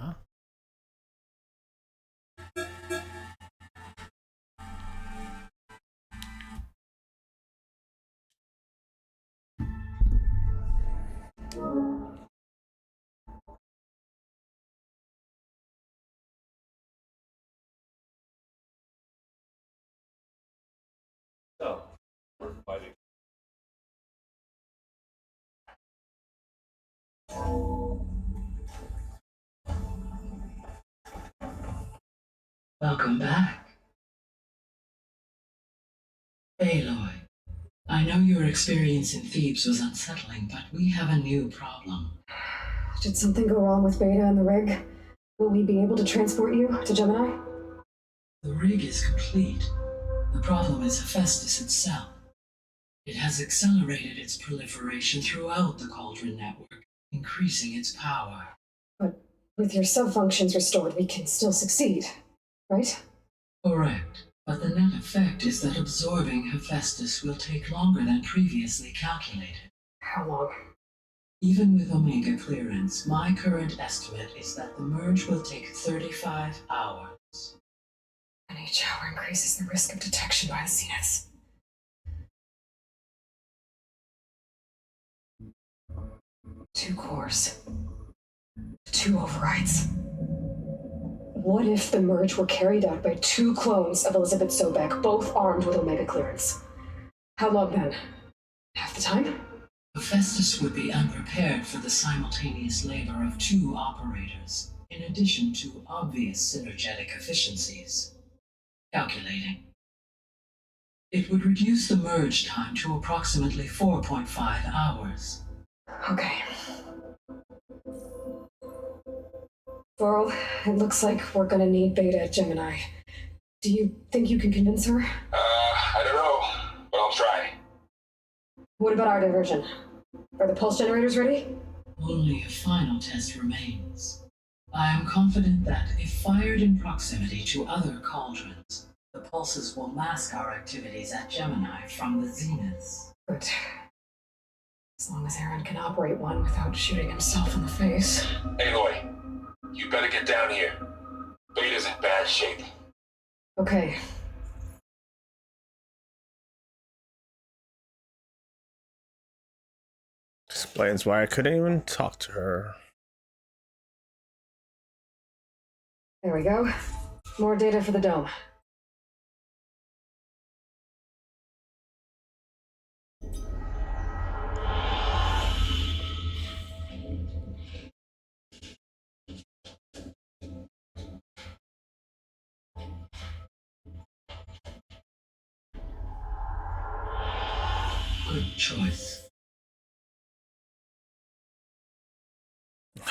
Huh? So, we're fighting. Welcome back. Aloy, I know your experience in Thebes was unsettling, but we have a new problem. Did something go wrong with Beta and the rig? Will we be able to transport you to Gemini? The rig is complete. The problem is Hephaestus itself. It has accelerated its proliferation throughout the Cauldron network, increasing its power. But with your sub-functions restored, we can still succeed, right? Correct. But the net effect is that absorbing Hephaestus will take longer than previously calculated. How long? Even with Omega clearance, my current estimate is that the merge will take 35 hours. And each hour increases the risk of detection by the Zeniths. 2 cores. 2 overrides. What if the merge were carried out by 2 clones of Elizabeth Sobek, both armed with Omega clearance? How long then? Half the time? Hephaestus would be unprepared for the simultaneous labor of 2 operators, in addition to obvious synergetic efficiencies. Calculating. It would reduce the merge time to approximately 4.5 hours. Okay. Laurel, it looks like we're gonna need Beta at Gemini. Do you think you can convince her? I don't know, but I'll try. What about our diversion? Are the pulse generators ready? Only a final test remains. I am confident that if fired in proximity to other cauldrons, the pulses will mask our activities at Gemini from the zeniths. Good. As long as Aaron can operate one without shooting himself in the face. Aloy, you better get down here. Beta's in bad shape. Okay. Explains why I couldn't even talk to her. There we go. More data for the dome. Good choice.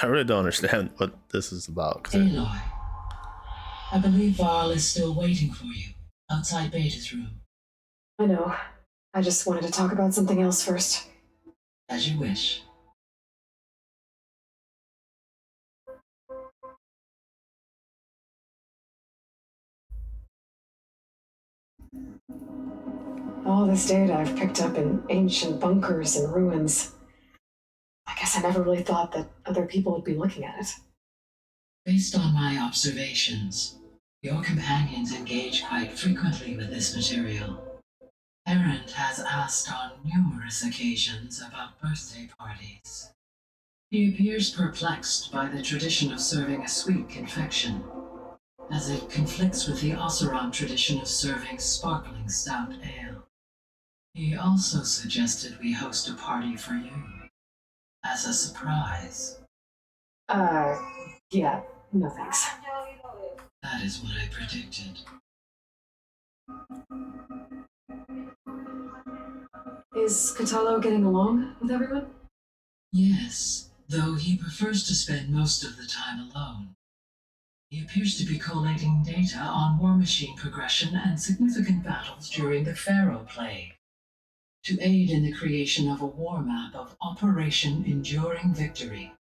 I really don't understand what this is about. Aloy, I believe Varl is still waiting for you, outside Beta's room. I know. I just wanted to talk about something else first. As you wish. All this data I've picked up in ancient bunkers and ruins. I guess I never really thought that other people would be looking at it. Based on my observations, your companions engage quite frequently with this material. Errant has asked on numerous occasions about birthday parties. He appears perplexed by the tradition of serving a sweet confection, as it conflicts with the Oseron tradition of serving sparkling stout ale. He also suggested we host a party for you, as a surprise. Yeah, no thanks. That is what I predicted. Is Catalo getting along with everyone? Yes, though he prefers to spend most of the time alone. He appears to be collating data on war machine progression and significant battles during the Pharaoh Plague, to aid in the creation of a war map of Operation Enduring Victory.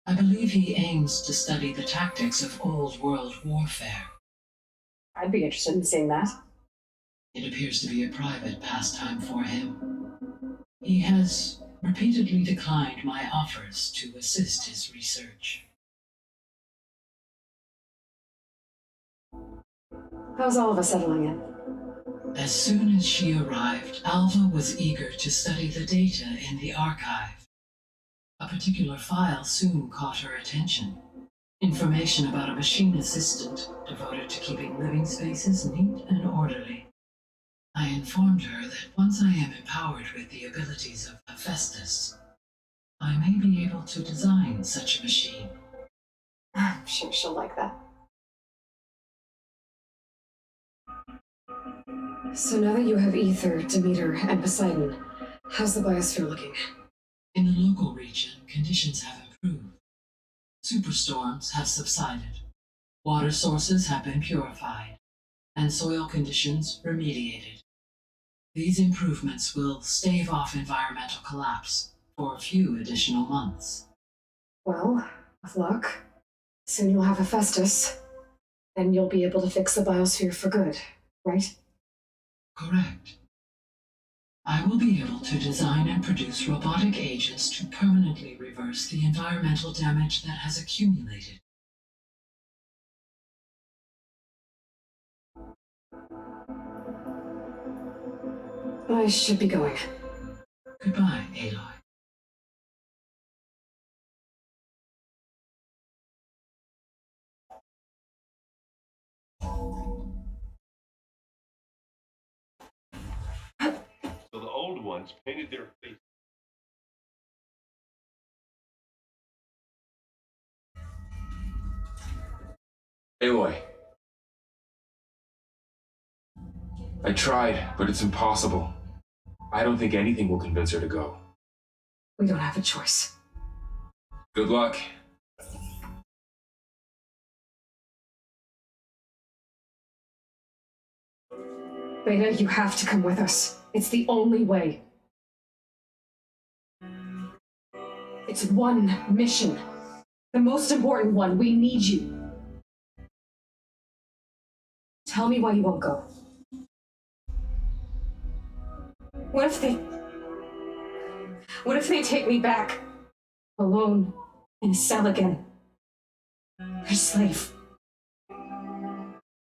I believe he aims to study the tactics of old world warfare. I'd be interested in seeing that. It appears to be a private pastime for him. He has repeatedly declined my offers to assist his research. How's Alva settling in? As soon as she arrived, Alva was eager to study the data in the archive. A particular file soon caught her attention. Information about a machine assistant devoted to keeping living spaces neat and orderly. I informed her that once I am empowered with the abilities of Hephaestus, I may be able to design such a machine. I'm sure she'll like that. So now that you have Ether, Demeter, and Poseidon, how's the biosphere looking? In the local region, conditions have improved. Superstorms have subsided. Water sources have been purified, and soil conditions remediated. These improvements will stave off environmental collapse for a few additional months. Well, with luck, soon you'll have Hephaestus, and you'll be able to fix the biosphere for good, right? Correct. I will be able to design and produce robotic agents to permanently reverse the environmental damage that has accumulated. I should be going. Goodbye, Aloy. So the old ones painted their face. Aloy. I tried, but it's impossible. I don't think anything will convince her to go. We don't have a choice. Good luck. Beta, you have to come with us. It's the only way. It's one mission. The most important one. We need you. Tell me why you won't go. What if they take me back? Alone, in a cell again. Their slave.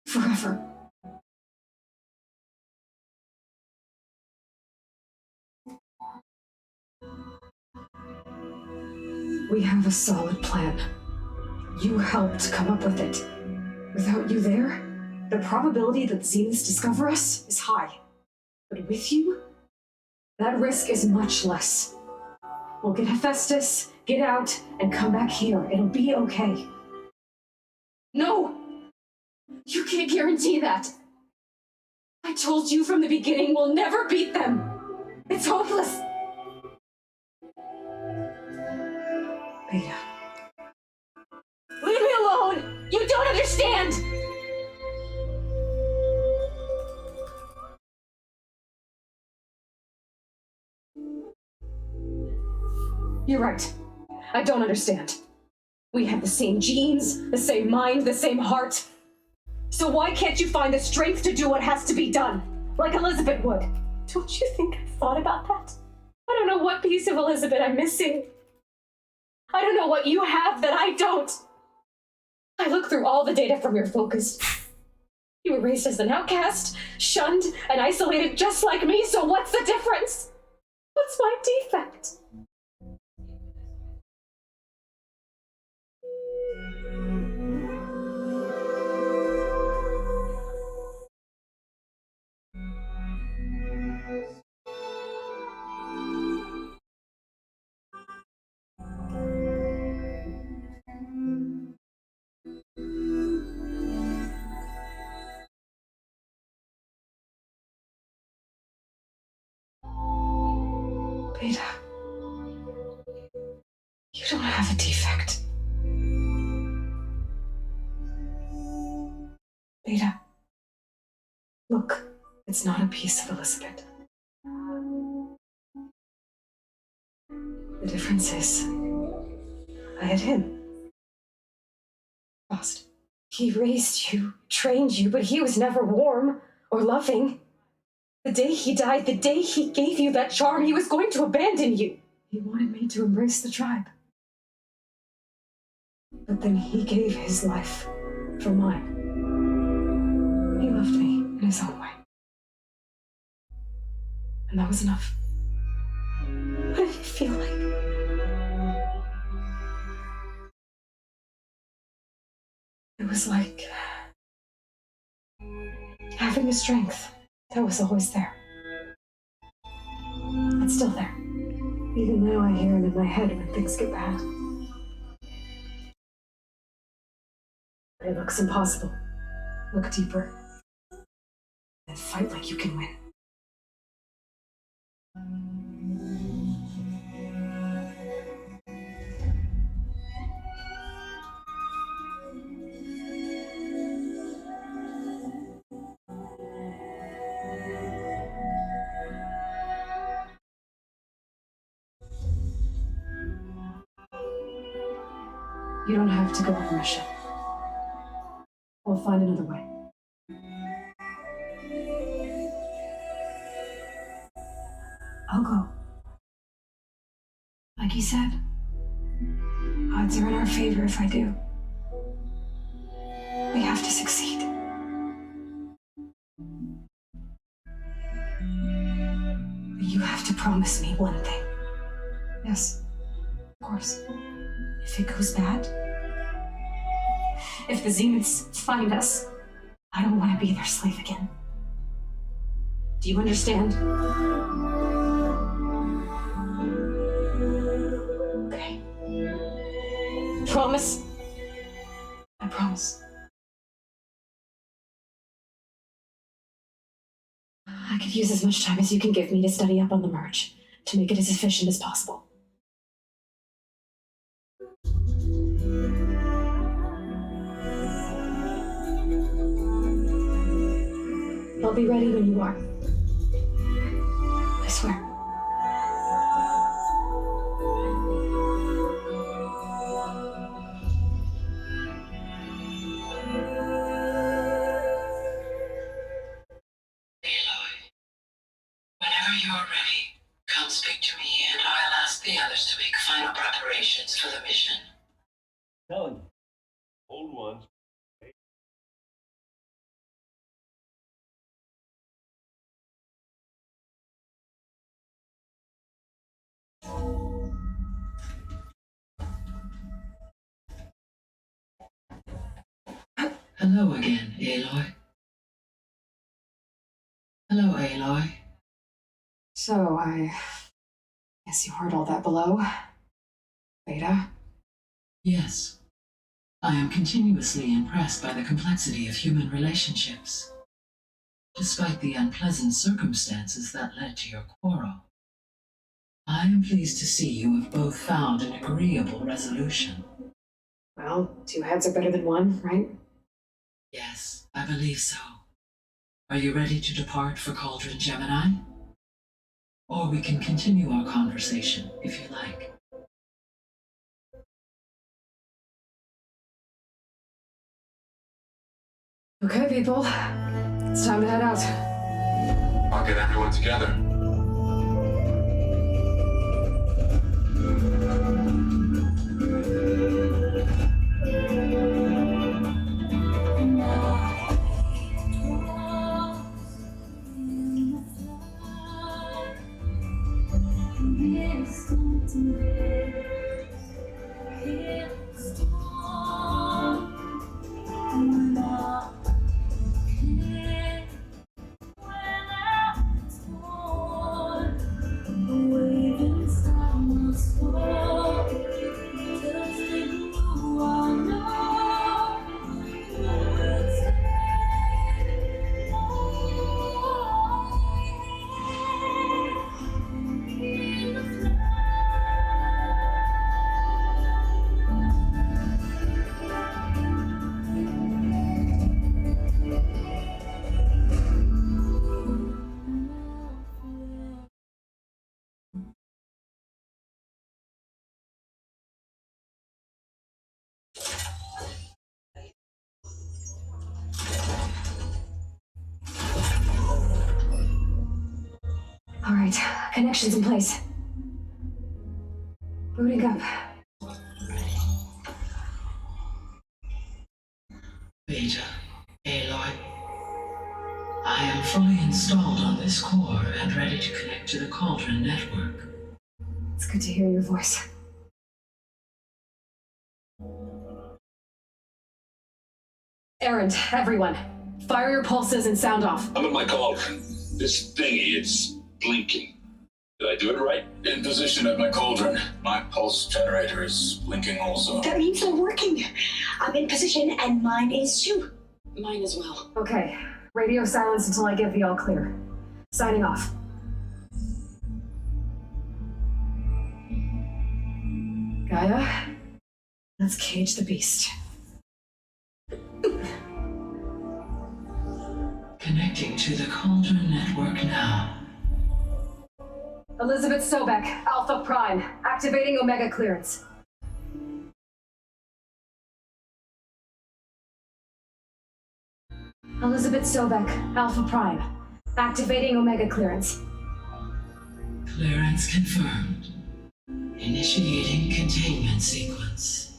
Forever. We have a solid plan. You helped come up with it. Without you there, the probability that Zeniths discover us is high. But with you, that risk is much less. We'll get Hephaestus, get out, and come back here. It'll be okay. No! You can't guarantee that. I told you from the beginning we'll never beat them. It's hopeless. Beta. Leave me alone! You don't understand! You're right. I don't understand. We have the same genes, the same mind, the same heart. So why can't you find the strength to do what has to be done? Like Elizabeth would. Don't you think I've thought about that? I don't know what piece of Elizabeth I'm missing. I don't know what you have that I don't. I look through all the data from your focus. You were raised as an outcast, shunned, and isolated just like me, so what's the difference? What's my defect? Beta, you don't have a defect. Beta, look, it's not a piece of Elizabeth. The difference is, I had him. Lost. He raised you, trained you, but he was never warm or loving. The day he died, the day he gave you that charm, he was going to abandon you. He wanted me to embrace the tribe. But then he gave his life for mine. He loved me in his own way. And that was enough. What did it feel like? It was like having a strength that was always there. It's still there. Even now I hear him in my head when things get bad. But it looks impossible. Look deeper. And fight like you can win. You don't have to go on a mission. We'll find another way. I'll go. Like he said, odds are in our favor if I do. We have to succeed. But you have to promise me one thing. Yes, of course. If it goes bad, if the Zeniths find us, I don't want to be their slave again. Do you understand? Okay. Promise? I promise. I could use as much time as you can give me to study up on the merge, to make it as efficient as possible. I'll be ready when you are. I swear. Aloy, whenever you're ready, come speak to me and I'll ask the others to make final preparations for the mission. Telling you, old ones. Hello again, Aloy. Hello, Aloy. So, I guess you heard all that below. Beta? Yes. I am continuously impressed by the complexity of human relationships. Despite the unpleasant circumstances that led to your quarrel, I am pleased to see you have both found an agreeable resolution. Well, 2 heads are better than 1, right? Yes, I believe so. Are you ready to depart for Cauldron Gemini? Or we can continue our conversation, if you like. Okay, people. It's time to head out. I'll get everyone together. All right, connections in place. Booting up. Beta, Aloy, I am fully installed on this core and ready to connect to the Cauldron network. It's good to hear your voice. Errand, everyone. Fire your pulses and sound off. I'm in my cauldron. This thingy, it's blinking. Did I do it right? In position at my cauldron. My pulse generator is blinking also. That means they're working. I'm in position and mine is too. Mine as well. Okay. Radio silence until I give the all clear. Signing off. Gaia, let's cage the beast. Connecting to the Cauldron network now. Elizabeth Sobek, Alpha Prime, activating Omega clearance. Elizabeth Sobek, Alpha Prime, activating Omega clearance. Clearance confirmed. Initiating containment sequence.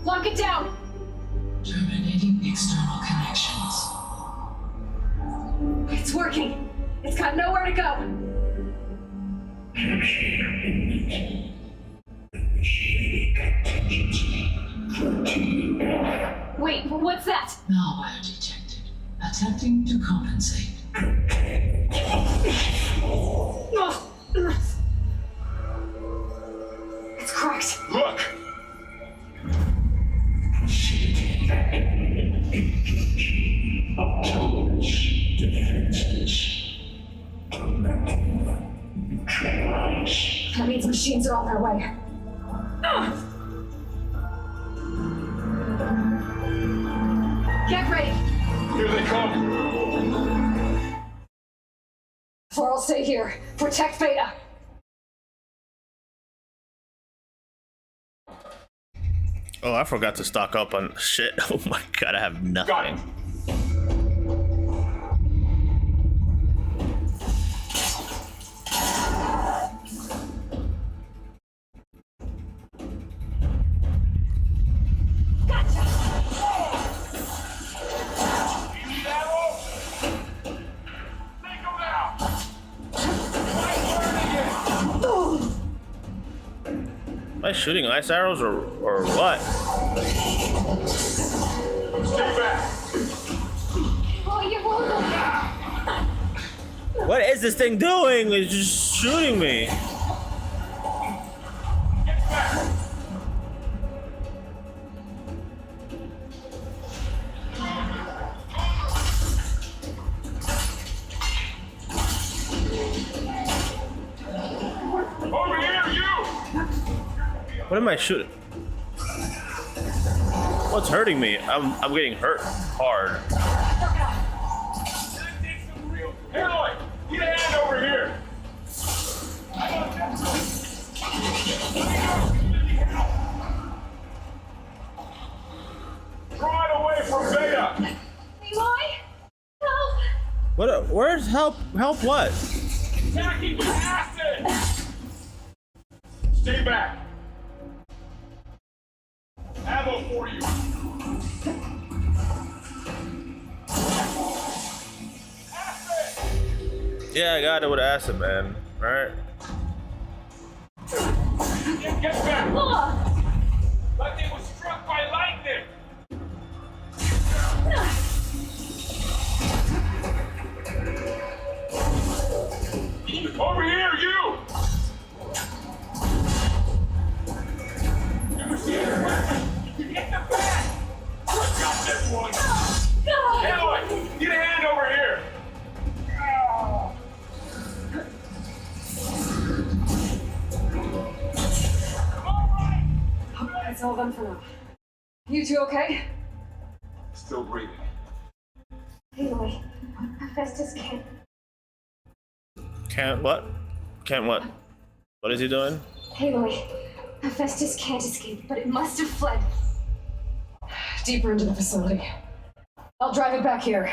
Lock it down! Terminating external connections. It's working! It's got nowhere to go! Wait, what's that? Malware detected. Attempting to compensate. It's cracked. Look! That means machines are on their way. Get ready! Here they come! Or I'll stay here. Protect Beta. Oh, I forgot to stock up on shit. Oh my god, I have Got it! nothing. Am I shooting ice arrows or what? Stay back! What is this thing doing? It's just shooting me. Get back! Over here, you! What am I shooting? What's hurting me? I'm getting hurt hard. Hey, Lloyd! Get a hand over here! Draw it away from Beta! Eloy? Help! What? Where's help? Help what? Attacking with acid! Stay back! Ammo for you! Acid! Yeah, I got it with acid, man. All right. Get back! Like it was struck by lightning! Over here, you! You get the bat! Got this one! Aloy, get a hand over here! It's all done for now. You two okay? Still breathing. Eloy, Festus can't. Can't what? Can't what? What is he doing? Aloy, Festus can't escape, but it must have fled. Deeper into the facility. I'll drive it back here.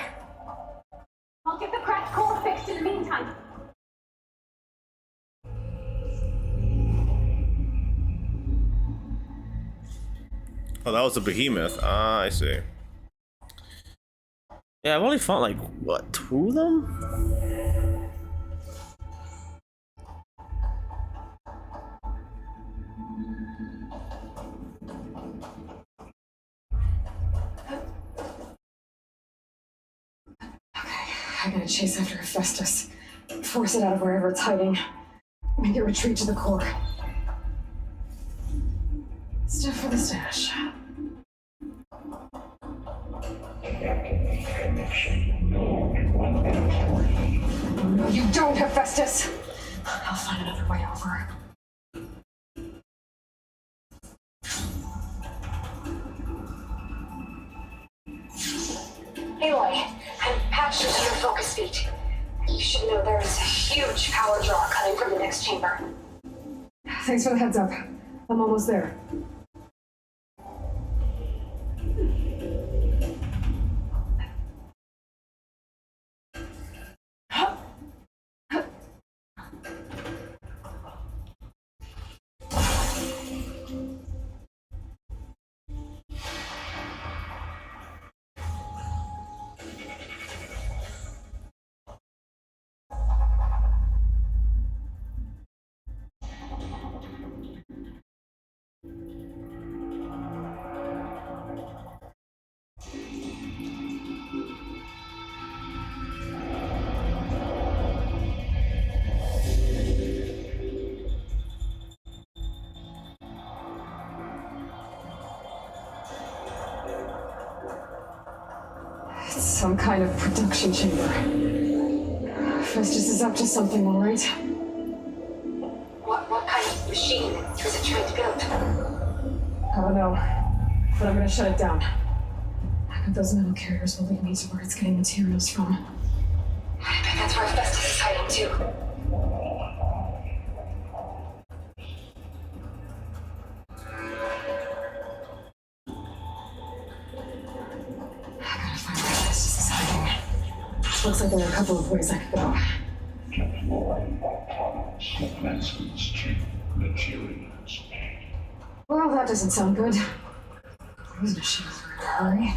I'll get the cracked core fixed in the meantime. Oh, that was a behemoth. Ah, I see. Yeah, I've only fought like what, 2 of them? I gotta chase after Hephaestus. Force it out of wherever it's hiding. Make it retreat to the core. Stuff for the stash. No, you don't, Hephaestus! I'll find another way over. Aloy, I'm patched into your focus feed. You should know there is a huge power draw coming from the next chamber. Thanks for the heads up. I'm almost there. Some kind of production chamber. Festus is up to something, all right? What kind of machine is it trying to build? I don't know, but I'm gonna shut it down. I bet those metal carriers will lead me to where it's getting materials from. I bet that's where Festus is hiding too. I gotta find where Festus is hiding. Looks like there are a couple of ways I could go. Well, that doesn't sound good. Those machines are in a hurry.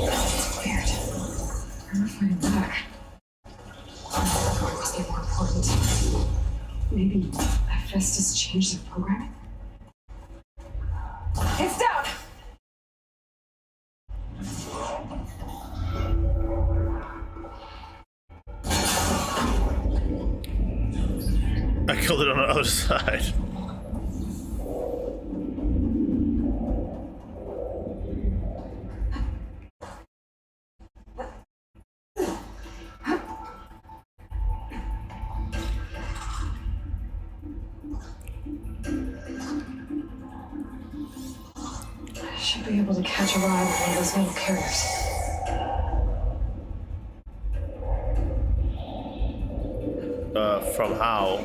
It's weird. I'm not fighting back. It must be more important. Maybe Hephaestus changed their programming? It's down! I killed it on the other side. I should be able to catch a ride with one of those metal carriers. From how?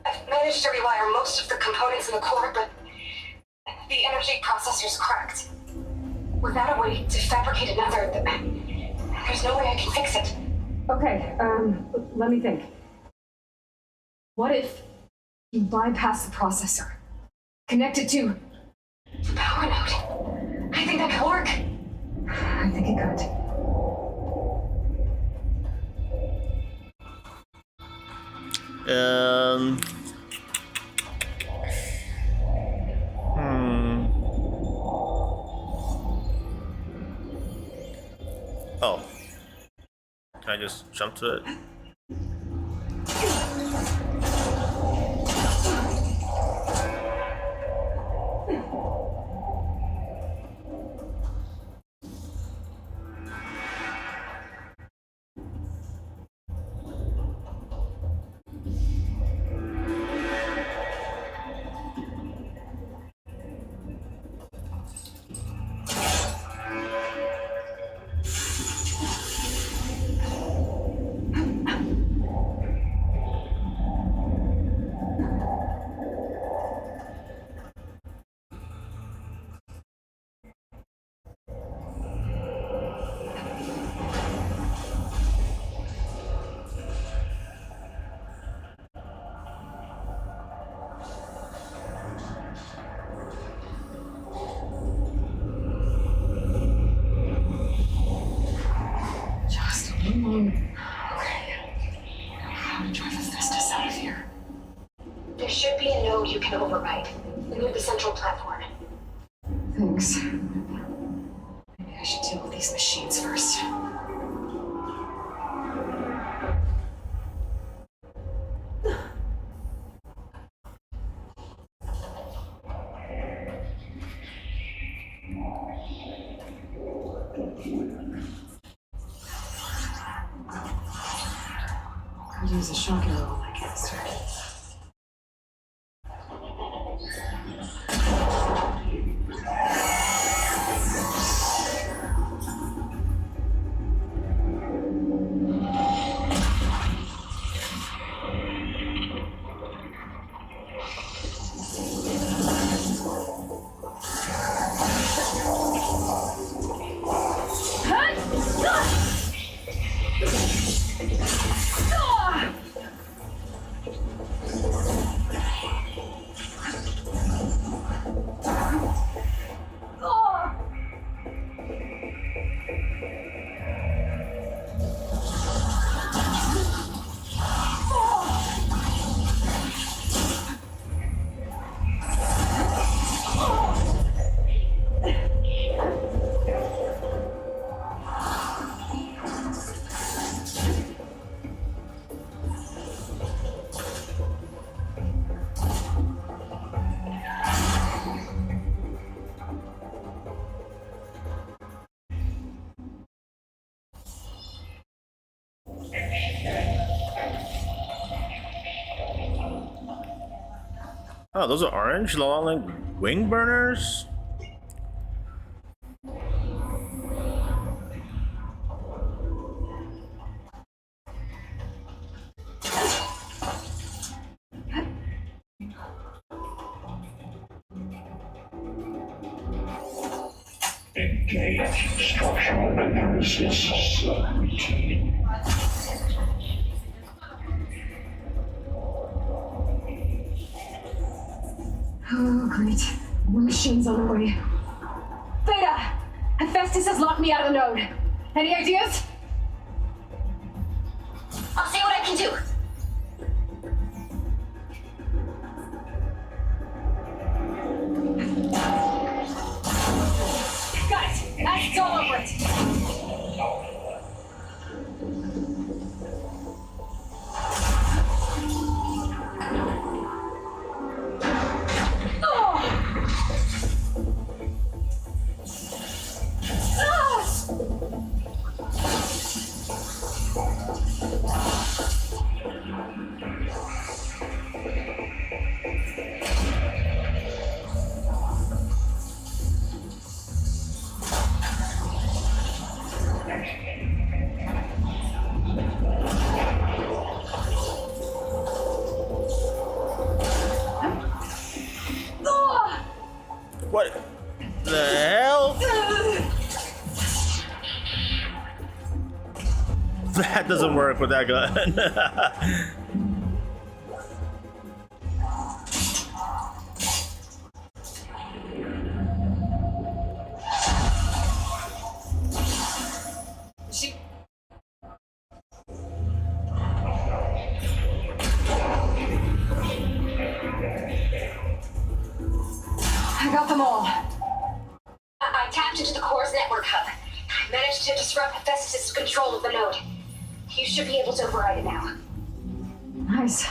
I've managed to rewire most of the components in the core, but the energy processor's cracked. Without a way to fabricate another, there's no way I can fix it. Okay, let me think. What if you bypass the processor? Connect it to... The power node. I think that could work. I think it could. Oh. Can I just jump to it? should be a node you can override near the central platform. Thanks. Maybe I should deal with these machines first. Could use a shock arrow on my canister. Oh, those are orange long wing burners? Engage structural analysis subroutine. Oh, great. More machines on the way. Beta! Hephaestus has locked me out of the node. Any ideas? I'll see what I can do. Got it! Action's all over it! What the hell? That doesn't work with that gun. I got them all. I tapped into the core's network hub. I managed to disrupt Hephaestus' control of the node. You should be able to override it now. Nice.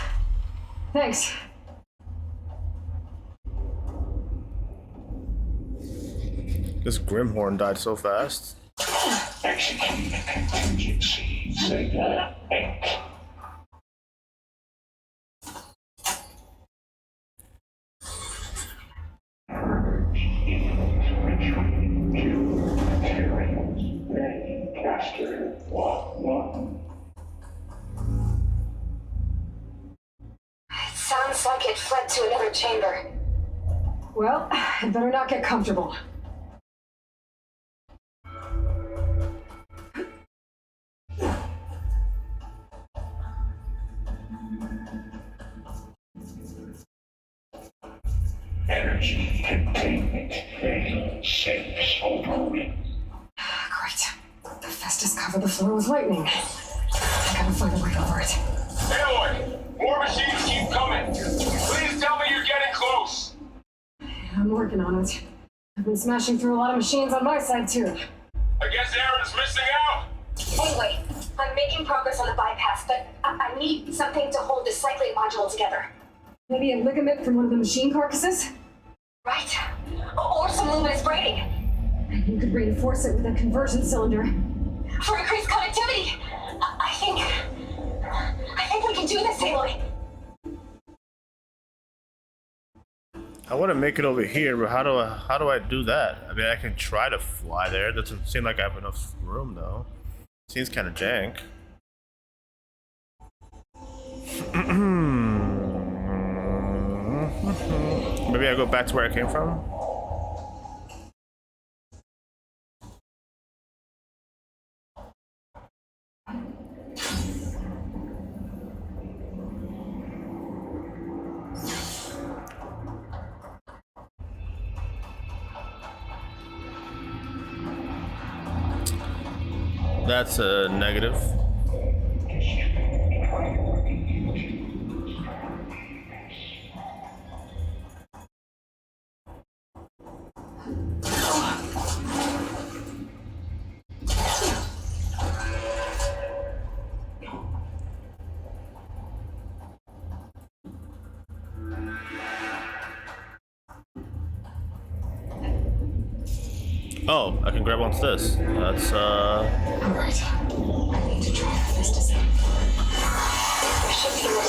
Thanks. This Grimhorn died so fast. Execute contingency. Signal 8. Caster 1-1. It sounds like it fled to another chamber. Well, I better not get comfortable. Energy containment failed. Safes overrun. Great. The Festus covered the floor with lightning. I gotta find a way over it. Aloy! More machines keep coming! Please I'm working on it. I've been smashing through a lot of machines on my side, too. I guess Aaron's missing out! Anyway, I'm making progress on the bypass, but I need something to hold this cycling module together. Maybe a ligament from one of the machine carcasses? Right. Or some luminous braiding. You could reinforce it with a conversion cylinder. For increased connectivity. I think we can do this, Aloy. I want to make it over here, but how do I do that? I mean, I can try to fly there. It doesn't seem like I have enough room though. Seems kind of jank. Maybe I go back to where I came from. That's a negative. Oh, I can grab onto this. That's Alright. I need to try for this design. There should be another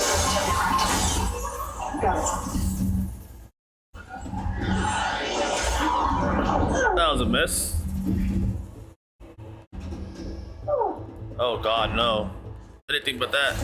Got it. that was a miss. Oh god, no. Anything but that.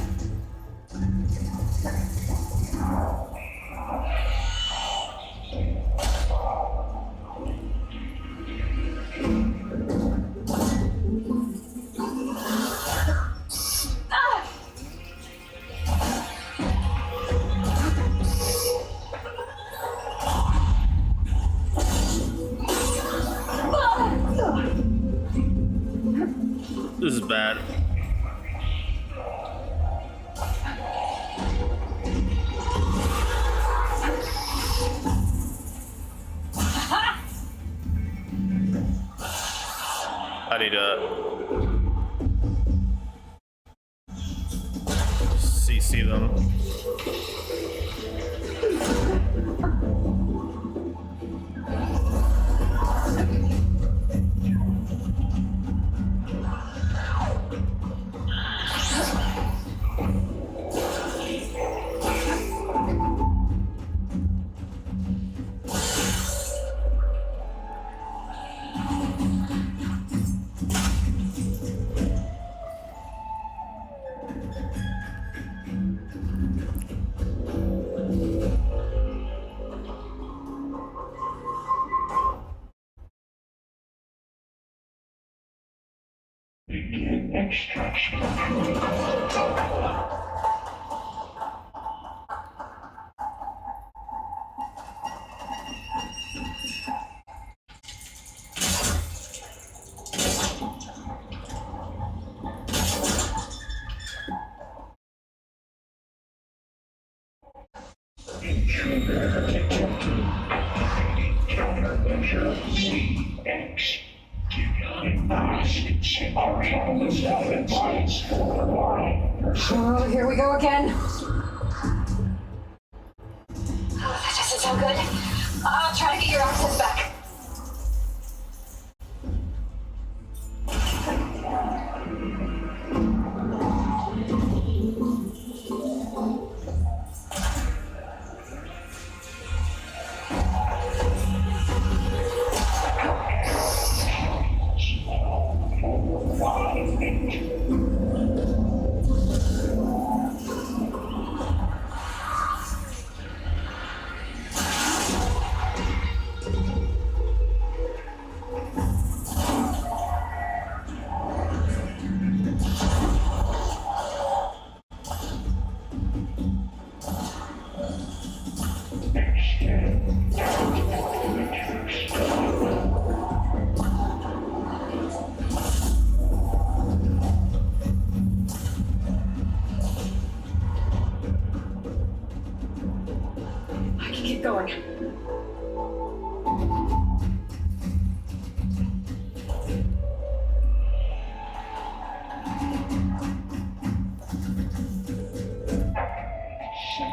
This is bad. I need to CC them. Extraction. CX. Oh, here we go again. Oh, that doesn't sound good. I'll try to get your access back. I can keep going. How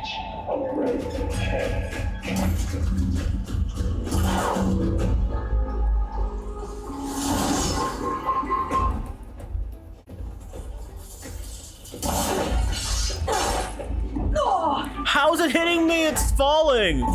is it hitting me? It's falling.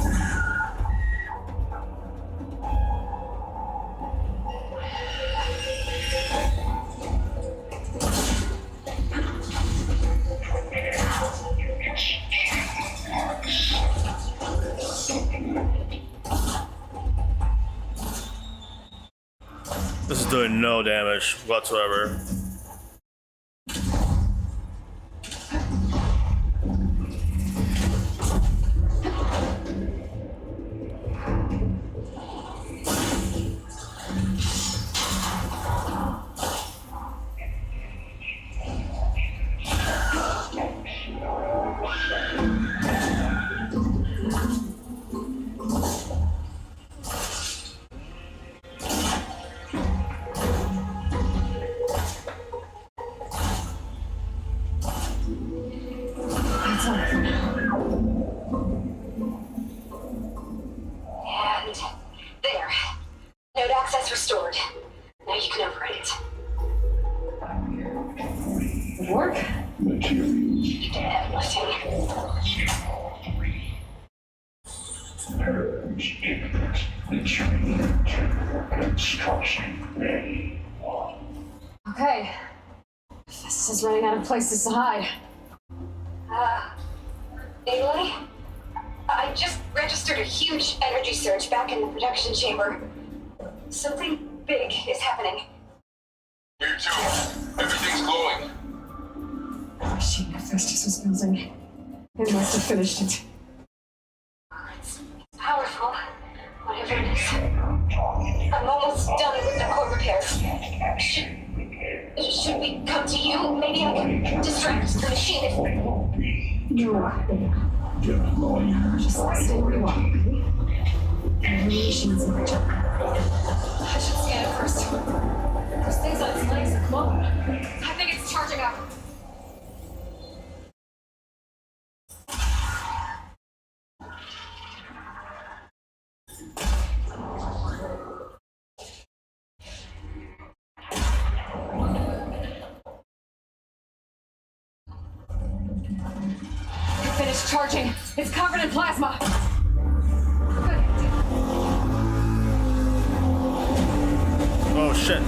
This is doing no damage whatsoever. And there. Node access restored. Now you can override it. Good work. You did heavy lifting. Okay. This is running out of places to hide. Aloy? I just registered a huge energy surge back in the production chamber. Something big is happening. Here too. Everything's glowing. The machine Hephaestus was building. They must have finished it. It's powerful, whatever it is. I'm almost done with the core repairs. Should we come to you? Maybe I can distract the machine if... No. Just stay where you are, okay? The machine's in the job. I should scan it first. Those things on its legs are glowing. I think it's charging up. It finished charging. It's covered in plasma. Good. Oh shit.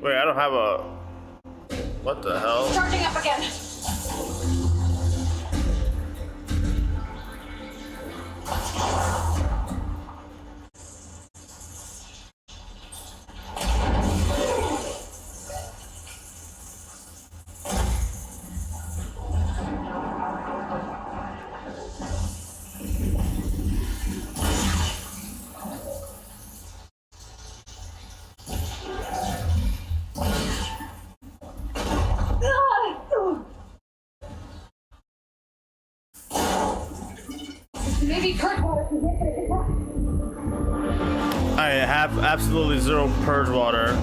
Wait, I don't have a... What the hell? Charging up again. Maybe Kurt I have absolutely zero purge water.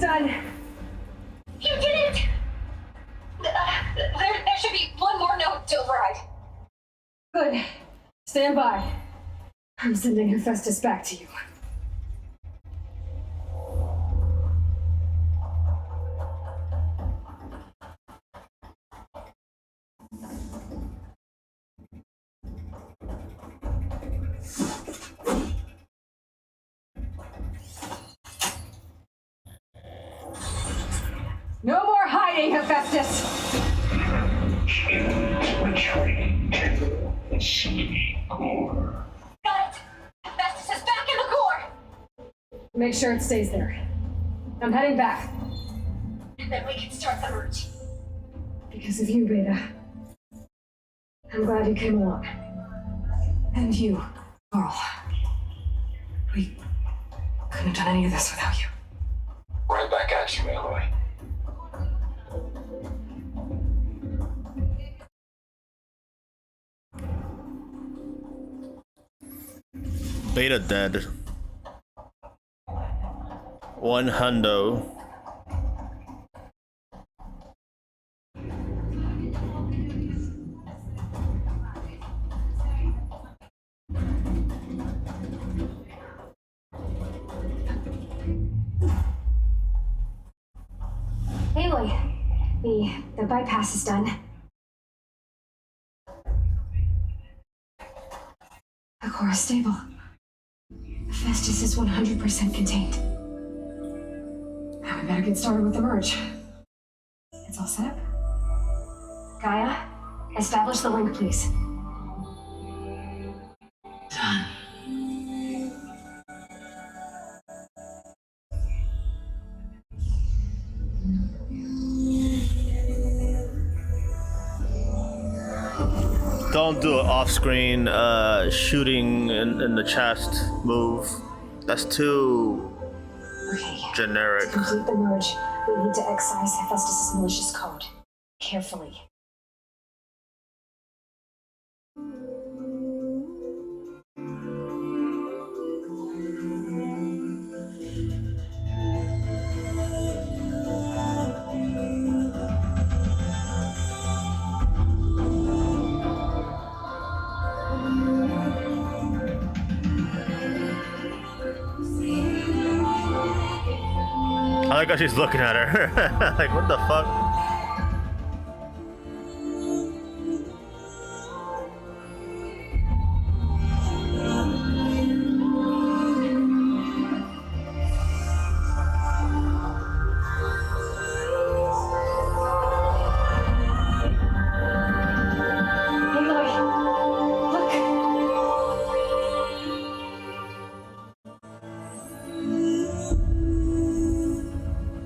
done. You did it! There should be one more note to override. Good. Stand by. I'm sending Hephaestus back to you. No more hiding, Hephaestus! Retreating to the city core. Got it! Hephaestus is back in the core! Make sure it stays there. I'm heading back. And then we can start the merge. Because of you, Beta. I'm glad you came along. And you, Carl. We couldn't have done any of this without you. Right back at you, Aloy. Beta dead. 100. Aloy, the bypass is done. The core is stable. Hephaestus is 100% contained. Now we better get started with the merge. It's all set up. Gaia, establish the link, please. Done. Don't do an off-screen shooting in the chest move. That's too Okay. generic. To complete the merge, we need to excise Hephaestus' malicious code. Carefully. I like how she's looking at her. Like, what the fuck?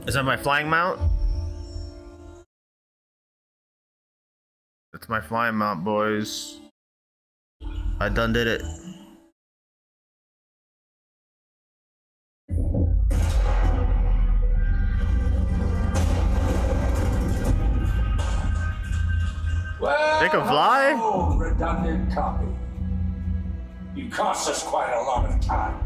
Is that my flying mount? That's my flying mount, boys. I done did it. Well, They can fly? hello, redundant copy. You cost us quite a lot of time.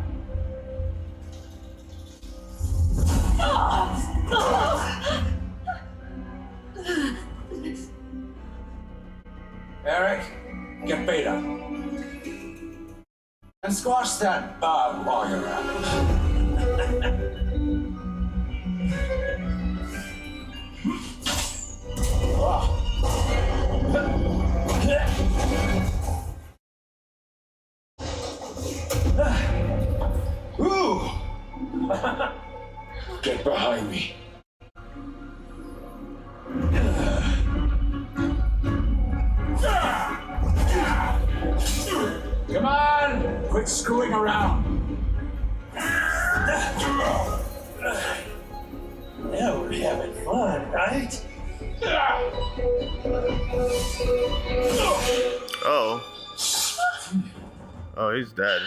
Eric, get Beta. And squash that bug while you're at it. Ooh! Get behind me. Come on! Quit screwing around. Now we're having fun, right? Oh. Oh, he's dead.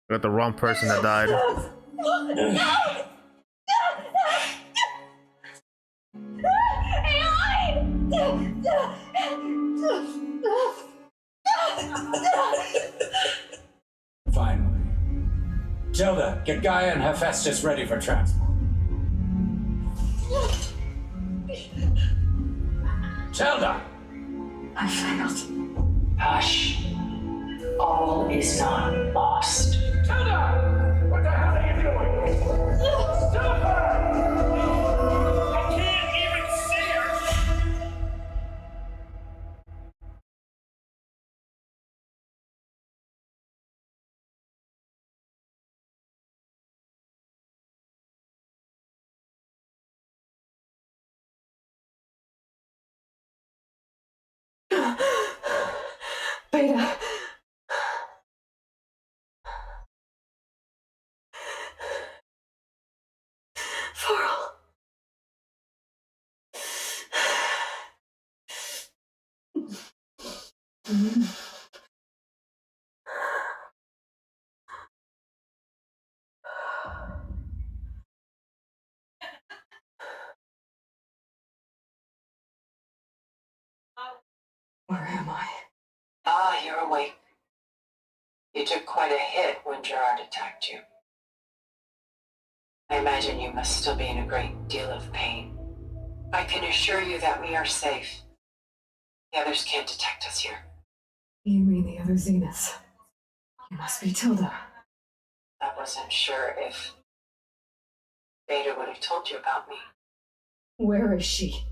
Got the wrong person that died. Finally. Tilda, get Gaia and Hephaestus ready for transport. Tilda! I failed. Hush. All is not lost. Tilda! What the hell are you doing? Stop her! I can't even see her! Beta. Farrell. Where am I? Ah, you're awake. You took quite a hit when Gerard attacked you. I imagine you must still be in a great deal of pain. I can assure you that we are safe. The others can't detect us here. You mean the other Zeniths? You must be Tilda. I wasn't sure if Beta would have told you about me. Where is she?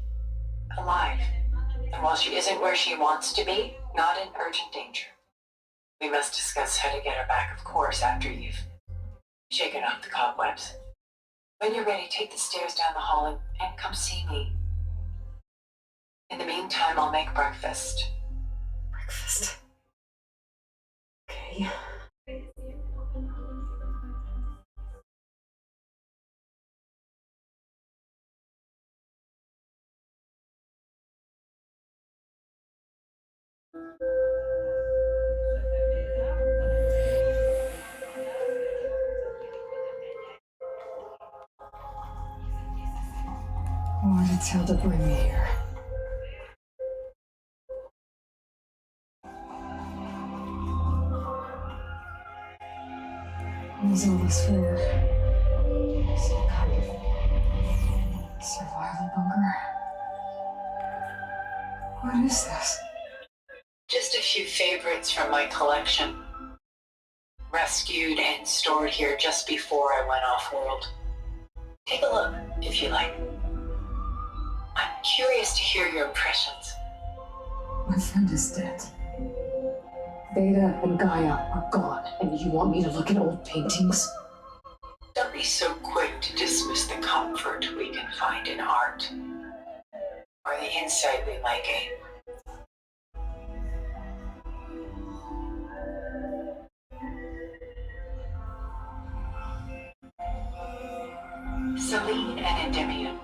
Alive. And while she isn't where she wants to be, not in urgent danger. We must discuss how to get her back, of course, after you've shaken off the cobwebs. When you're ready, take the stairs down the hall and come see me. In the meantime, I'll make breakfast. Breakfast. Okay. Why did Tilda bring me here? What is all this for? Some kind of survival bunker? What is this? Just a few favorites from my collection. Rescued and stored here just before I went off-world. Take a look, if you like. I'm curious to hear your impressions. My friend is dead. Beta and Gaia are gone, and you want me to look at old paintings? Don't be so quick to dismiss the comfort we can find in art, or the insight we might gain. Selene and Endymion.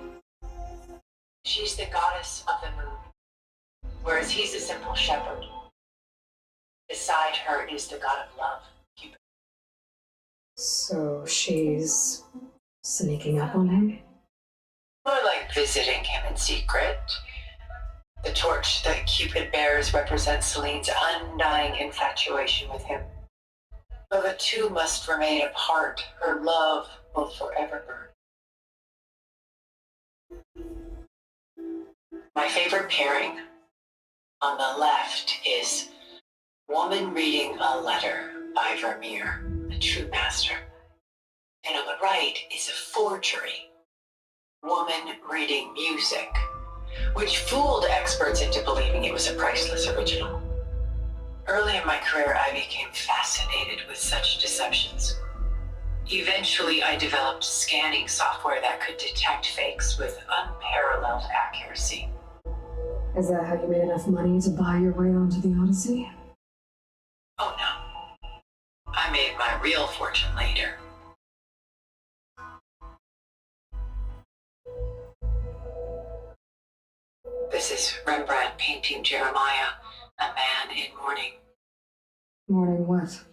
She's the goddess of the moon, whereas he's a simple shepherd. Beside her is the god of love, Cupid. So she's sneaking up on him? More like visiting him in secret. The torch that Cupid bears represents Selene's undying infatuation with him. Though the two must remain apart, her love will forever burn. My favorite pairing on the left is Woman Reading a Letter by Vermeer, a true master. And on the right is a forgery, Woman Reading Music, which fooled experts into believing it was a priceless original. Early in my career, I became fascinated with such deceptions. Eventually, I developed scanning software that could detect fakes with unparalleled accuracy. Is that how you made enough money to buy your way onto the Odyssey? Oh no. I made my real fortune later. This is Rembrandt painting Jeremiah, a man in mourning. Mourning what?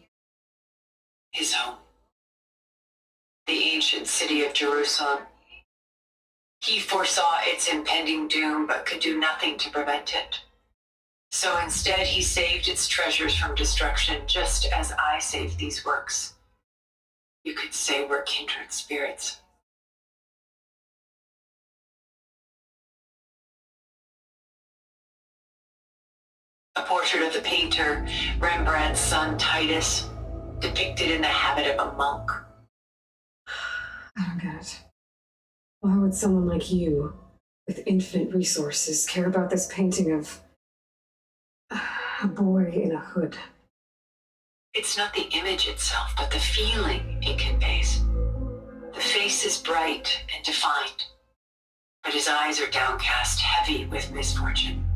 His home. The ancient city of Jerusalem. He foresaw its impending doom, but could do nothing to prevent it. So instead, he saved its treasures from destruction, just as I saved these works. You could say we're kindred spirits. A portrait of the painter, Rembrandt's son Titus, depicted in the habit of a monk. I don't get it. Why would someone like you, with infinite resources, care about this painting of a boy in a hood? It's not the image itself, but the feeling it conveys. The face is bright and defined, but his eyes are downcast, heavy with misfortune.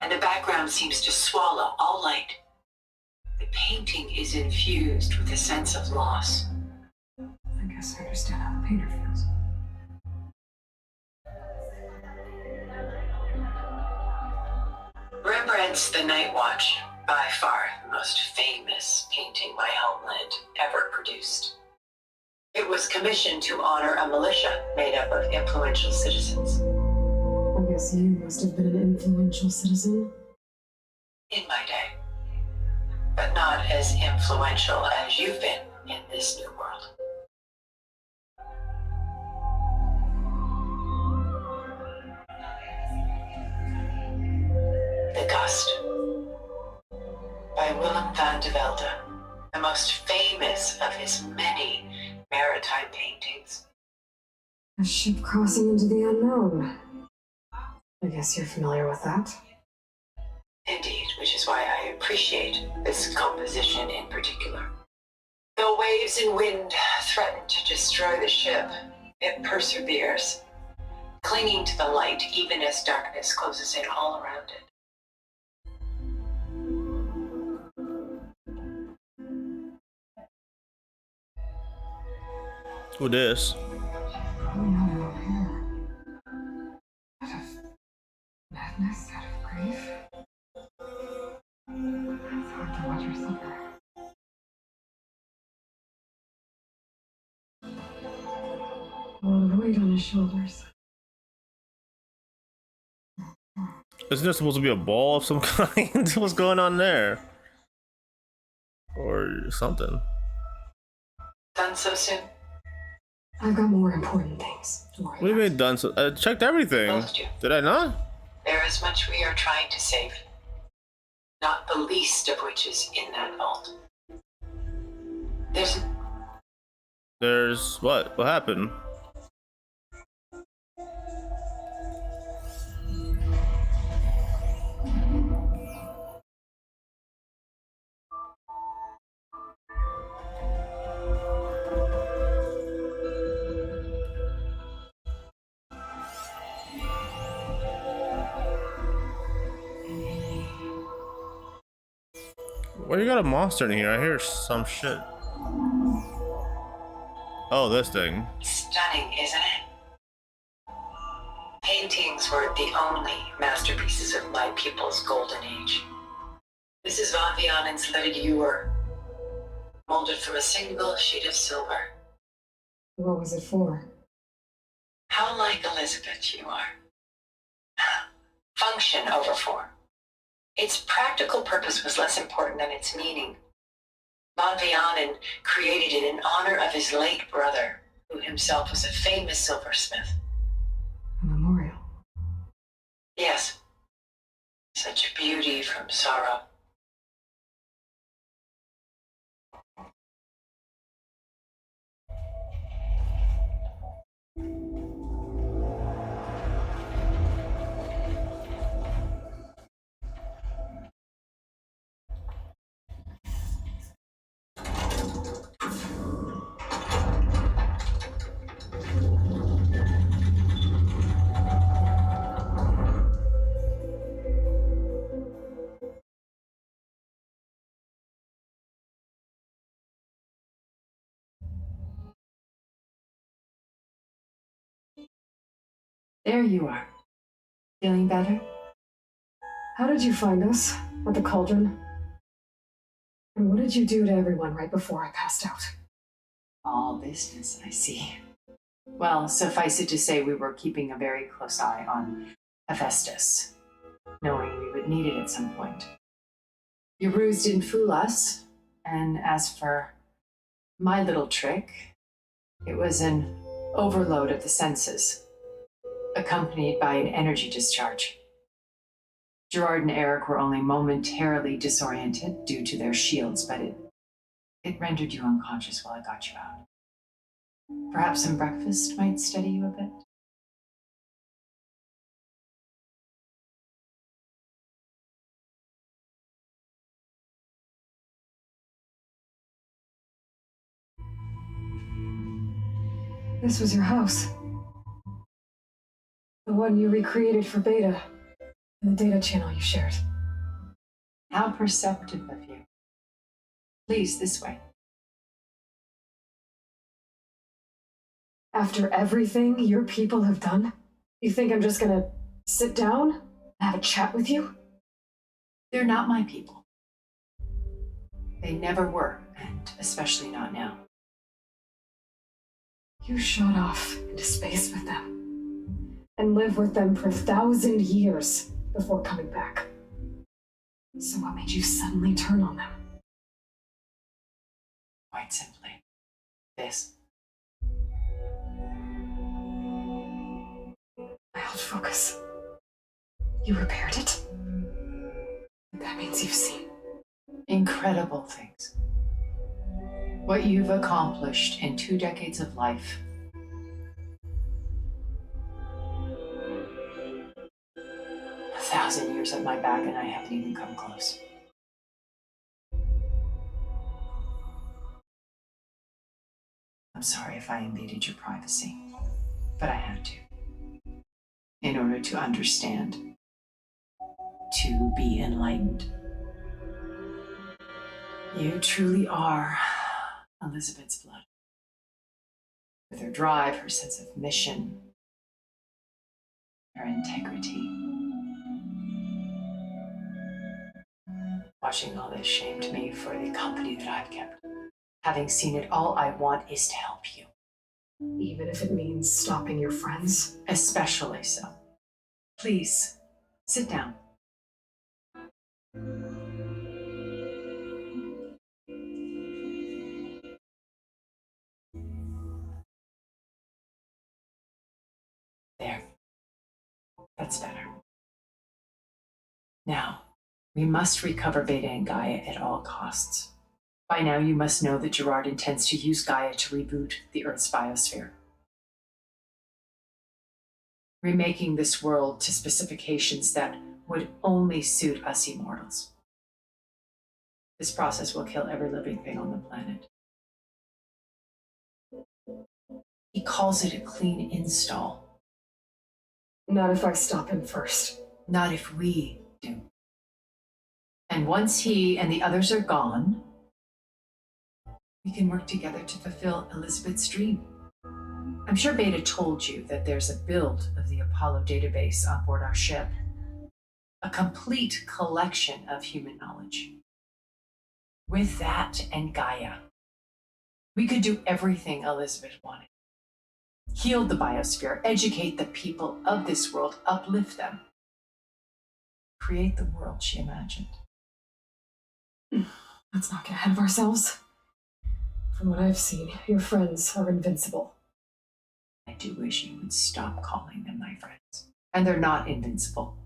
And the background seems to swallow all light. The painting is infused with a sense of loss. I guess I understand how the painter feels. Rembrandt's The Night Watch, by far the most famous painting my homeland ever produced. It was commissioned to honor a militia made up of influential citizens. I guess you must have been an influential citizen. In my day. But not as influential as you've been in this new world. The Gust, by Willem van de Velde, the most famous of his many maritime paintings. A ship crossing into the unknown. I guess you're familiar with that. Indeed, which is why I appreciate this composition in particular. Though waves and wind threaten to destroy the ship, it perseveres, clinging to the light even as darkness closes in all around it. Who this? Oh no, here. Out of madness, out of grief. It's hard to watch her suffer. A lot of weight on his shoulders. Isn't there supposed to be a ball of some kind? What's going on there? Or something. Done so soon? I've got more important things to worry What do you about. mean done? So I checked everything. Both do. Did I not? There is much we are trying to save, not the least of which is in that vault. There's what? What happened? Why you got a monster in here? I hear some shit. Oh, this thing. Stunning, isn't it? Paintings were the only masterpieces of my people's golden age. This is Van Vianen's Little Ewer, molded from a single sheet of silver. What was it for? How like Elizabeth you are. Function over form. Its practical purpose was less important than its meaning. Van Vianen created it in honor of his late brother, who himself was a famous silversmith. A memorial. Yes. Such beauty from sorrow. There you are. Feeling better? How did you find us? At the cauldron? And what did you do to everyone right before I passed out? All business, I see. Well, suffice it to say we were keeping a very close eye on Hephaestus, knowing we would need it at some point. Your ruse didn't fool us, and as for My little trick. It was an overload of the senses, accompanied by an energy discharge. Gerard and Eric were only momentarily disoriented due to their shields, but it rendered you unconscious while I got you out. Perhaps some breakfast might steady you a bit? This was your house. The one you recreated for Beta, and the data channel you shared. How perceptive of you. Please, this way. After everything your people have done, you think I'm just gonna sit down and have a chat with you? They're not my people. They never were, and especially not now. You shot off into space with them, and lived with them for 1,000 years before coming back. So what made you suddenly turn on them? Quite simply, this. My old focus. You repaired it? That means you've seen Incredible things. What you've accomplished in 2 decades of life. A 1,000 years at my back and I haven't even come close. I'm sorry if I invaded your privacy, but I had to. In order to understand, to be enlightened. You truly are Elizabeth's blood. With her drive, her sense of mission, her integrity. Watching all this shamed me for the company that I've kept. Having seen it, all I want is to help you. even if it means stopping your friends. Especially so. Please, sit down. There. That's better. Now, we must recover Beta and Gaia at all costs. By now, you must know that Gerard intends to use Gaia to reboot the Earth's biosphere. Remaking this world to specifications that would only suit us immortals. This process will kill every living thing on the planet. He calls it a clean install. Not if I stop him first. Not if we do. And once he and the others are gone, we can work together to fulfill Elizabeth's dream. I'm sure Beta told you that there's a build of the Apollo database on board our ship. A complete collection of human knowledge. With that and Gaia, we could do everything Elizabeth wanted. Heal the biosphere, educate the people of this world, uplift them. Create the world she imagined. Let's not get ahead of ourselves. From what I've seen, your friends are invincible. I do wish you would stop calling them my friends. And they're not invincible.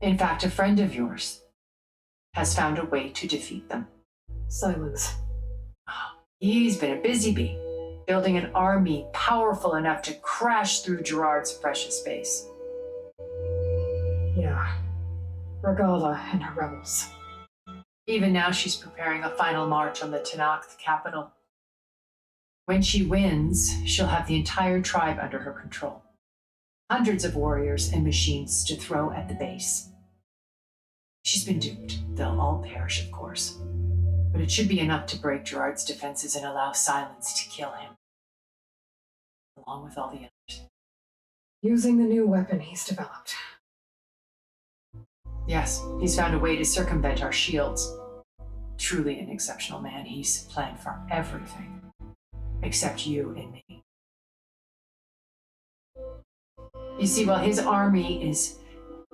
In fact, a friend of yours has found a way to defeat them. Silence. He's been a busy bee, building an army powerful enough to crash through Gerard's precious base. Yeah. Regala and her rebels. Even now, she's preparing a final march on the Tanakh, the capital. When she wins, she'll have the entire tribe under her control. Hundreds of warriors and machines to throw at the base. She's been duped. They'll all perish, of course. But it should be enough to break Gerard's defenses and allow Silence to kill him. Along with all the others. Using the new weapon he's developed. Yes, he's found a way to circumvent our shields. Truly an exceptional man. He's planned for everything. Except you and me. You see, while his army is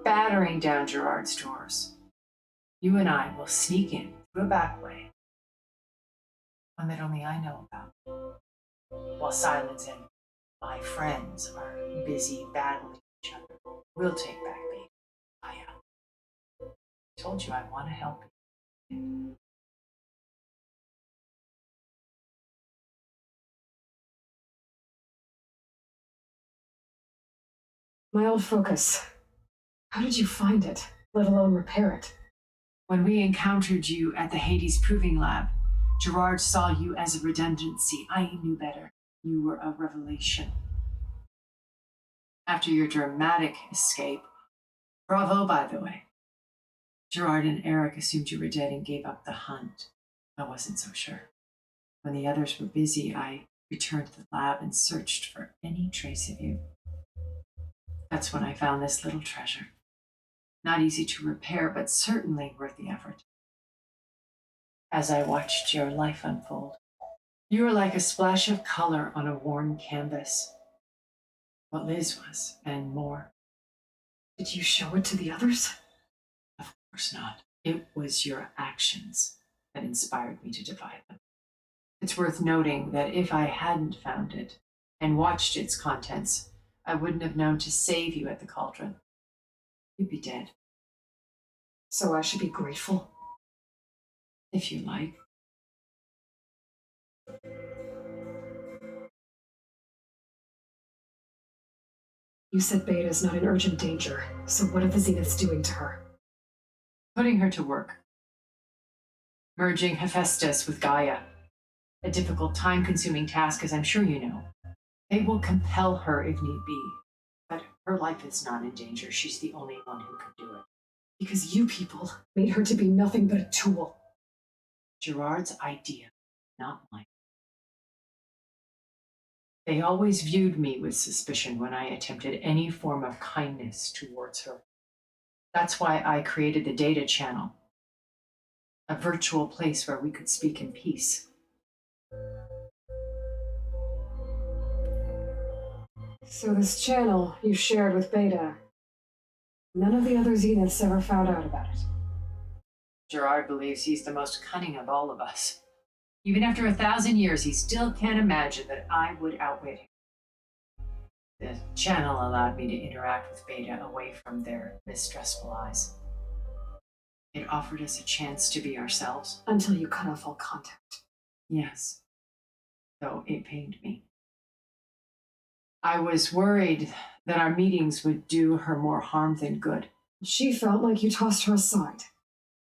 battering down Gerard's doors, you and I will sneak in through a back way. one that only I know about. While Silence and my friends are busy battling each other, we'll take back baby. I told you I want to help you. My old focus. How did you find it, let alone repair it? When we encountered you at the Hades Proving Lab, Gerard saw you as a redundancy. I knew better. You were a revelation. After your dramatic escape, bravo, by the way, Gerard and Eric assumed you were dead and gave up the hunt. I wasn't so sure. When the others were busy, I returned to the lab and searched for any trace of you. That's when I found this little treasure. Not easy to repair, but certainly worth the effort. As I watched your life unfold, you were like a splash of color on a worn canvas. What Liz was, and more. Did you show it to the others? Of course not. It was your actions that inspired me to divide them. It's worth noting that if I hadn't found it and watched its contents, I wouldn't have known to save you at the cauldron. You'd be dead. So I should be grateful? If you like. You said Beta's not in urgent danger, so what are the Zeniths doing to her? Putting her to work. Merging Hephaestus with Gaia. A difficult, time-consuming task, as I'm sure you know. They will compel her if need be. But her life is not in danger. She's the only one who can do it. Because you people made her to be nothing but a tool. Gerard's idea, not mine. They always viewed me with suspicion when I attempted any form of kindness towards her. That's why I created the data channel, a virtual place where we could speak in peace. So this channel you shared with Beta, none of the other Zeniths ever found out about it. Gerard believes he's the most cunning of all of us. Even after 1,000 years, he still can't imagine that I would outwit him. The channel allowed me to interact with Beta away from their mistrustful eyes. It offered us a chance to be ourselves. Until you cut off all contact. Yes, though it pained me. I was worried that our meetings would do her more harm than good. She felt like you tossed her aside.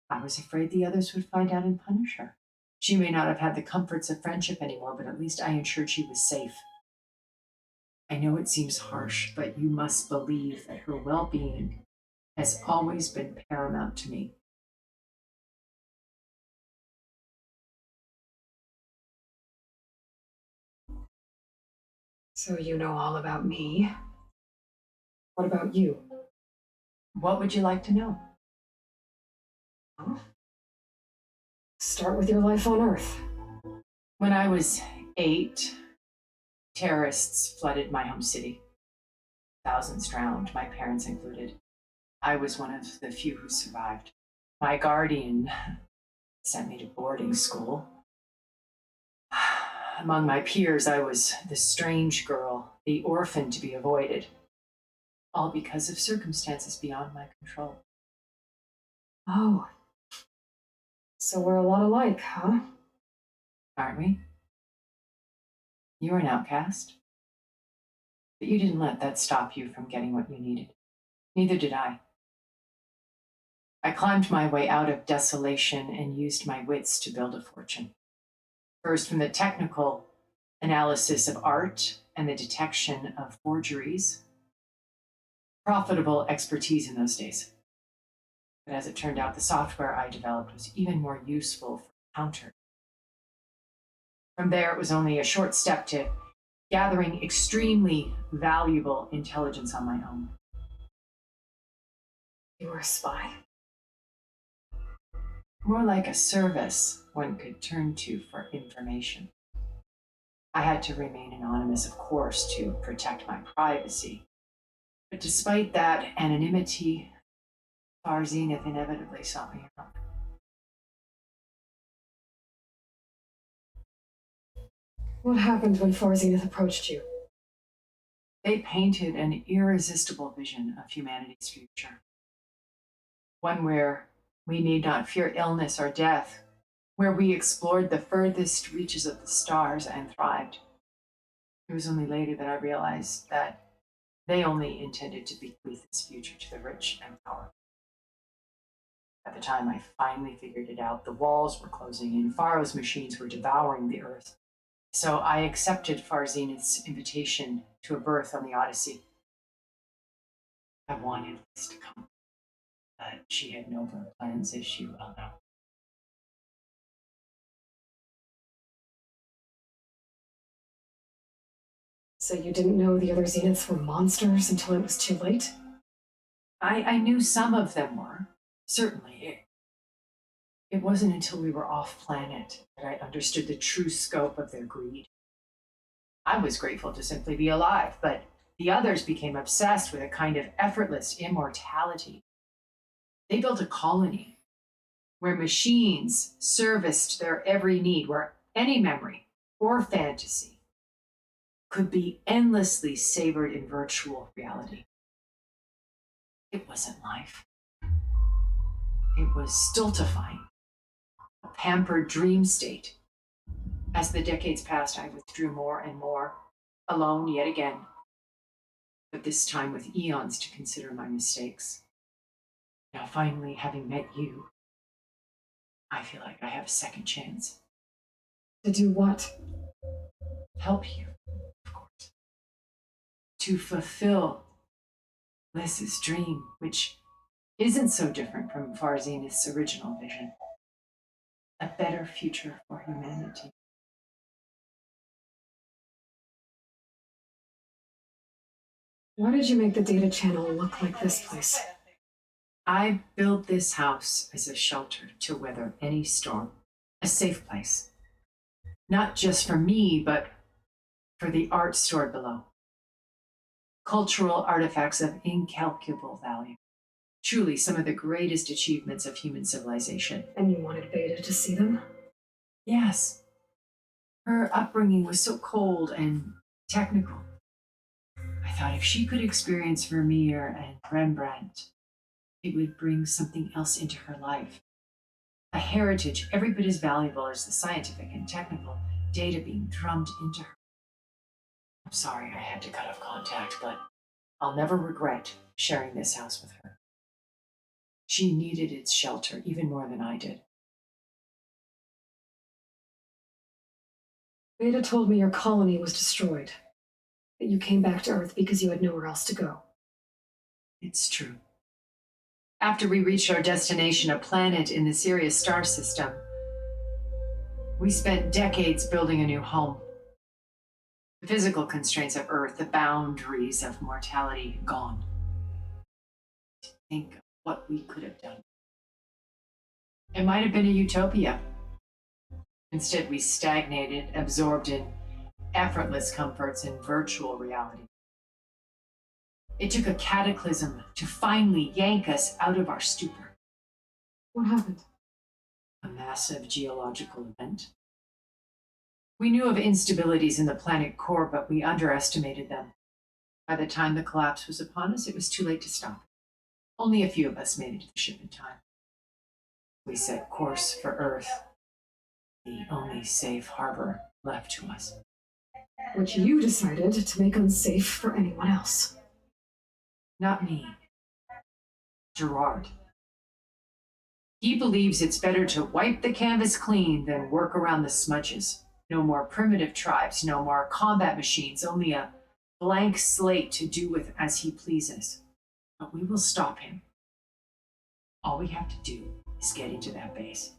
I was afraid the others would find out and punish her. She may not have had the comforts of friendship anymore, but at least I ensured she was safe. I know it seems harsh, but you must believe that her well-being has always been paramount to me. So you know all about me. What about you? What would you like to know? Huh? Start with your life on Earth. When I was 8, terrorists flooded my home city. Thousands drowned, my parents included. I was one of the few who survived. My guardian sent me to boarding school. Among my peers, I was the strange girl, the orphan to be avoided. All because of circumstances beyond my control. Oh. So we're a lot alike, huh? Aren't we? You were an outcast. But you didn't let that stop you from getting what you needed. Neither did I. I climbed my way out of desolation and used my wits to build a fortune. First, from the technical analysis of art and the detection of forgeries. Profitable expertise in those days. But as it turned out, the software I developed was even more useful for counter. From there, it was only a short step to gathering extremely valuable intelligence on my own. You were a spy? More like a service one could turn to for information. I had to remain anonymous, of course, to protect my privacy. But despite that anonymity, our Zenith inevitably sought me out. What happened when Far Zenith approached you? They painted an irresistible vision of humanity's future. One where we need not fear illness or death, where we explored the furthest reaches of the stars and thrived. It was only later that I realized that they only intended to bequeath this future to the rich and powerful. At the time I finally figured it out, the walls were closing in, Pharaoh's machines were devouring the earth. So I accepted Far Zenith's invitation to a birth on the Odyssey. I wanted this to come, but she had nobler plans, as you well know. So you didn't know the other Zeniths were monsters until it was too late? I knew some of them were, certainly. It wasn't until we were off planet that I understood the true scope of their greed. I was grateful to simply be alive, but the others became obsessed with a kind of effortless immortality. They built a colony where machines serviced their every need, where any memory or fantasy could be endlessly savored in virtual reality. It wasn't life. It was stultifying, a pampered dream state. As the decades passed, I withdrew more and more, alone yet again, but this time with eons to consider my mistakes. Now, finally, having met you, I feel like I have a second chance. To do what? Help you, of course. To fulfill Liz's dream, which isn't so different from Far Zenith's original vision. A better future for humanity. Why did you make the data channel look like this place? I built this house as a shelter to weather any storm, a safe place. Not just for me, but for the art stored below. Cultural artifacts of incalculable value. Truly some of the greatest achievements of human civilization. And you wanted Beta to see them? Yes. Her upbringing was so cold and technical. I thought if she could experience Vermeer and Rembrandt, it would bring something else into her life. A heritage every bit as valuable as the scientific and technical data being drummed into her. I'm sorry I had to cut off contact, but I'll never regret sharing this house with her. She needed its shelter even more than I did. Beta told me your colony was destroyed. That you came back to Earth because you had nowhere else to go. It's true. After we reached our destination, a planet in the Sirius star system, we spent decades building a new home. The physical constraints of Earth, the boundaries of mortality, gone. Think of what we could have done. It might have been a utopia. Instead, we stagnated, absorbed in effortless comforts in virtual reality. It took a cataclysm to finally yank us out of our stupor. What happened? A massive geological event. We knew of instabilities in the planet core, but we underestimated them. By the time the collapse was upon us, it was too late to stop. Only a few of us made it to the ship in time. We set course for Earth, the only safe harbor left to us. Which you decided to make unsafe for anyone else. Not me. Gerard. He believes it's better to wipe the canvas clean than work around the smudges. No more primitive tribes, no more combat machines, only a blank slate to do with as he pleases. But we will stop him. All we have to do is get into that base.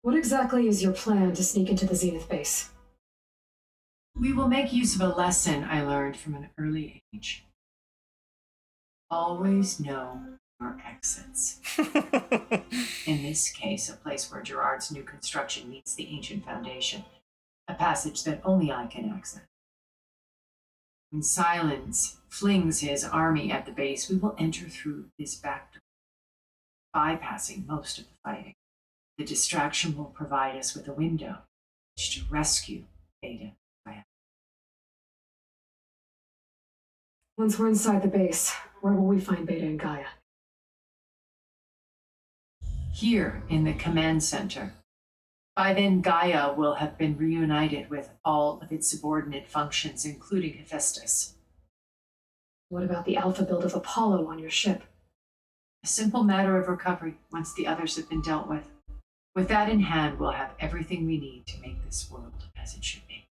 What exactly is your plan to sneak into the Zenith base? We will make use of a lesson I learned from an early age. Always know your exits. In this case, a place where Gerard's new construction meets the ancient foundation, a passage that only I can access. When Silence flings his army at the base, we will enter through this back door, bypassing most of the fighting. The distraction will provide us with a window to rescue Beta. Once we're inside the base, where will we find Beta and Gaia? Here in the command center. By then, Gaia will have been reunited with all of its subordinate functions, including Hephaestus. What about the alpha build of Apollo on your ship? A simple matter of recovery once the others have been dealt with. With that in hand, we'll have everything we need to make this world as it should be.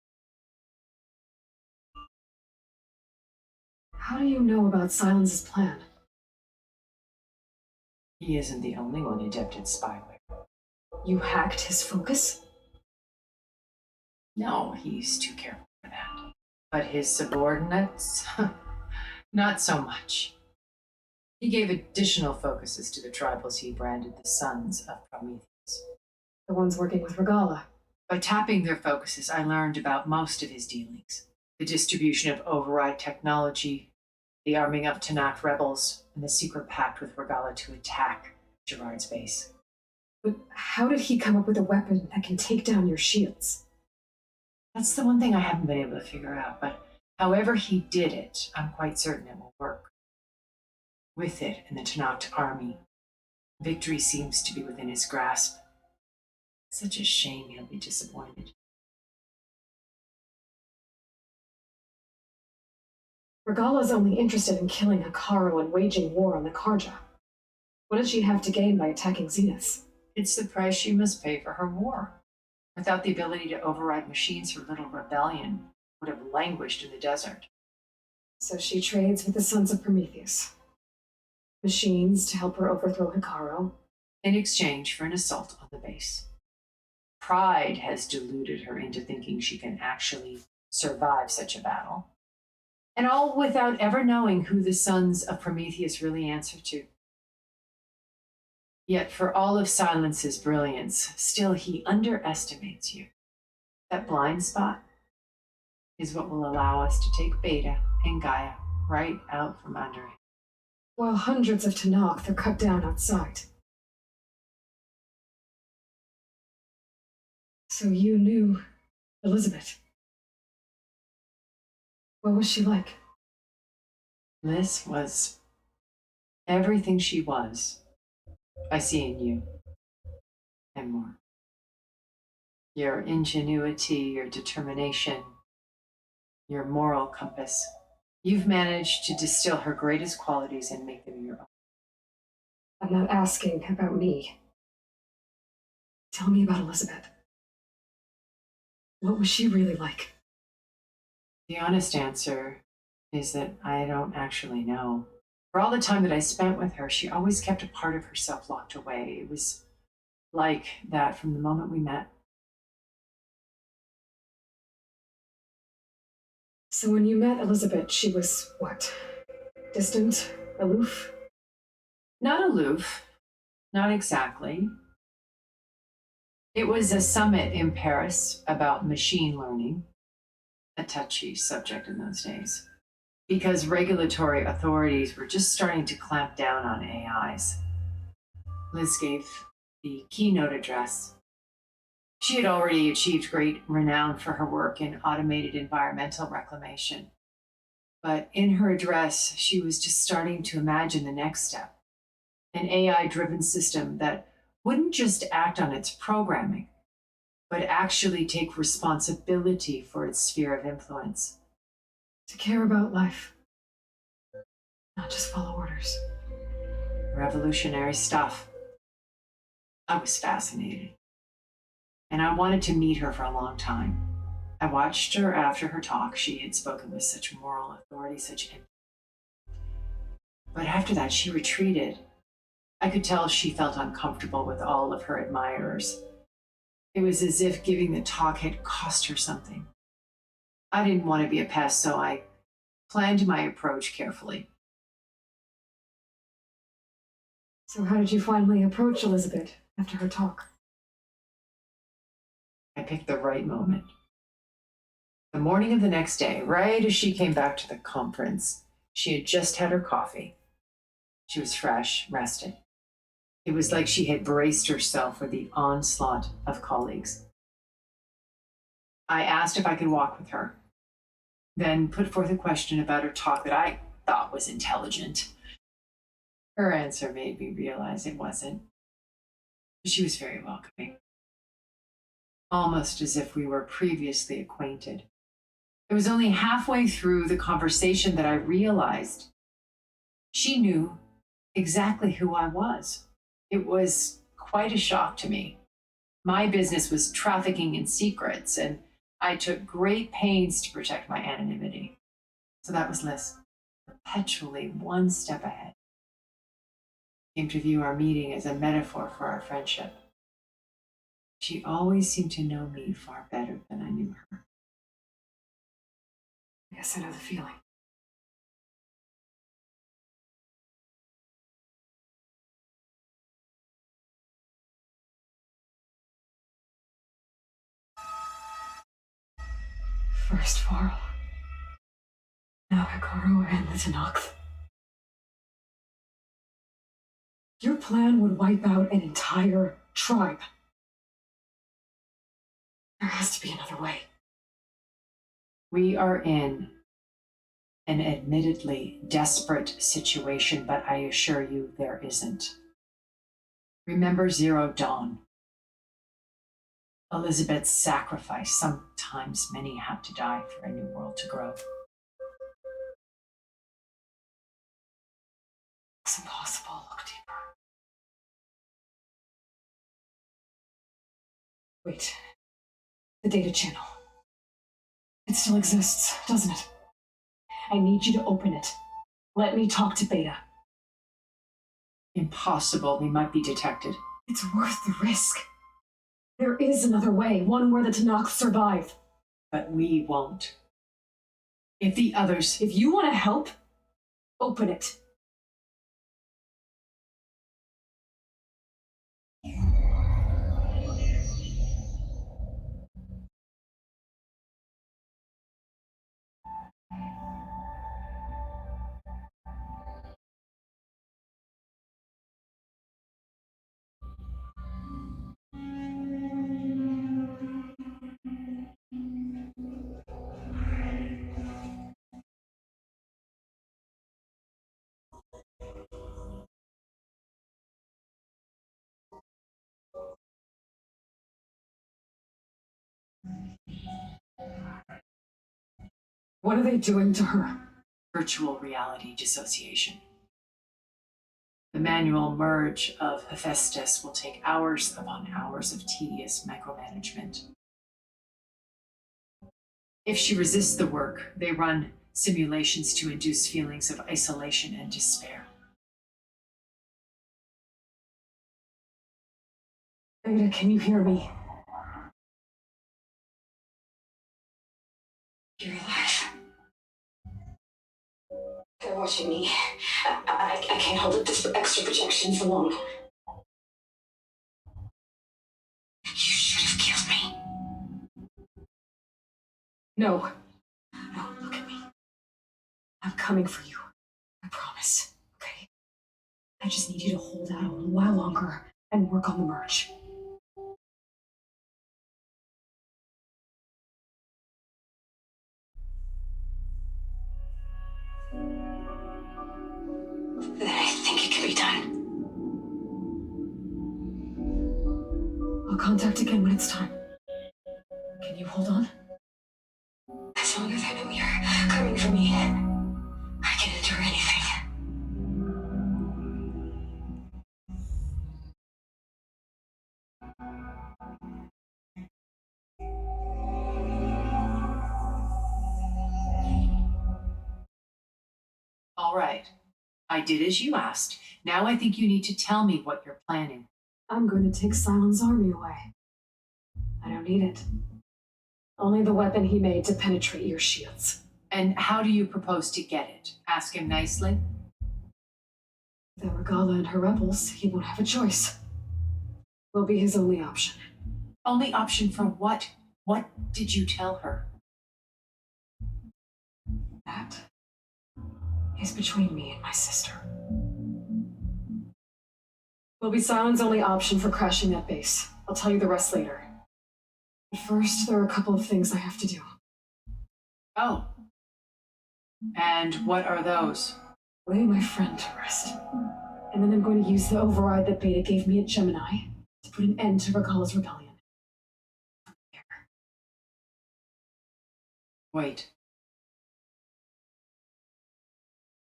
How do you know about Silence's plan? He isn't the only one adept at spyware. You hacked his focus? No, he's too careful for that. But his subordinates? Not so much. He gave additional focuses to the tribals he branded the Sons of Prometheus. The ones working with Regala. By tapping their focuses, I learned about most of his dealings. The distribution of override technology, the arming of Tanakh rebels, and the secret pact with Regala to attack Gerard's base. But how did he come up with a weapon that can take down your shields? That's the one thing I haven't been able to figure out, but however he did it, I'm quite certain it will work. With it and the Tanakh army, victory seems to be within his grasp. Such a shame he'll be disappointed. Regala's only interested in killing Hikaru and waging war on the Karja. What does she have to gain by attacking Zenith? It's the price she must pay for her war. Without the ability to override machines, her little rebellion would have languished in the desert. So she trades with the Sons of Prometheus. Machines to help her overthrow Hikaru. In exchange for an assault on the base. Pride has deluded her into thinking she can actually survive such a battle. And all without ever knowing who the Sons of Prometheus really answer to. Yet for all of Silence's brilliance, still he underestimates you. That blind spot is what will allow us to take Beta and Gaia right out from under it. While hundreds of Tanakh are cut down outside. So you knew Elizabeth. What was she like? Liz was everything she was. I see in you. And more. Your ingenuity, your determination, your moral compass. You've managed to distill her greatest qualities and make them your own. I'm not asking about me. Tell me about Elizabeth. What was she really like? The honest answer is that I don't actually know. For all the time that I spent with her, she always kept a part of herself locked away. It was like that from the moment we met. So when you met Elizabeth, she was what? Distant? Aloof? Not aloof. Not exactly. It was a summit in Paris about machine learning, a touchy subject in those days, because regulatory authorities were just starting to clamp down on AIs. Liz gave the keynote address. She had already achieved great renown for her work in automated environmental reclamation. But in her address, she was just starting to imagine the next step, an AI-driven system that wouldn't just act on its programming, but actually take responsibility for its sphere of influence. To care about life, not just follow orders. Revolutionary stuff. I was fascinated. And I wanted to meet her for a long time. I watched her after her talk. She had spoken with such moral authority, such empathy. But after that, she retreated. I could tell she felt uncomfortable with all of her admirers. It was as if giving the talk had cost her something. I didn't want to be a pest, so I planned my approach carefully. So how did you finally approach Elizabeth after her talk? I picked the right moment. The morning of the next day, right as she came back to the conference, she had just had her coffee. She was fresh, rested. It was like she had braced herself for the onslaught of colleagues. I asked if I could walk with her, then put forth a question about her talk that I thought was intelligent. Her answer made me realize it wasn't. She was very welcoming, almost as if we were previously acquainted. It was only halfway through the conversation that I realized she knew exactly who I was. It was quite a shock to me. My business was trafficking in secrets, and I took great pains to protect my anonymity. So that was Liz, perpetually one step ahead. Came to view our meeting as a metaphor for our friendship. She always seemed to know me far better than I knew her. I guess I know the feeling. First Varl, now Hikaru and the Tenakth. Your plan would wipe out an entire tribe. There has to be another way. We are in an admittedly desperate situation, but I assure you there isn't. Remember Zero Dawn. Elizabeth's sacrifice. Sometimes many have to die for a new world to grow. It's impossible. Look deeper. Wait. The data channel. It still exists, doesn't it? I need you to open it. Let me talk to Beta. Impossible. We might be detected. It's worth the risk. There is another way, one where the Tenakth survive. But we won't. If the others... If you want to help, open it. What are they doing to her? Virtual reality dissociation. The manual merge of Hephaestus will take hours upon hours of tedious micromanagement. If she resists the work, they run simulations to induce feelings of isolation and despair. Beta, can you hear me? You're alive. They're watching me. I can't hold up this extra projection for long. You should have killed me. No. No, look at me. I'm coming for you. I promise. Okay? I just need you to hold out a little while longer and work on the merge. Then I think it can be done. I'll contact again when it's time. Can you hold on? As long as I know you're coming for me, I can endure anything. All right. I did as you asked. Now I think you need to tell me what you're planning. I'm going to take Silent's army away. I don't need it. Only the weapon he made to penetrate your shields. And how do you propose to get it? Ask him nicely? With the Regala and her rebels, he won't have a choice. We'll be his only option. Only option for what? What did you tell her? That is between me and my sister. will be Silent's only option for crashing that base. I'll tell you the rest later. But first, there are a couple of things I have to do. Oh. And what are those? Lay my friend to rest. And then I'm going to use the override that Beta gave me at Gemini to put an end to Regala's rebellion. Wait.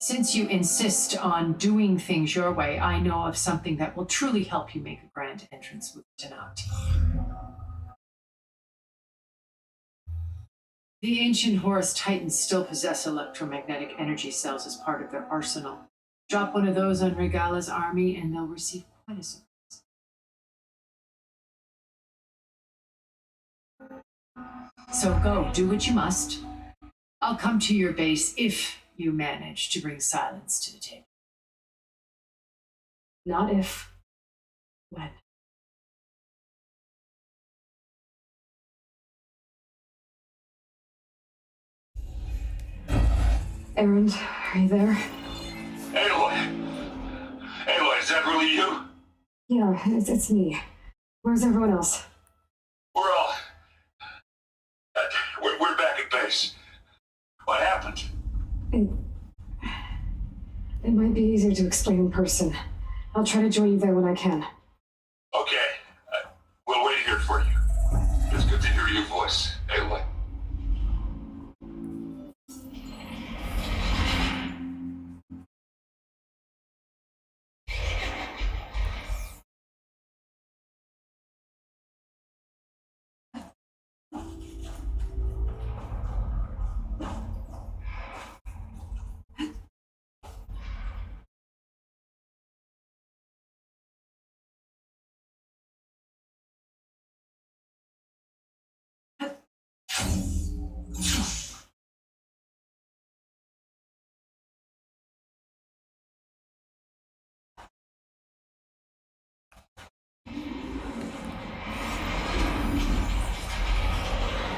Since you insist on doing things your way, I know of something that will truly help you make a grand entrance with Tenati. The ancient Horus Titans still possess electromagnetic energy cells as part of their arsenal. Drop one of those on Regala's army and they'll receive quite a surprise. So go, do what you must. I'll come to your base if you manage to bring Silence to the table. Not if. When. Erend, are you there? Aloy! Aloy, is that really you? Yeah, it's me. Where's everyone else? We're all... we're back at base. What happened? It might be easier to explain in person. I'll try to join you there when I can. Okay. We'll wait here for you. It's good to hear your voice, Aloy.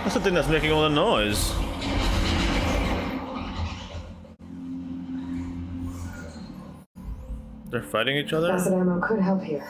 That's the thing that's making all the noise. They're fighting each other? Acid ammo could help here.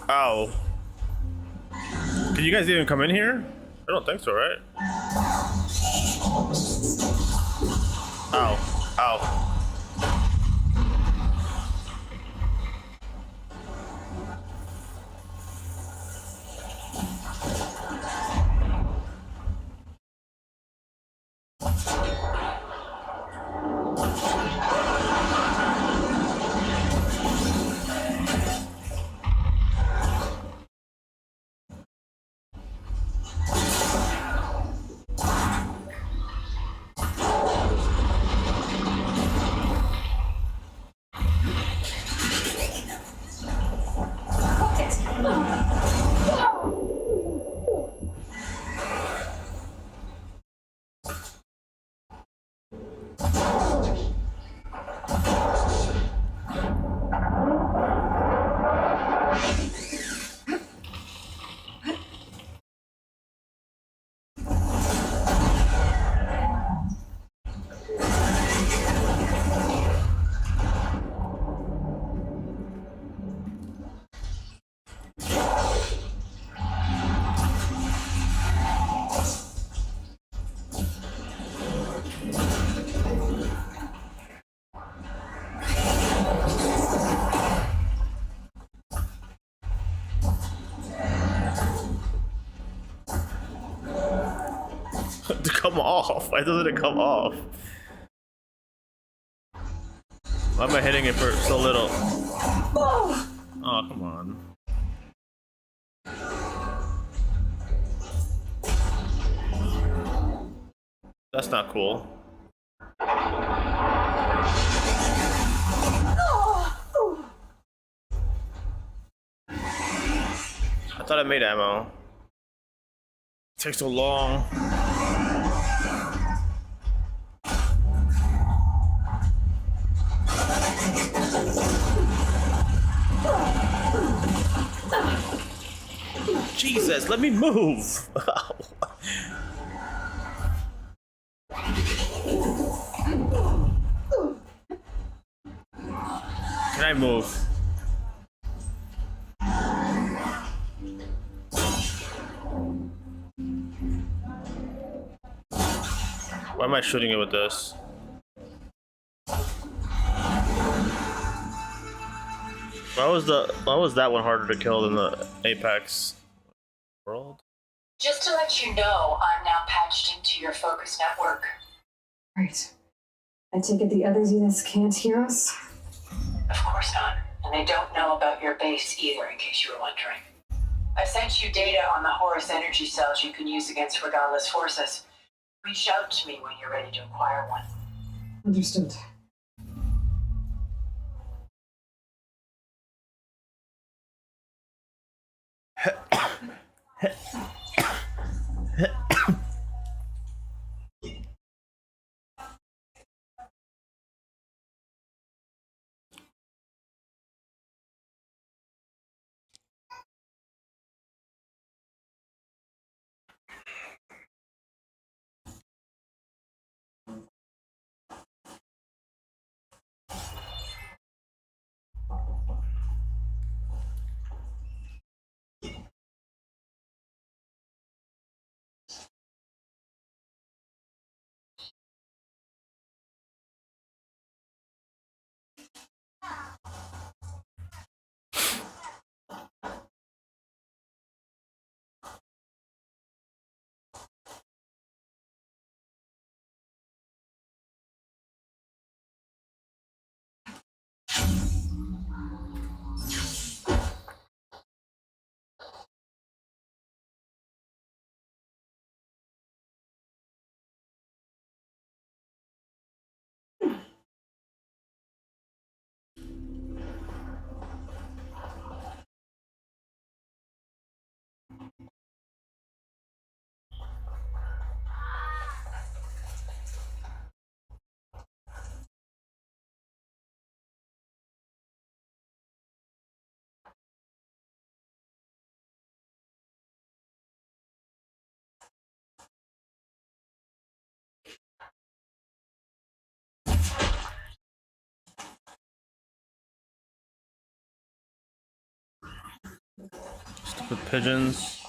Ow. Can you guys even come in here? I don't think so, right? Ow. Ow. To come off. Why doesn't it come off? Why am I hitting it for so little? Oh, come on. That's not cool. I thought I made ammo. It takes so long. Jesus, let me move. Can I move? Why am I shooting it with this? Why was that one harder to kill than the Apex world? Just to let you know, I'm now patched into your focus network. Right. I take it the other units can't hear us? Of course not. And they don't know about your base either, in case you were wondering. I sent you data on the Horus energy cells you can use against regardless forces. Reach out to me when you're ready to acquire one. Understood. Stupid pigeons.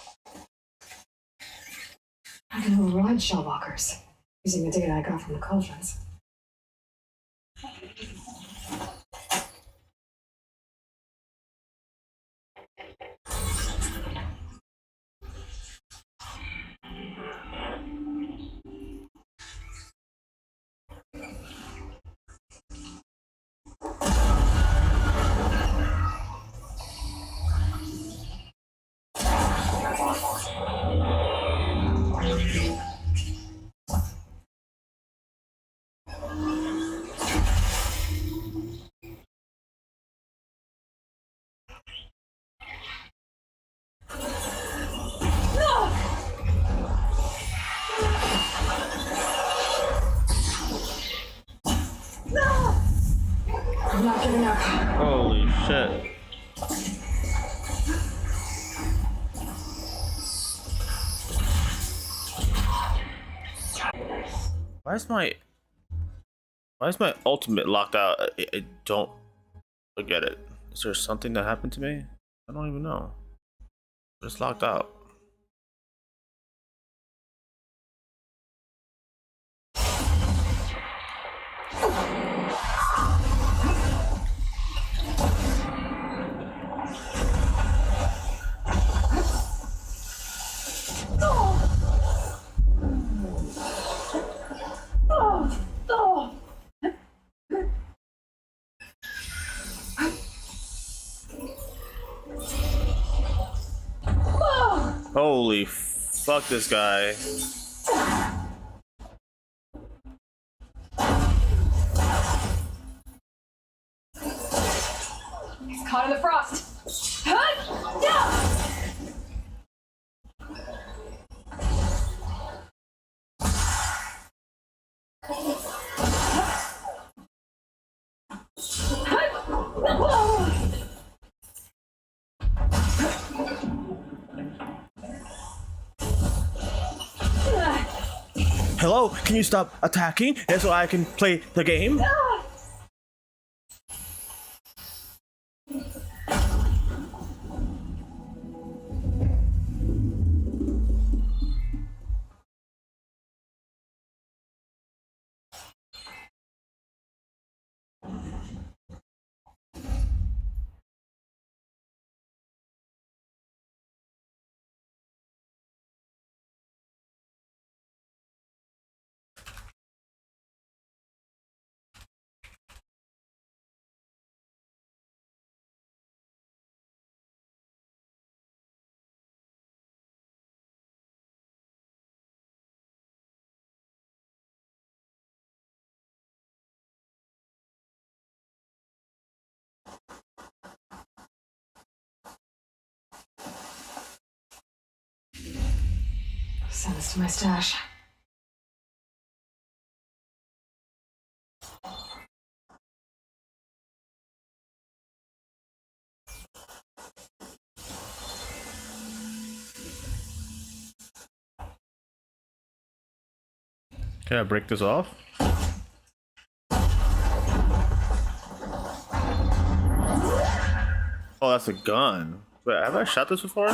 I can override shellwalkers using the data I got from the cauldrons. I'm not giving up. Holy shit. Why is my ultimate locked out? I don't get it. Is there something that happened to me? I don't even know. It's locked out. Holy fuck this guy. He's caught in the frost. Huh? No! Hello, can you stop attacking? And so I can play the game? Send this to my stash. Can I break this off? Oh, that's a gun. Wait, have I shot this before?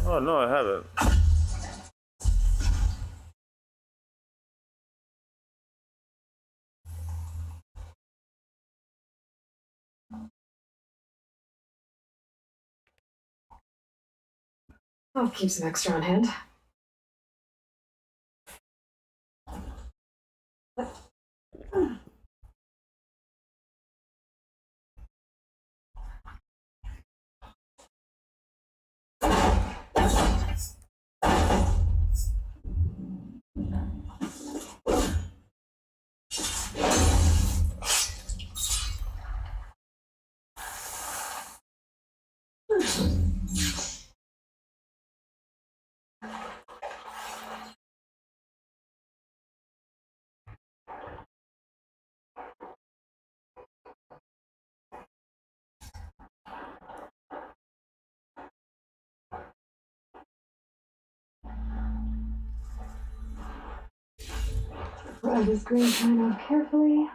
Oh, no, I haven't. I'll keep some extra on hand. Rub this green pine off carefully.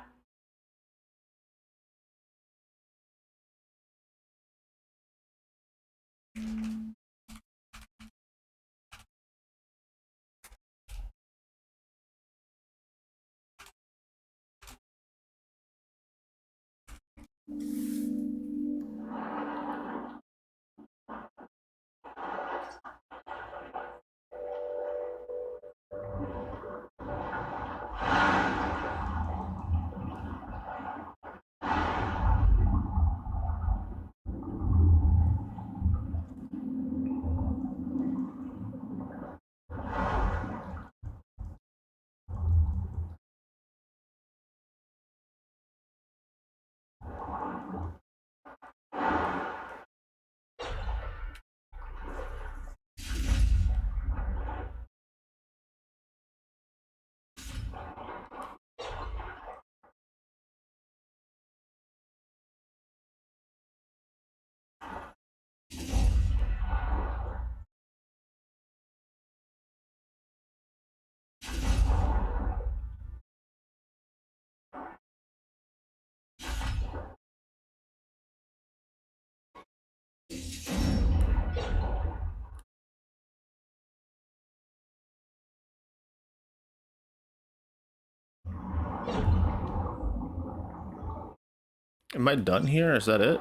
Am I done here? Is that it?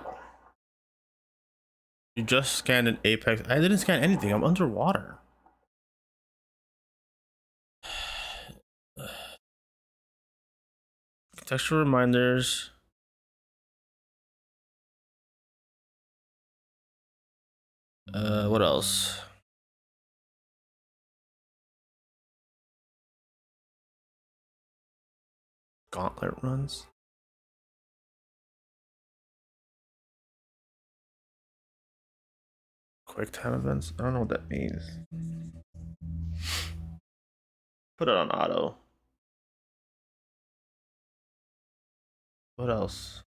You just scanned an apex. I didn't scan anything. I'm underwater. Contextual reminders. What else? Gauntlet runs. Quick time events? I don't know what that means. Put it on auto. What else?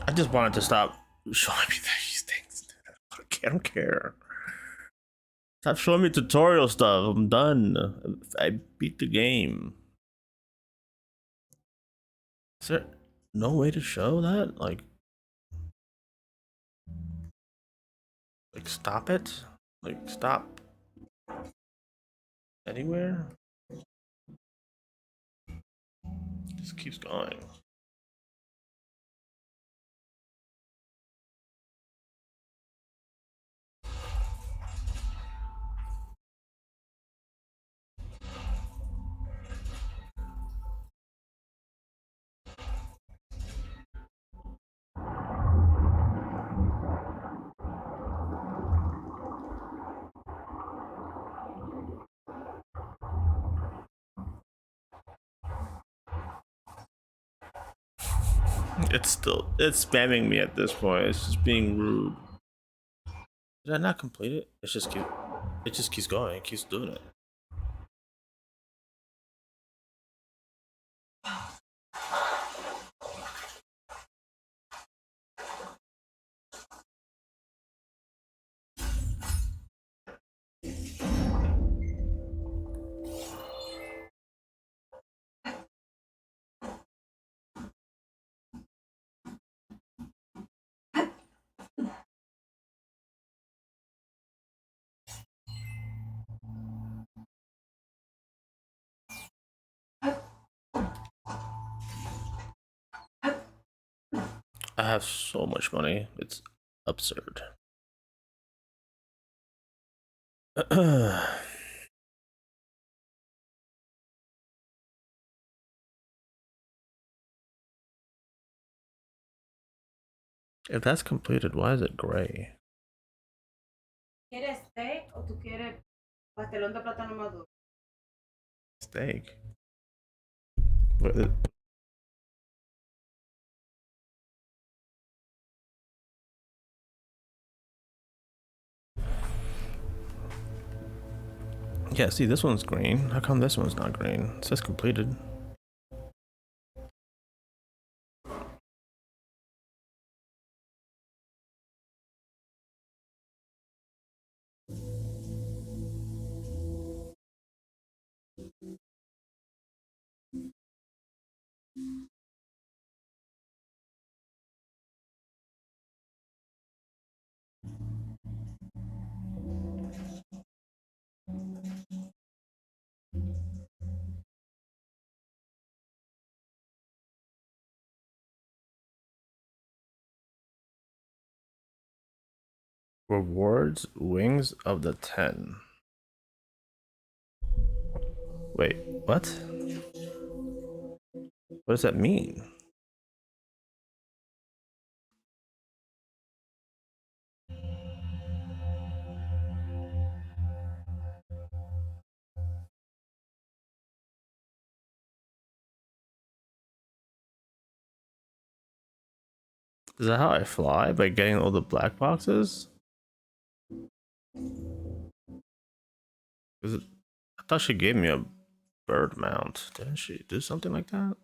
I just wanted to stop showing me these things. I don't care. Stop showing me tutorial stuff. I'm done. I beat the game. Is there no way to show that? Like stop it? Like stop anywhere? Just keeps going. It's spamming me at this point. It's just being rude. Did I not complete it? It just keeps going. It keeps doing it. I have so much money. It's absurd. If that's completed, why is it gray? ¿Quieres steak o tú quieres pastelón de plátano maduro? Steak. Yeah, see, this one's green. How come this one's not green? It says completed. Rewards Wings of the 10. Wait, what? What does that mean? Is that how I fly? By getting all the black boxes? Is it? I thought she gave me a bird mount. Didn't she do something like that?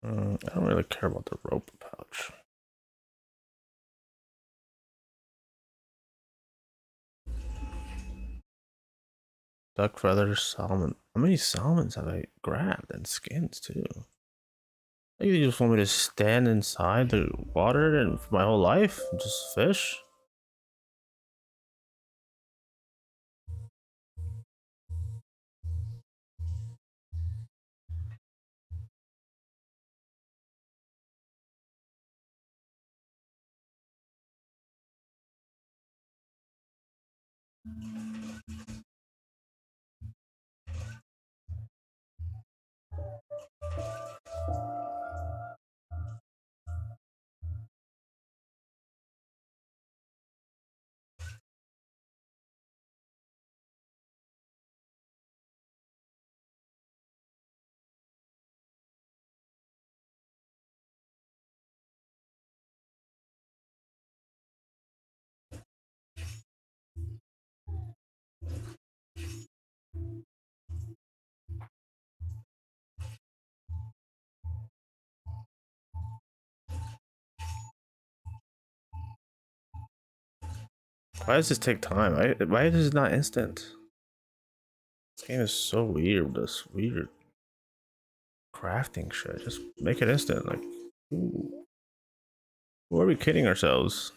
I don't really care about the rope pouch. Duck feathers, salmon. How many salmons have I grabbed? And skins too. Like, you just want me to stand inside the water and for my whole life and just fish? Why does this take time? Why is this not instant? This game is so weird. This weird crafting shit. Just make it instant. Like, ooh. Who are we kidding ourselves?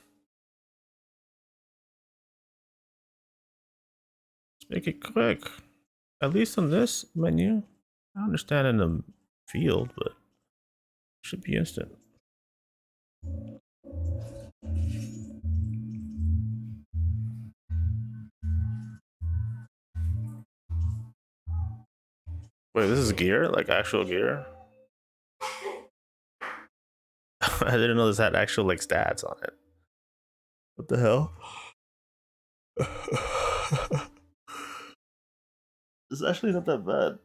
Let's make it quick. At least on this menu. I understand in the field, but it should be instant. Wait, this is gear? Like actual gear? I didn't know this had actual like stats on it. What the hell? It's actually not that bad.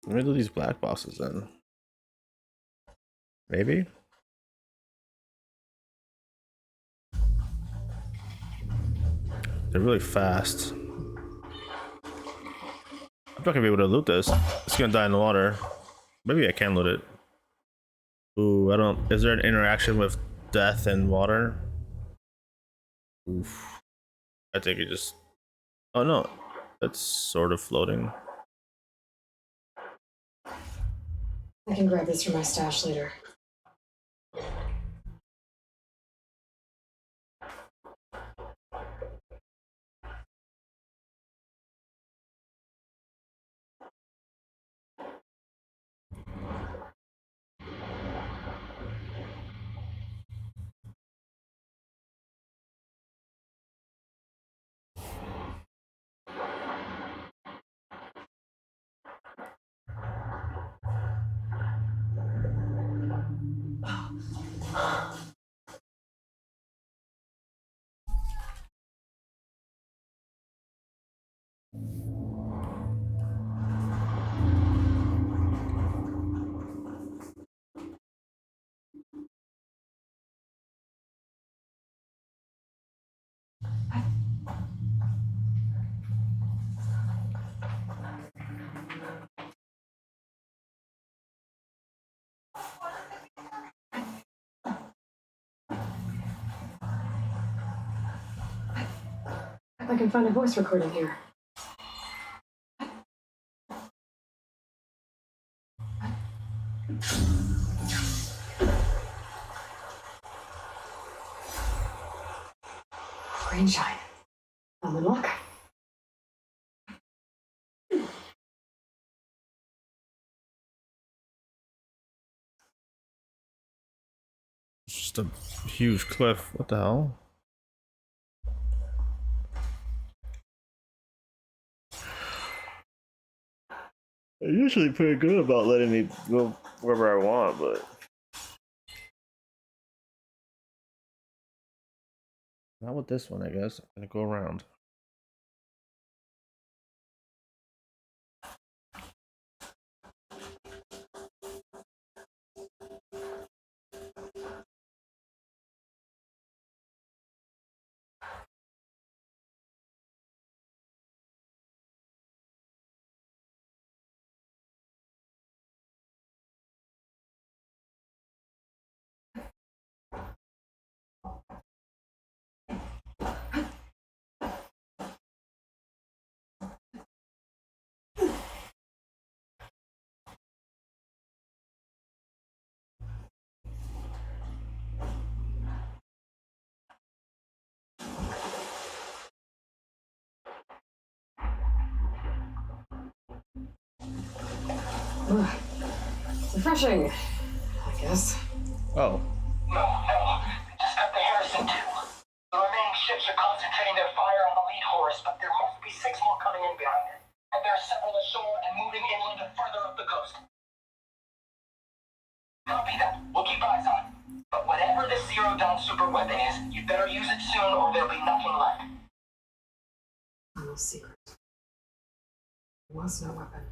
Let me do these black bosses then. Maybe? They're really fast. I'm not gonna be able to loot this. It's gonna die in the water. Maybe I can loot it. Ooh, I don't. Is there an interaction with death and water? Oof. I think it just. Oh no. That's sort of floating. I can grab this from my stash later. I can find a voice recording here. Green shine. I'm in luck. It's just a huge cliff. What the hell? They're usually pretty good about letting me go wherever I want, but not with this one, I guess. I'm gonna go around. Refreshing, I guess. Oh. No. Just got the Harrison 2. The remaining ships are concentrating their fire on the lead Horus, but there must be 6 more coming in behind it. And there are several ashore and moving inland and further up the coast. Copy that. We'll keep eyes on it. But whatever this zero-dawn super weapon is, you better use it soon or there'll be nothing left. No secret. There was no weapon.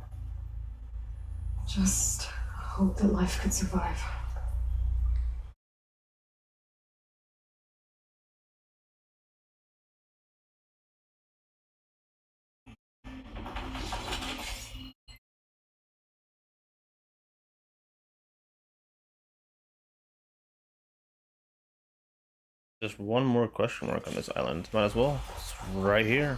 Just hope that life could survive. Just one more question mark on this island. Might as well. It's right here.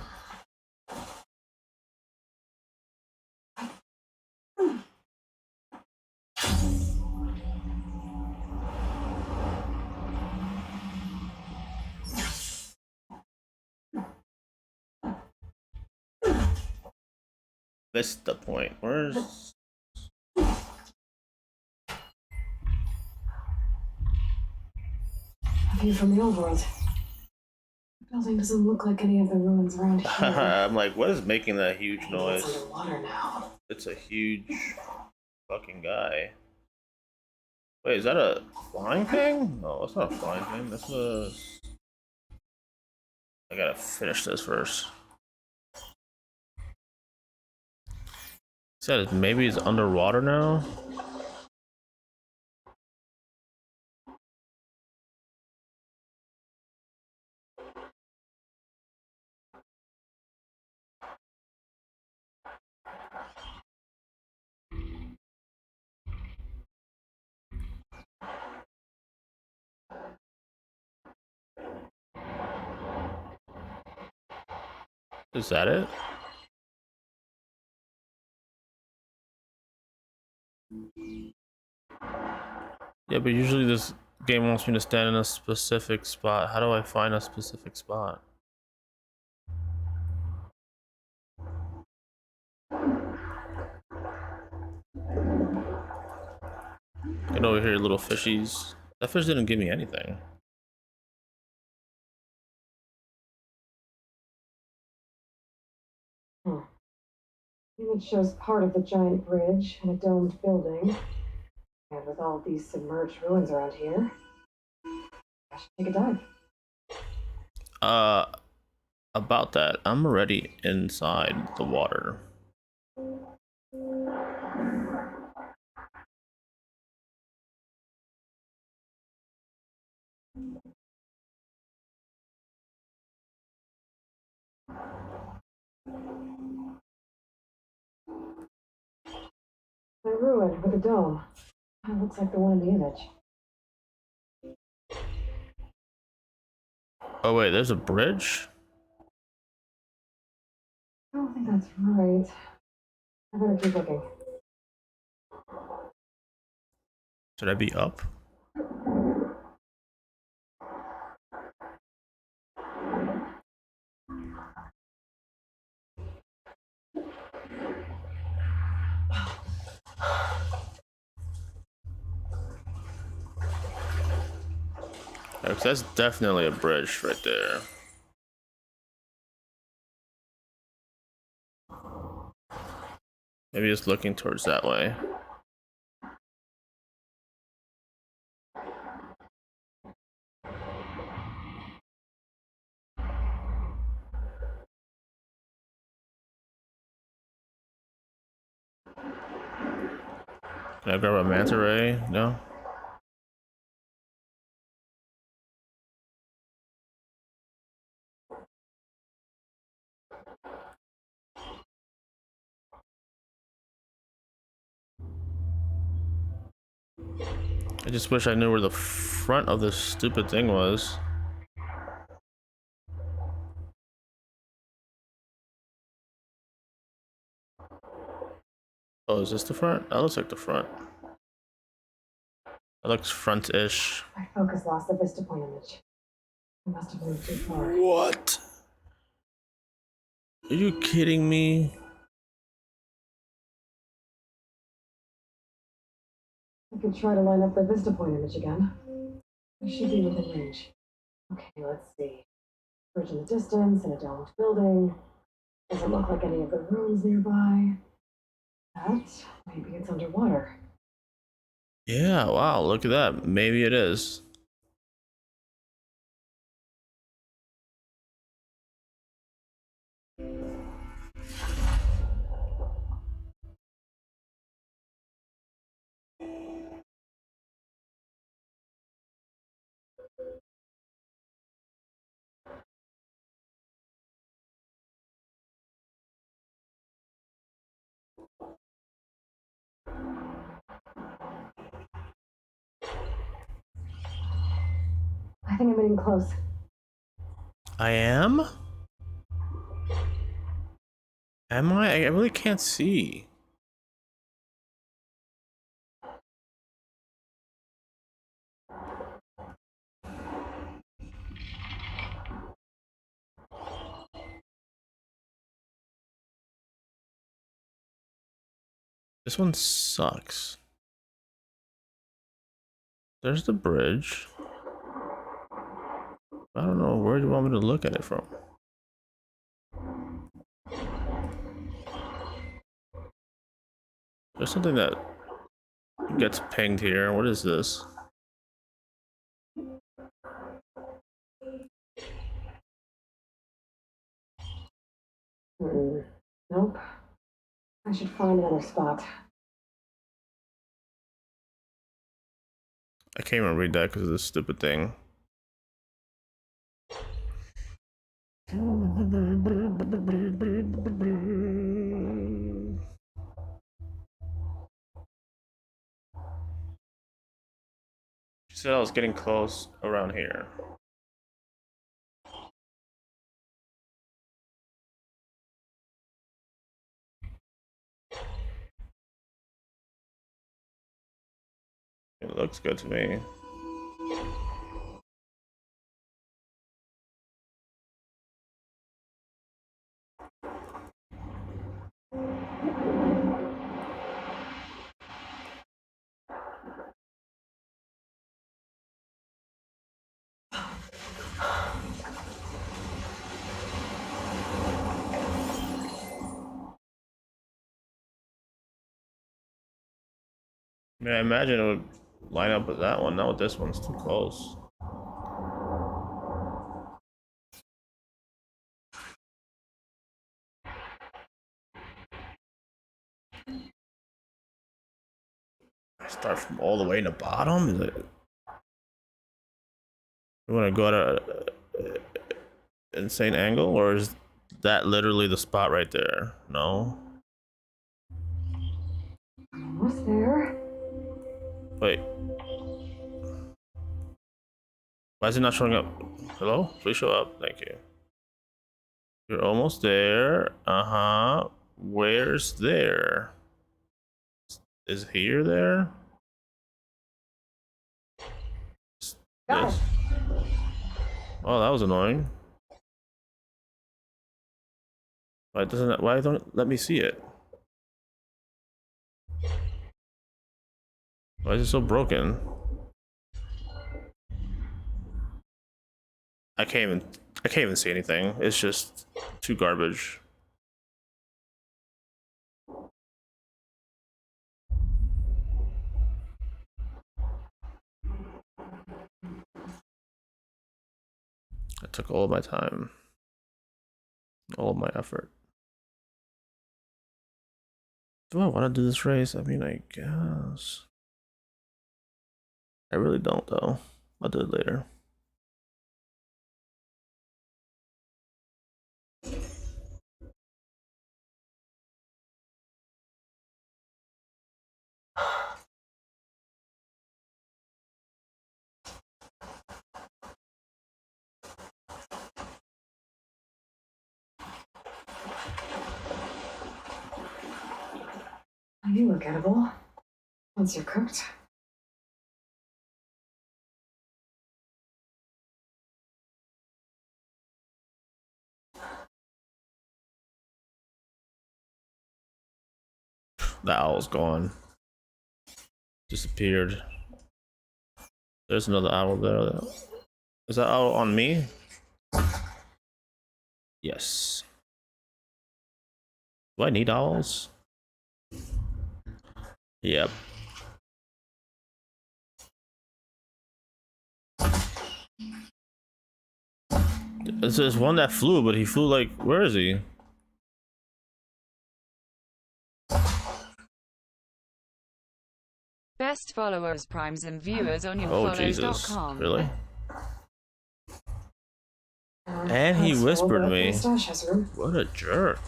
This is the point. Where's... A view from the old world. The building doesn't look like any of the ruins around here. I'm like, what is making that huge noise? It's underwater now. It's a huge fucking guy. Wait, is that a flying thing? No, it's not a flying thing. That's a... I gotta finish this first. Said maybe it's underwater now. Is that it? Yeah, but usually this game wants me to stand in a specific spot. How do I find a specific spot? Get over here, little fishies. That fish didn't give me anything. Image shows part of the giant bridge and a domed building. And with all these submerged ruins around here, I should take a dive. About that, I'm already inside the water. The ruin with a dome. That looks like the one in the image. Oh wait, there's a bridge? I don't think that's right. I better keep looking. Should I be up? Yeah, 'cause that's definitely a bridge right there. Maybe just looking towards that way. Can I grab a manta ray? No? I just wish I knew where the front of this stupid thing was. Oh, is this the front? That looks like the front. That looks front-ish. My focus lost the vista point image. I must have moved too far. What? Are you kidding me? I could try to line up the vista point image again. I should be within range. Okay, let's see. Bridge in the distance and a domed building. Doesn't look like any of the ruins nearby. But maybe it's underwater. Yeah, wow, look at that. Maybe it is. I think I'm getting close. I am? Am I? I really can't see. This one sucks. There's the bridge. I don't know, where do you want me to look at it from? There's something that gets pinged here. What is this? Nope. I should find another spot. I can't even read that because of this stupid thing. She said I was getting close around here. It looks good to me. I mean, I imagine it would line up with that one, not with this one. It's too close. I start from all the way in the bottom? Is it? You want to go at a insane angle, or is that literally the spot right there? No. Almost there. Wait. Why is it not showing up? Hello? Please show up. Thank you. You're almost there. Uh-huh. Where's there? Is here there? Got This. it. Oh, that was annoying. Why don't it let me see it? Why is it so broken? I can't even see anything. It's just too garbage. I took all of my time, all of my effort. Do I want to do this race? I mean, I guess. I really don't, though. I'll do it later. You look edible. Once you're cooked. The owl's gone. Disappeared. There's another owl there. Is that owl on me? Yes. Do I need owls? Yep. There's one that flew, but he flew like, where is he? Best followers, primes, and viewers on your Oh Jesus, follows.com. really? And he whispered me. What a jerk.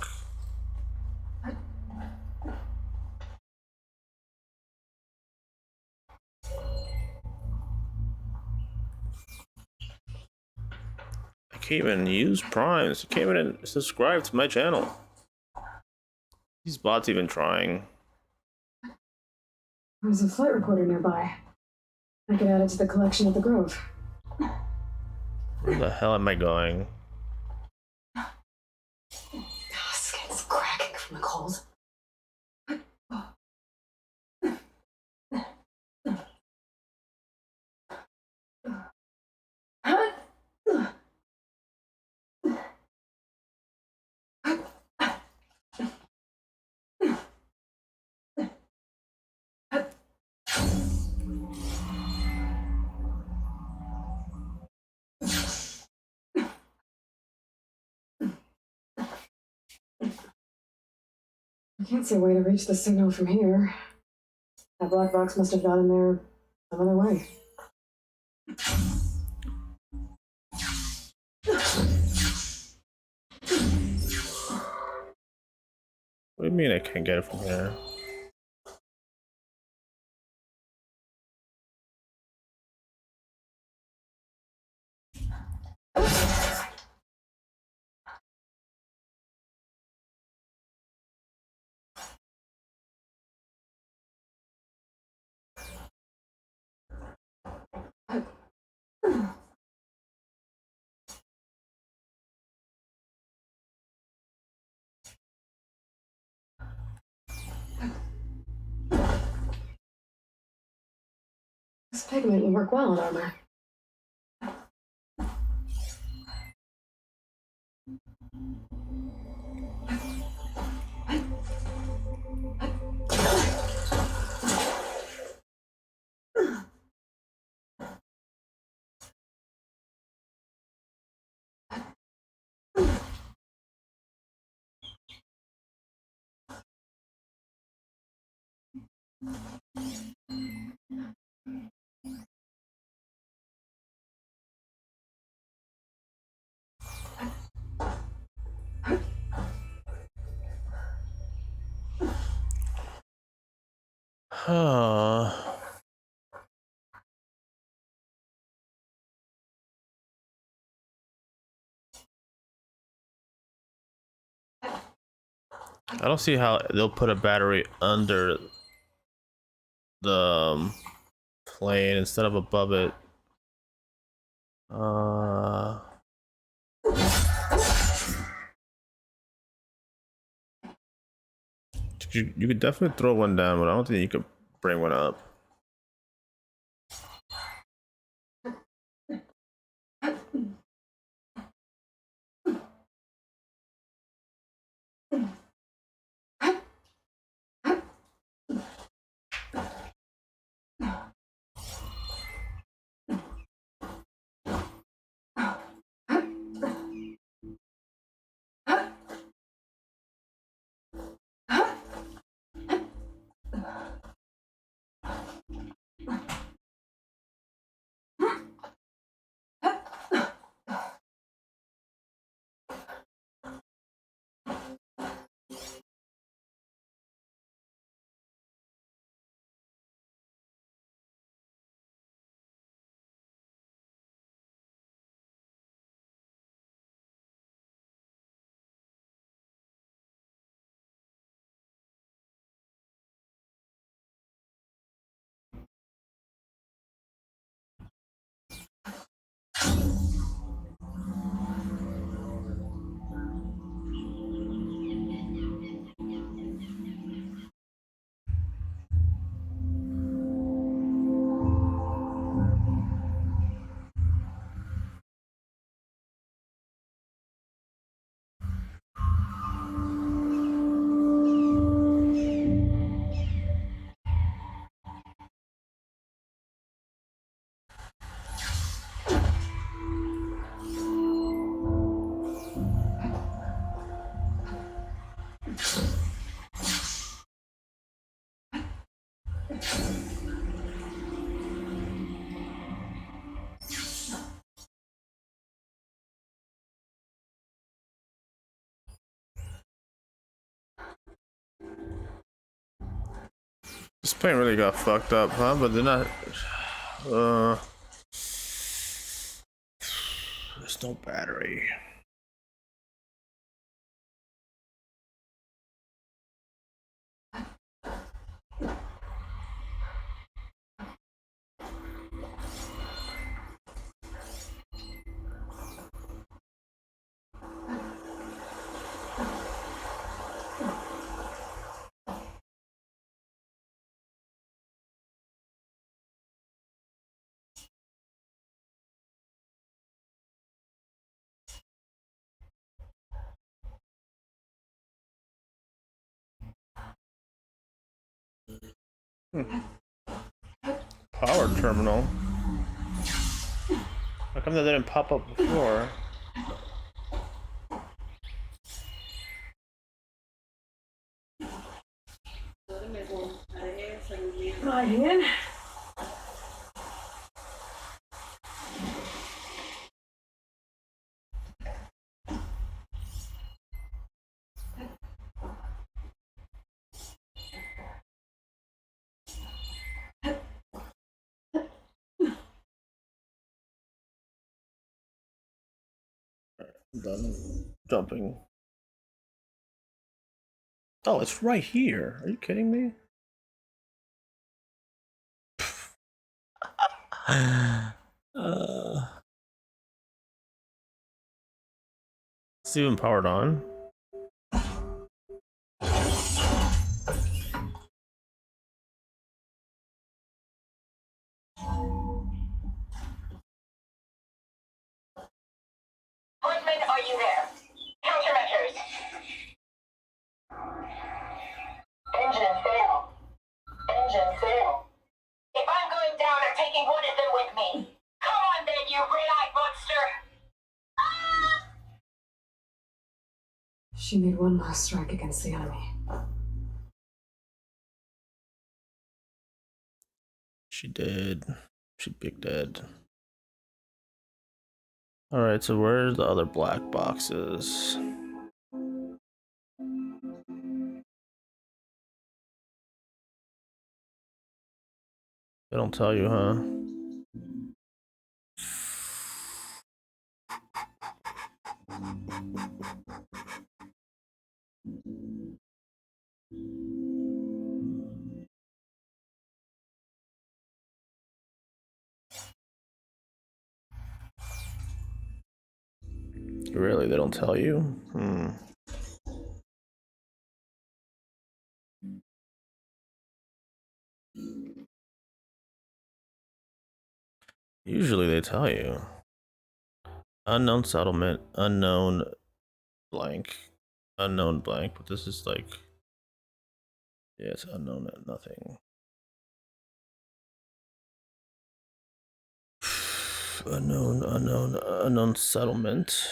I can't even use primes. I can't even subscribe to my channel. These bots even trying. There's a flight recorder nearby. I could add it to the collection at the Grove. Where the hell am I going? Skin's cracking from the cold. I can't see a way to reach the signal from here. That black box must have gotten there some other way. What do you mean I can't get it from here? This pigment will work well in armor. Huh. I don't see how they'll put a battery under the plane instead of above it. You could definitely throw one down, but I don't think you could bring one up. This plane really got fucked up, huh? But they're not. There's no battery. Power terminal. How come that didn't pop up before? Lying in. Done jumping. Oh, it's right here. Are you kidding me? It's even powered on. Woodman, are you there? Countermeasures. Engine fail. Engine fail. If I'm going down, I'm taking one of them with me. Come on then, you red-eyed monster! Ah! She made one last strike against the enemy. She did. She big dead. Alright, so where's the other black boxes? They don't tell you, huh? Really, they don't tell you? Usually they tell you. Unknown settlement, unknown blank, unknown blank, but this is like, yeah, it's unknown at nothing. Unknown settlement.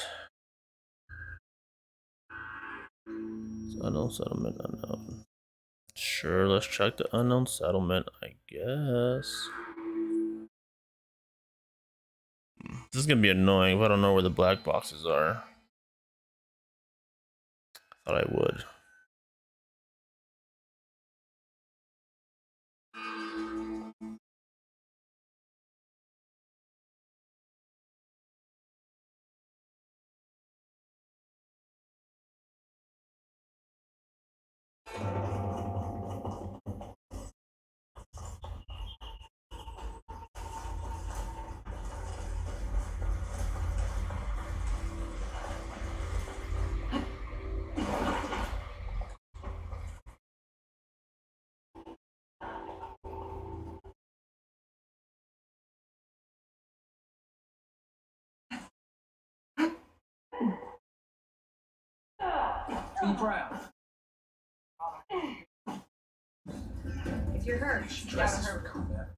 It's unknown settlement, unknown. Sure, let's check the unknown settlement, I guess. This is gonna be annoying if I don't know where the black boxes are. Thought I would. Be proud. If you're hurt, you gotta hurt. Combat.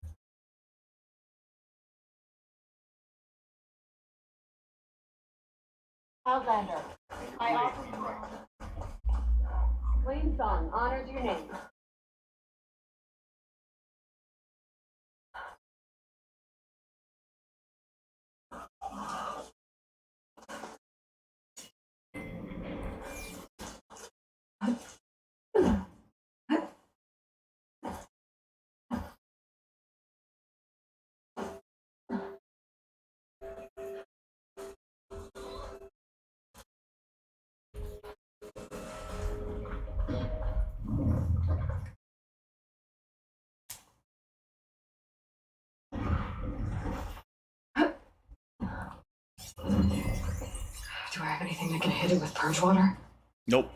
Outlander, I offer you. Flame Song honors your name. Do I have anything that can hit it with purge water? Nope.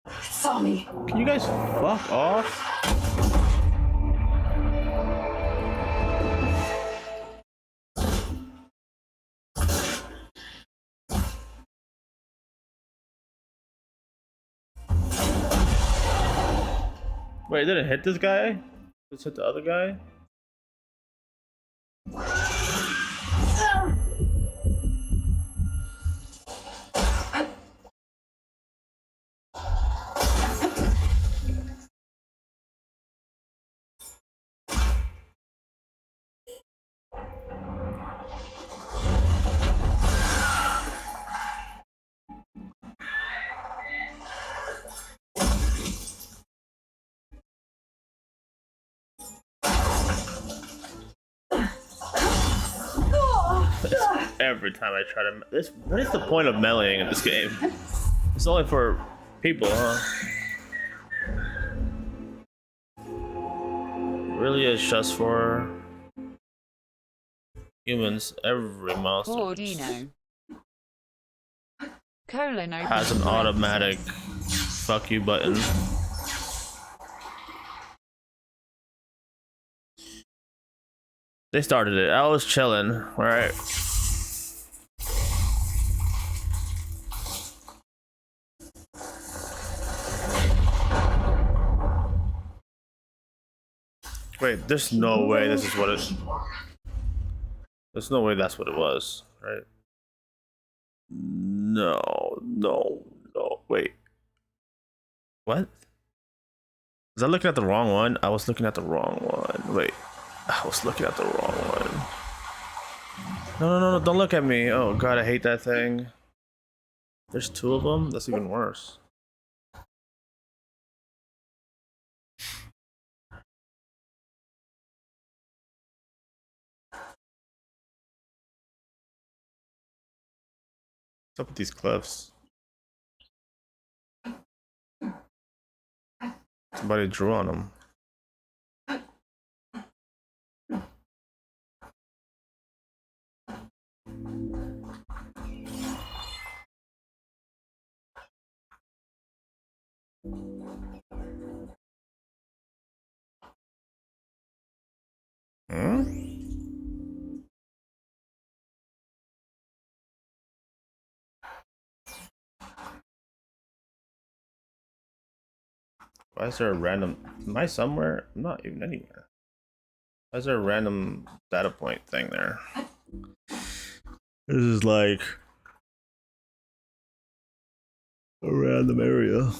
It saw me. Can you guys fuck off? Wait, it didn't hit this guy? Just hit the other guy? Every time I try to this, what is the point of meleeing in this game? It's only for people, huh? Really is just for humans. Every monster Poor Dino. Colon has an automatic fuck you button. They started it. I was chilling. All right. Wait, there's no way this is what it. There's no way that's what it was, right? No, no, no. Wait. What? Was I looking at the wrong one? I was looking at the wrong one. Wait. I was looking at the wrong one. No, no, no, no, don't look at me. Oh god, I hate that thing. There's two of them? That's even worse. What's up with these cliffs? Somebody drew on them. Hmm? Why is there a random... Am I somewhere? I'm not even anywhere. Why is there a random data point thing there? This is like... a random area.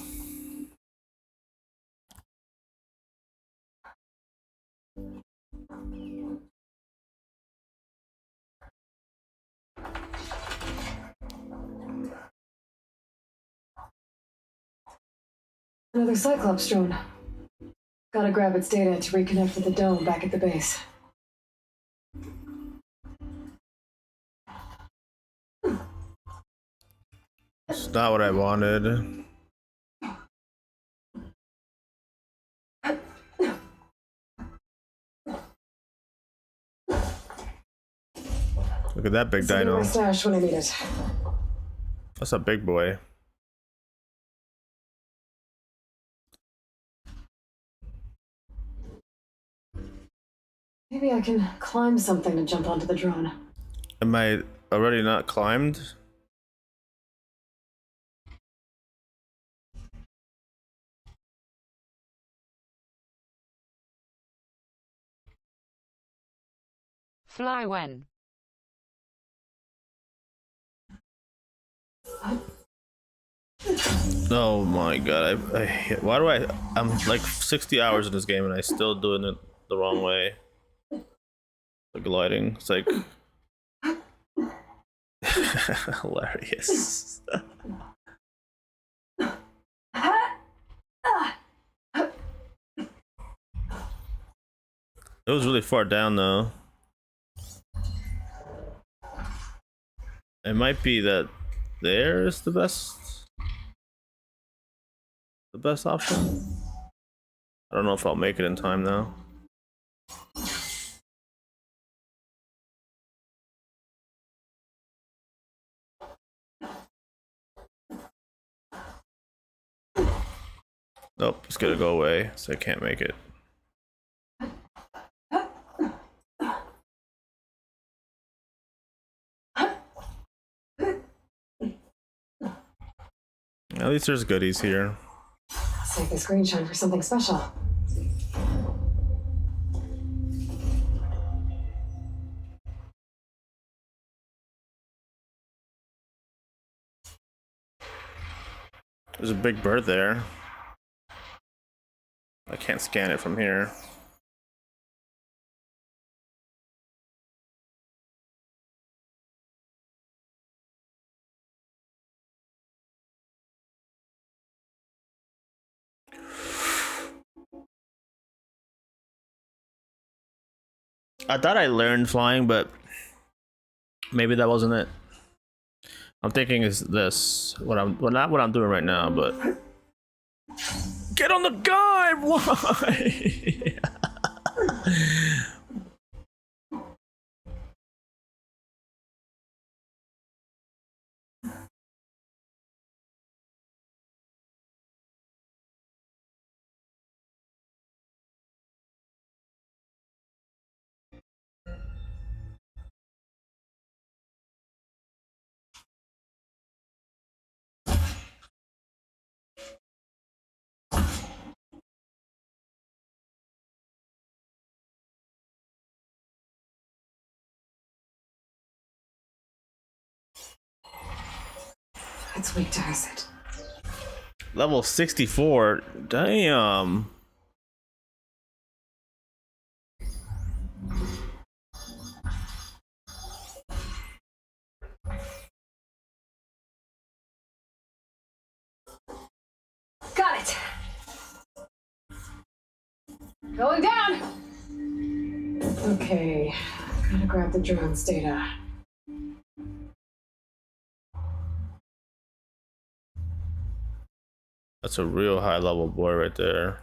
Another Cyclops drone. Gotta grab its data to reconnect with the dome back at the base. It's not what I wanted. Look at that big dino. Stash when I need it. That's a big boy. Maybe I can climb something to jump onto the drone. Am I already not climbed? Fly when? Oh my god, why do I'm like 60 hours in this game and I still doing it the wrong way. The gliding. It's like hilarious. It was really far down though. It might be that there's the best option. I don't know if I'll make it in time though. Nope, it's gonna go away, so I can't make it. At least there's goodies here. Let's make this green shine for something special. There's a big bird there. I can't scan it from here. I thought I learned flying, but maybe that wasn't it. I'm thinking is this not what I'm doing right now, but get on the guy. Why? It's weak to acid. Level 64. Damn. Got it. Going down. Okay, gotta grab the drone's data. That's a real high level boy right there.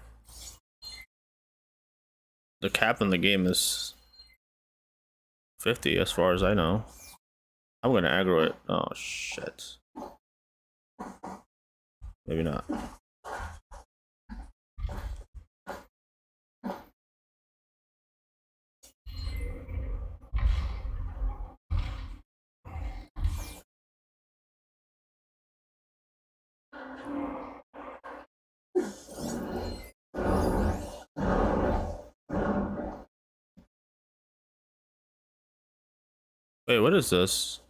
The cap in the game is 50 as far as I know. I'm gonna aggro it. Oh shit. Maybe not. Wait, what is this?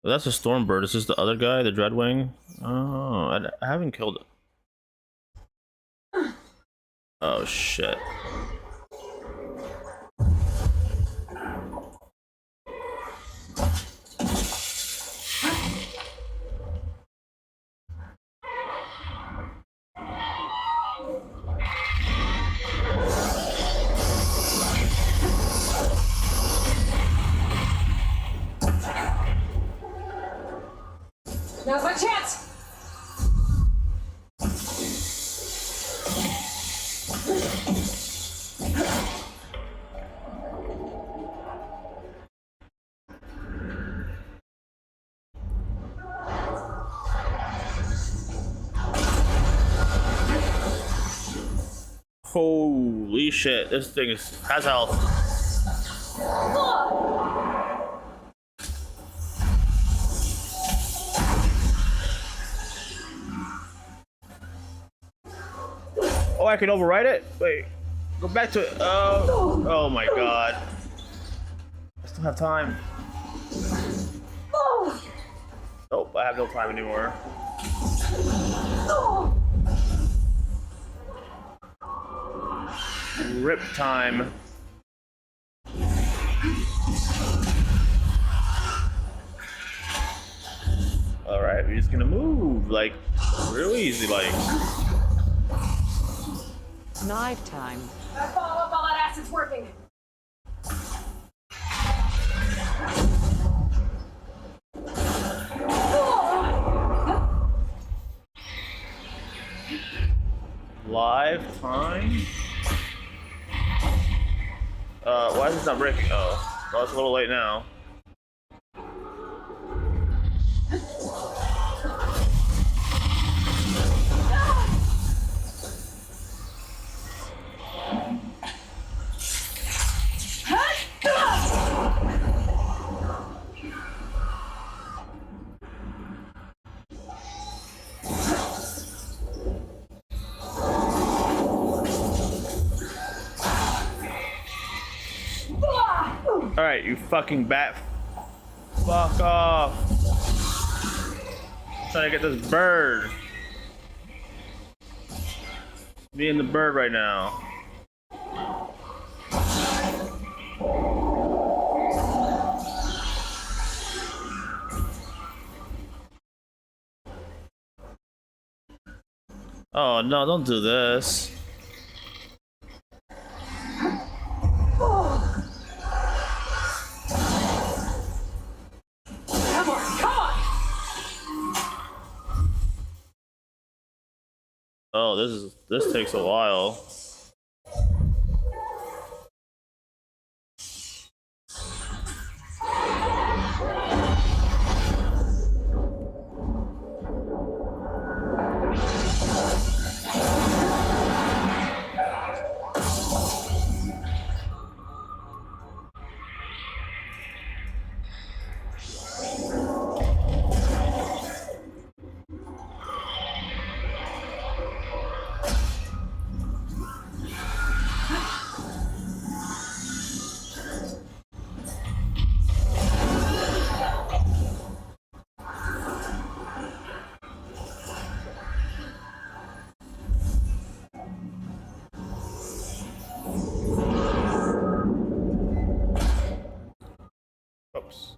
Oh, that's a Stormbird. Is this the other guy, the Dreadwing? Oh, I haven't killed it. Oh shit. Now's my chance! Holy shit, this thing has health. Oh, I can override it? Wait, go back to it. Oh my god. I still have time. Nope, I have no time anymore. Rip time. Alright, we're just gonna move, like, real easy, like. Knife time. Follow up while that acid's working. Live time? Why is this not breaking? Oh, well, it's a little late now. Alright, you fucking bat. Fuck off. I'm trying to get this bird. Me and the bird right now. Oh no, don't do this. Oh, this takes a while. Oops.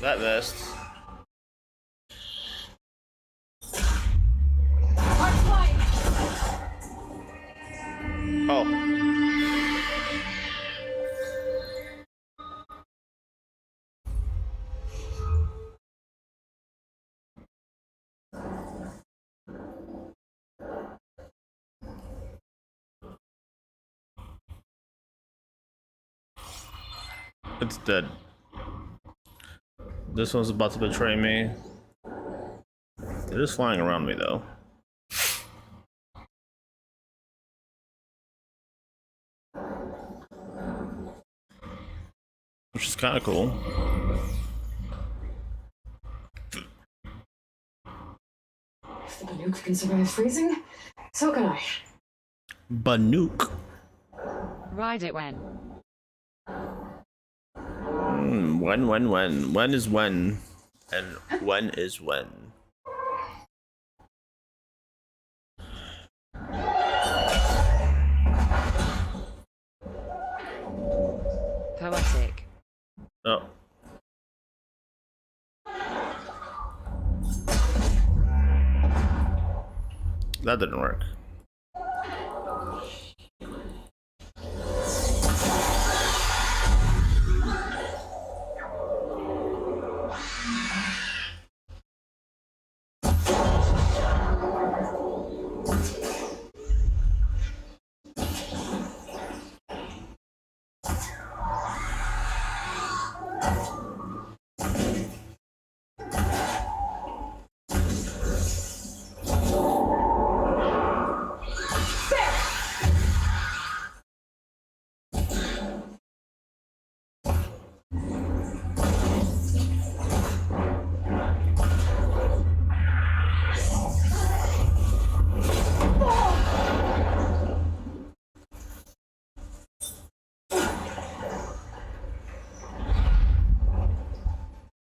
That missed. Oh. It's dead. This one's about to betray me. They're just flying around me though. Which is kind of cool. If the Banuk can survive freezing, so can I. Banuk. Ride it when. When? When is when? And when is when? Poetic. Oh. That didn't work.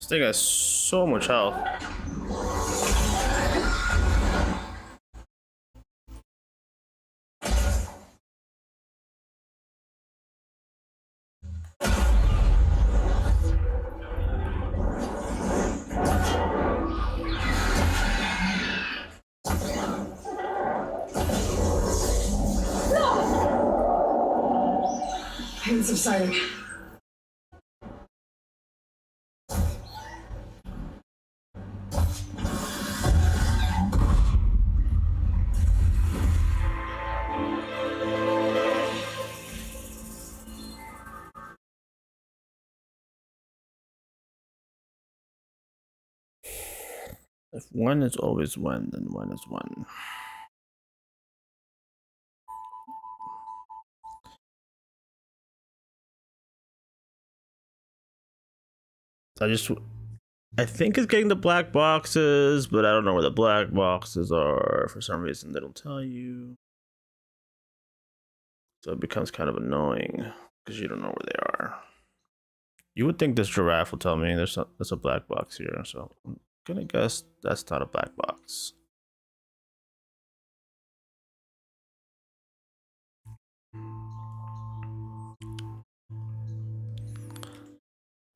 This thing has so much health. and subsiding. If one is always one, then one is one. I think it's getting the black boxes, but I don't know where the black boxes are. For some reason, they don't tell you. So it becomes kind of annoying because you don't know where they are. You would think this giraffe will tell me there's a black box here, so I'm gonna guess that's not a black box.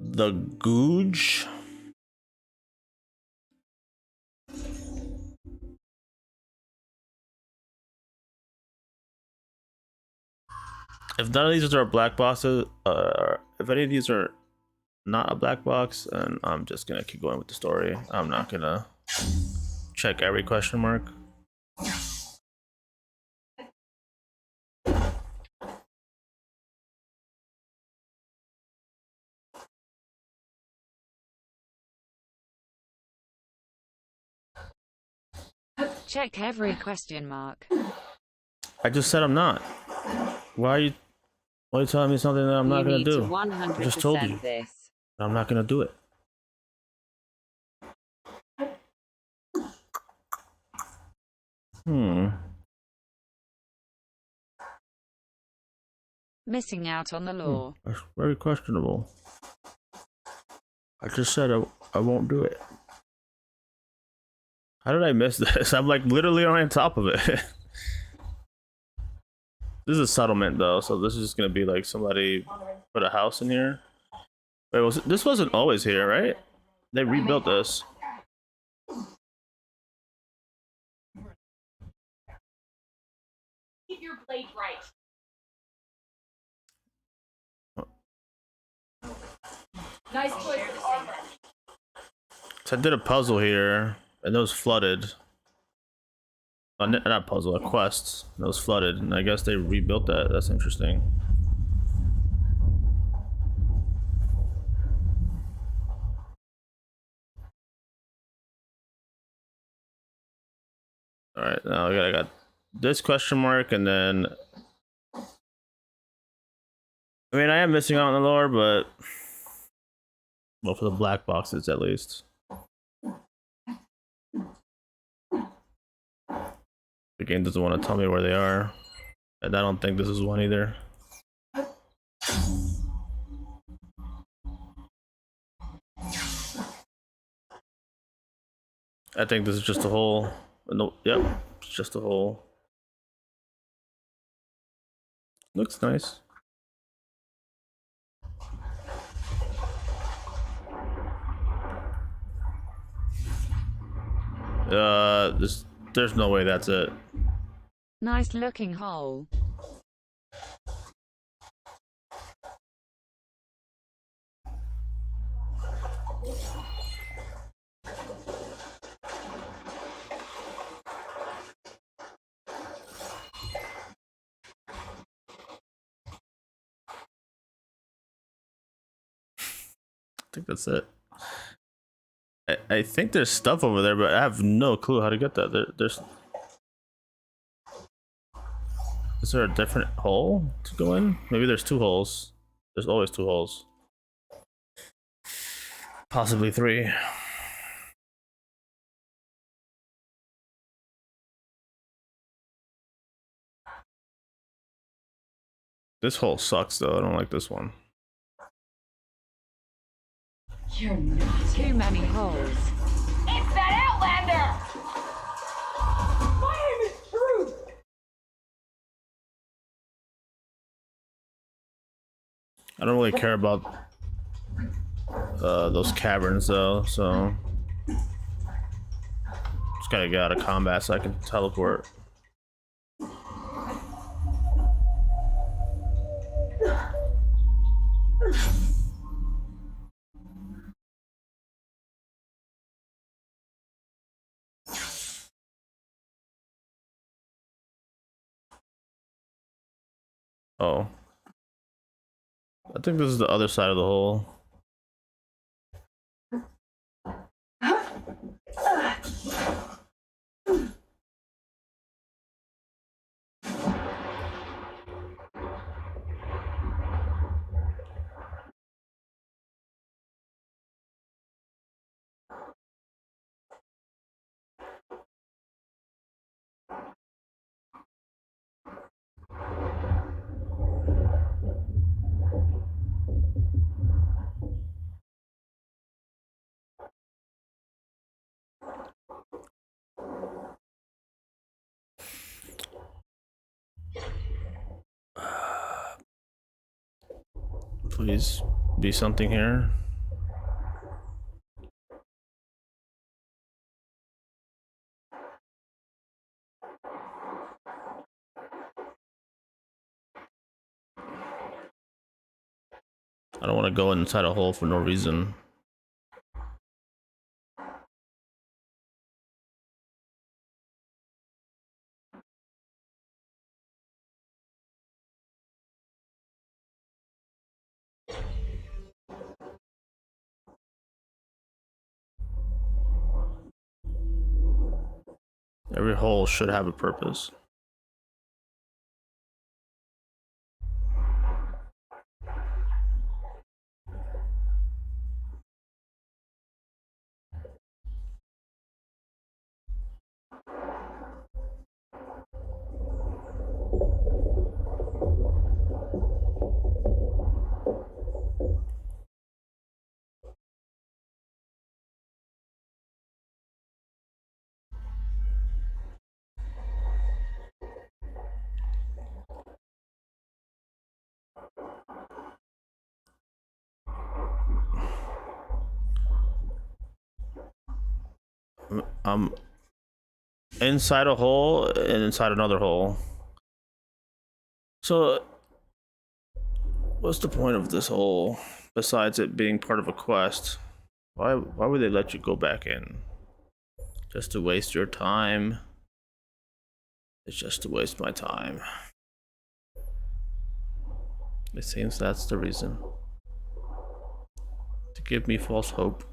The Googe. If none of these are black boxes, if any of these are not a black box, and I'm just gonna keep going with the story. I'm not gonna check every question mark. Check every question mark. I just said I'm not. Why are you telling me something that I'm not gonna do? 100% I just told you. this. I'm not gonna do it. Missing out on the law. That's very questionable. I just said I won't do it. How did I miss this? I'm like literally on top of it. This is a settlement though, so this is just gonna be like somebody put a house in here. Wait, this wasn't always here, right? They rebuilt this. Keep your blade right. Nice choice of armor. So I did a puzzle here, and it was flooded. Not puzzle, a quest. It was flooded, and I guess they rebuilt that. That's interesting. All right, now I got this question mark, and then I mean I am missing out on the lore, but well, for the black boxes at least. The game doesn't want to tell me where they are, and I don't think this is one either. I think this is just a hole. No, yep, it's just a hole. Looks nice. There's no way that's it. Nice looking hole. I think that's it. I think there's stuff over there, but I have no clue how to get that. Is there a different hole to go in? Maybe there's two holes. There's always two holes. Possibly three. This hole sucks though. I don't like this one. You're not. Too many holes. It's that Outlander! My name is Truth! I don't really care about those caverns though, so just gotta get out of combat so I can teleport. Oh. I think this is the other side of the hole. Please be something here. I don't want to go inside a hole for no reason. Every hole should have a purpose. I'm inside a hole and inside another hole. So, what's the point of this hole besides it being part of a quest? Why would they let you go back in? Just to waste your time? It's just to waste my time. It seems that's the reason. To give me false hope.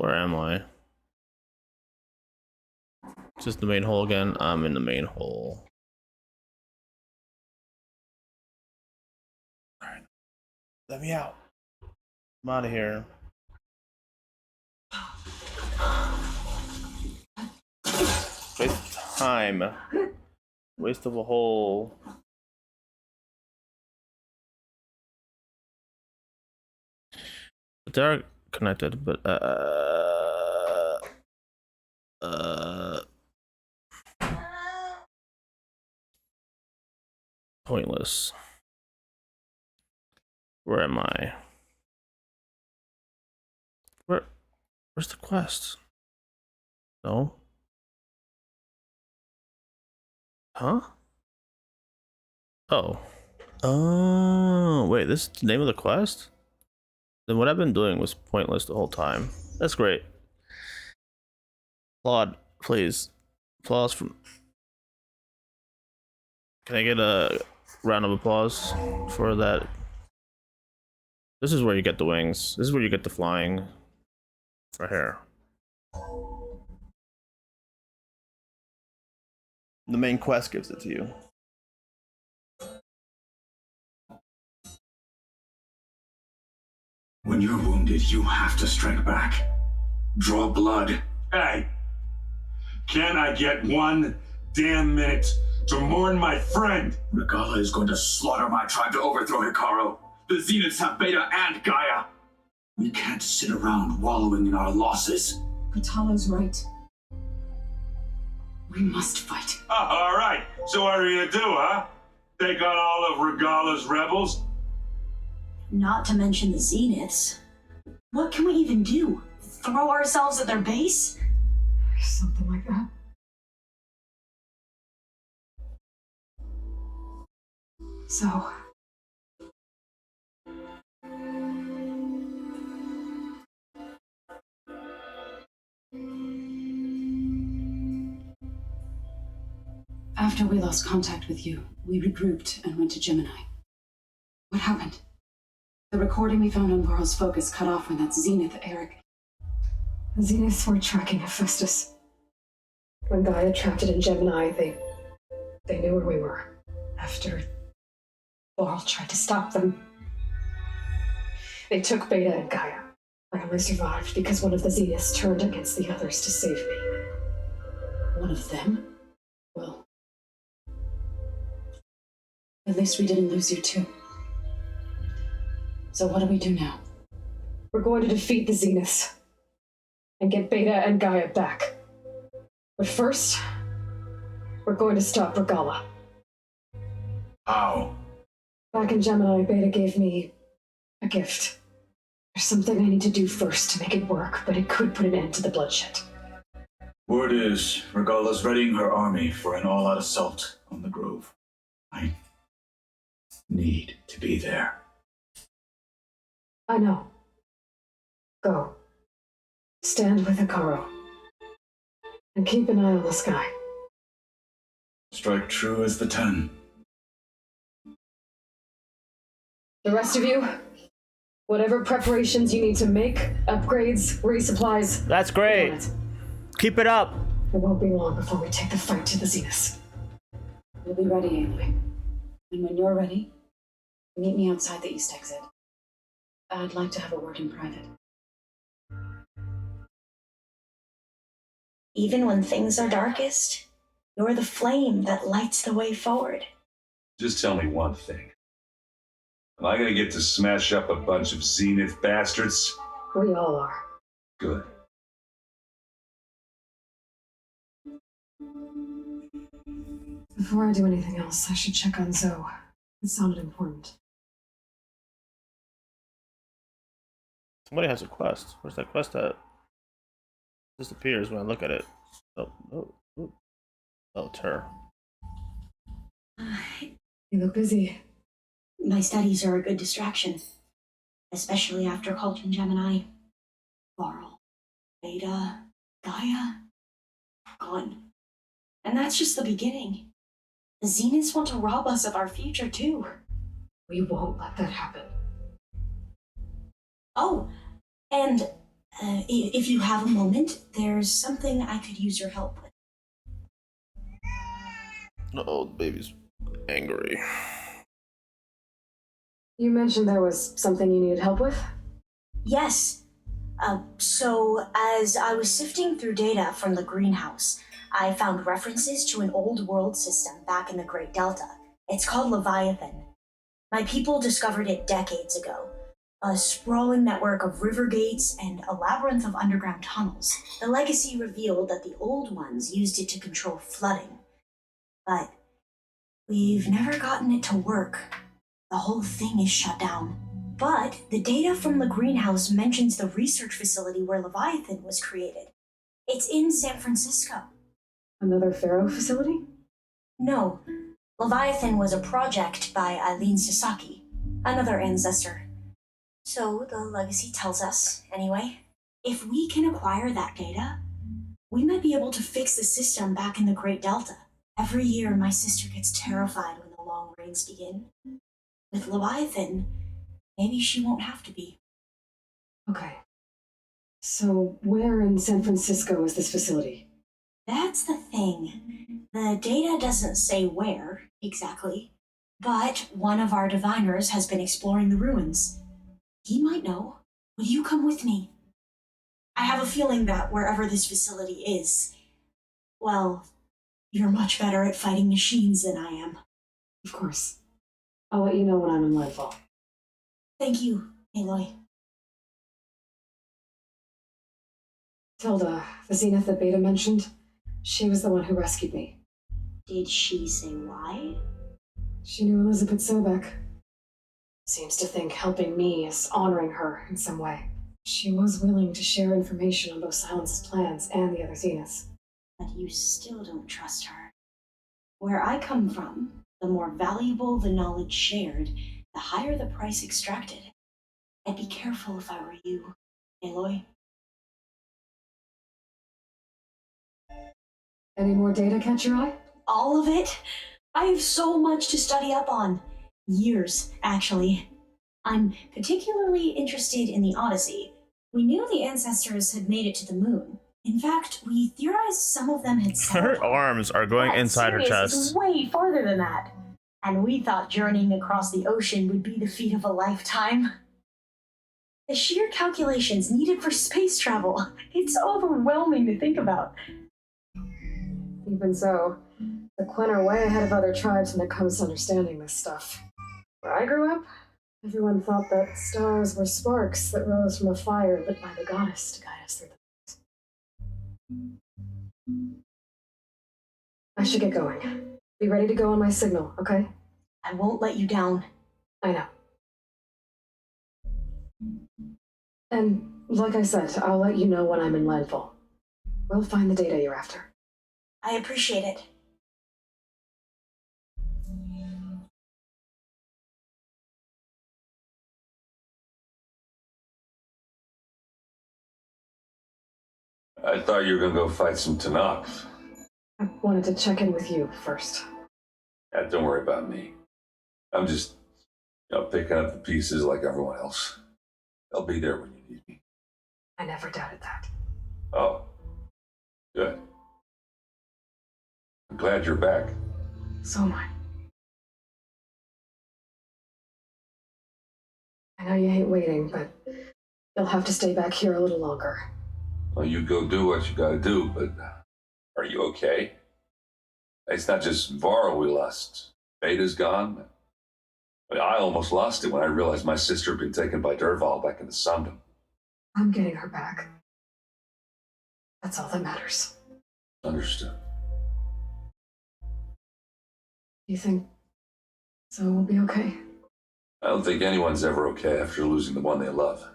Where am I? Is this the main hole again? I'm in the main hole. Alright. Let me out. I'm out of here. Waste of time. Waste of a hole. But they're connected, but pointless. Where am I? Where's the quest? No? Huh? Oh. Oh, wait, this is the name of the quest? Then what I've been doing was pointless the whole time. That's great. Applaud, please. Applause from... Can I get a round of applause for that? This is where you get the wings. This is where you get the flying. Right here. The main quest gives it to you. When you're wounded, you have to strike back. Draw blood. Hey! Can I get one damn minute to mourn my friend? Regala is going to slaughter my tribe to overthrow Hikaru. The Zeniths have Beta and Gaia. We can't sit around wallowing in our losses. Patalo's right. We must fight. All right. So what are you gonna do, huh? Take on all of Regala's rebels? Not to mention the Zeniths. What can we even do? Throw ourselves at their base? Something like that. So... After we lost contact with you, we regrouped and went to Gemini. What happened? The recording we found on Varl's focus cut off when that Zenith, Eric. The Zeniths were tracking Hephaestus. When Gaia trapped it in Gemini, they knew where we were. After Varl tried to stop them, they took Beta and Gaia. I only survived because one of the Zeniths turned against the others to save me. One of them? Well, at least we didn't lose you too. So what do we do now? We're going to defeat the Zeniths and get Beta and Gaia back. But first, we're going to stop Regala. How? Back in Gemini, Beta gave me a gift. There's something I need to do first to make it work, but it could put an end to the bloodshed. Word is, Regala's readying her army for an all-out assault on the Grove. I need to be there. I know. Go. Stand with Akaro. And keep an eye on the sky. Strike true as the 10. The rest of you, whatever preparations you need to make, upgrades, resupplies. That's great. Keep it up. It won't be long before we take the fight to the Zeniths. We'll be ready, Aloy. And when you're ready, meet me outside the east exit. I'd like to have a word in private. Even when things are darkest, you're the flame that lights the way forward. Just tell me one thing. Am I gonna get to smash up a bunch of Zenith bastards? We all are. Good. Before I do anything else, I should check on Zoe. It sounded important. Somebody has a quest. Where's that quest at? Disappears when I look at it. Oh, terror. You look busy. My studies are a good distraction, especially after Cauldron Gemini. Varl, Beta, Gaia, gone. And that's just the beginning. The Zeniths want to rob us of our future, too. We won't let that happen. Oh, and if you have a moment, there's something I could use your help with. Oh, the baby's angry. You mentioned there was something you needed help with? Yes. So, as I was sifting through data from the greenhouse, I found references to an old world system back in the Great Delta. It's called Leviathan. My people discovered it decades ago. A sprawling network of river gates and a labyrinth of underground tunnels. The legacy revealed that the old ones used it to control flooding. But we've never gotten it to work. The whole thing is shut down. But the data from the greenhouse mentions the research facility where Leviathan was created. It's in San Francisco. Another Pharaoh facility? No. Leviathan was a project by Eileen Sasaki, another ancestor. So the legacy tells us, anyway, if we can acquire that data, we might be able to fix the system back in the Great Delta. Every year, my sister gets terrified when the long rains begin. With Leviathan, maybe she won't have to be. Okay. So where in San Francisco is this facility? That's the thing. The data doesn't say where, exactly, but one of our diviners has been exploring the ruins. He might know. Will you come with me? I have a feeling that wherever this facility is, well, you're much better at fighting machines than I am. Of course. I'll let you know when I'm in Landfall. Thank you, Aloy. Tilda, the Zenith that Beta mentioned, she was the one who rescued me. Did she say why? She knew Elizabeth Sobek. Seems to think helping me is honoring her in some way. She was willing to share information on both Silence's plans and the other Zeniths. But you still don't trust her. Where I come from, the more valuable the knowledge shared, the higher the price extracted. I'd be careful if I were you, Aloy. Any more data catch your eye? All of it? I have so much to study up on. Years, actually. I'm particularly interested in the Odyssey. We knew the ancestors had made it to the moon. In fact, we theorized some of them had settled. Her arms are going inside her Sirius chest. is way farther than that. And we thought journeying across the ocean would be the feat of a lifetime. The sheer calculations needed for space travel. It's overwhelming to think about. Even so, the Quen are way ahead of other tribes when it comes to understanding this stuff. Where I grew up, everyone thought that stars were sparks that rose from a fire lit by the goddess to guide us through the night. I should get going. Be ready to go on my signal, okay? I won't let you down. I know. And like I said, I'll let you know when I'm in landfall. We'll find the data you're after. I appreciate it. I thought you were gonna go fight some Tanakh. I wanted to check in with you first. Yeah, don't worry about me. I'm just, picking up the pieces like everyone else. I'll be there when you need me. I never doubted that. Oh, good. I'm glad you're back. So am I. I know you hate waiting, but you'll have to stay back here a little longer. Well, you go do what you gotta do, but are you okay? It's not just Varl we lost. Beta's gone. I almost lost it when I realized my sister had been taken by Derval back in the Sundom. I'm getting her back. That's all that matters. Understood. You think so will be okay? I don't think anyone's ever okay after losing the one they love.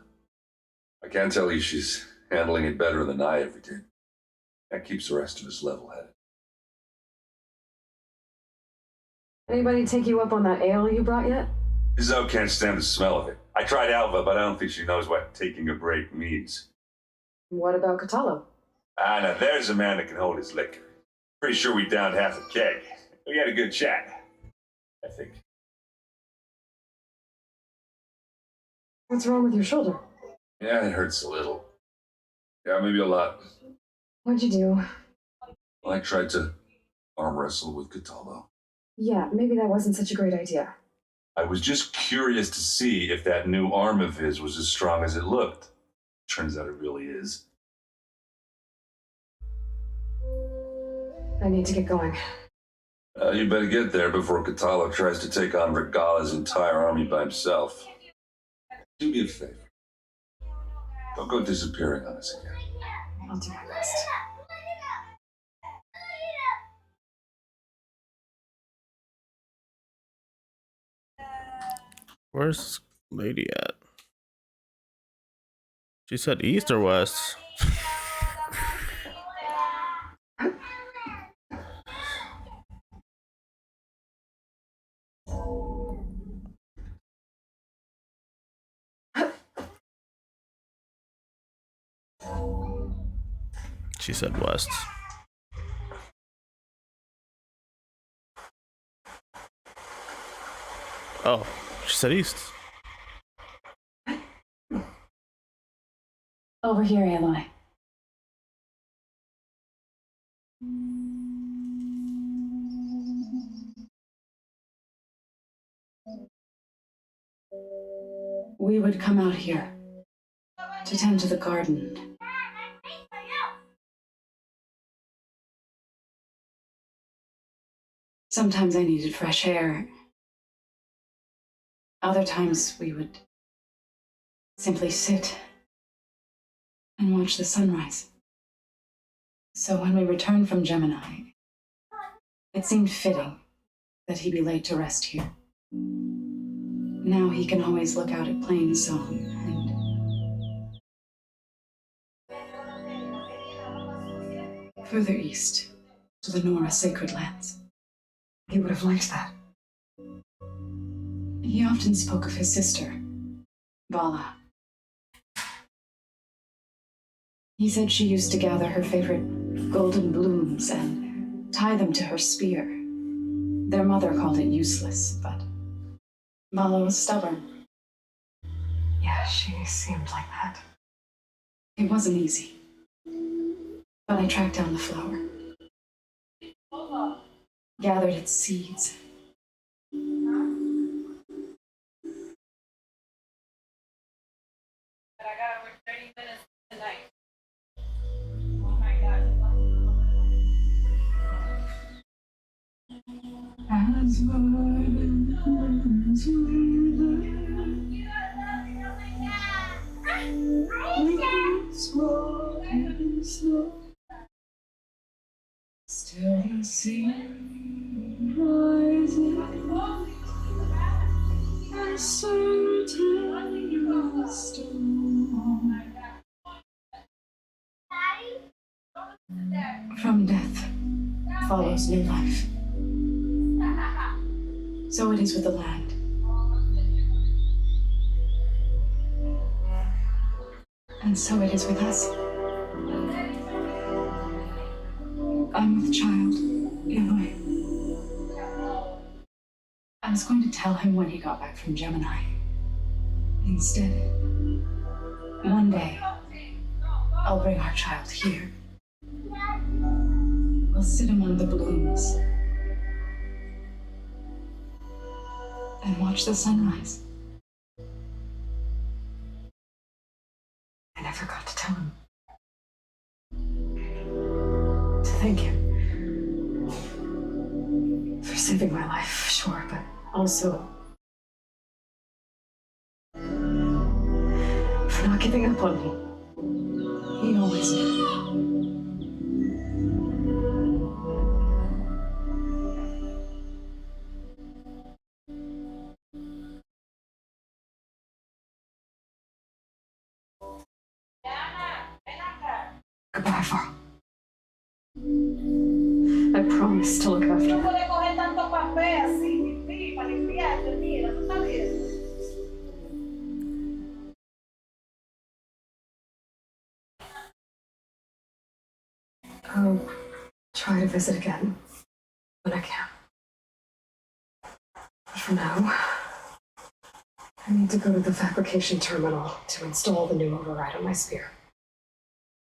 I can tell you she's handling it better than I ever did. That keeps the rest of us level-headed. Anybody take you up on that ale you brought yet? Zoe can't stand the smell of it. I tried Alva, but I don't think she knows what taking a break means. What about Catalo? Now there's a man that can hold his liquor. Pretty sure we downed half a keg. We had a good chat, I think. What's wrong with your shoulder? Yeah, it hurts a little. Yeah, maybe a lot. What'd you do? Well, I tried to arm wrestle with Cataldo. Yeah, maybe that wasn't such a great idea. I was just curious to see if that new arm of his was as strong as it looked. Turns out it really is. I need to get going. You better get there before Catalo tries to take on Regala's entire army by himself. Do me a favor. Don't go disappearing on us again. I'll do my best. Where's this lady at? She said east or west? She said west. Oh, she said east. Over here, Aloy. We would come out here to tend to the garden. Sometimes I needed fresh air. Other times we would simply sit and watch the sunrise. So when we returned from Gemini, it seemed fitting that he be laid to rest here. Now he can always look out at Plain Song and further east to the Nora sacred lands. He would have liked that. He often spoke of his sister, Vala. He said she used to gather her favorite golden blooms and tie them to her spear. Their mother called it useless, but Vala was stubborn. Yeah, she seemed like that. It wasn't easy. But I tracked down the flower, gathered its seeds. But I got over 30 minutes tonight. Oh my God. As still the sea rises, uncertain storm. From death follows new life. So it is with the land. And so it is with us. I'm with child, Eloy. I was going to tell him when he got back from Gemini. Instead, one day, I'll bring our child here. We'll sit among the blooms and watch the sunrise. I never got to tell him. To thank him. For saving my life, sure, but also for not giving up on me. He always knew. Goodbye, Farrell. I promise to look after you. I'll try to visit again when I can. But for now, I need to go to the fabrication terminal to install the new override on my spear.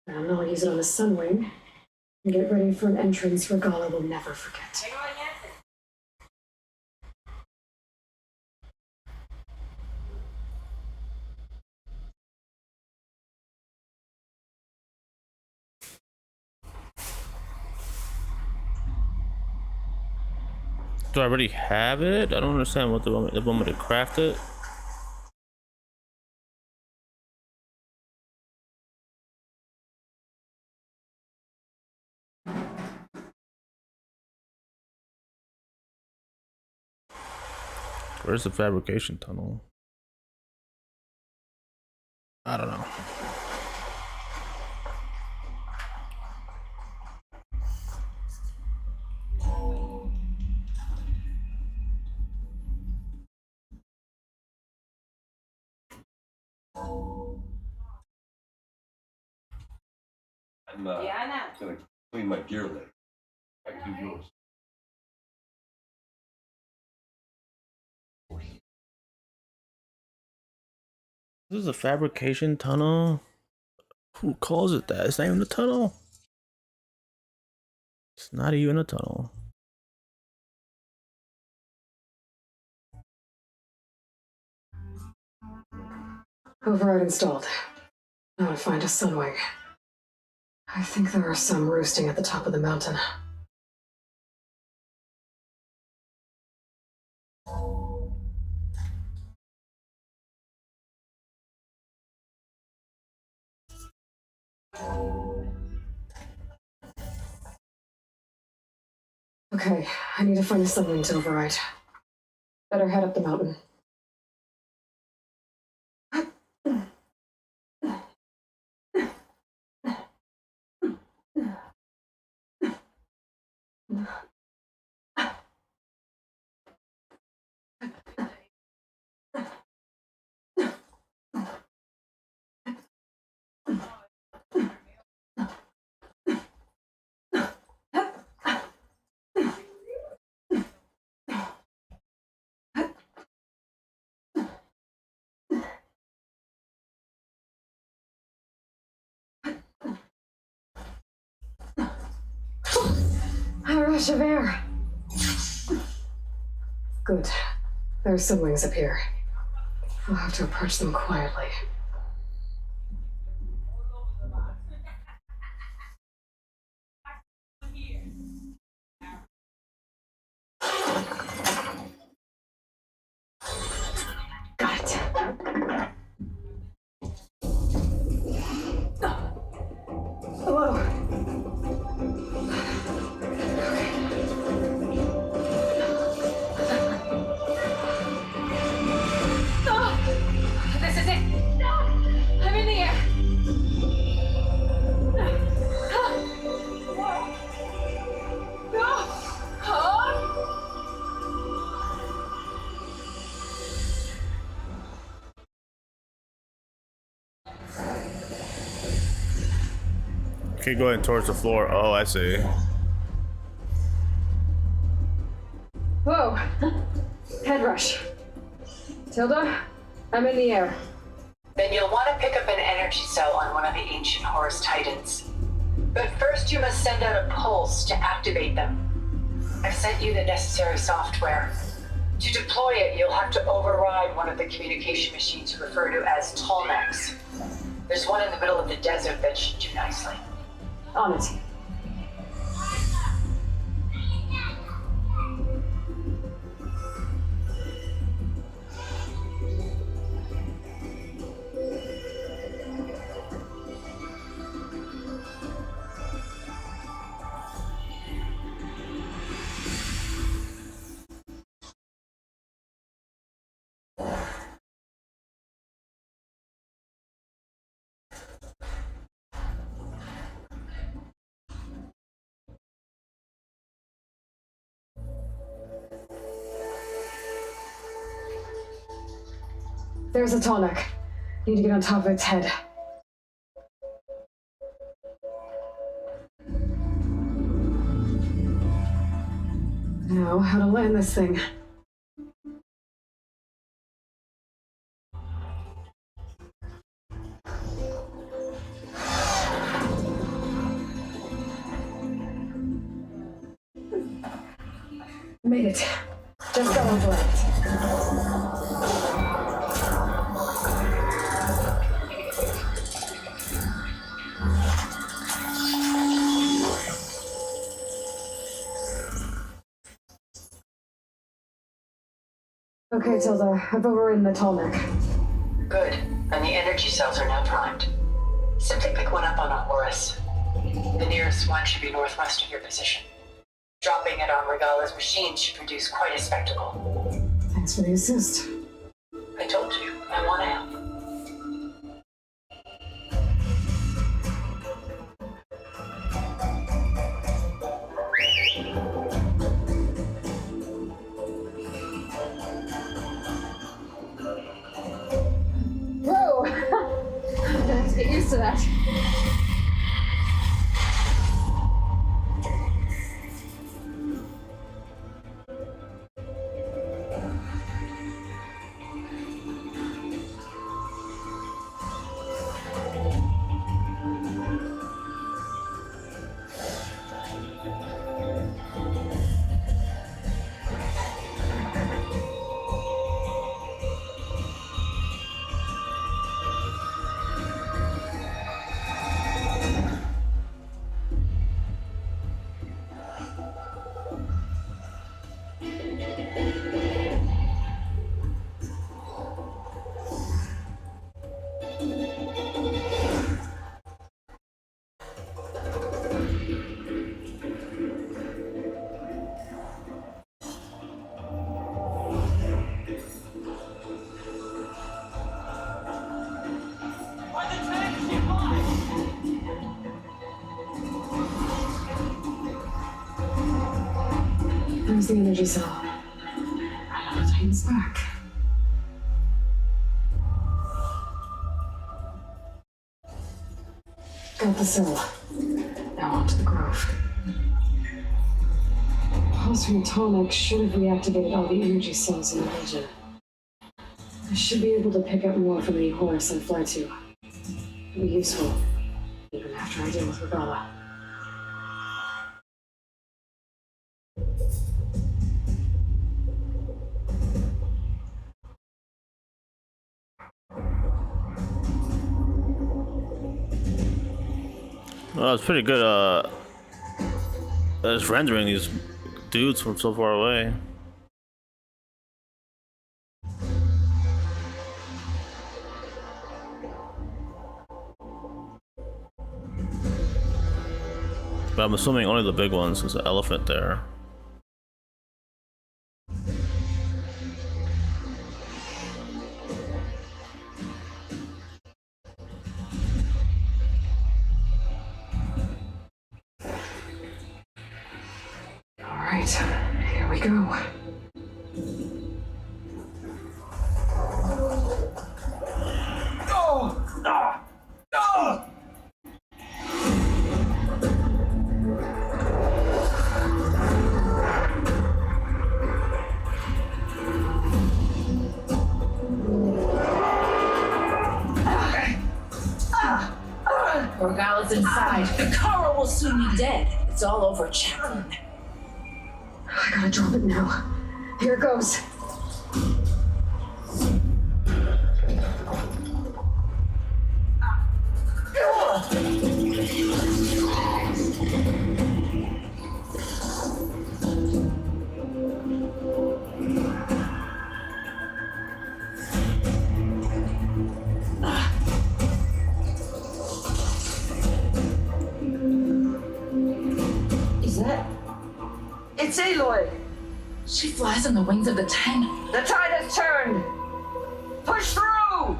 And I'll use it on the Sunwing and get ready for an entrance Regala will never forget. Do I already have it? I don't understand what they want me to craft it. Where's the fabrication tunnel? I don't know. I'm gonna clean my gear later. I can do yours. This is a fabrication tunnel. Who calls it that? It's not even a tunnel. It's not even a tunnel. Override installed. Now to find a Sunwing. I think there are some roosting at the top of the mountain. Okay, I need to find a submarine to override. Better head up the mountain. A rush of air. Good. There are some wings up here. We'll have to approach them quietly. Got it. Hello. This is it. I'm in the air. Keep going towards the floor. Oh, I see. Whoa. Head rush. Tilda, I'm in the air. Then you'll want to pick up an energy cell on one of the ancient Horus Titans. But first you must send out a pulse to activate them. I've sent you the necessary software. To deploy it, you'll have to override one of the communication machines referred to as Tolmecs. There's one in the middle of the desert that should do nicely. On it. There's a Tolmec. Need to get on top of its head. Now, how to land this thing. Made it. Just got over it. Okay, Tilda, I've overridden the Tolmec. Good, and the energy cells are now primed. Simply pick one up on a Horus. The nearest one should be northwest of your position. Dropping it on Regala's machine should produce quite a spectacle. Thanks for the assist. I told you, I want to help. Whoa! I'm gonna have to get used to that. There's the energy cell. I know the time's back. Got the cell. Now onto the grove. Pulse from atomic should have reactivated all the energy cells in the region. I should be able to pick up more from any horse I fly to. It'll be useful, even after I deal with Regala. Well, it's pretty good. It's rendering these dudes from so far away. But I'm assuming only the big ones. There's an elephant there. Alright, here we go. Regala's inside. The Kara will soon be dead. It's all over, Chaplain. I gotta drop it now. Here it goes. Is that? It's Aloy. She flies on the wings of the Ten. The tide has turned. Push through!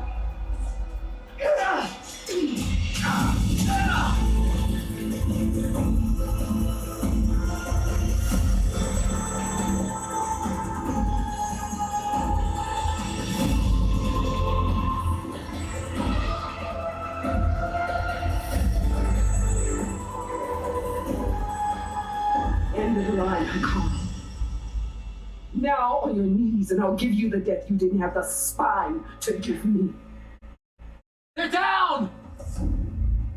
End of the line, Hakon. Now on your knees, and I'll give you the death you didn't have the spine to give me. They're down!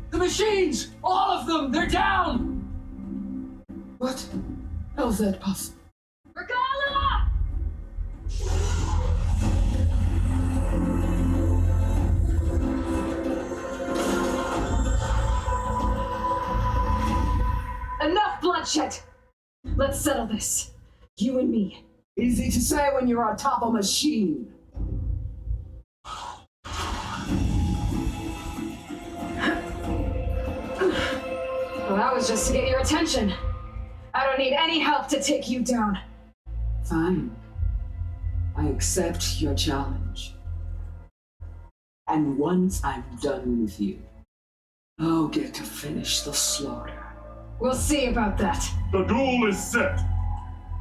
The machines! All of them! They're down! What? How's that possible? Regala! Enough bloodshed! Let's settle this. You and me. Easy to say when you're on top of a machine. Well, that was just to get your attention. I don't need any help to take you down. Fine. I accept your challenge. And once I'm done with you, I'll get to finish the slaughter. We'll see about that. The duel is set.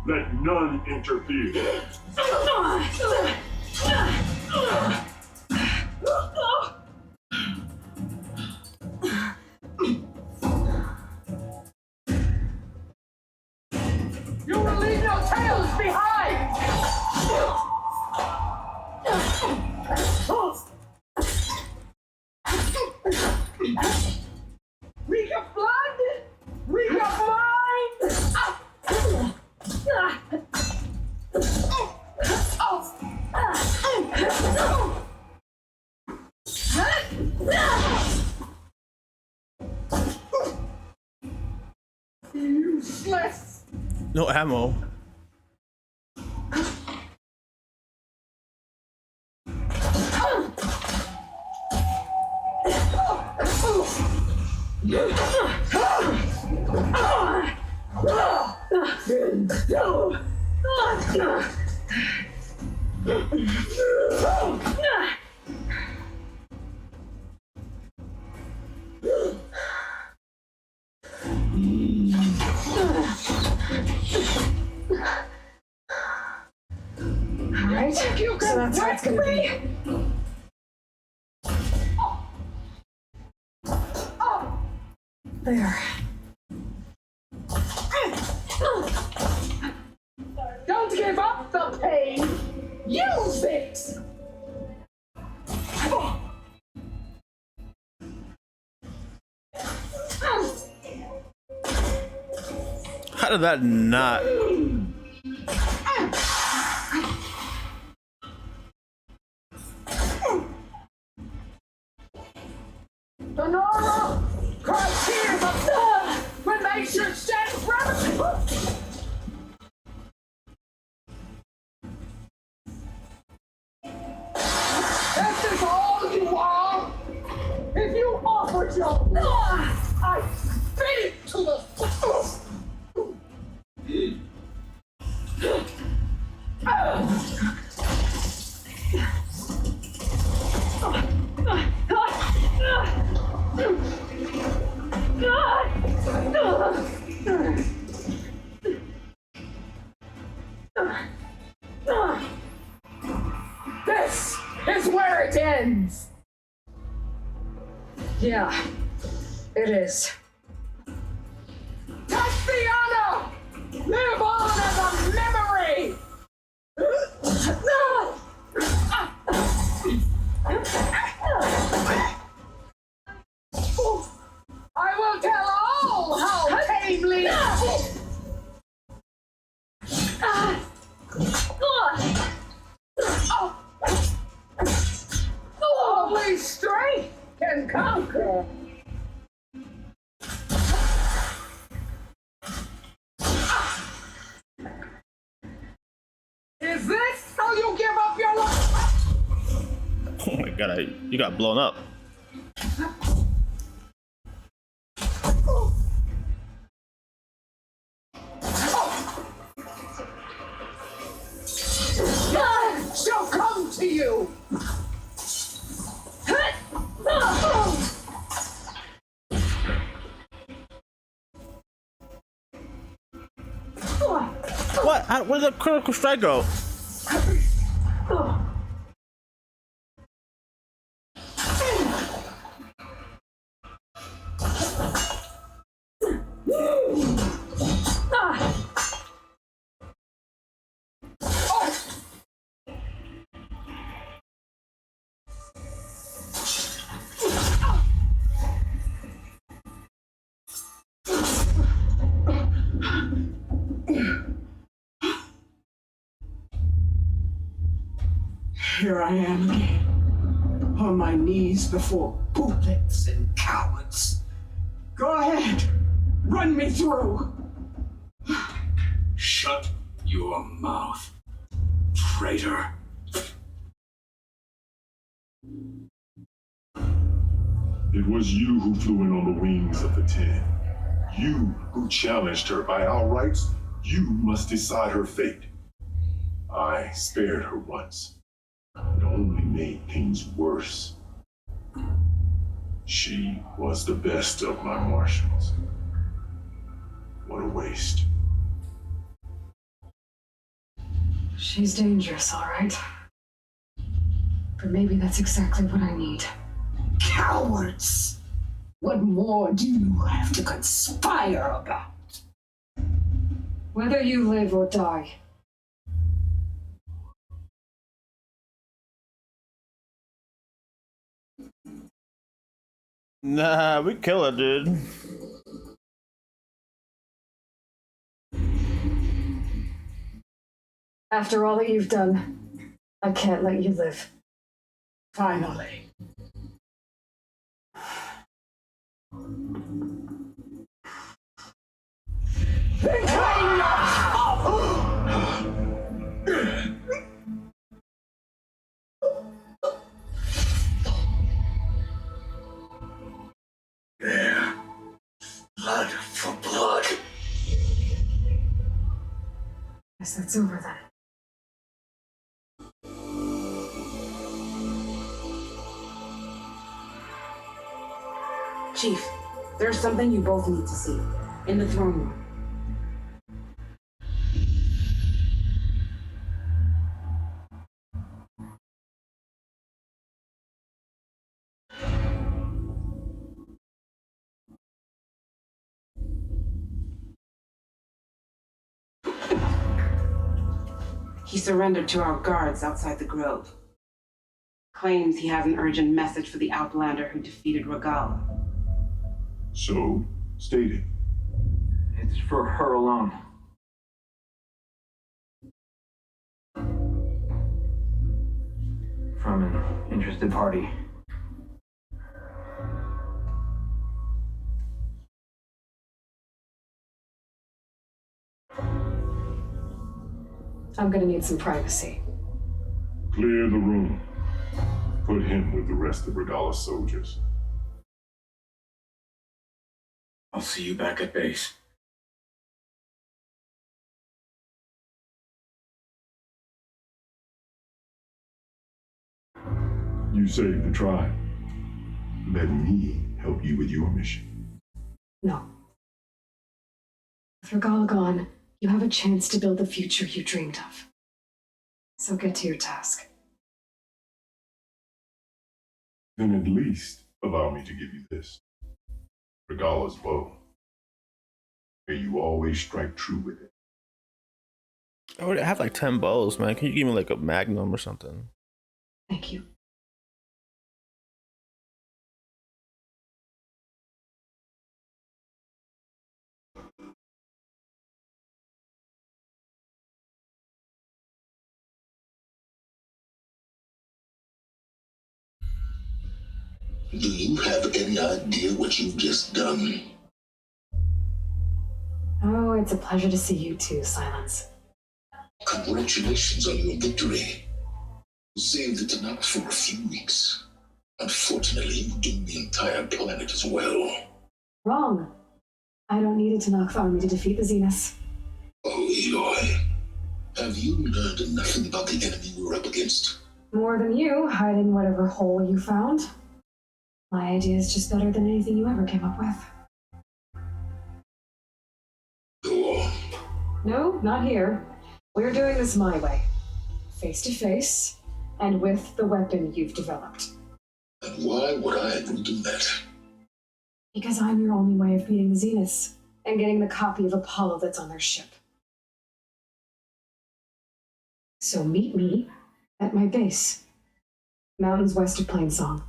Let none interfere. You will leave no tails behind! We got blood! We got mine! Useless! No ammo. think you So can that's how it's gonna be. There. Don't give up the pain. Use it. How did that not? The normal criteria of relation stand gravity. This is all you are. If you offered your blood, I spit it to the This is where it ends. Yeah, it is. Tatiana! Live on as a memory! I will tell all how tamely. Only strength can conquer. Is this how you give up your life? Oh my god, you got blown up. God shall come to you. What? Where'd the critical strike go? Here I am again, on my knees before bullets and cowards. Go ahead, run me through. Shut your mouth, traitor. It was you who flew in on the wings of the 10. You who challenged her by our rights. You must decide her fate. I spared her once. It only made things worse. She was the best of my marshals. What a waste. She's dangerous, all right. But maybe that's exactly what I need. Cowards! What more do you have to conspire about? Whether you live or die. Nah, we kill her, dude. After all that you've done, I can't let you live. Finally. There. Blood for blood. Guess that's over then. Chief, there's something you both need to see. In the throne room. He surrendered to our guards outside the grove. Claims he has an urgent message for the Outlander who defeated Regala. So, state it. It's for her alone. From an interested party. I'm gonna need some privacy. Clear the room. Put him with the rest of Regala's soldiers. I'll see you back at base. You saved the tribe. Let me help you with your mission. No. With Regala gone, you have a chance to build the future you dreamed of. So get to your task. Then at least allow me to give you this. Regala's bow. May you always strike true with it. I already have like 10 bows, man. Can you give me like a magnum or something? Thank you. Do you have any idea what you've just done? Oh, it's a pleasure to see you too, Silence. Congratulations on your victory. You saved the Tanakh for a few weeks. Unfortunately, you doomed the entire planet as well. Wrong. I don't need a Tanakh army to defeat the Zeniths. Oh, Eloy. Have you learned nothing about the enemy we're up against? More than you, hiding whatever hole you found. My idea is just better than anything you ever came up with. Go on. No, not here. We're doing this my way. Face to face, and with the weapon you've developed. And why would I agree to that? Because I'm your only way of beating the Zeniths, and getting the copy of Apollo that's on their ship. So meet me at my base. Mountains west of Plainsong.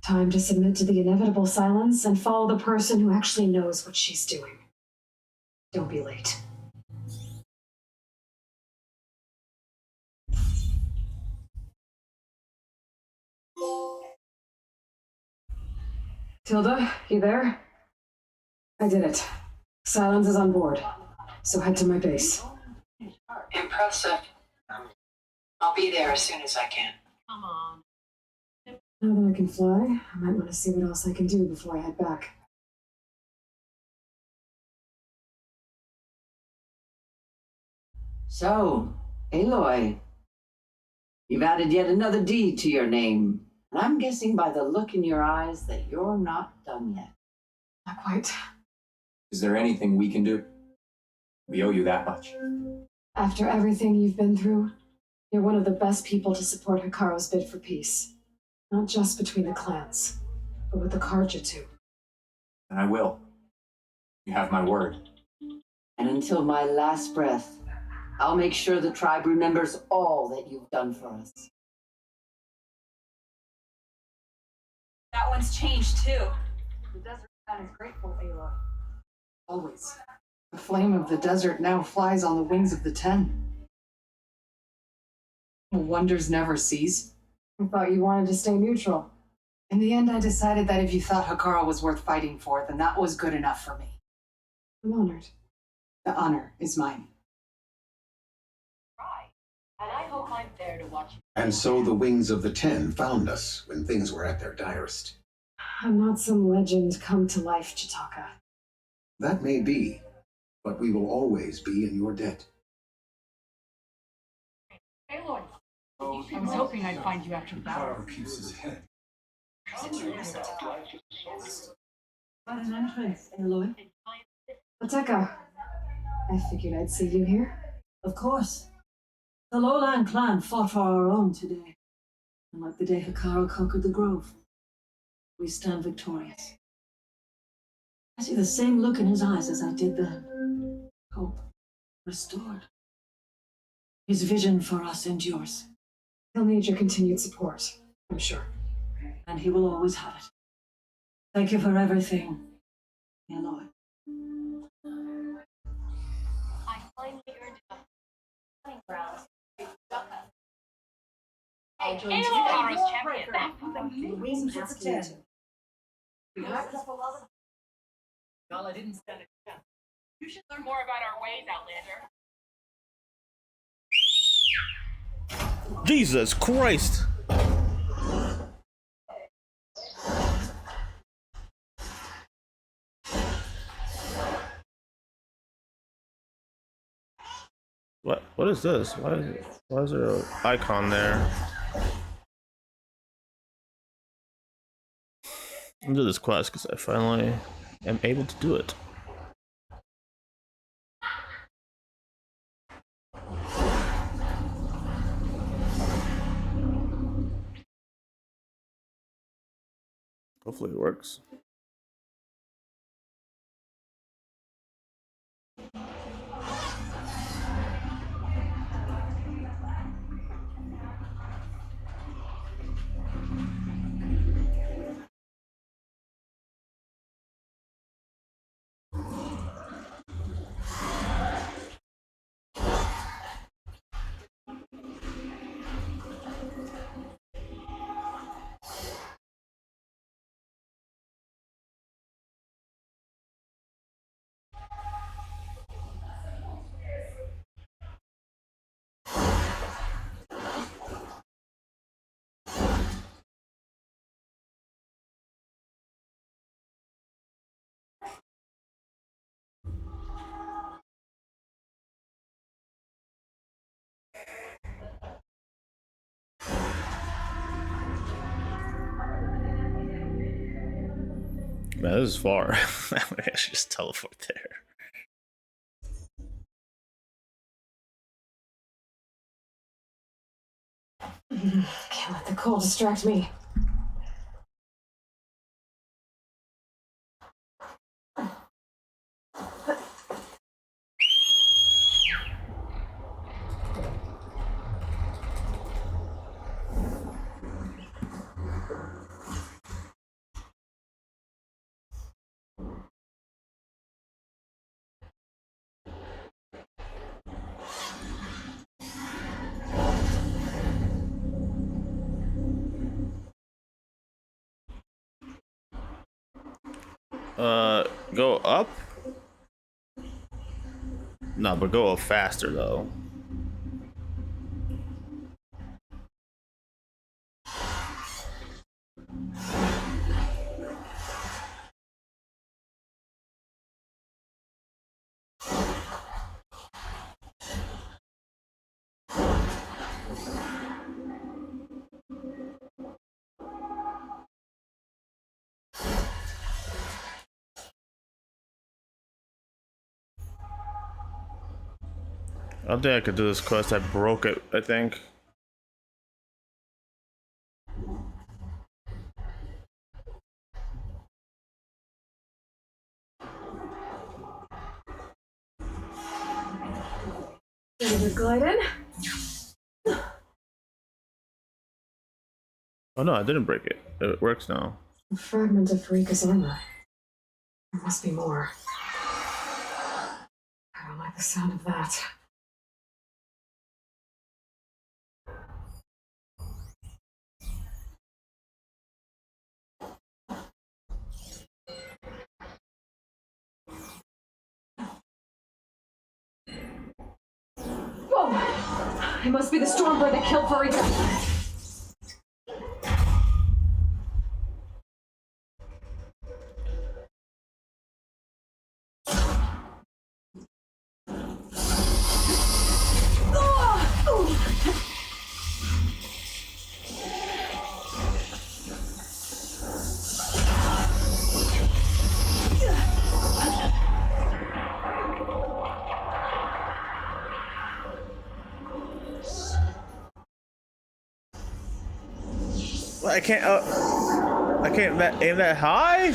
Time to submit to the inevitable silence and follow the person who actually knows what she's doing. Don't be late. Tilda, you there? I did it. Silence is on board. So head to my base. Impressive. I'll be there as soon as I can. Come on. Now that I can fly, I might want to see what else I can do before I head back. So, Aloy, you've added yet another D to your name. And I'm guessing by the look in your eyes that you're not done yet. Not quite. Is there anything we can do? We owe you that much. After everything you've been through, you're one of the best people to support Hikaru's bid for peace. Not just between the clans, but with the Karja too. And I will. You have my word. And until my last breath, I'll make sure the tribe remembers all that you've done for us. That one's changed too. The desert man is grateful, Aloy. Always. The flame of the desert now flies on the wings of the 10. Wonders never cease. I thought you wanted to stay neutral. In the end, I decided that if you thought Hikaru was worth fighting for, then that was good enough for me. I'm honored. The honor is mine. And I hope I'm there to watch you. And so the wings of the 10 found us when things were at their direst. I'm not some legend come to life, Chitaka. That may be, but we will always be in your debt. Aloy, I was hoping I'd find you after the battle. keeps his head. What an entrance, Aloy. Ateka, I figured I'd see you here. Of course. The Lowland clan fought for our own today. And like the day Hikaru conquered the Grove, we stand victorious. I see the same look in his eyes as I did then. Hope restored. His vision for us endures. He'll need your continued support, I'm sure. And he will always have it. Thank you for everything, Aloy. I finally earned enough hunting grounds. Hey, Tomorrow's champion. That Wings with the 10. Gala didn't stand a chance. You should learn more about our ways, Outlander. Jesus Christ! What is this? Why is there an icon there? I'll do this quest because I finally am able to do it. Hopefully it works. Man, this is far. I should just teleport there. Can't let the cold distract me. Go up? No, but go up faster though. I don't think I could do this quest. I broke it, I think. David Glyden? Oh no, I didn't break it. It works now. A fragment of Farika's armor. There must be more. I don't like the sound of that. Whoa! It must be the Stormbird that killed Farika. What, I can't aim that high?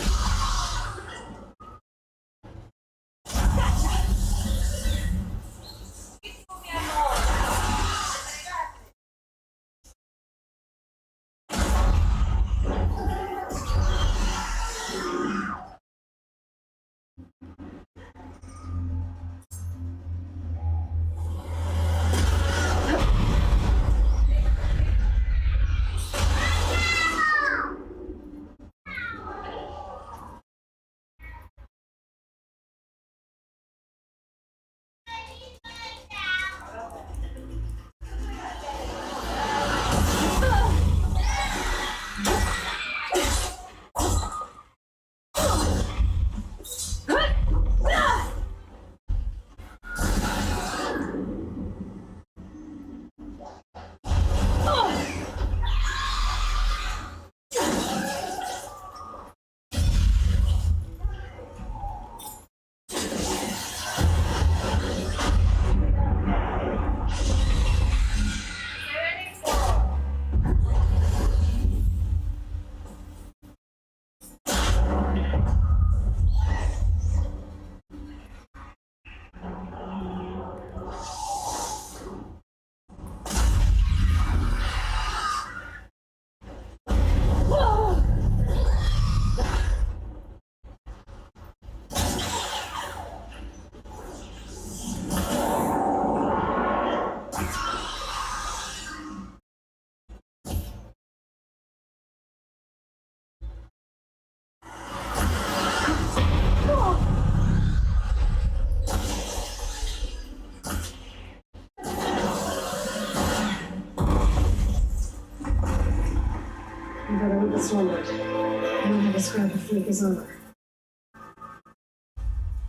harder with the Stormbird. I don't have a scrap of Freaka's armor.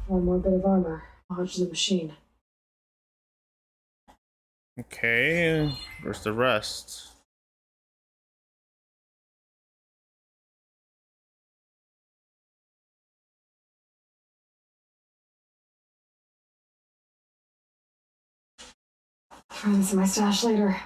One more bit of armor. Lodge the machine. Okay, where's the rest? Throw this in my stash later.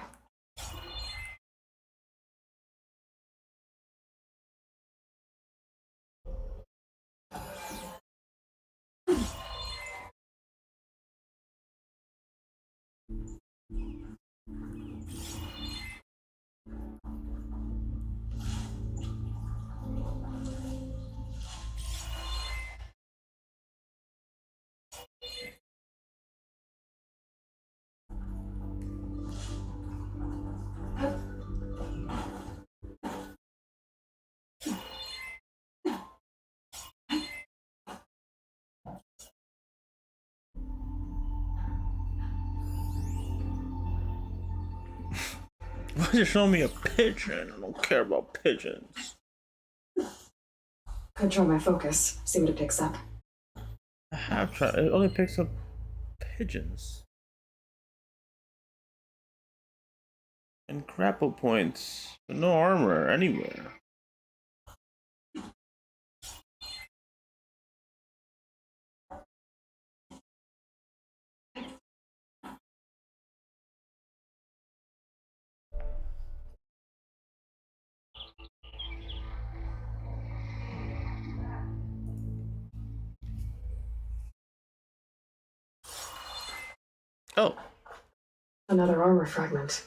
Why did you show me a pigeon? I don't care about pigeons. Could try my focus, see what it picks up. I have tried. It only picks up pigeons. And grapple points. But no armor anywhere. Oh. Another armor fragment.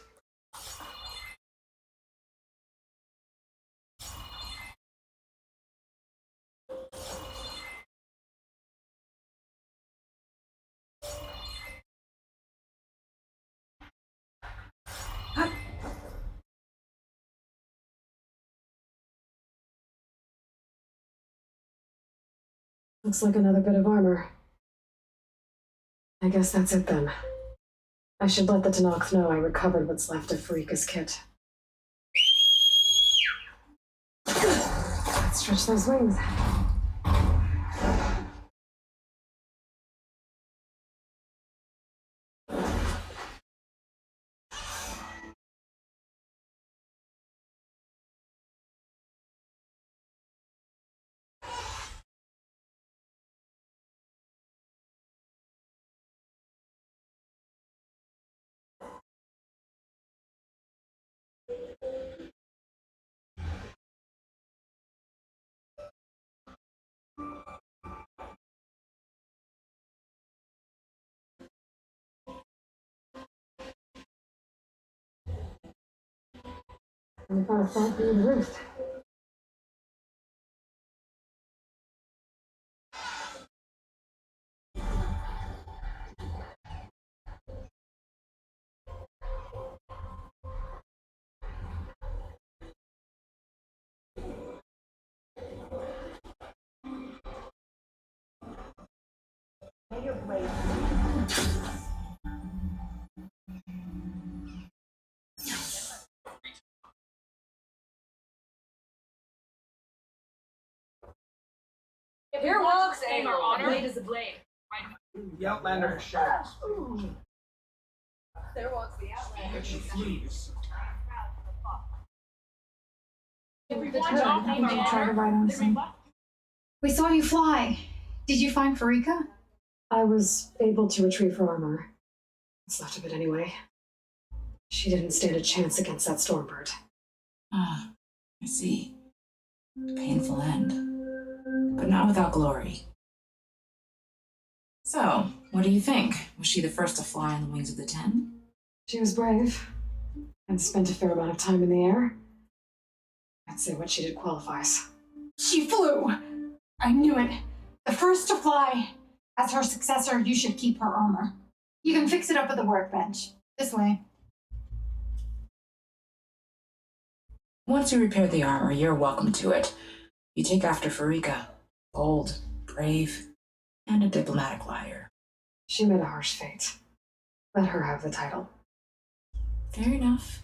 Looks like another bit of armor. I guess that's it then. I should let the Tanakh know I recovered what's left of Farika's kit. Let's stretch those wings. I found a spot for you to roost. Here walks a blade is a blade. The Outlander has shadows. There walks the Outlander. But she flees. Did you try to ride on some? We saw you fly. Did you find Farika? I was able to retrieve her armor. What's left of it anyway. She didn't stand a chance against that Stormbird. Ah, I see. Painful end. But not without glory. So, what do you think? Was she the first to fly on the wings of the 10? She was brave and spent a fair amount of time in the air. I'd say what she did qualifies. She flew! I knew it. The first to fly. As her successor, you should keep her armor. You can fix it up at the workbench. This way. Once you repair the armor, you're welcome to it. You take after Farika. Bold, brave, and a diplomatic liar. She met a harsh fate. Let her have the title. Fair enough.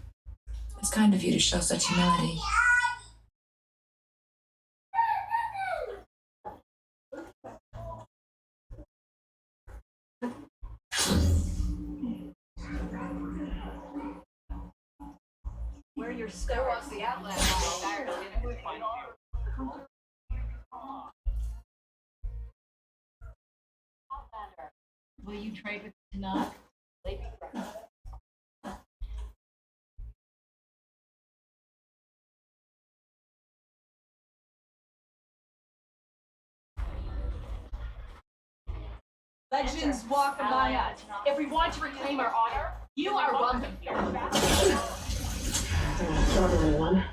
It's kind of you to show such humility. your scar was the outlet. Will you trade with me tonight? Lady Brown. Legends walk among us. If we want to reclaim our honor, you are welcome here. Probably one.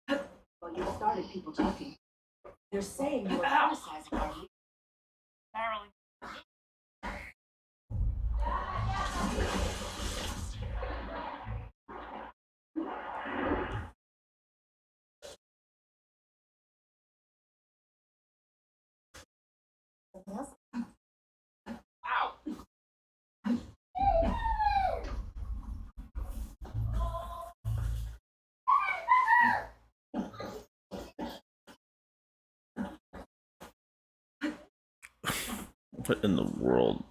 Better Well, you started people talking. They're saying you were criticizing our leader. Marilyn. What in the world?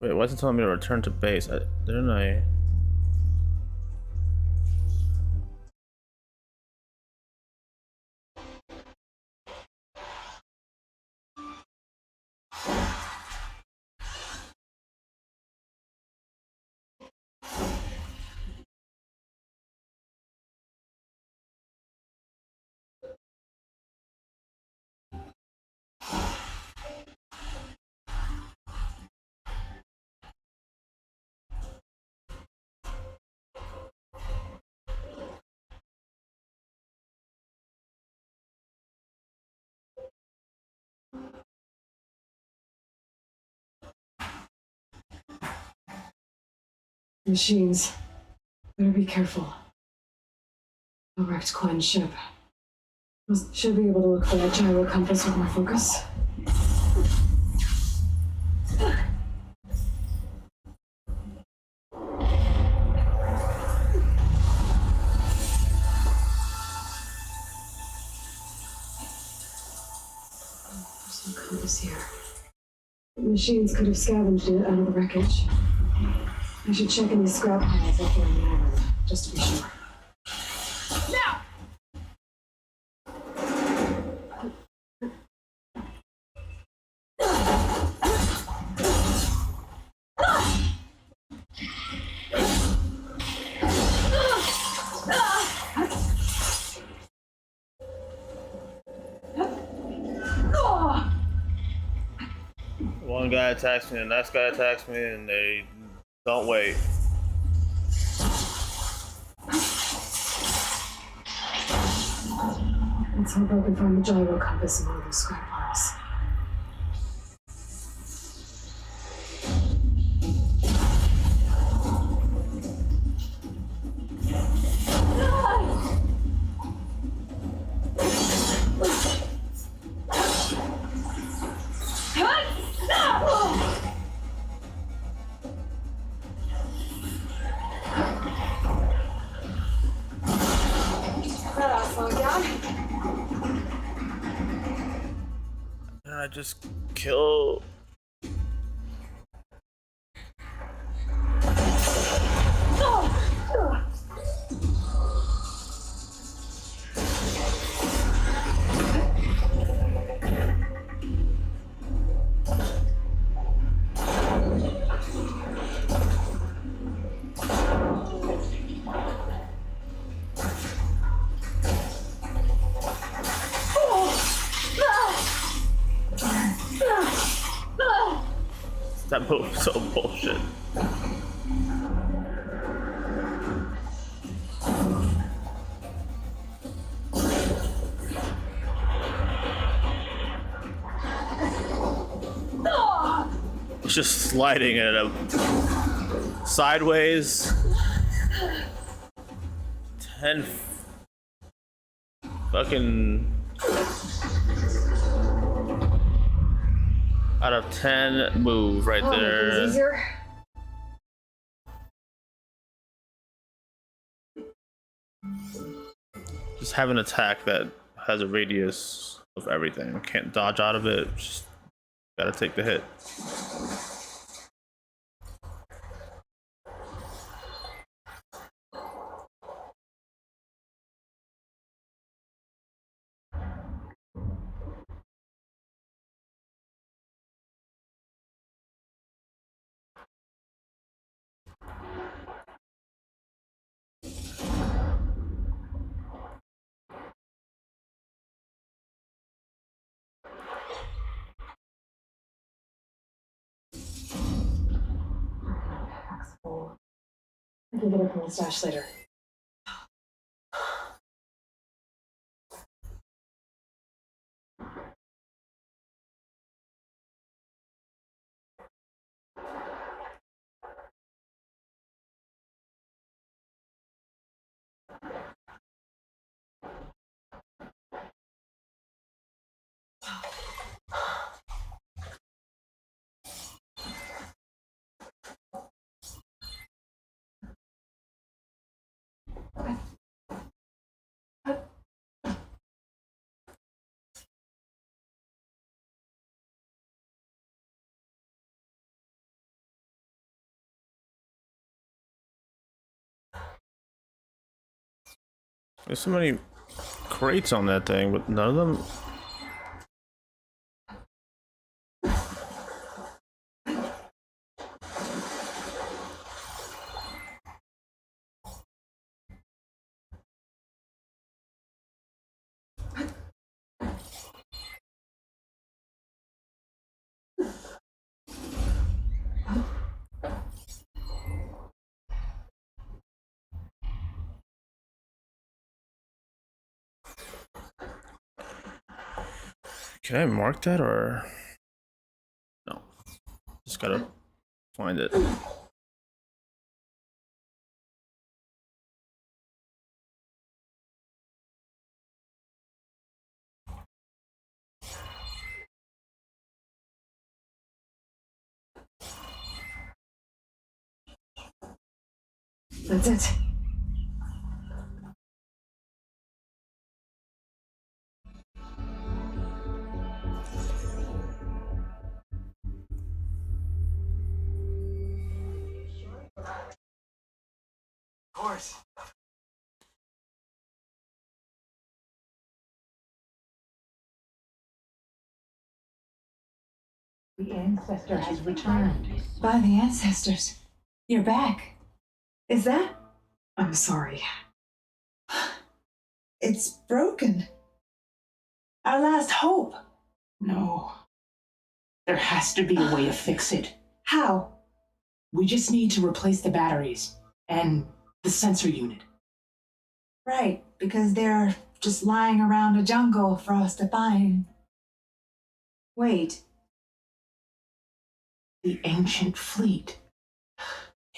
Wait, why is it telling me to return to base? Didn't I? Machines. Better be careful. A wrecked Quinn ship. Should be able to look for that gyro compass with more focus. There's no compass here. The machines could have scavenged it out of the wreckage. I should check in these scrap piles up here on the island, just to be sure. Now! One guy attacks me, the next guy attacks me, and they don't wait. Let's hope I can find the gyro compass in one of those scrap piles. just kill. That move so bullshit. It's just sliding at him sideways. 10 fucking out of 10 move right there. Easier. Just have an attack that has a radius of everything. Can't dodge out of it. Just gotta take the hit. I can get it from the stash later. There's so many crates on that thing, but none of them. Can I mark that or no? Just gotta find it. That's it. Of course. The ancestor has returned. By the ancestors. You're back. Is that? I'm sorry. It's broken. Our last hope. No. There has to be a way to fix it. How? We just need to replace the batteries and the sensor unit. Right, because they're just lying around a jungle for us to find. Wait. The ancient fleet.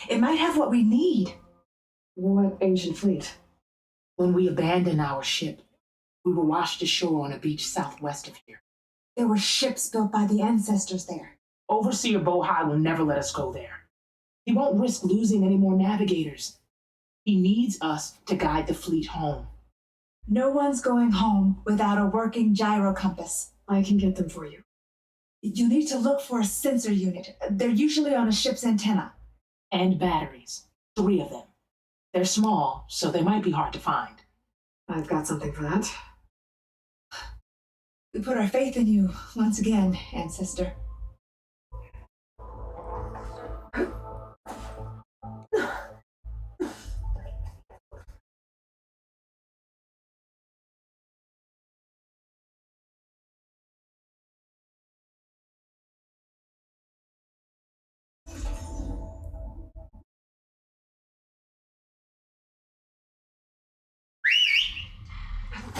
It might have what we need. What ancient fleet? When we abandoned our ship, we were washed ashore on a beach southwest of here. There were ships built by the ancestors there. Overseer Bohai will never let us go there. He won't risk losing any more navigators. He needs us to guide the fleet home. No one's going home without a working gyro compass. I can get them for you. You need to look for a sensor unit. They're usually on a ship's antenna. And batteries. 3 of them. They're small, so they might be hard to find. I've got something for that. We put our faith in you once again, ancestor.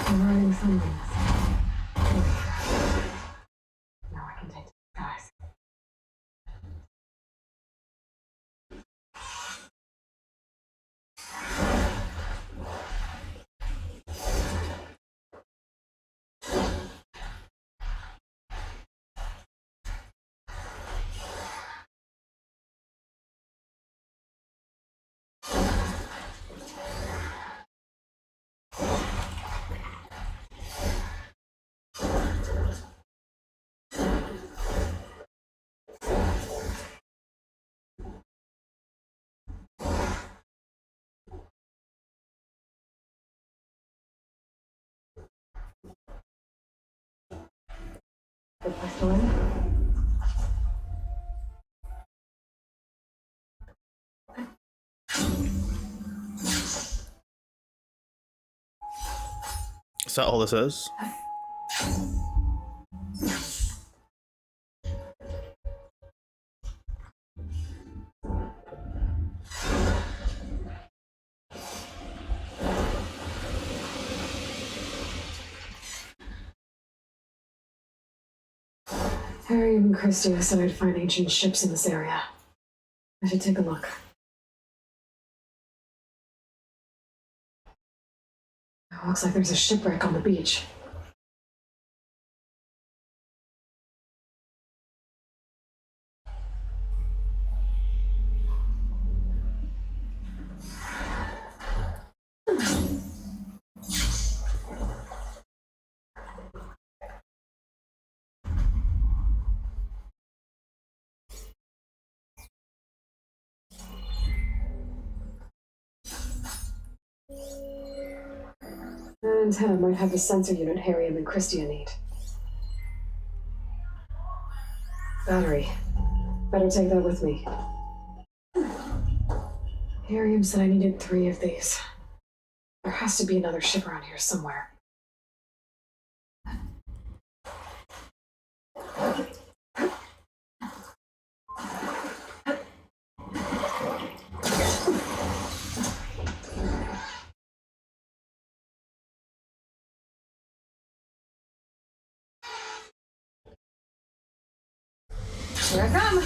I'm riding someone. Now I can take the guys. Good place to land. Is that all this is? Harry and Christy said I'd find ancient ships in this area. I should take a look. Oh, looks like there's a shipwreck on the beach. That antenna might have the sensor unit Harriam and Christia need. Battery. Better take that with me. Harriam said I needed 3 of these. There has to be another ship around here somewhere. Here I come!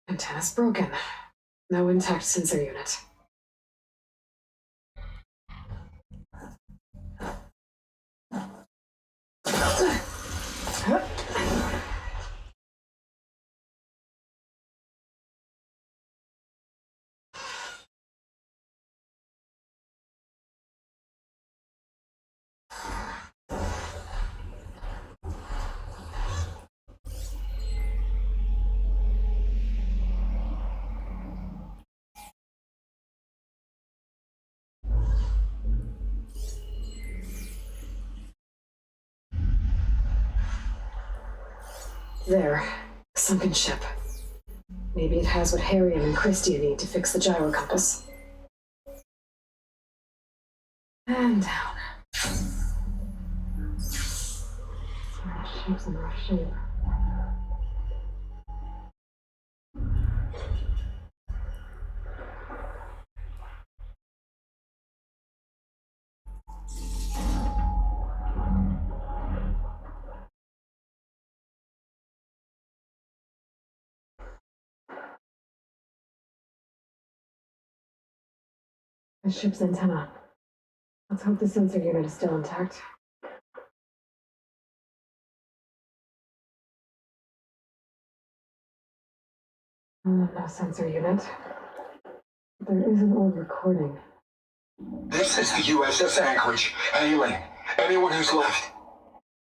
Antenna's broken. No intact sensor unit. There. Sunken ship. Maybe it has what Harriam and Christia need to fix the gyro compass. And down. Ship's in rough shape. The ship's antenna. Let's hope the sensor unit is still intact. No sensor unit. There is an old recording. This is the USS Anchorage. Hailing anyone who's left.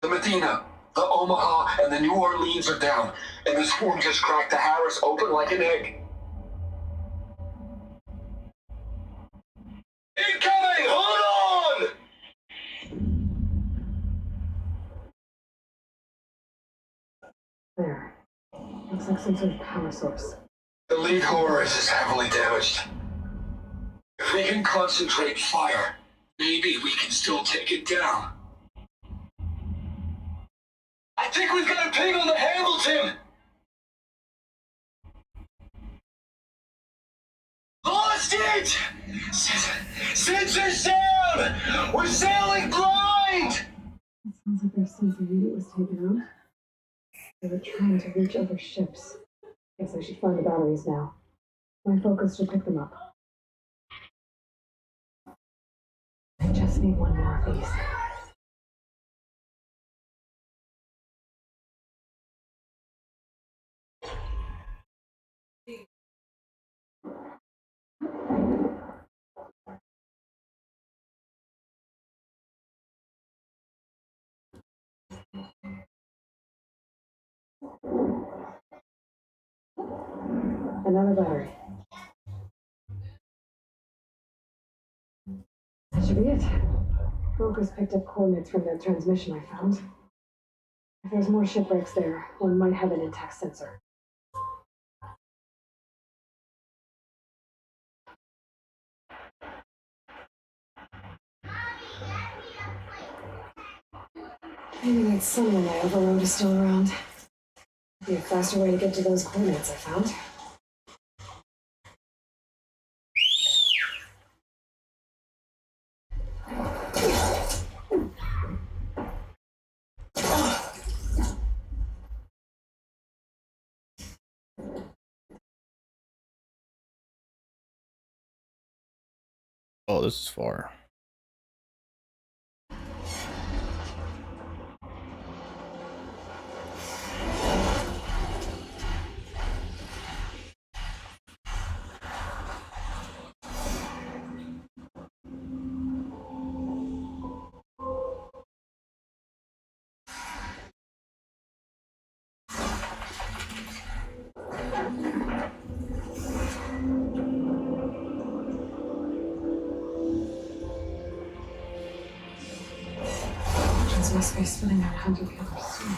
The Medina, the Omaha, and the New Orleans are down, and the swarm just cracked the Harris open like an egg. Incoming! Hold on! There. Looks like some sort of power source. The lead Horus is heavily damaged. If we can concentrate fire, maybe we can still take it down. I think we've got a ping on the Hamilton! Lost it! Sensors down! We're sailing blind! It sounds like their sensor unit was taken out. They were trying to reach other ships. Guess I should find the batteries now. My focus should pick them up. I just need one more of these. Another battery. That should be it. Focus picked up coordinates from that transmission I found. If there's more shipwrecks there, one might have an intact sensor. Maybe that sunlight I overrode is still around. Be a faster way to get to those coordinates I found. Oh, this is far. My space filling out 100 pillars soon.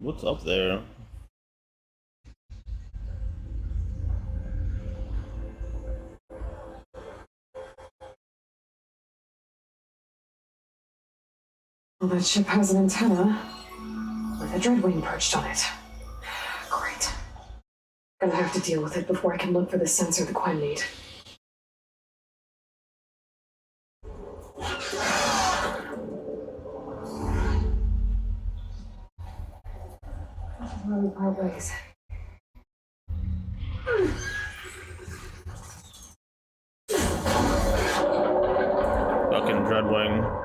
What's up there? Well, that ship has an antenna with a dreadwing perched on it. Great. Gonna have to deal with it before I can look for the sensor the Quen need. This is where we part ways. Fucking dreadwing.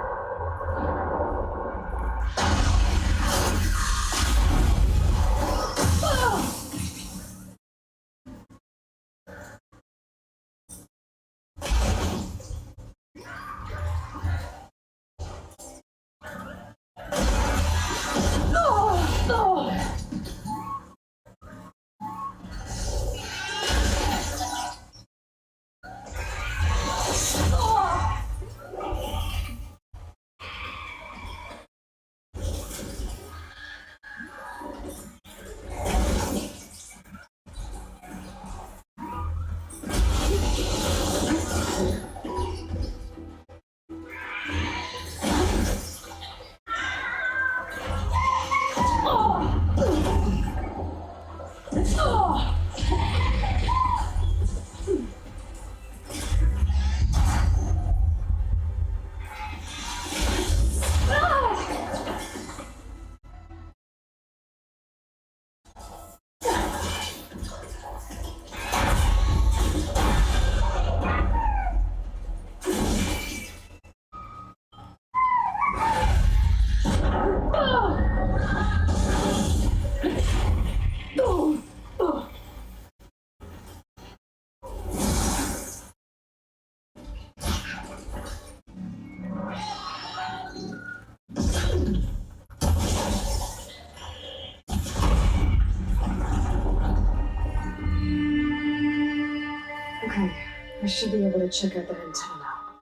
I should be able to check out that antenna now.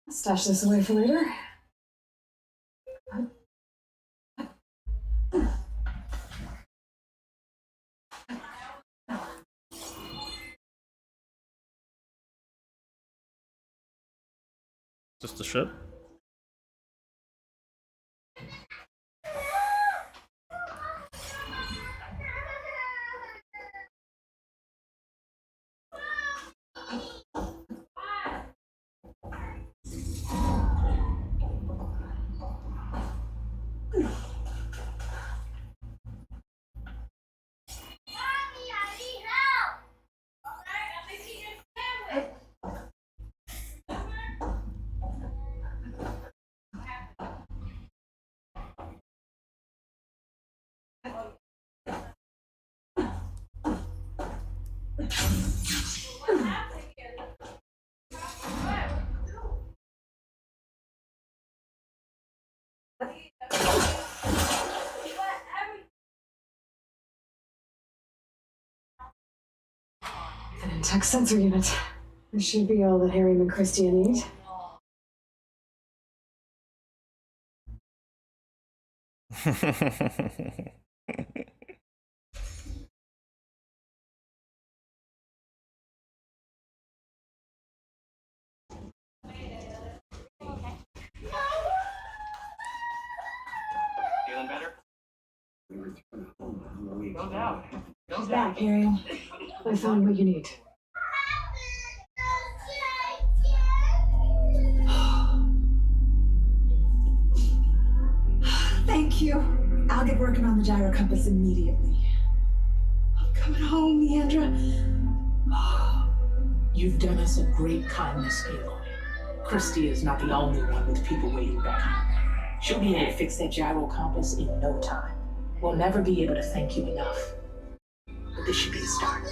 I'll stash this away for later. Just the ship? An intact sensor unit. This should be all that Harry and Christia need. Feeling better? No doubt. She's back, Harry. I found what you need. Thank you. I'll get working on the gyro compass immediately. I'm coming home, Leandra. You've done us a great kindness, Aloy. Christy is not the only one with people waiting back home. She'll be able to fix that gyro compass in no time. We'll never be able to thank you enough. But this should be a start.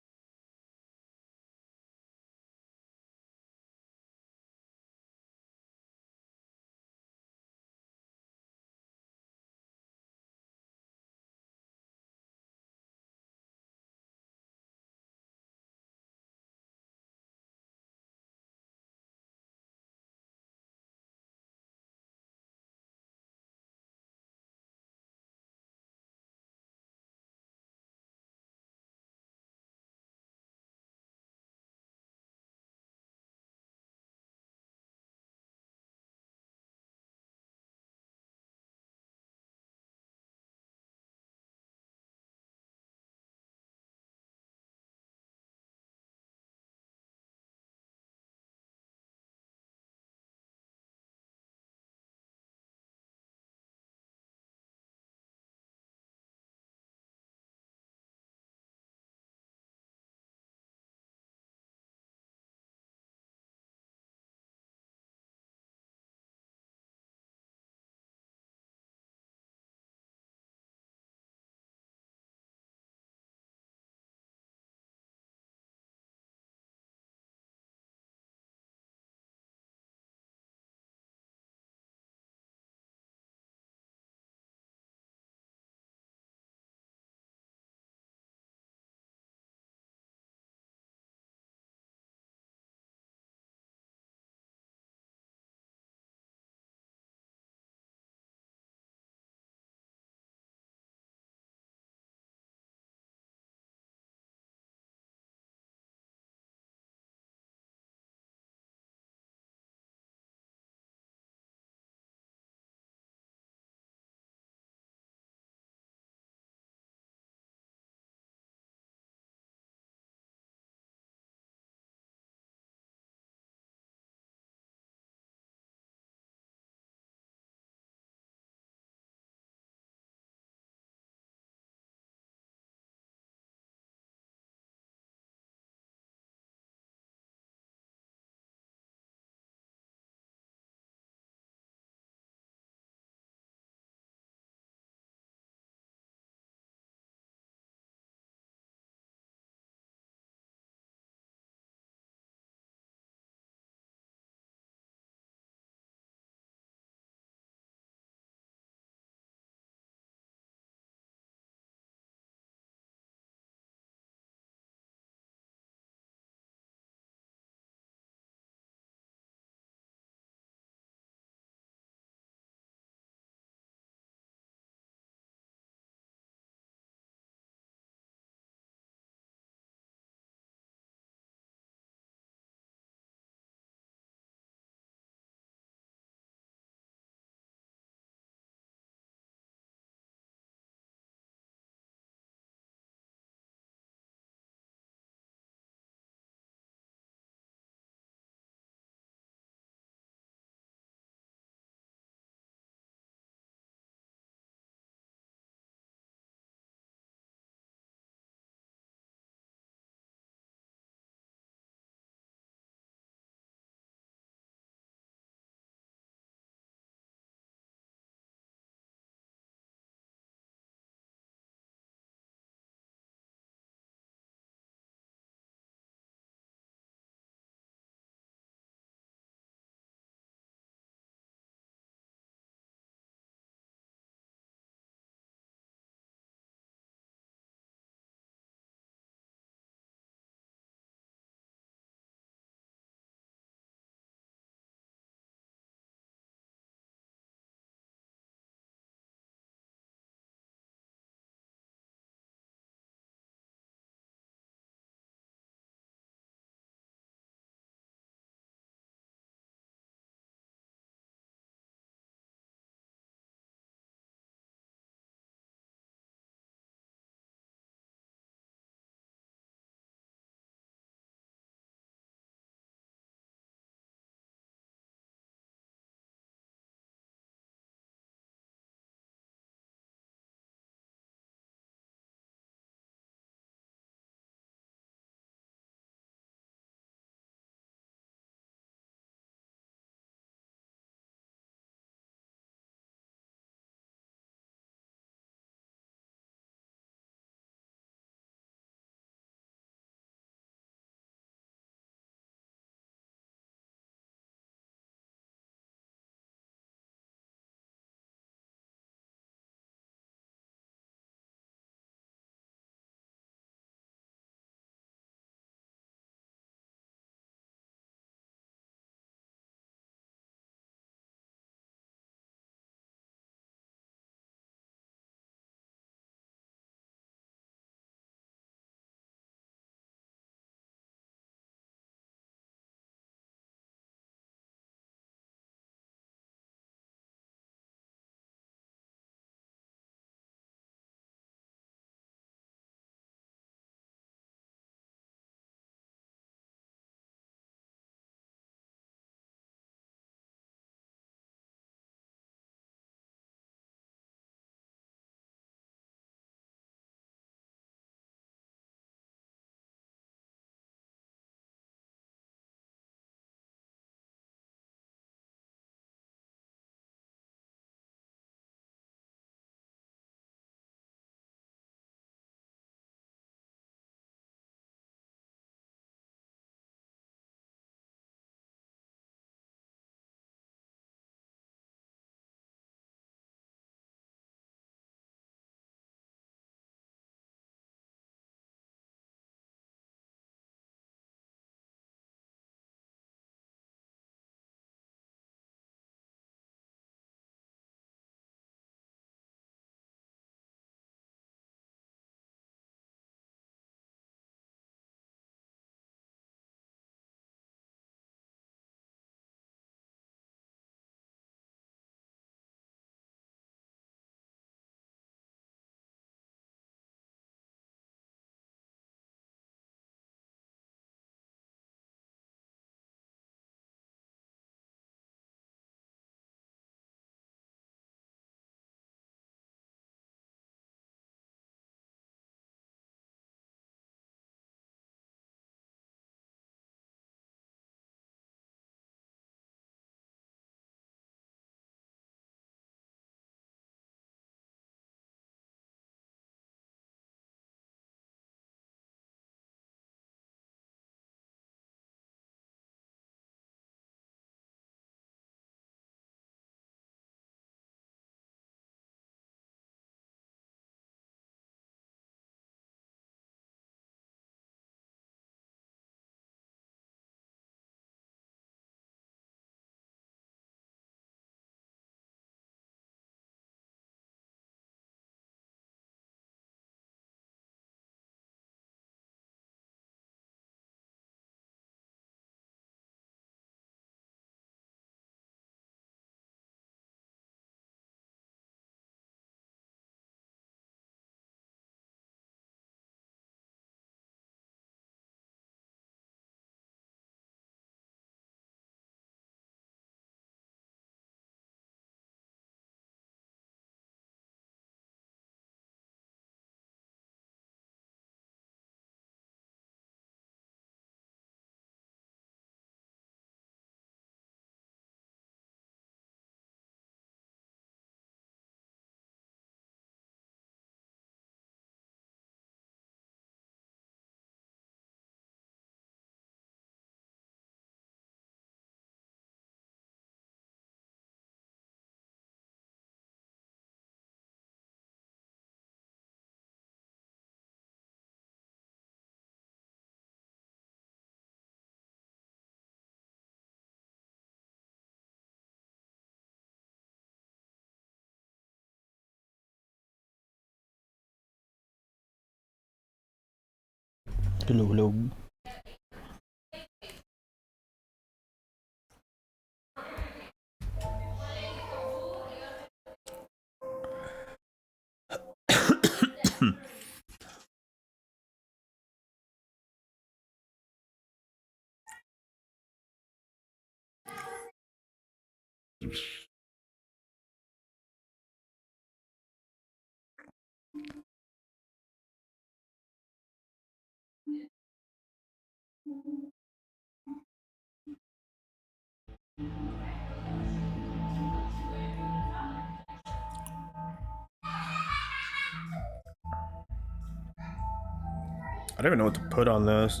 I don't even know what to put on this.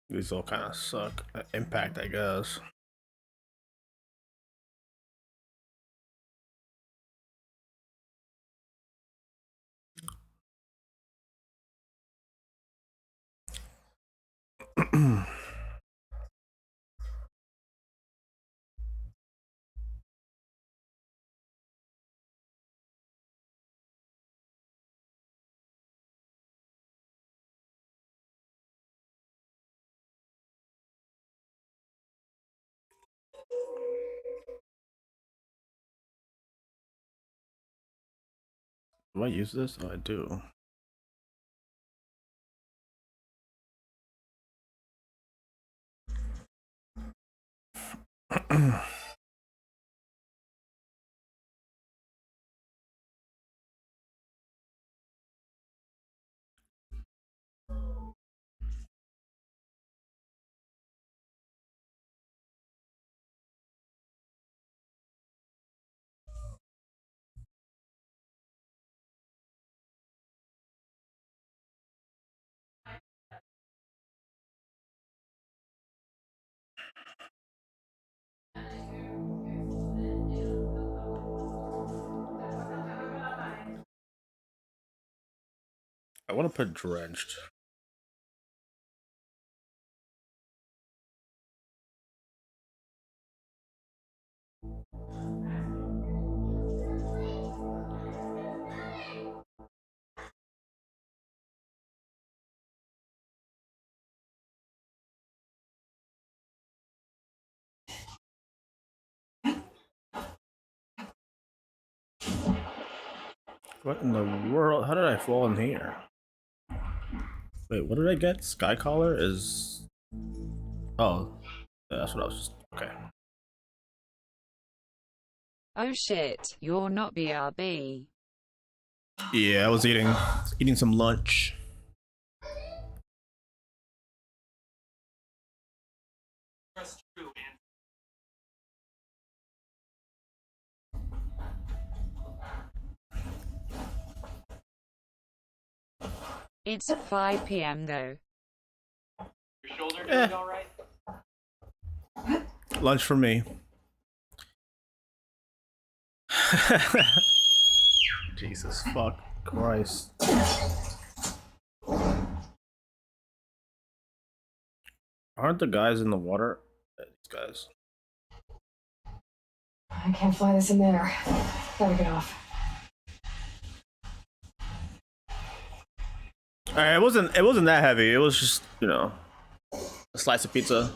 These all kind of suck. Impact, I guess. Do I use this? Oh, I do. I want to put drenched. What in the world? How did I fall in here? Wait, what did I get? Sky collar is... Oh, that's what I was just... Okay. Oh shit, you're not BRB. Yeah, I was eating some lunch. It's 5 p.m. though. Your shoulder doing all right? Lunch for me. Jesus fuck Christ. Aren't the guys in the water? These guys. I can't fly this in there. Gotta get off. Alright, it wasn't that heavy. It was just, you know, a slice of pizza.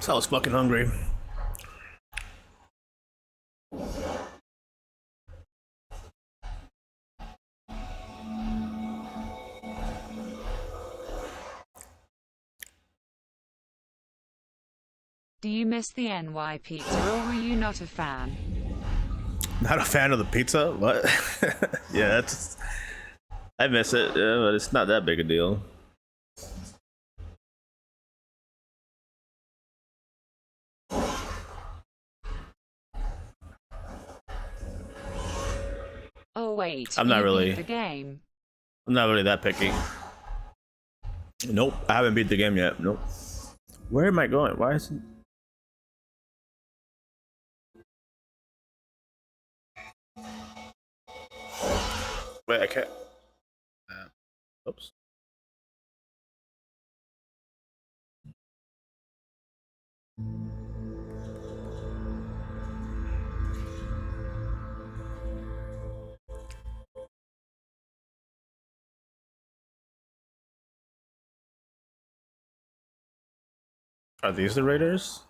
So I was fucking hungry. Do you miss the NY pizza or were you not a fan? Not a fan of the pizza? What? Yeah, that's... I miss it, yeah, but it's not that big a deal. Oh or wait. I'm not you really. beat the game. I'm not really that picky. Nope, I haven't beat the game yet. Nope. Where am I going? Why isn't? Wait, I can't. Oops. Are these the raiders?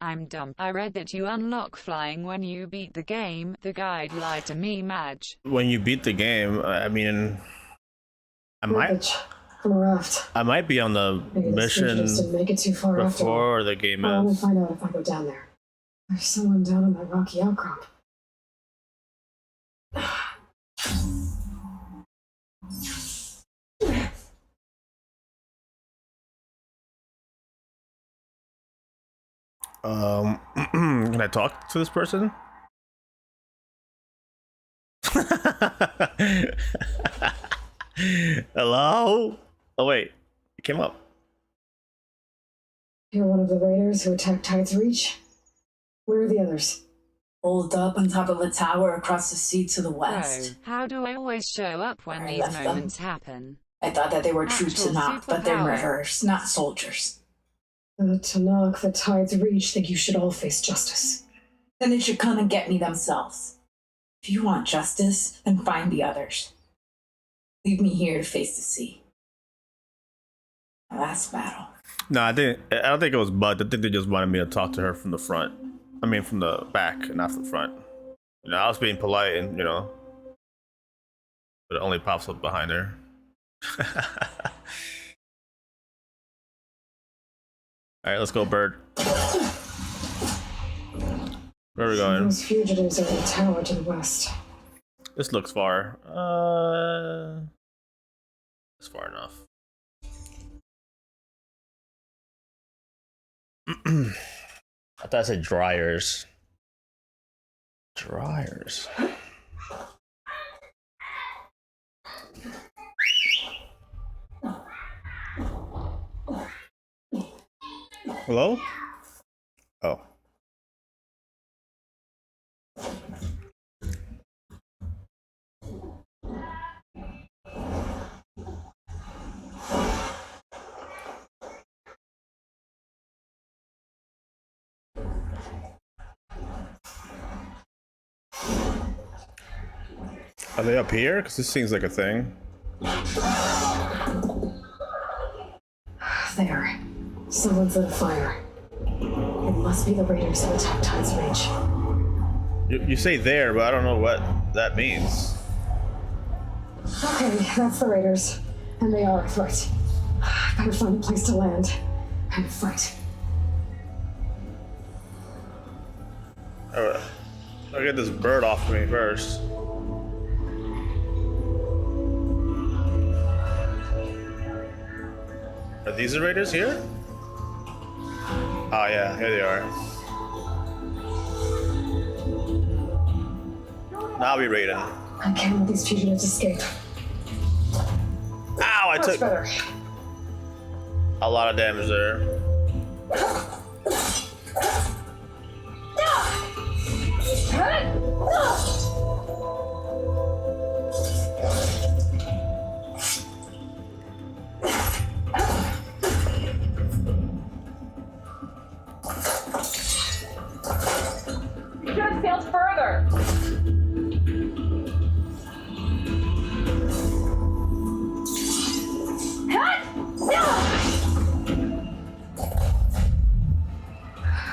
I'm dumb. I read that you unlock flying when you beat the game. The guide lied to me, Madge. When you beat the game, I mean, I might be on the mission didn't make it too far before the game I'll only ends. find out if I go down there. There's someone down in that rocky outcrop. Can I talk to this person? Hello? Oh wait, it came up. You're one of the raiders who attacked Tide's Reach? Where are the others? Holed up on top of a tower across the sea to the west. Bro, how do I always show up when I these left them. moments happen? I thought that they were troops Actual enough, but they're superpower. murderers, not soldiers. The Tanakh, the Tide's Reach think you should all face justice. Then they should come and get me themselves. If you want justice, then find the others. Leave me here to face the sea. My last battle. No, I don't think it was bugged. I think they just wanted me to talk to her from the front. I mean, from the back and not from the front. You know, I was being polite and, you know, but it only pops up behind her. All right, let's go, Bird. Where are we going? Those fugitives are in the tower to the west. This looks far. It's far enough. I thought I said dryers. Dryers. Hello? Oh. Are they up here? Because this seems like a thing. There. Someone's lit a fire. It must be the raiders who attacked Tide's Reach. You say there, but I don't know what that means. Okay, that's the raiders. And they are a threat. Better find a place to land and fight. Alright. I'll get this bird off me first. Are these the raiders here? Oh yeah, here they are. Now we raid them. I can't let these fugitives escape. Ow, I Much took better. a lot of damage there. You should have sailed further.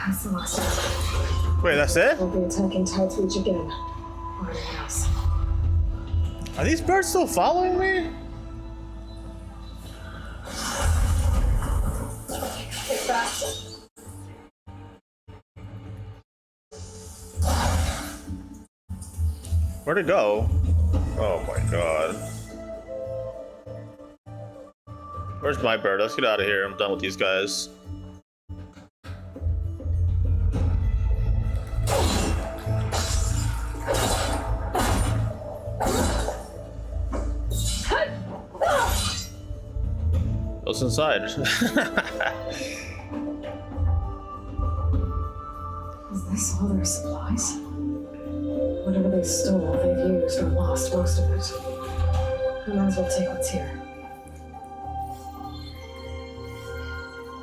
That's the last one. Wait, that's it? We'll be attacking Tide's Reach again. Or anything else. Are these birds still following me? Get fast. Where'd it go? Oh my god. Where's my bird? Let's get out of here. I'm done with these guys. inside. Is this all their supplies? Whatever they stole, they've used or lost most of it. We might as well take what's here.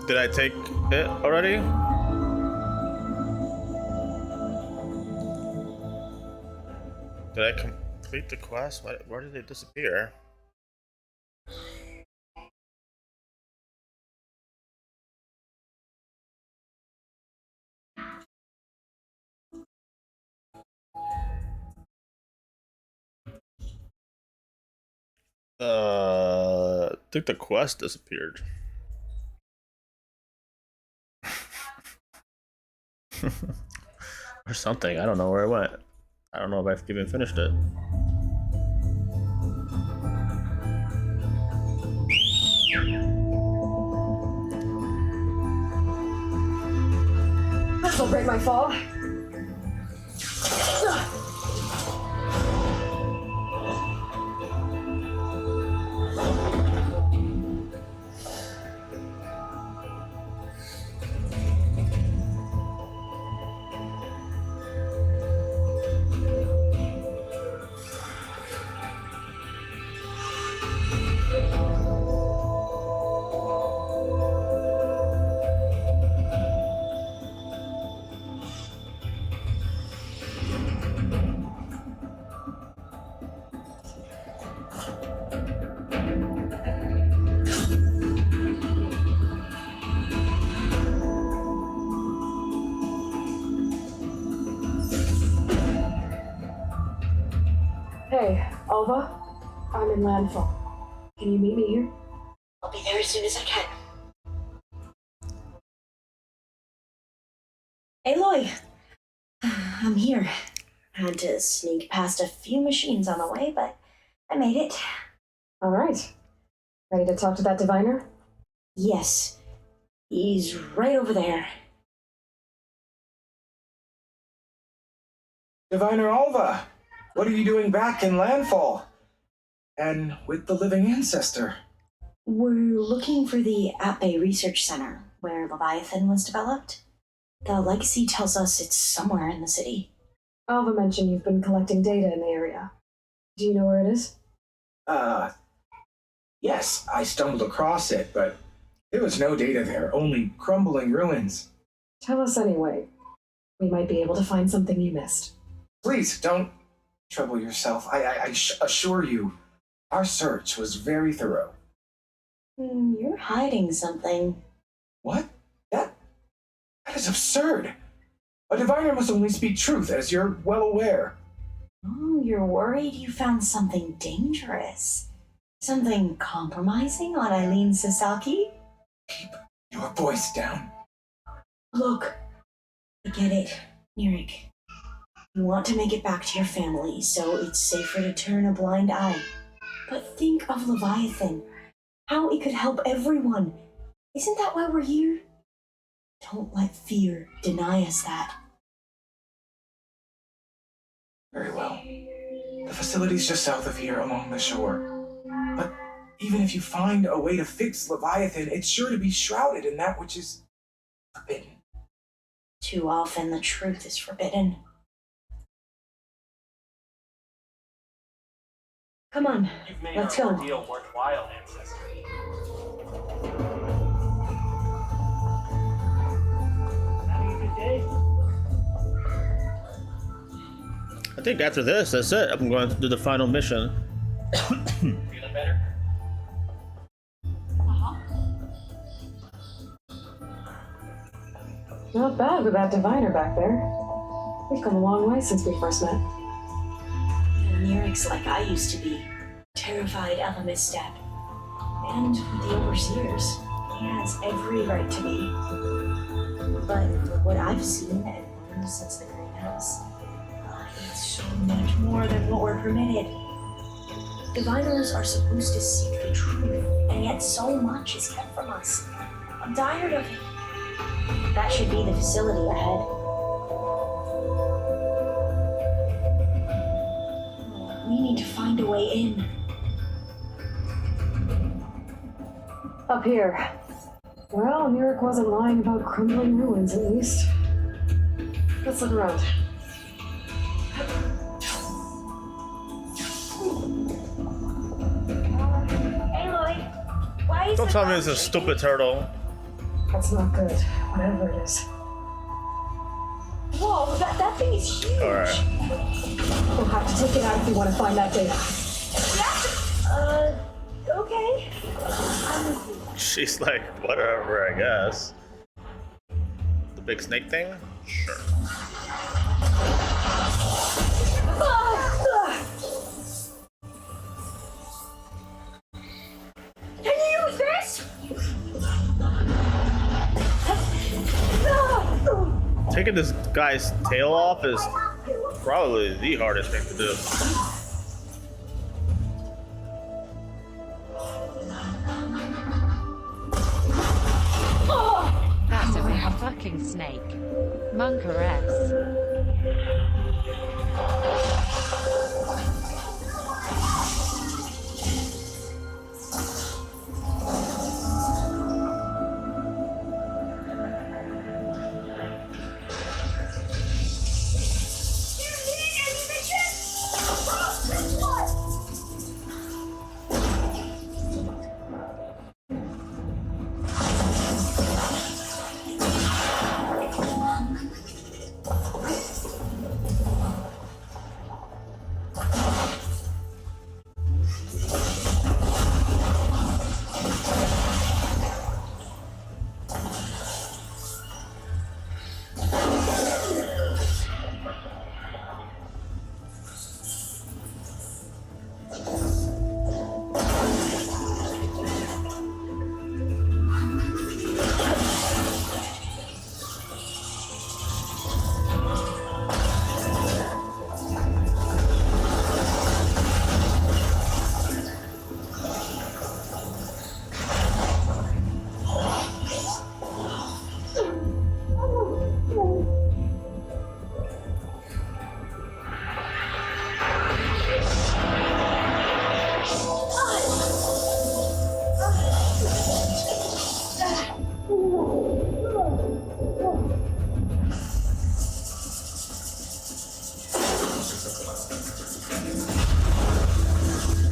Did I take it already? Did I complete the quest? Where did they disappear? I think the quest disappeared. Or something. I don't know where it went. I don't know if I've even finished it. This'll break my fall. Hey, Alva. I'm in landfall. Can you meet me here? I'll be there as soon as I can. Aloy! I'm here. Had to sneak past a few machines on the way, but I made it. All right. Ready to talk to that diviner? Yes. He's right over there. Diviner Alva, what are you doing back in Landfall? And with the living ancestor? We're looking for the At-Bay Research Center, where Leviathan was developed. The legacy tells us it's somewhere in the city. Alva mentioned you've been collecting data in the area. Do you know where it is? Yes, I stumbled across it, but there was no data there, only crumbling ruins. Tell us anyway. We might be able to find something you missed. Please, don't trouble yourself. I assure you, our search was very thorough. You're hiding something. What? That is absurd. A diviner must only speak truth, as you're well aware. Oh, you're worried you found something dangerous? Something compromising on Eileen Sasaki? Keep your voice down. Look, I get it, Nirik. You want to make it back to your family, so it's safer to turn a blind eye. But think of Leviathan. How it could help everyone. Isn't that why we're here? Don't let fear deny us that. Very well. The facility's just south of here along the shore. But even if you find a way to fix Leviathan, it's sure to be shrouded in that which is forbidden. Too often the truth is forbidden. Come on, You've made let's our go. ordeal worthwhile, ancestor. Having a good day? I think after this, that's it. I'm going to do the final mission. Feeling better? Not bad with that diviner back there. We've come a long way since we first met. Nirik's like I used to be. Terrified of a misstep. And with the Overseers, he has every right to be. But what I've seen and learned since the greenhouse, it's so much more than what we're permitted. Diviners are supposed to seek the truth, and yet so much is kept from us. I'm tired of it. That should be the facility ahead. We need to find a way in. Up here. Well, Nurek wasn't lying about crumbling ruins, at least. Let's look around. Hey, Lloyd. Why is Don't the tell me boat it's a shaking? stupid turtle. That's not good, whatever it is. Whoa, that thing is huge. Alright. We'll have to take it out if we want to find that data. Okay. She's like, whatever, I guess. The big snake thing? Sure. Can you use this? Taking this guy's tail off is probably the hardest thing to do. That's a fucking snake. Monkeress.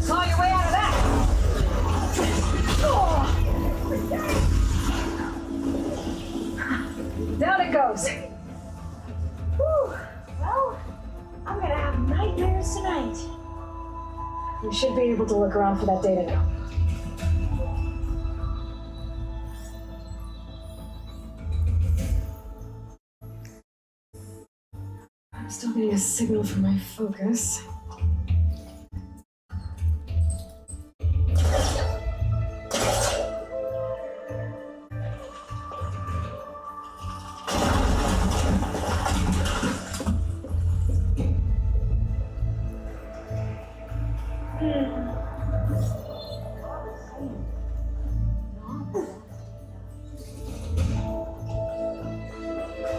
Claw your way out of that! Down it goes. Whew. Well, I'm gonna have nightmares tonight. We should be able to look around for that data now. I'm still getting a signal from my focus.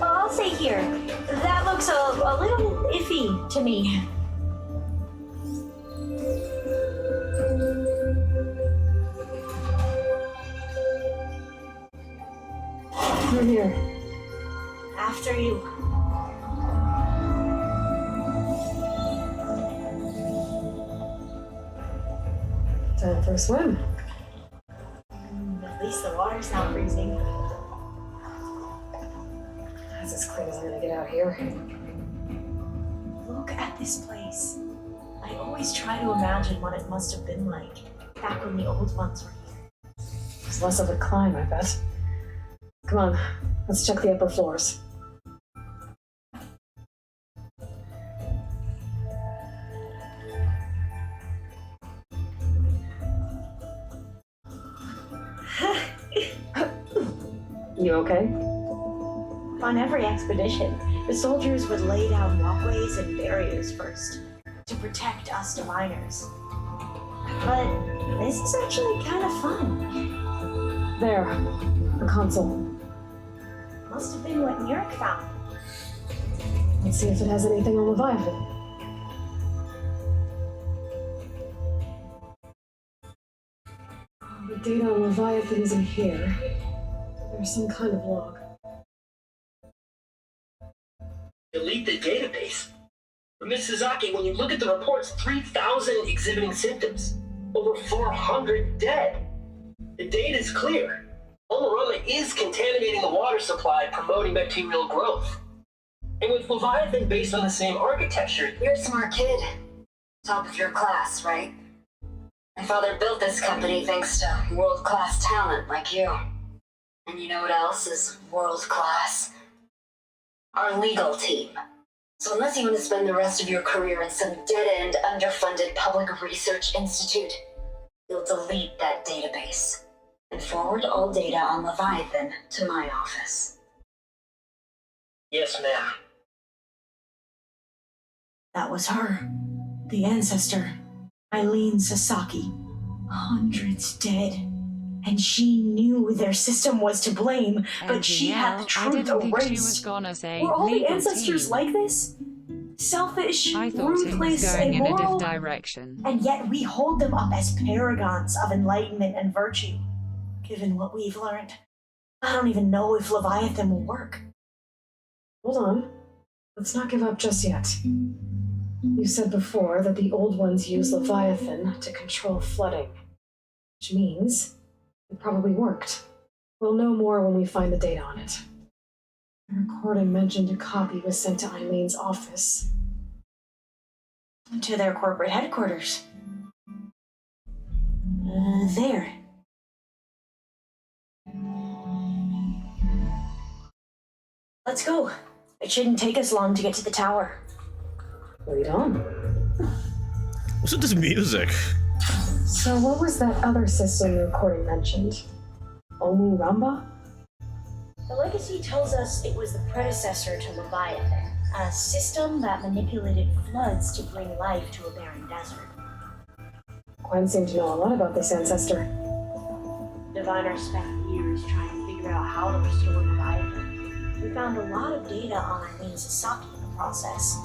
I'll say here, that looks a little iffy to me. Through here. After you. Time for a swim. At least the water's not freezing. That's as clean as I'm gonna get out here. Look at this place. I always try to imagine what it must have been like back when the old ones were here. It's less of a climb, I bet. Come on, let's check the upper floors. You okay? On every expedition, the soldiers would lay down walkways and barriers first to protect us diviners. But this is actually kind of fun. There, the console. Must have been what Nurek found. Let's see if it has anything on Leviathan. data on Leviathan isn't here. There's some kind of log. Delete the database. But Miss Sasaki, when you look at the reports, 3,000 exhibiting symptoms. Over 400 dead. The data's clear. Omaroma is contaminating the water supply, promoting bacterial growth. And with Leviathan based on the same architecture... You're a smart kid. Top of your class, right? My father built this company thanks to world-class talent like you. And you know what else is world-class? Our legal team. So unless you want to spend the rest of your career in some dead-end, underfunded public research institute, you'll delete that database and forward all data on Leviathan to my office. Yes, ma'am. That was her. The ancestor. Eileen Sasaki. Hundreds dead. And she knew their system was to blame, but she had the truth erased. Were all the ancestors like this? Selfish, ruthless, immoral, direction. and yet we hold them up as paragons of enlightenment and virtue. Given what we've learned, I don't even know if Leviathan will work. Hold on. Let's not give up just yet. You said before that the old ones use Leviathan to control flooding, which means it probably worked. We'll know more when we find the data on it. The recording mentioned a copy was sent to Eileen's office. To their corporate headquarters. There. Let's go. It shouldn't take us long to get to the tower. Lead on. What's with this music? So what was that other system the recording mentioned? Omu Ramba? The legacy tells us it was the predecessor to Leviathan, a system that manipulated floods to bring life to a barren desert. Gwen seemed to know a lot about this ancestor. Diviners spent years trying to figure out how to restore Leviathan. We found a lot of data on Eileen Sasaki in the process.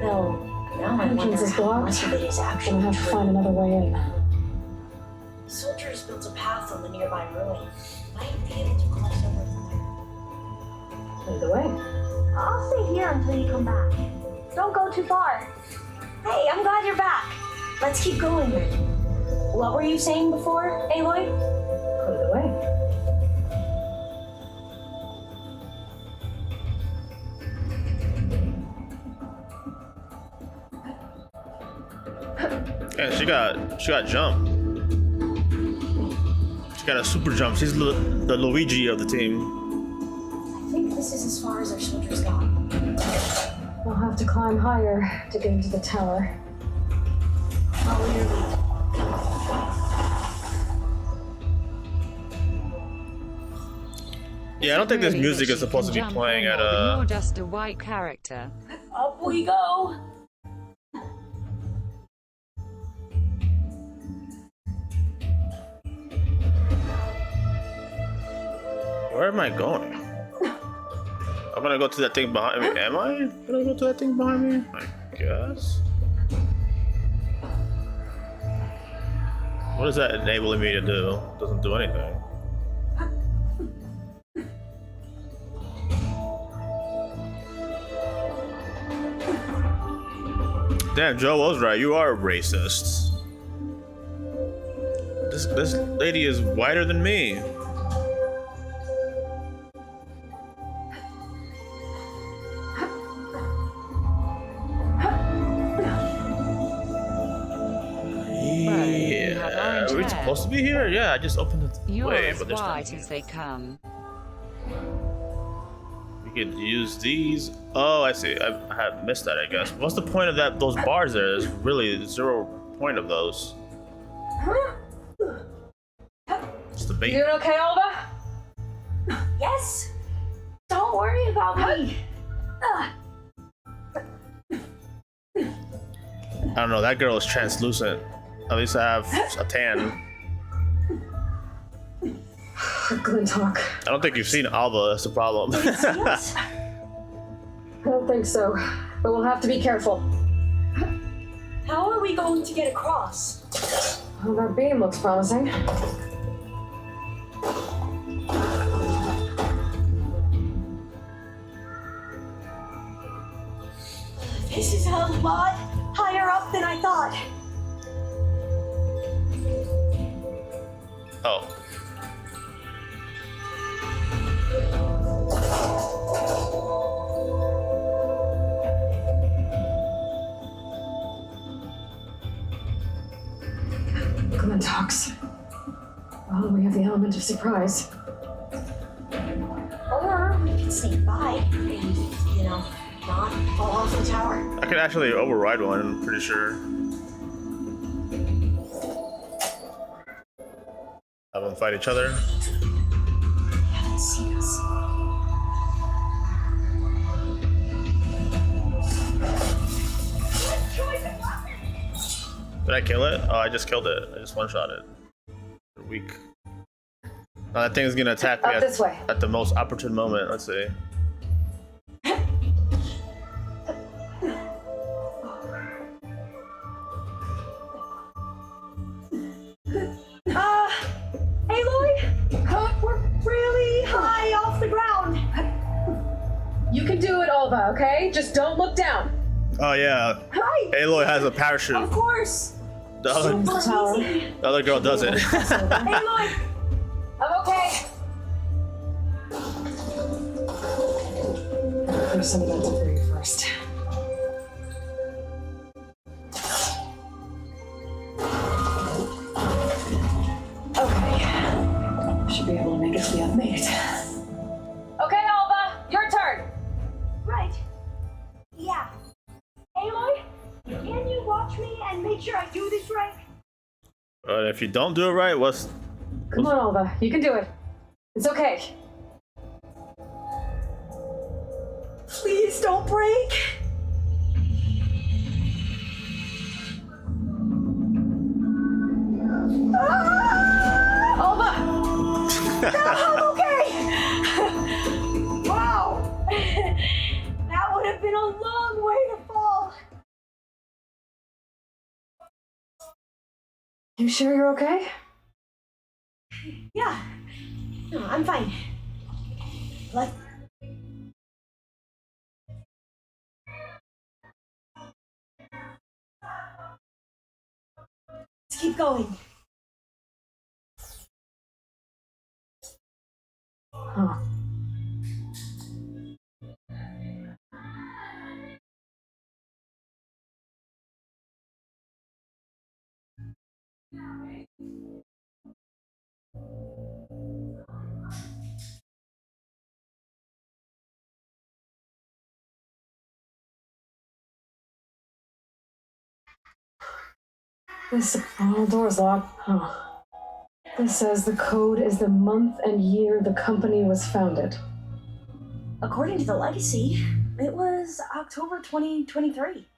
Though, now I wonder Entrance is how blocked. much of it is Gonna actually have to true. find another way in. The soldiers built a path on the nearby ruin. Might be able to cross over from there. Lead the way. I'll stay here until you come back. Don't go too far. Hey, I'm glad you're back. Let's keep going. What were you saying before, Aloy? Lead the way. Yeah, she got jump. She got a super jump. She's the Luigi of the team. I think this is as far as our soldiers got. We'll have to climb higher to get into the tower. Follow your lead. Yeah, I don't think this music is supposed to be playing at You're a. just a white character. Up we go. Where am I going? I'm gonna go to that thing behind me. Am I gonna go to that thing behind me? I guess. What is that enabling me to do? Doesn't do anything. Damn, Joe was right. You are a racist. This lady is whiter than me. Yeah, are we supposed to be here? Yeah, I just opened the You're way, as but there's white nothing. as they come. We could use these. Oh, I see. I have missed that, I guess. What's the point of that? Those bars there? There's really zero point of those. It's the bait. You okay, Alva? Yes. Don't worry about me. I don't know. That girl is translucent. At least I have a tan. Glinthawk. I don't think you've seen Alva. That's the problem. I don't think so, but we'll have to be careful. How are we going to get across? Well, that beam looks promising. This is a lot higher up than I thought. Oh. Glenn talks. Well, we have the element of surprise. Or we can sneak by and, not fall off the tower. I could actually override one, I'm pretty sure. Have them fight each other. They haven't seen us. Did I kill it? Oh, I just killed it. I just one-shot it. They're weak. Now that thing's gonna attack me this way. at the most opportune moment. Let's see. Aloy, we're really high off the ground. You can do it, Olva, okay? Just don't look down. Oh yeah. Hi. Aloy has a parachute. Of course. The other girl doesn't. Aloy. I'm okay. There's some of that debris first. Okay. Should be able to make it to the unmade. Okay, Alva, your turn. Right. Yeah. Aloy, can you watch me and make sure I do this right? If you don't do it right, what's... Come on, Alva, you can do it. It's okay. Please don't break. Alva! I'm okay. Wow. That would have been a long way to fall. You sure you're okay? Yeah. No, I'm fine. Let's keep going. Huh. This door's locked. Huh. This says the code is the month and year the company was founded. According to the legacy, it was October 2023.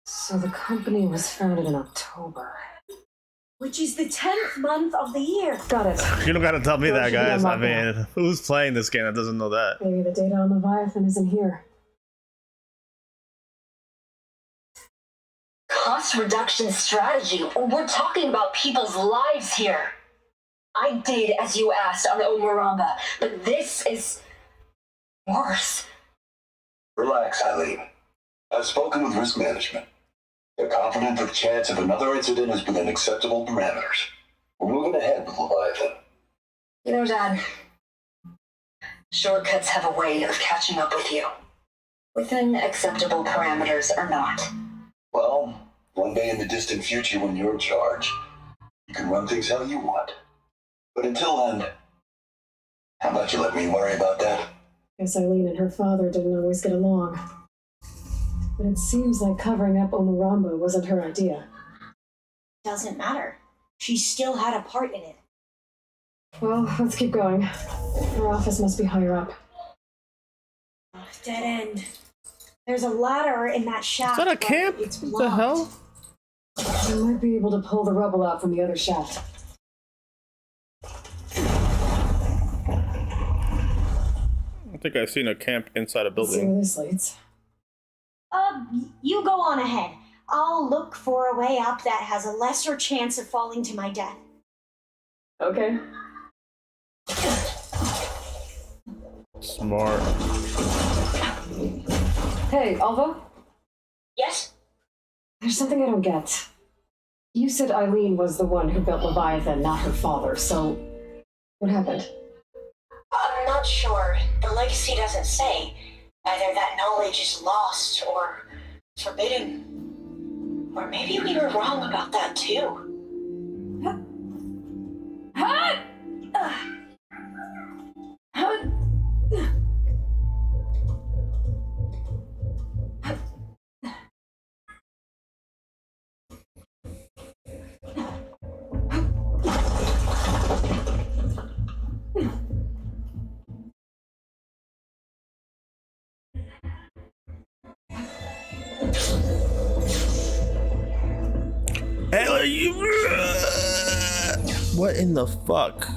So the company was founded in October. Which is the 10th month of the year. Got it. You don't gotta tell me that, guys. I mean, who's playing this game that doesn't know that? Maybe the data on Leviathan isn't here. Cost reduction strategy. We're talking about people's lives here. I did as you asked on Omuramba, but this is worse. Relax, Eileen. I've spoken with risk management. They're confident that the chance of another incident is within acceptable parameters. We're moving ahead with Leviathan. You know, Dad, shortcuts have a way of catching up with you. Within acceptable parameters or not. Well, one day in the distant future when you're in charge, you can run things how you want. But until then, how about you let me worry about that? Guess Eileen and her father didn't always get along. But it seems like covering up Omuramba wasn't her idea. Doesn't matter. She still had a part in it. Well, let's keep going. Her office must be higher up. Dead end. There's a ladder in that shaft. Is that a camp? It's what the hell? I might be able to pull the rubble out from the other shaft. I think I've seen a camp inside a Let's see building. where this leads. You go on ahead. I'll look for a way up that has a lesser chance of falling to my death. Okay. Smart. Hey, Alva? Yes? There's something I don't get. You said Eileen was the one who built Leviathan, not her father, so what happened? I'm not sure. The legacy doesn't say. Either that knowledge is lost or forbidden. Or maybe we were wrong about that too. Hey, you. What in the fuck?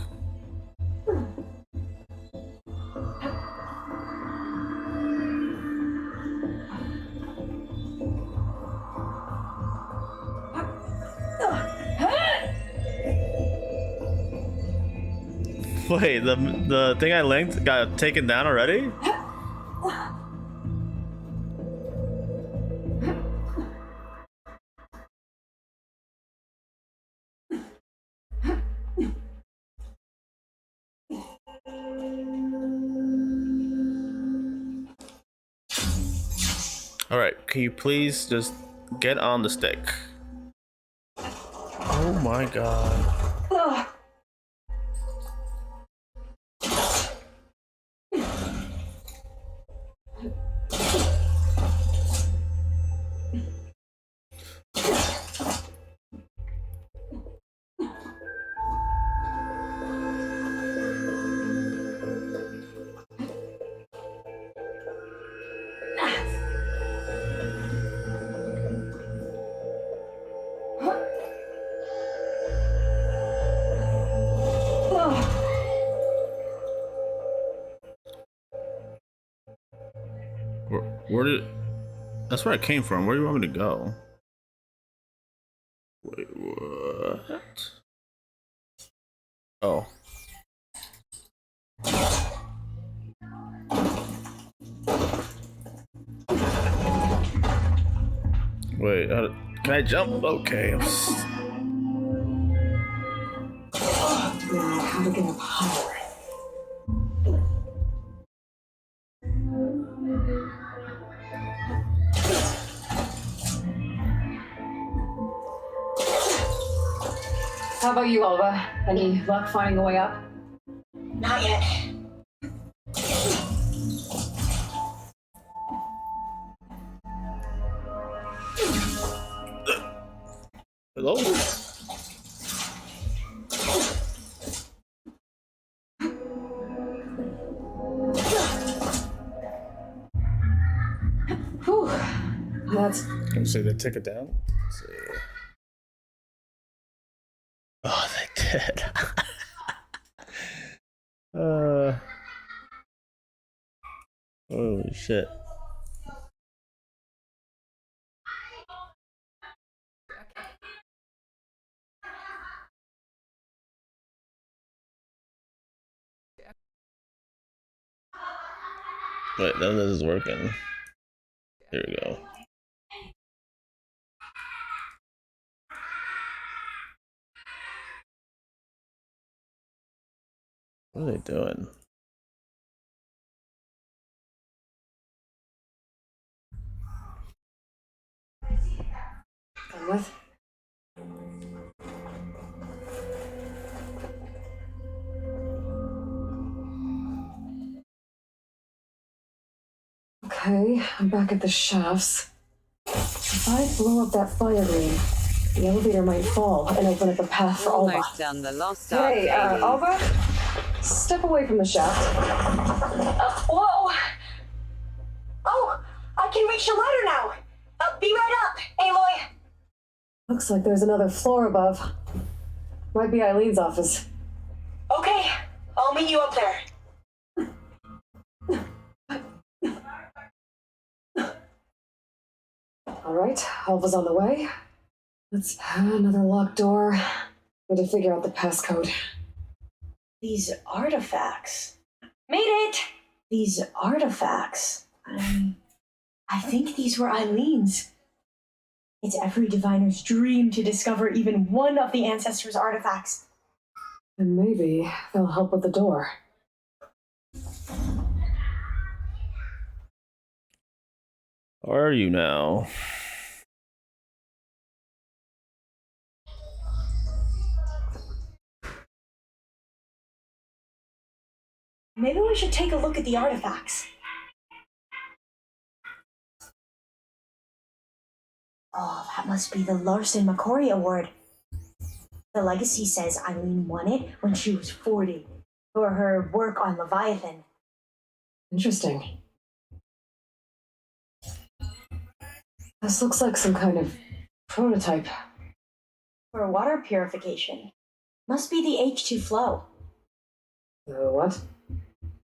Wait, the thing I linked got taken down already? Alright, can you please just get on the stick? Oh my god. Where did... That's where I came from. Where do you want me to go? Wait, what? Oh. Wait, can I jump? Okay. God, how to get up higher. How about you, Alva? Any luck finding a way up? Not yet. Hello? Whew. That's... Can you see the ticket down? Let's see. Oh, they did. Holy shit. Wait, none of this is working. Here we go. What are they doing? Done with? Okay, I'm back at the shafts. If I blow up that fire ring, the elevator might fall and open up a path for Alva. Almost done the lost Hey, arcade. Alva? Step away from the shaft. Whoa! Oh, I can reach the ladder now. Be right up, Aloy. Looks like there's another floor above. Might be Eileen's office. Okay, I'll meet you up there. Alright, help is on the way. Let's another locked door. Need to figure out the passcode. These artifacts. Made it! These artifacts. I think these were Eileen's. It's every diviner's dream to discover even one of the ancestors' artifacts. And maybe they'll help with the door. Where are you now? Maybe we should take a look at the artifacts. Oh, that must be the Larson McCory Award. The legacy says Eileen won it when she was 40 for her work on Leviathan. Interesting. This looks like some kind of prototype. For water purification. Must be the H2 flow. What?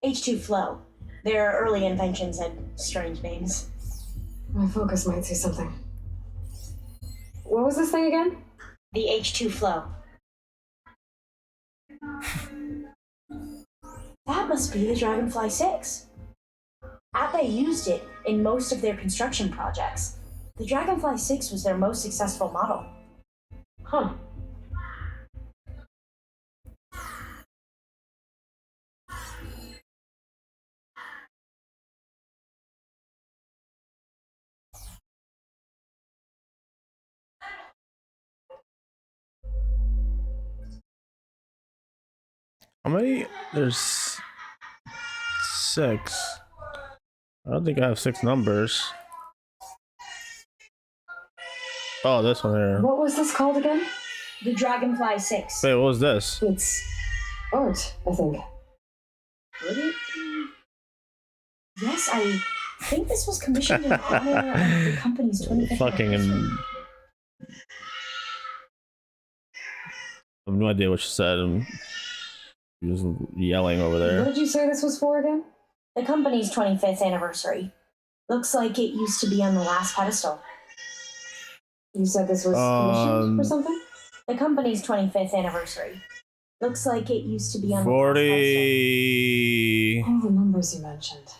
H2 flow. Their early inventions had strange names. My focus might see something. What was this thing again? The H2 flow. That must be the Dragonfly 6. Ape used it in most of their construction projects. The Dragonfly 6 was their most successful model. Huh. How many? There's 6. I don't think I have 6 numbers. Oh, this one here. What was this called again? The Dragonfly 6. Wait, what was this? It's art, I think. Would it be? Yes, I think this was commissioned in honor of the company's 25th Fucking. anniversary. I have no idea what she said. I'm just yelling over What there. did you say this was for again? The company's 25th anniversary. Looks like it used to be on the last pedestal. You said this was commissioned for something? The company's 25th anniversary. Looks like it used to be on 40. All the numbers you mentioned.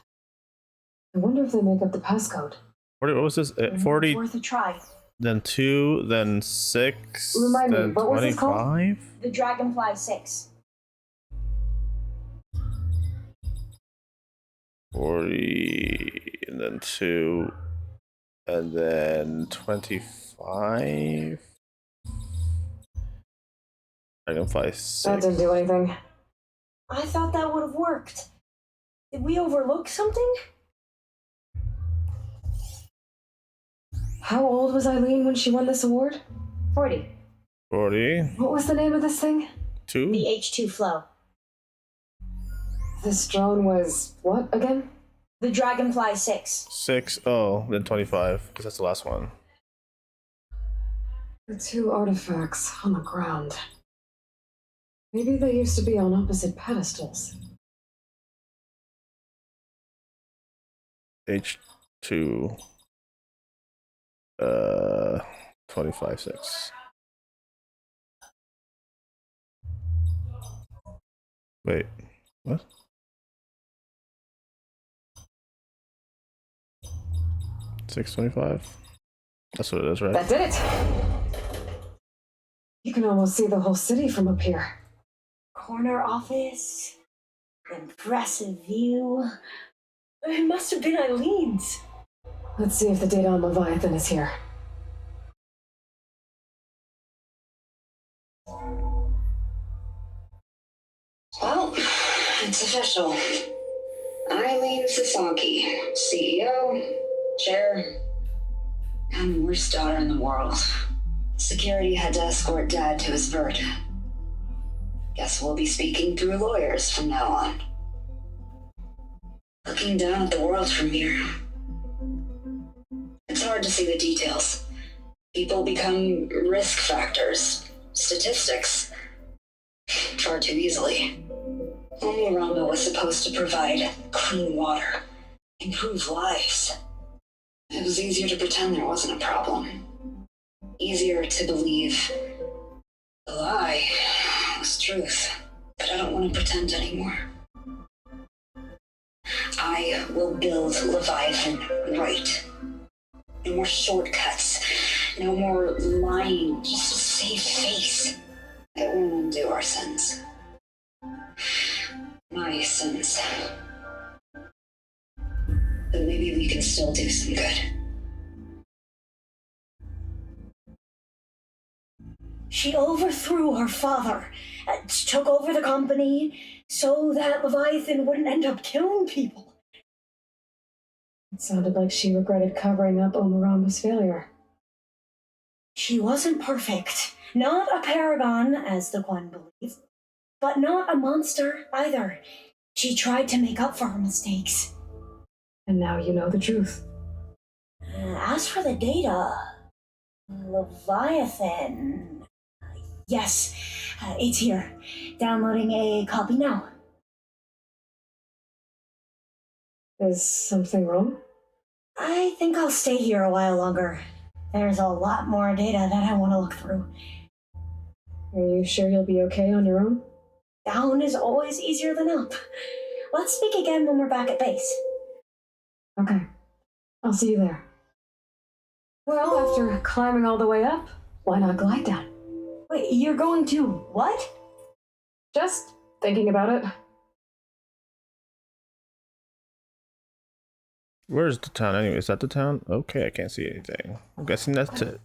I wonder if they make up the passcode. 40. What was this? 40. Worth a try. Then 2. Then 6. Remind me, then what was this called? 25. The Dragonfly 6. 40. And then 2. And then 25. Dragonfly 6. That didn't do anything. I thought that would have worked. Did we overlook something? How old was Eileen when she won this award? 40. 40. What was the name of this thing? 2. The H2 flow. This drone was what again? The Dragonfly 6. 6. Oh, then 25. Because that's the last one. The 2 artifacts on the ground. Maybe they used to be on opposite pedestals. H2. 25 6. Wait, what? $6.25. That's what it is, right? That did it! You can almost see the whole city from up here. Corner office. Impressive view. It must have been Eileen's. Let's see if the data on Leviathan is here. Well, it's official. Eileen Sasaki, CEO, chair, and worst daughter in the world. Security had to escort Dad to his vert. Guess we'll be speaking through lawyers from now on. Looking down at the world from here. It's hard to see the details. People become risk factors, statistics, far too easily. Omuramba was supposed to provide clean water, improve lives. It was easier to pretend there wasn't a problem. Easier to believe the lie was truth. But I don't want to pretend anymore. I will build Leviathan right. No more shortcuts. No more lying just to save face. It won't undo our sins. My sins. But maybe we can still do some good. She overthrew her father, took over the company so that Leviathan wouldn't end up killing people. It sounded like she regretted covering up Omaramba's failure. She wasn't perfect. Not a paragon, as the Quan believe, but not a monster either. She tried to make up for her mistakes. And now you know the truth. As for the data, Leviathan... Yes, it's here. Downloading a copy now. Is something wrong? I think I'll stay here a while longer. There's a lot more data that I want to look through. Are you sure you'll be okay on your own? Down is always easier than up. Let's speak again when we're back at base. Okay. I'll see you there. Well, after climbing all the way up, why not glide down? Wait, you're going to what? Just thinking about it. Where's the town anyway? Is that the town? Okay, I can't see anything. I'm guessing that's it.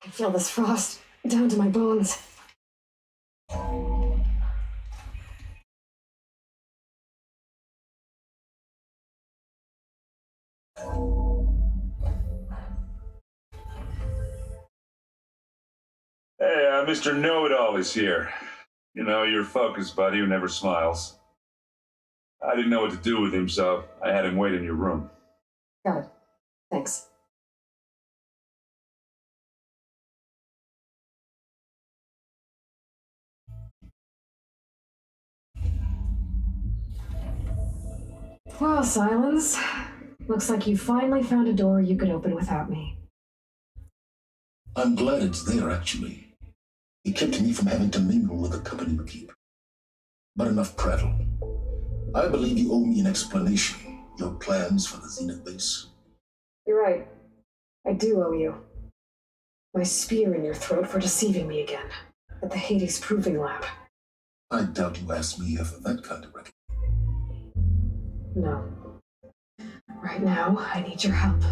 I feel this frost down to my bones. Hey, Mr. Know-It-All is here. You know, your focus buddy who never smiles. I didn't know what to do with him, so I had him wait in your room. Got it. Thanks. Well, Silence. Looks like you finally found a door you could open without me. I'm glad it's there, actually. It kept me from having to mingle with the company we keep. But enough prattle. I believe you owe me an explanation. Your plans for the Zenith base. You're right. I do owe you. My spear in your throat for deceiving me again. At the Hades Proving Lab. I doubt you asked me for that kind of recognition. No. Right now, I need your help.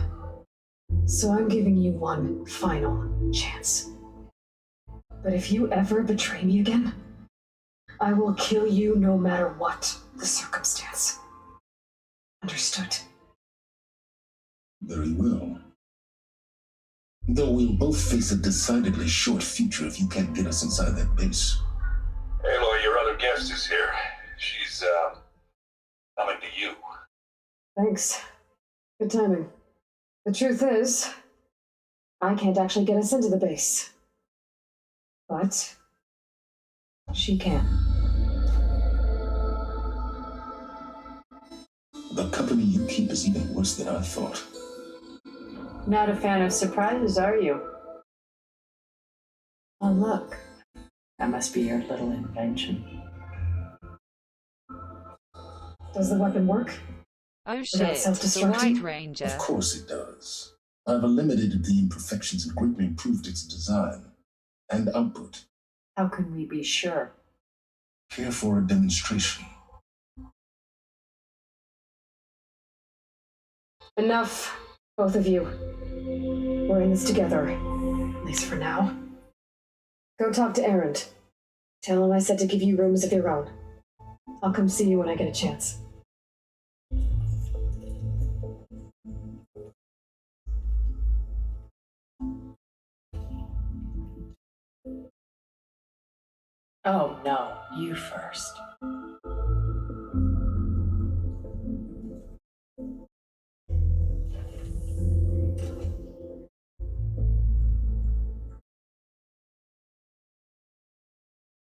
So I'm giving you one final chance. But if you ever betray me again, I will kill you no matter what the circumstance. Understood? Very well. Though we'll both face a decidedly short future if you can't get us inside that base. Aloy, your other guest is here. She's, coming to you. Thanks. Good timing. The truth is, I can't actually get us into the base. But she can. The company you keep is even worse than I thought. Not a fan of surprises, are you? Oh, look. That must be your little invention. Does the weapon work? Oh Without shit, the self-destructing? White Ranger. Of course it does. I've eliminated the imperfections and greatly improved its design and output. How can we be sure? Here for a demonstration. Enough, both of you. We're in this together, at least for now. Go talk to Erend. Tell him I said to give you rooms of your own. I'll come see you when I get a chance. Oh no, you first.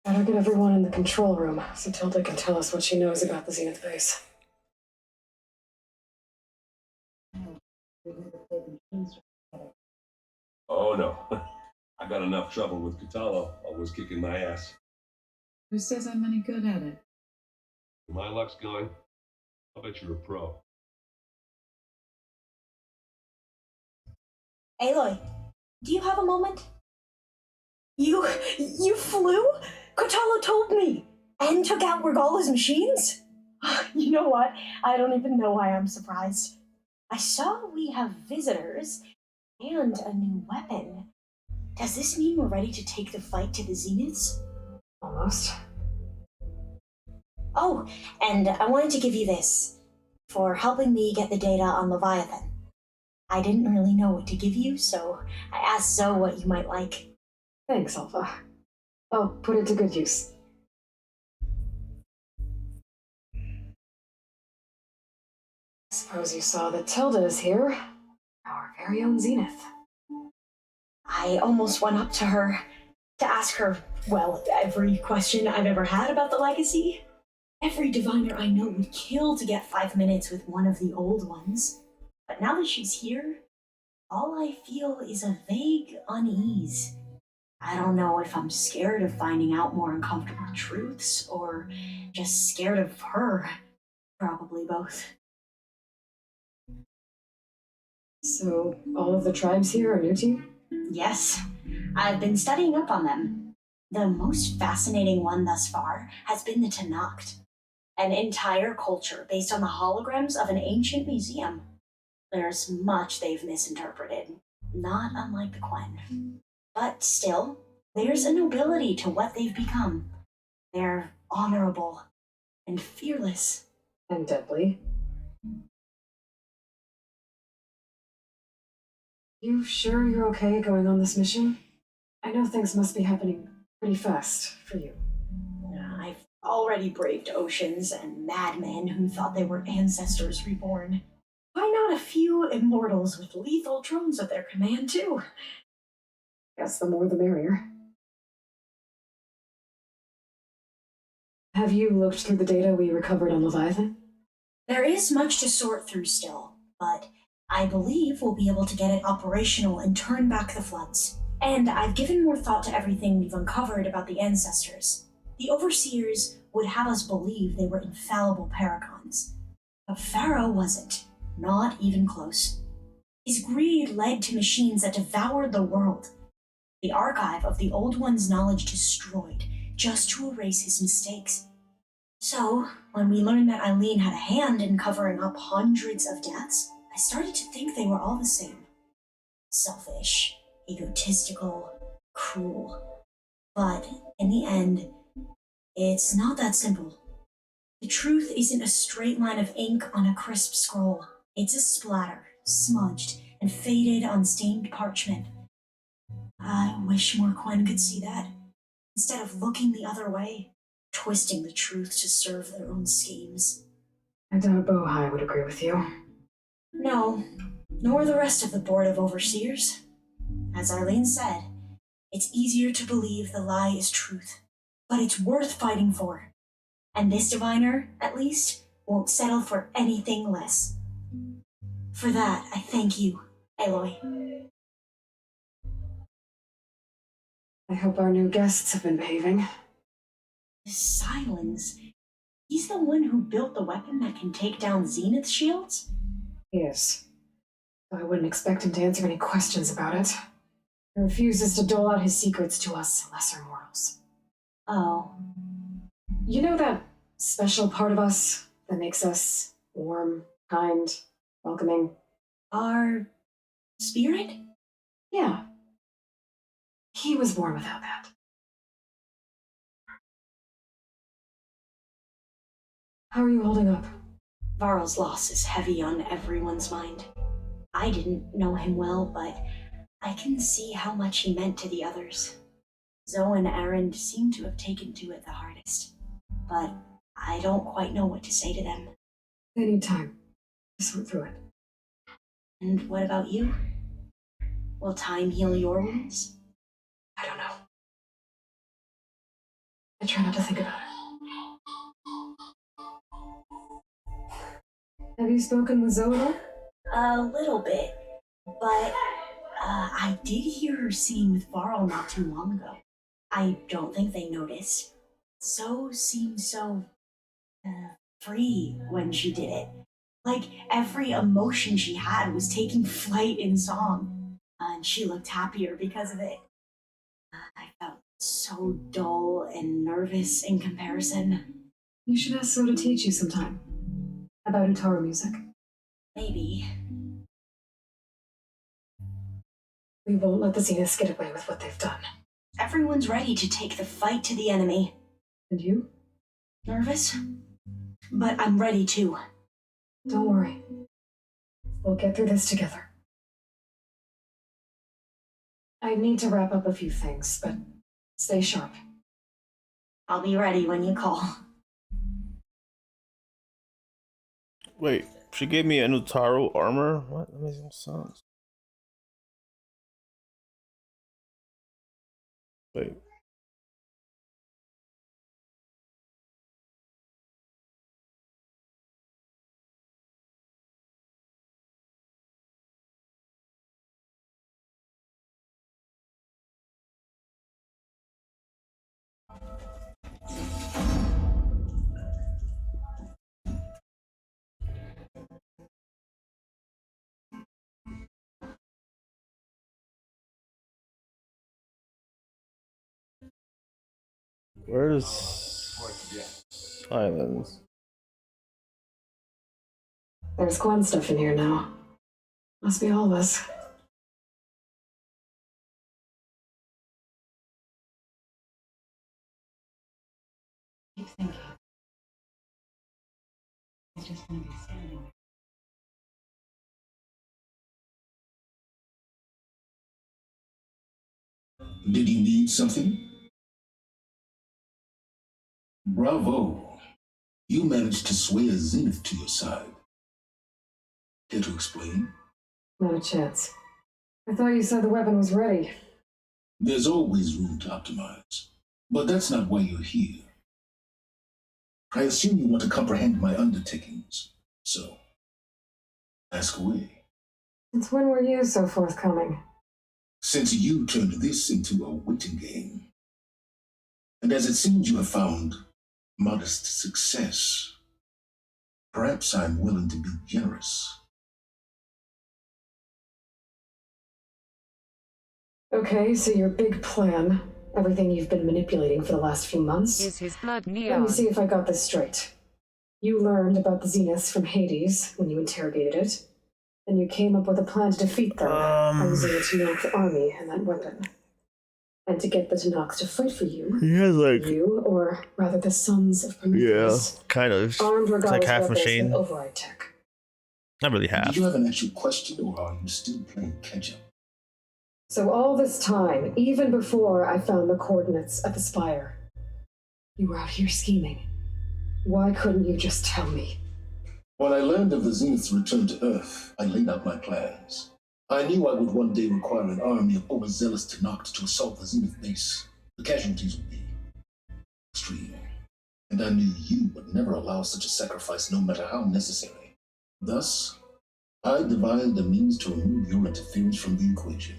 Better get everyone in the control room so Tilda can tell us what she knows about the Zenith base. Oh no. I got enough trouble with Catalo, always kicking my ass. Who says I'm any good at it? My luck's going. I'll bet you're a pro. Aloy, do you have a moment? You flew? Kotalo told me! And took out Regala's machines? You know what? I don't even know why I'm surprised. I saw we have visitors and a new weapon. Does this mean we're ready to take the fight to the Zeniths? Almost. Oh, and I wanted to give you this for helping me get the data on Leviathan. I didn't really know what to give you, so I asked Zoe what you might like. Thanks, Alpha. I'll put it to good use. Suppose you saw that Tilda is here. Our very own Zenith. I almost went up to her to ask her, well, every question I've ever had about the legacy. Every diviner I know would kill to get 5 minutes with one of the old ones. But now that she's here, all I feel is a vague unease. I don't know if I'm scared of finding out more uncomfortable truths, or just scared of her. Probably both. So, all of the tribes here are new to you? Yes, I've been studying up on them. The most fascinating one thus far has been the Tenakth, an entire culture based on the holograms of an ancient museum. There's much they've misinterpreted, not unlike the Quen. But still, there's a nobility to what they've become. They're honorable and fearless. And deadly. You sure you're okay going on this mission? I know things must be happening pretty fast for you. I've already braved oceans and madmen who thought they were ancestors reborn. Why not a few immortals with lethal drones at their command, too? Guess the more the merrier. Have you looked through the data we recovered on Leviathan? There is much to sort through still, but I believe we'll be able to get it operational and turn back the floods. And I've given more thought to everything we've uncovered about the ancestors. The Overseers would have us believe they were infallible paragons. But Pharaoh wasn't. Not even close. His greed led to machines that devoured the world. The archive of the Old One's knowledge destroyed, just to erase his mistakes. So, when we learned that Eileen had a hand in covering up hundreds of deaths, I started to think they were all the same. Selfish, egotistical, cruel. But, in the end, it's not that simple. The truth isn't a straight line of ink on a crisp scroll. It's a splatter, smudged and faded on stained parchment. I wish more Quen could see that, instead of looking the other way, twisting the truth to serve their own schemes. I doubt Bohai would agree with you. No, nor the rest of the Board of Overseers. As Arlene said, it's easier to believe the lie is truth, but it's worth fighting for. And this diviner, at least, won't settle for anything less. For that, I thank you, Aloy. I hope our new guests have been behaving. The silence. He's the one who built the weapon that can take down Zenith shields? Yes. I wouldn't expect him to answer any questions about it. He refuses to dole out his secrets to us lesser mortals. Oh. You know that special part of us that makes us warm, kind, welcoming? Our spirit? Yeah. He was born without that. How are you holding up? Varl's loss is heavy on everyone's mind. I didn't know him well, but I can see how much he meant to the others. Zoe and Aaron seem to have taken to it the hardest, but I don't quite know what to say to them. They need time to sort through it. And what about you? Will time heal your wounds? I don't know. I try not to think about it. Have you spoken with Zoe at all? A little bit, but I did hear her singing with Varl not too long ago. I don't think they noticed. Zoe seemed so free when she did it. Like every emotion she had was taking flight in song, and she looked happier because of it. I felt so dull and nervous in comparison. You should ask Zoe to teach you sometime about Utaru music. Maybe. We won't let the Zeniths get away with what they've done. Everyone's ready to take the fight to the enemy. And you? Nervous? But I'm ready too. Don't worry. We'll get through this together. I need to wrap up a few things, but stay sharp. I'll be ready when you call. Wait, she gave me an Utaru armor? What? That makes no sense. Wait. Where's silence? There's Gwen stuff in here now. Must be all of us. Keep thinking. He's just gonna be standing there. Did you need something? Bravo. You managed to sway a Zenith to your side. Care to explain? Not a chance. I thought you said the weapon was ready. There's always room to optimize. But that's not why you're here. I assume you want to comprehend my undertakings. So, ask away. Since when were you so forthcoming? Since you turned this into a waiting game. And as it seems you have found modest success, perhaps I'm willing to be generous. Okay, so your big plan, everything you've been manipulating for the last few months. Is his blood neon? Let me see if I got this straight. You learned about the Zeniths from Hades when you interrogated it. Then you came up with a plan to defeat them by using the Tenakth army and that weapon. And to get the Tenakth to fight for you. He has like... You, or rather the sons of Prometheus. Yeah, kind of. Armed It's like half weapons machine. with override tech. Not really half. Did you have an actual question, or are you still playing catch-up? So all this time, even before I found the coordinates at the spire, you were out here scheming. Why couldn't you just tell me? When I learned of the Zenith's return to Earth, I laid out my plans. I knew I would one day require an army of overzealous Tenakth to assault the Zenith base. The casualties would be extreme. And I knew you would never allow such a sacrifice, no matter how necessary. Thus, I devised a means to remove your interference from the equation.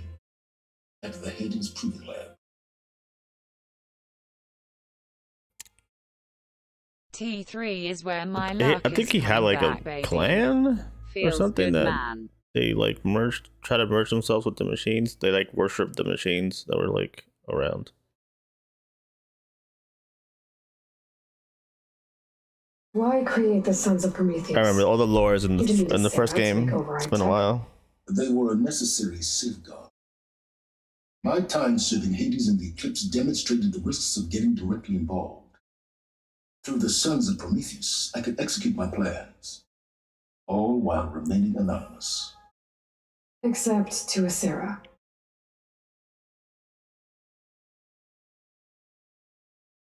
At the Hades Proving Lab. T3 is where my I luck think is he had coming like back, a baby. clan or Feels something good, that man. they like try to merge themselves with the machines. They like worship the machines that were like around. Why create the Sons of Prometheus? I remember all the lores in You didn't need the first Sarah to game. make override It's been a tech. while. They were a necessary safeguard. My time serving Hades and the Eclipse demonstrated the risks of getting directly involved. Through the Sons of Prometheus, I could execute my plans, all while remaining anonymous. Except to Asera.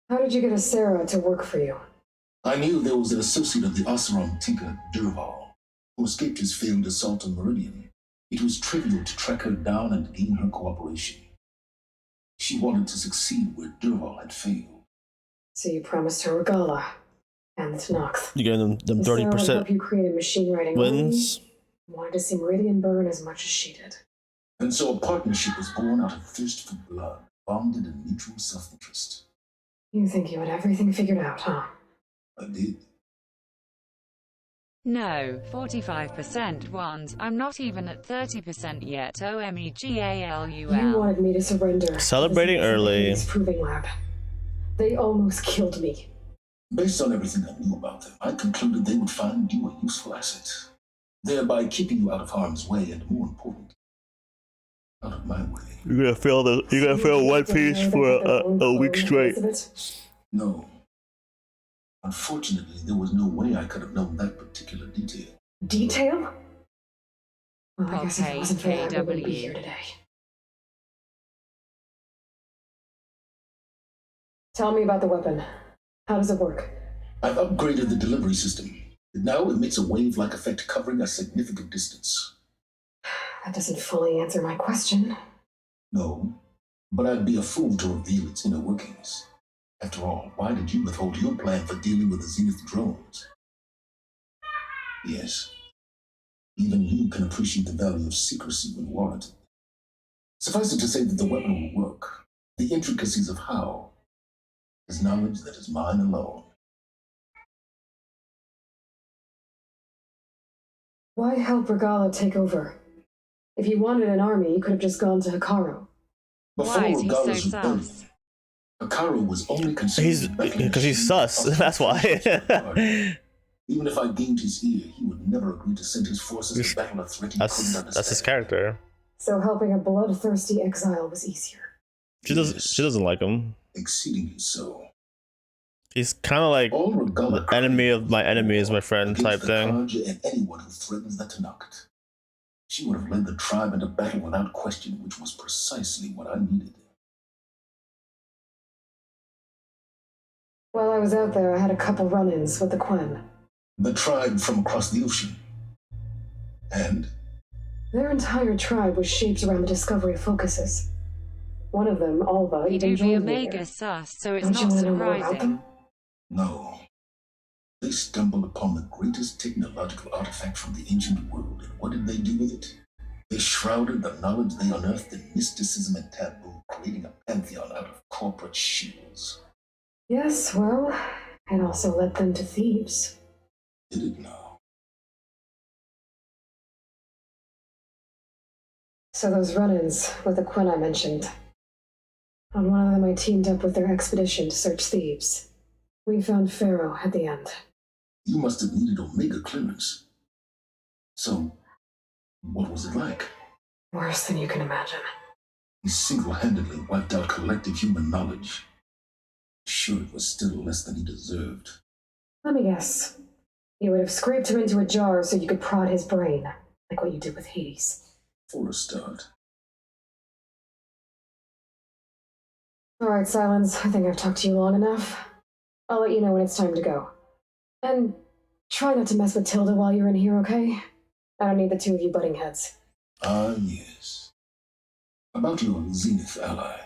How did you get Asera to work for you? I knew there was an associate of the Oseram tinker, Durval, who escaped his failed assault on Meridian. It was trivial to track her down and gain her cooperation. She wanted to succeed where Durval had failed. So you promised her Regala and the Tanax. You gave them Asera would 30% help you create a machine writing wins. army. Wanted to see Meridian burn as much as she did. And so a partnership was born out of thirst for blood, bonded in mutual self-interest. You think you had everything figured out, huh? I did. No, 45% ones. I'm not even at 30% yet. OMEGALUL. You wanted me to surrender. Celebrating early. Proving lab. They almost killed me. Based on everything I knew about them, I concluded they would find you a useful asset, thereby keeping you out of harm's way and, more importantly, out of my way. You're gonna fail One Piece for a week straight. No. Unfortunately, there was no way I could have known that particular detail. Detail? Well, I guess if it wasn't for that, we wouldn't be here today. Tell me about the weapon. How does it work? I've upgraded the delivery system. It now emits a wave-like effect covering a significant distance. That doesn't fully answer my question. No, but I'd be a fool to reveal its inner workings. After all, why did you withhold your plan for dealing with the Zenith drones? Yes, even you can appreciate the value of secrecy when warranted. Suffice it to say that the weapon will work. The intricacies of how is knowledge that is mine alone. Why help Regala take over? If you wanted an army, you could have just gone to Hikaru. Before Why is he so Regala's rebellion, sus? Hikaru was only concerned Because he's sus. That's why. Even if I gained his ear, he would never agree to send his forces to battle a threat he couldn't understand. That's his character. So helping a bloodthirsty exile was easier. She doesn't like him. Exceedingly so. He's kind of like the enemy of my enemy is my friend type thing. And anyone who threatens the Tanakh. She would have led the tribe into battle without question, which was precisely what I needed. While I was out there, I had a couple run-ins with the Quen. The tribe from across the ocean. And? Their entire tribe was shaped around the discovery of focuses. One of them, Alva, We even do the joined me Omega here. sus, so it's Don't you not want to know more about surprising. them? No. They stumbled upon the greatest technological artifact from the ancient world, and what did they do with it? They shrouded the knowledge they unearthed in mysticism and taboo, creating a pantheon out of corporate shields. Yes, well, it also led them to Thebes. Did it now? So those run-ins with the Quen I mentioned. On one of them I teamed up with their expedition to search Thebes. We found Pharaoh at the end. You must have needed Omega clearance. So, what was it like? Worse than you can imagine. He single-handedly wiped out collective human knowledge. Sure, it was still less than he deserved. Let me guess. You would have scraped him into a jar so you could prod his brain, like what you did with Hades. For a start. All right, Silence. I think I've talked to you long enough. I'll let you know when it's time to go. And try not to mess with Tilda while you're in here, okay? I don't need the two of you butting heads. Ah, yes. About your Zenith ally.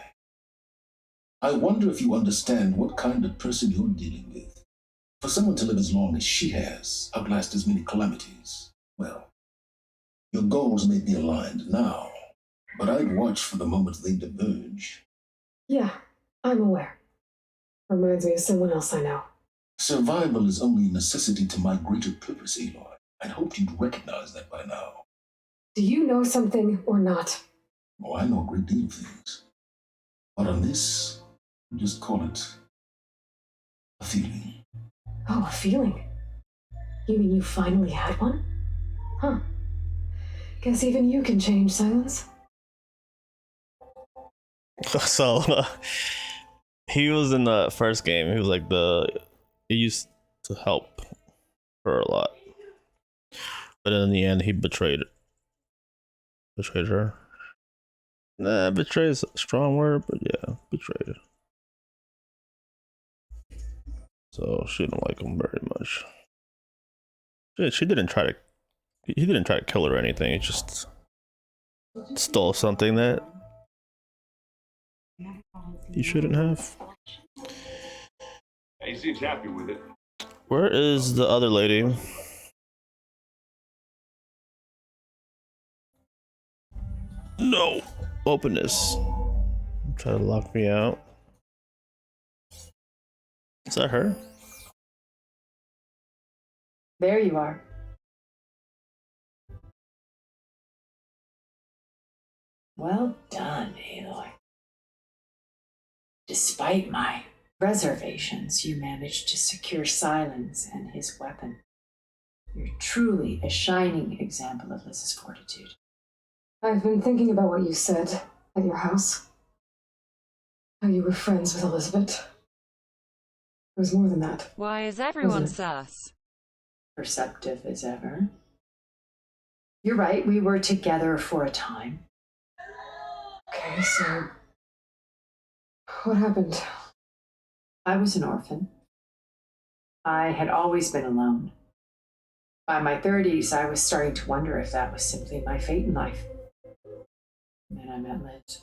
I wonder if you understand what kind of person you're dealing with. For someone to live as long as she has, outlast as many calamities, well, your goals may be aligned now, but I'd watch for the moment they diverge. Yeah, I'm aware. Reminds me of someone else I know. Survival is only a necessity to my greater purpose, Aloy. I'd hoped you'd recognize that by now. Do you know something or not? Oh, I know a great deal of things. But on this, just call it a feeling. Oh, a feeling? You mean you finally had one? Huh. Guess even you can change, Silence. So he was in the first game. He was like he used to help her a lot, but in the end, he betrayed her. Nah, betray is a strong word, but yeah, betrayed her. So she didn't like him very much. She didn't try to. He didn't try to kill her or anything. He just stole something that he shouldn't have. He seems happy with it. Where is the other lady? No! Open this. Try to lock me out. Is that her? There you are. Well done, Aloy. Despite my reservations, you managed to secure Silence and his weapon. You're truly a shining example of Liz's fortitude. I've been thinking about what you said at your house. How you were friends with Elizabeth. It was more than that. Why is everyone Wasn't it? sus? Perceptive as ever. You're right, we were together for a time. Okay, so what happened? I was an orphan. I had always been alone. By my 30s, I was starting to wonder if that was simply my fate in life. And then I met Liz.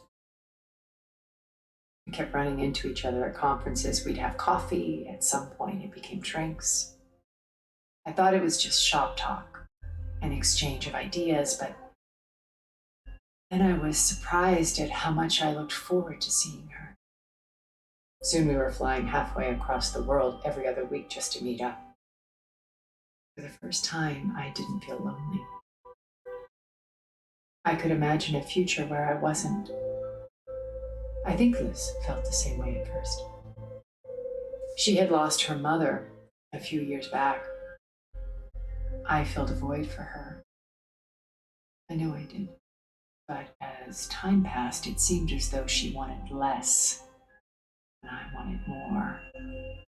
We kept running into each other at conferences. We'd have coffee. At some point, it became drinks. I thought it was just shop talk, an exchange of ideas, but then I was surprised at how much I looked forward to seeing her. Soon we were flying halfway across the world every other week just to meet up. For the first time, I didn't feel lonely. I could imagine a future where I wasn't. I think Liz felt the same way at first. She had lost her mother a few years back. I filled a void for her. I know I did. But as time passed, it seemed as though she wanted less, and I wanted more.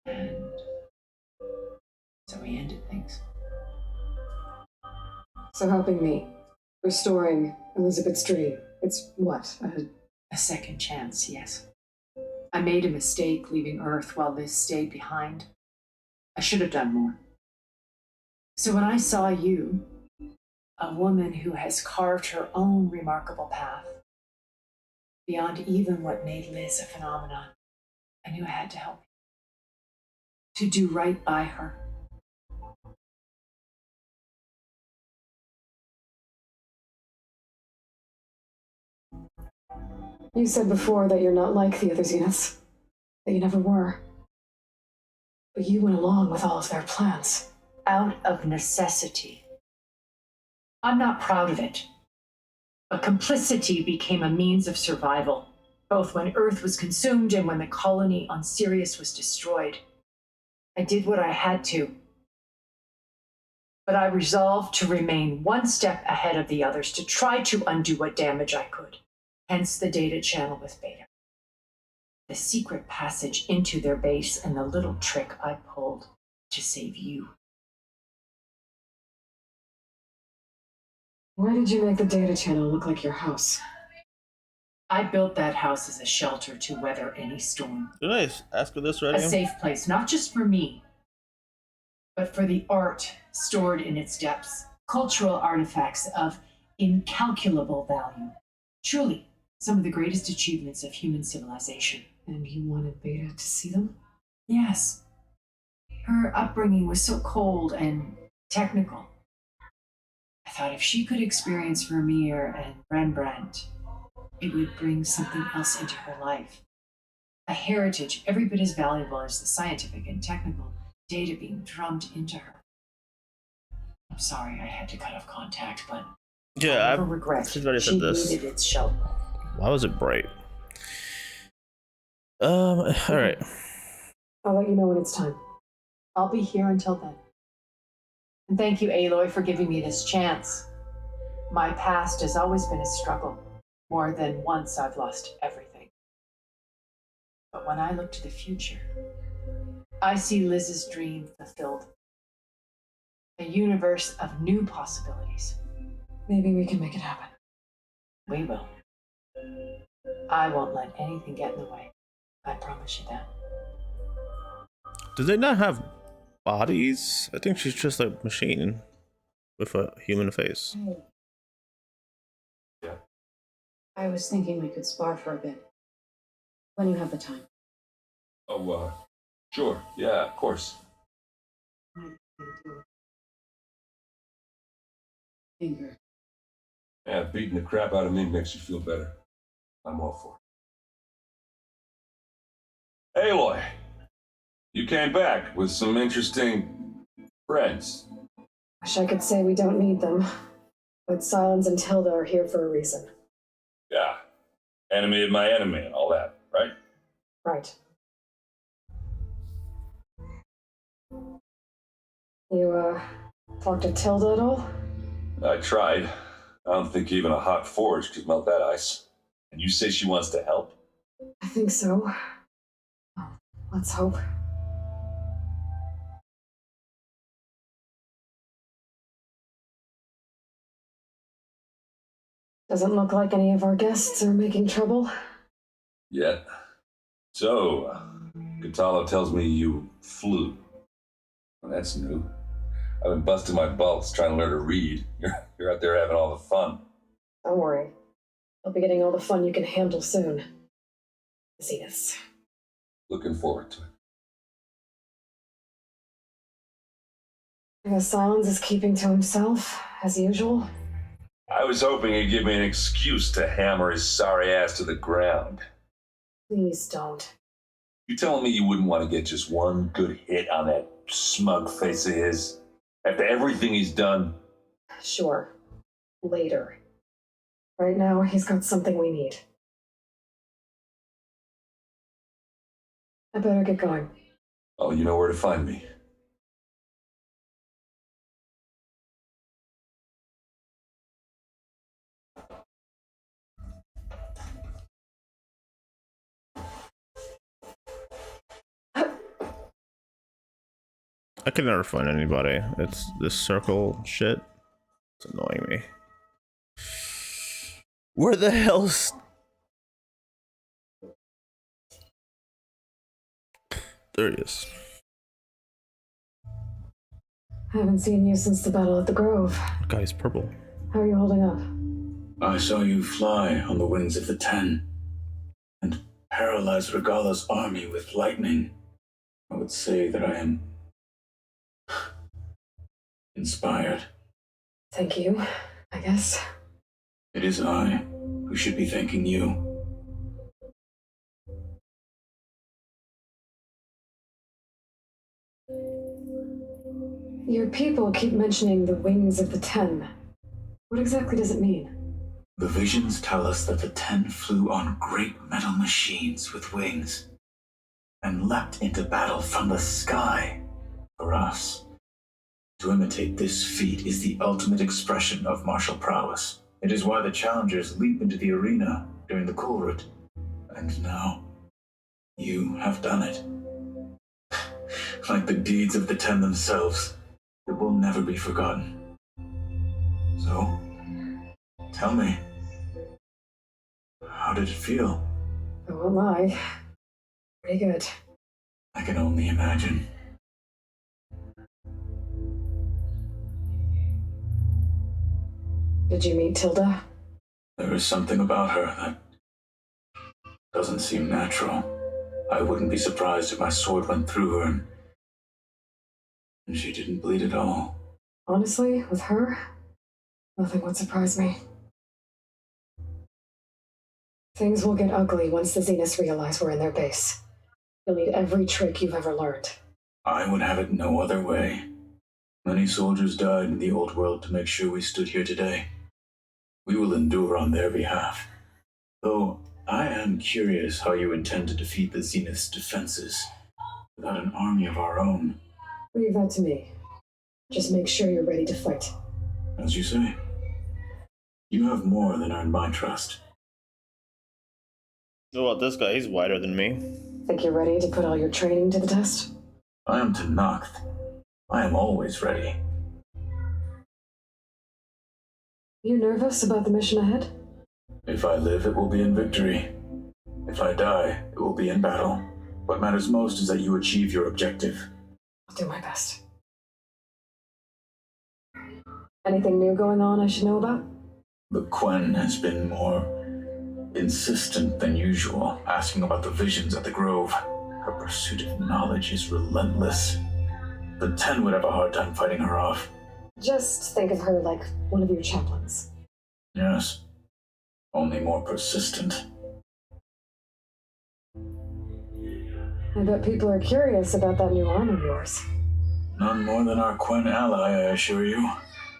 And so we ended things. So helping me, restoring Elizabeth's dream. It's what? A second chance, yes. I made a mistake leaving Earth while Liz stayed behind. I should have done more. So when I saw you, a woman who has carved her own remarkable path, beyond even what made Liz a phenomenon, I knew I had to help you, to do right by her. You said before that you're not like the other Zeniths, that you never were. But you went along with all of their plans. Out of necessity. I'm not proud of it. But complicity became a means of survival, both when Earth was consumed and when the colony on Sirius was destroyed. I did what I had to. But I resolved to remain one step ahead of the others, to try to undo what damage I could. Hence the data channel with Beta. The secret passage into their base and the little trick I pulled to save you. Why did you make the data channel look like your house? I built that house as a shelter to weather any storm. Did I ask her this already? A safe place, not just for me, but for the art stored in its depths, cultural artifacts of incalculable value. Truly, some of the greatest achievements of human civilization. And you wanted Beta to see them? Yes. Her upbringing was so cold and technical. I thought if she could experience Vermeer and Rembrandt, it would bring something else into her life. A heritage every bit as valuable as the scientific and technical, data being drummed into her. I'm sorry I had to cut off contact, but Yeah, I'll never regret. she's already She said this. needed its shelter. Why was it bright? All right. I'll let you know when it's time. I'll be here until then. And thank you, Aloy, for giving me this chance. My past has always been a struggle. More than once I've lost everything. But when I look to the future, I see Liz's dream fulfilled. A universe of new possibilities. Maybe we can make it happen. We will. I won't let anything get in the way. I promise you that. Do they not have bodies? I think she's just a machine with a human face. Yeah. I was thinking we could spar for a bit. When you have the time. Oh, sure. Yeah, of course. Finger. Yeah, beating the crap out of me makes you feel better. I'm all for it. Aloy, you came back with some interesting friends. Wish I could say we don't need them. But Silence and Tilda are here for a reason. Yeah, enemy of my enemy and all that, right? Right. You, talked to Tilda at all? I tried. I don't think even a hot forge could melt that ice. And you say she wants to help? I think so. Let's hope. Doesn't look like any of our guests are making trouble. Yet. So, Gatalo tells me you flew. Well, that's new. I've been busting my balls trying to learn to read. You're out there having all the fun. Don't worry. You'll be getting all the fun you can handle soon. Zenith. Looking forward to it. I guess Silence is keeping to himself, as usual. I was hoping he'd give me an excuse to hammer his sorry ass to the ground. Please don't. You telling me you wouldn't want to get just one good hit on that smug face of his? After everything he's done? Sure. Later. Right now, he's got something we need. I better get going. Oh, you know where to find me. I can never find anybody. It's this circle shit. It's annoying me. Where the hell's... There he is. Haven't seen you since the battle at the Grove. That guy's purple. How are you holding up? I saw you fly on the wings of the Ten and paralyze Regala's army with lightning. I would say that I am inspired. Thank you, I guess. It is I who should be thanking you. Your people keep mentioning the wings of the Ten. What exactly does it mean? The visions tell us that the Ten flew on great metal machines with wings and leapt into battle from the sky for us. To imitate this feat is the ultimate expression of martial prowess. It is why the challengers leap into the arena during the cool route. And now, you have done it. Like the deeds of the Ten themselves, it will never be forgotten. So, tell me, how did it feel? I won't lie. Pretty good. I can only imagine. Did you meet Tilda? There is something about her that doesn't seem natural. I wouldn't be surprised if my sword went through her and she didn't bleed at all. Honestly, with her, nothing would surprise me. Things will get ugly once the Zeniths realize we're in their base. You'll need every trick you've ever learned. I would have it no other way. Many soldiers died in the old world to make sure we stood here today. We will endure on their behalf. Though I am curious how you intend to defeat the Zenith's defenses without an army of our own. Leave that to me. Just make sure you're ready to fight. As you say, you have more than earned my trust. What about this guy? He's whiter than me. Think you're ready to put all your training to the test? I am Tenakth. I am always ready. You nervous about the mission ahead? If I live, it will be in victory. If I die, it will be in battle. What matters most is that you achieve your objective. I'll do my best. Anything new going on I should know about? The Quen has been more insistent than usual, asking about the visions at the Grove. Her pursuit of knowledge is relentless. The 10 would have a hard time fighting her off. Just think of her like one of your chaplains. Yes, only more persistent. I bet people are curious about that new arm of yours. None more than our Quen ally, I assure you.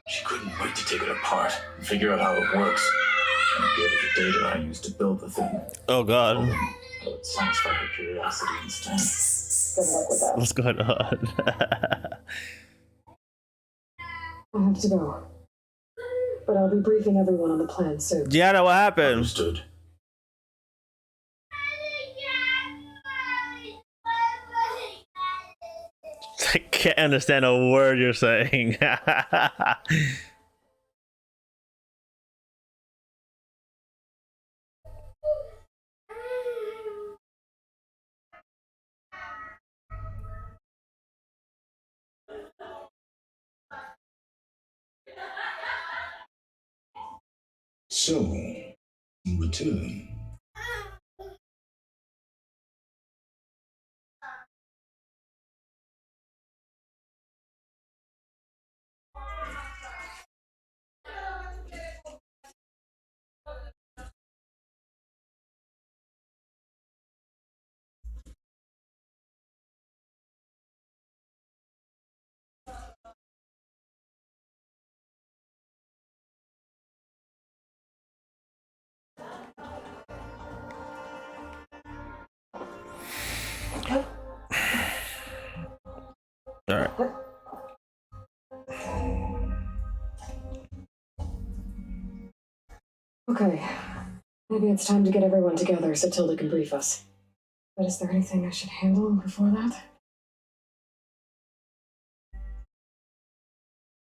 She couldn't wait to take it apart and figure out how it works. And give it the data I used to build the thing. Oh god. It would satisfy her curiosity instead. Good luck with that. What's going on? I have to go. But I'll be briefing everyone on the plan soon. Gianna, what happened? Understood. I can't understand a word you're saying. So, in return, All right. Okay. Maybe it's time to get everyone together so Tilda can brief us. But is there anything I should handle before that?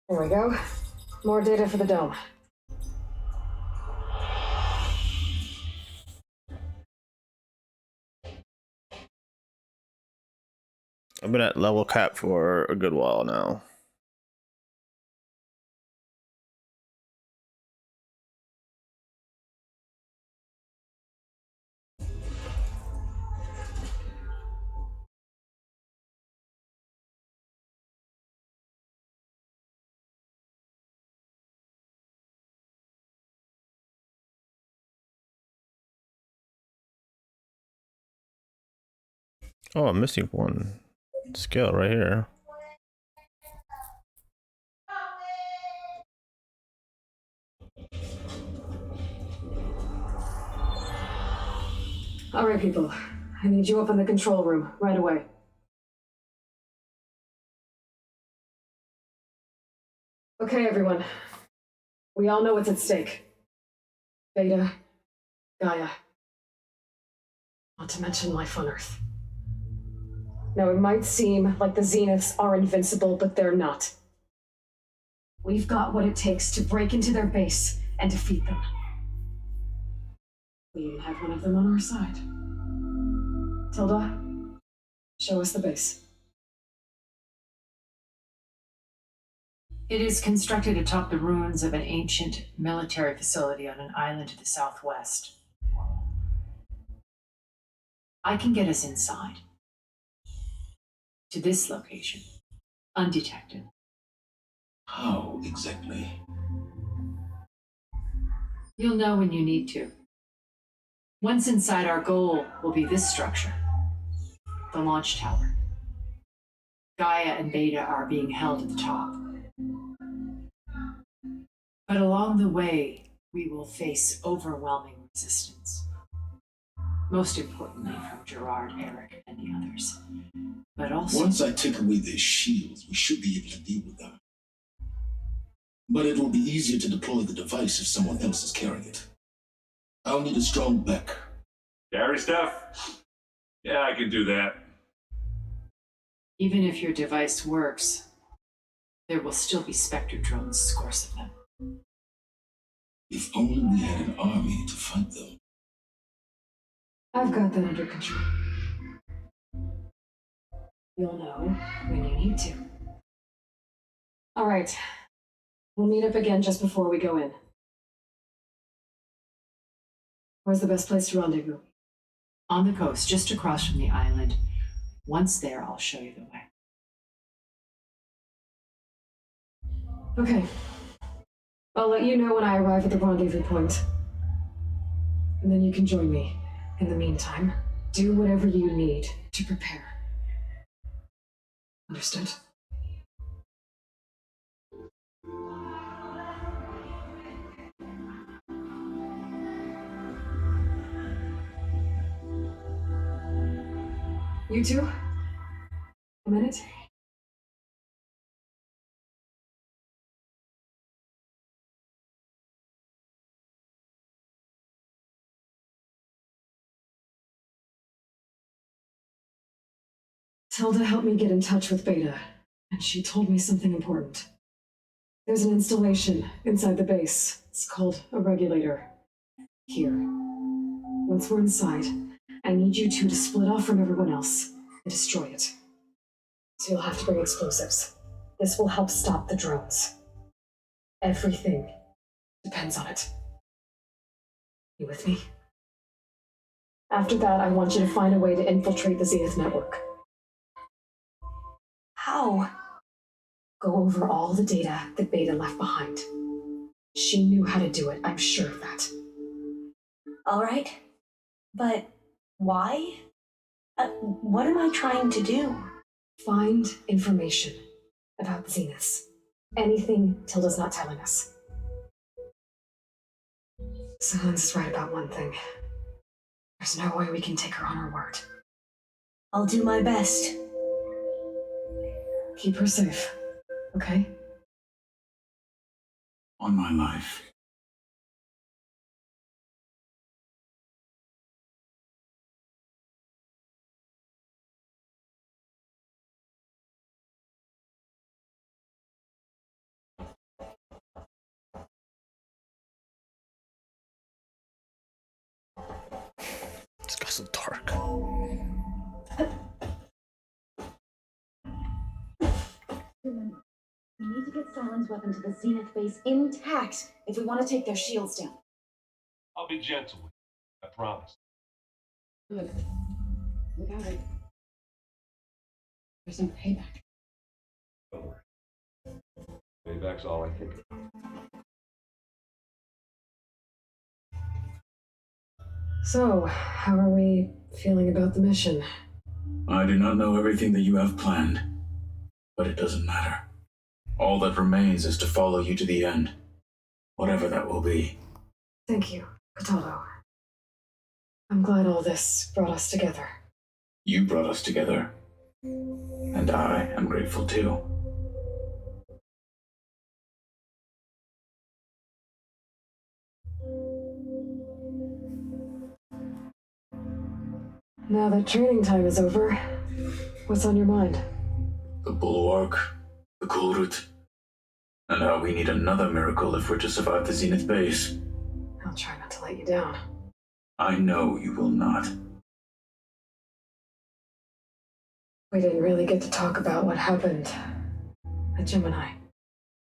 Here we go. More data for the dome. I've been at level cap for a good while now. Oh, I'm missing one skill right here. All right, people. I need you up in the control room right away. Okay, everyone. We all know what's at stake. Beta, Gaia. Not to mention life on Earth. Now, it might seem like the Zeniths are invincible, but they're not. We've got what it takes to break into their base and defeat them. We even have one of them on our side. Tilda, show us the base. It is constructed atop the ruins of an ancient military facility on an island to the southwest. I can get us inside. To this location, undetected. how exactly? You'll know when you need to. Once inside, our goal will be this structure, the launch tower. Gaia and Beta are being held at the top. But along the way, we will face overwhelming resistance. Most importantly from Gerard, Eric, and the others. But also... Once I take away their shields, we should be able to deal with them. But it will be easier to deploy the device if someone else is carrying it. I'll need a strong back. Carry stuff? Yeah, I can do that. Even if your device works, there will still be Spectre drones, scores of them. If only we had an army to fight them. I've got that under control. You'll know when you need to. All right. We'll meet up again just before we go in. Where's the best place to rendezvous? On the coast, just across from the island. Once there, I'll show you the way. Okay. I'll let you know when I arrive at the rendezvous point. And then you can join me. In the meantime, do whatever you need to prepare. Understood? You two? A minute? Tilda helped me get in touch with Beta, and she told me something important. There's an installation inside the base. It's called a regulator. Here. Once we're inside, I need you two to split off from everyone else and destroy it. So you'll have to bring explosives. This will help stop the drones. Everything depends on it. You with me? After that, I want you to find a way to infiltrate the Zenith network. How? Go over all the data that Beta left behind. She knew how to do it, I'm sure of that. All right. But why? What am I trying to do? Find information about the Zeniths. Anything Tilda's not telling us. Silence is right about one thing. There's no way we can take her on her word. I'll do my best. Keep her safe, okay? On my life. It's got so dark. Remember, we need to get Silent's weapon to the Zenith base intact if we want to take their shields down. I'll be gentle with you, I promise. Good. We got it. There's no payback. Don't worry. Payback's all I think of. So, how are we feeling about the mission? I do not know everything that you have planned, but it doesn't matter. All that remains is to follow you to the end, whatever that will be. Thank you, Cataldo. I'm glad all this brought us together. You brought us together, and I am grateful too. Now that training time is over, what's on your mind? The Bulwark, the Kulrut, and how we need another miracle if we're to survive the Zenith base. I'll try not to let you down. I know you will not. We didn't really get to talk about what happened at Gemini.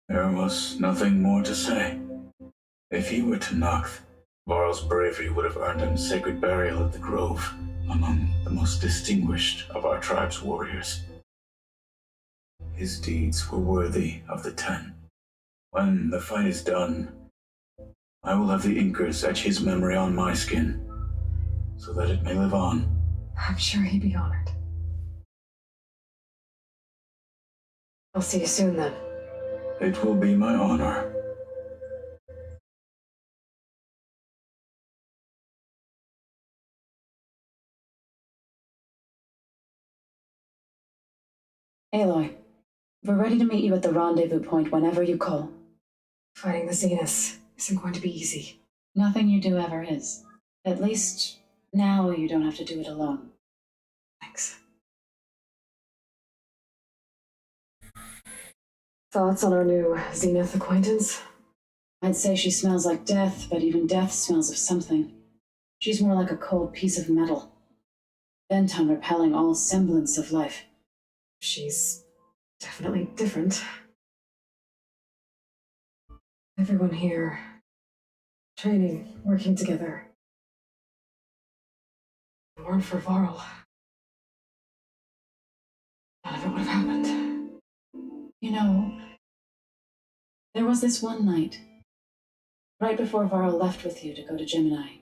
There was nothing more to say. If he were to Noct, Varl's bravery would have earned him sacred burial at the Grove, among the most distinguished of our tribe's warriors. His deeds were worthy of the 10. When the fight is done, I will have the Inkers etch his memory on my skin, so that it may live on. I'm sure he'd be honored. I'll see you soon then. It will be my honor. Aloy, we're ready to meet you at the rendezvous point whenever you call. Fighting the Zeniths isn't going to be easy. Nothing you do ever is. At least, now you don't have to do it alone. Thanks. Thoughts on our new Zenith acquaintance? I'd say she smells like death, but even death smells of something. She's more like a cold piece of metal, bent on repelling all semblance of life. She's definitely different. Everyone here, training, working together. If it weren't for Varl, none of it would have happened. You know, there was this one night, right before Varl left with you to go to Gemini.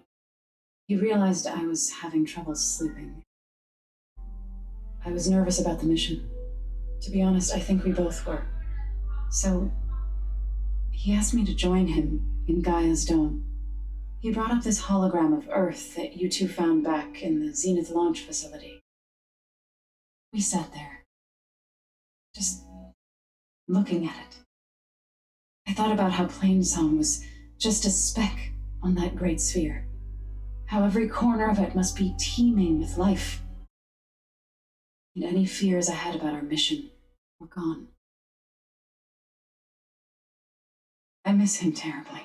He realized I was having trouble sleeping. I was nervous about the mission. To be honest, I think we both were. So, he asked me to join him in Gaia's dome. He brought up this hologram of Earth that you two found back in the Zenith launch facility. We sat there, just looking at it. I thought about how Plainsong was just a speck on that great sphere. How every corner of it must be teeming with life. And any fears I had about our mission were gone. I miss him terribly.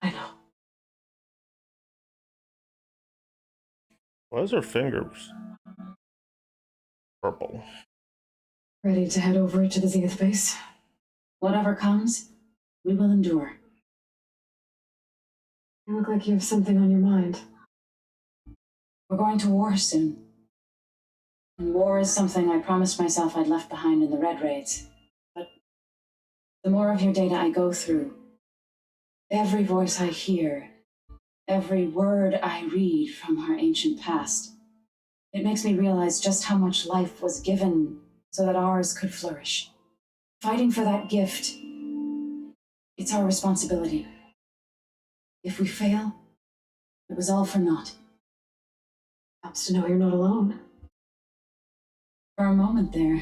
I know. Why is her fingers purple? Ready to head over to the Zenith base? Whatever comes, we will endure. You look like you have something on your mind. We're going to war soon. And war is something I promised myself I'd left behind in the Red Raids. But the more of your data I go through, every voice I hear, every word I read from our ancient past, it makes me realize just how much life was given so that ours could flourish. Fighting for that gift, it's our responsibility. If we fail, it was all for naught. Helps to know you're not alone. For a moment there,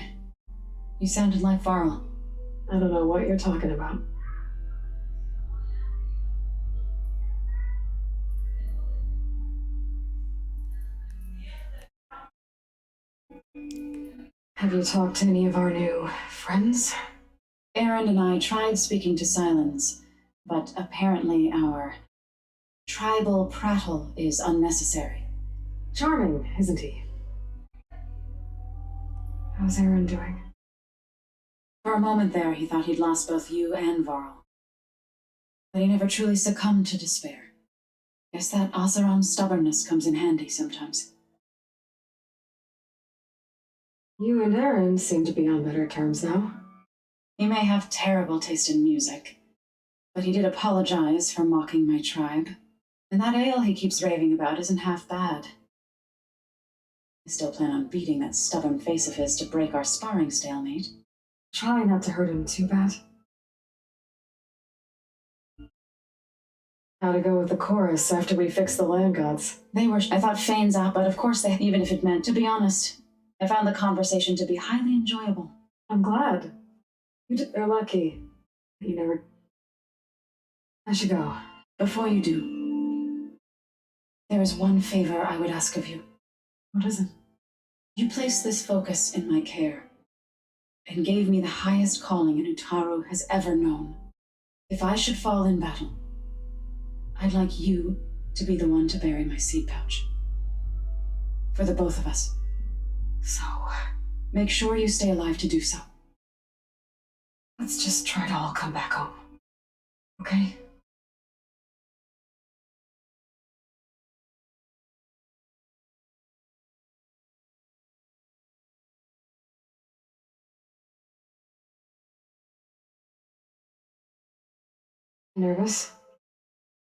you sounded like Varl. I don't know what you're talking about. Have you talked to any of our new friends? Aaron and I tried speaking to Silence, but apparently our tribal prattle is unnecessary. Charming, isn't he? How's Aaron doing? For a moment there, he thought he'd lost both you and Varl. But he never truly succumbed to despair. Guess that Oseram stubbornness comes in handy sometimes. You and Aaron seem to be on better terms now. He may have terrible taste in music, but he did apologize for mocking my tribe. And that ale he keeps raving about isn't half bad. I still plan on beating that stubborn face of his to break our sparring stalemate. Try not to hurt him too bad. How'd it go with the chorus after we fixed the land gods? I thought Fane's out, but of course they, even if it meant, to be honest, I found the conversation to be highly enjoyable. I'm glad. They're lucky. You never... I should go. Before you do, there is one favor I would ask of you. What is it? You placed this focus in my care, and gave me the highest calling an Utaru has ever known. If I should fall in battle, I'd like you to be the one to bury my seed pouch. For the both of us. So, make sure you stay alive to do so. Let's just try to all come back home. Okay? Nervous?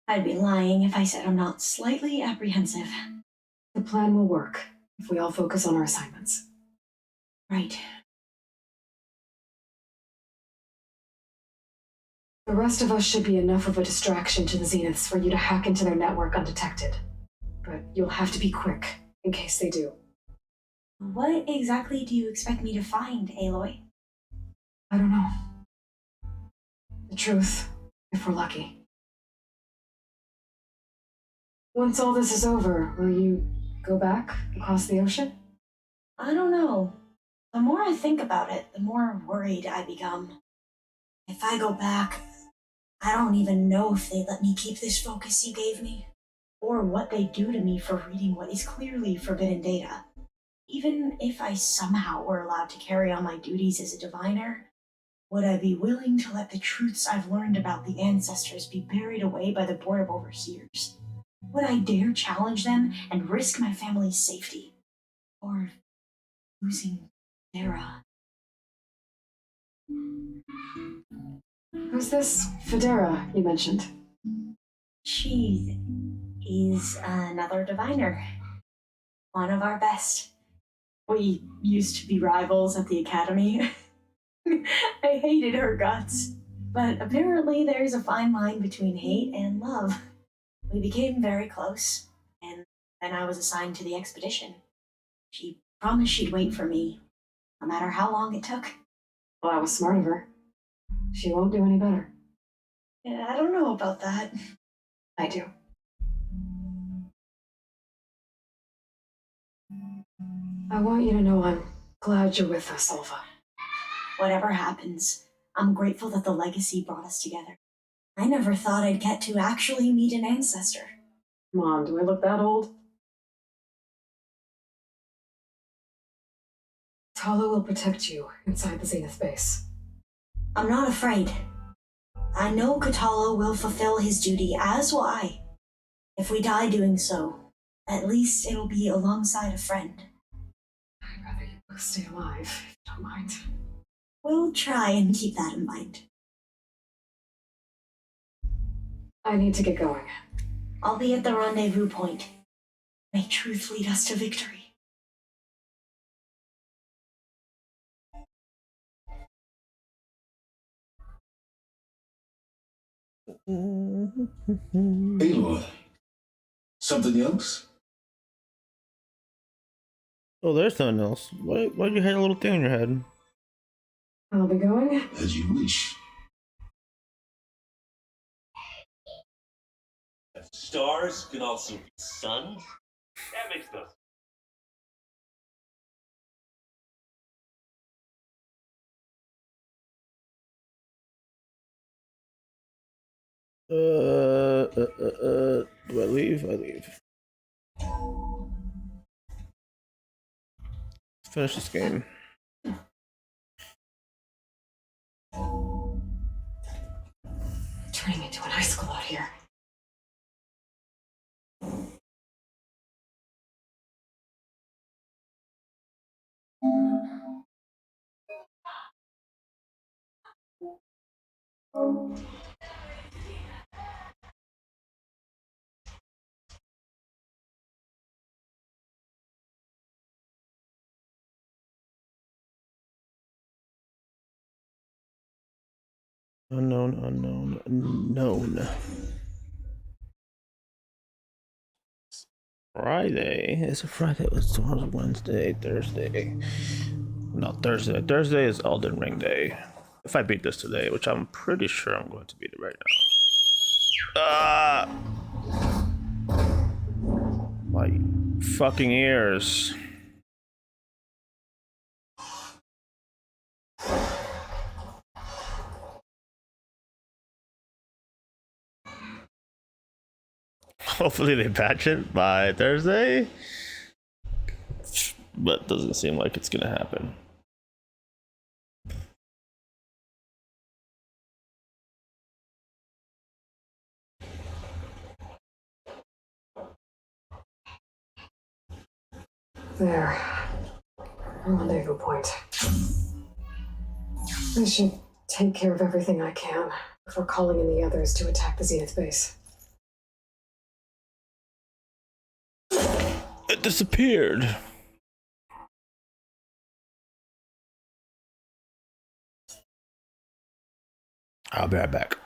I'd be lying if I said I'm not slightly apprehensive. The plan will work if we all focus on our assignments. Right. The rest of us should be enough of a distraction to the Zeniths for you to hack into their network undetected. But you'll have to be quick, in case they do. What exactly do you expect me to find, Aloy? I don't know. The truth, if we're lucky. Once all this is over, will you go back across the ocean? I don't know. The more I think about it, the more worried I become. If I go back, I don't even know if they let me keep this focus you gave me, or what they do to me for reading what is clearly forbidden data. Even if I somehow were allowed to carry on my duties as a diviner, would I be willing to let the truths I've learned about the ancestors be buried away by the Board of Overseers? Would I dare challenge them and risk my family's safety? Or losing Dara? Who's this Federa you mentioned? She is another diviner. One of our best. We used to be rivals at the academy. I hated her guts. But apparently there's a fine line between hate and love. We became very close, and then I was assigned to the expedition. She promised she'd wait for me, no matter how long it took. Well, I was smart of her. She won't do any better. Yeah, I don't know about that. I do. I want you to know I'm glad you're with us, Alva. Whatever happens, I'm grateful that the legacy brought us together. I never thought I'd get to actually meet an ancestor. Come on, do I look that old? Tala will protect you inside the Zenith base. I'm not afraid. I know Katala will fulfill his duty, as will I. If we die doing so, at least it'll be alongside a friend. I'd rather you both stay alive, if you don't mind. We'll try and keep that in mind. I need to get going. I'll be at the rendezvous point. May truth lead us to victory. Aloy, something else? Oh, there's something else. Why'd you have a little thing in your head? I'll be going. As you wish. Stars can also be suns. That makes no sense. Do I leave? I leave. Let's finish this game. Turning into an icicle out here. Unknown. Friday. It's a Friday. Tomorrow's Wednesday, Thursday. Not Thursday. Thursday is Elden Ring Day. If I beat this today, which I'm pretty sure I'm going to beat it right now. My fucking ears. Hopefully they patch it by Thursday. But doesn't seem like it's gonna happen. There. Rendezvous point. I should take care of everything I can before calling in the others to attack the Zenith base. It disappeared. I'll be right back.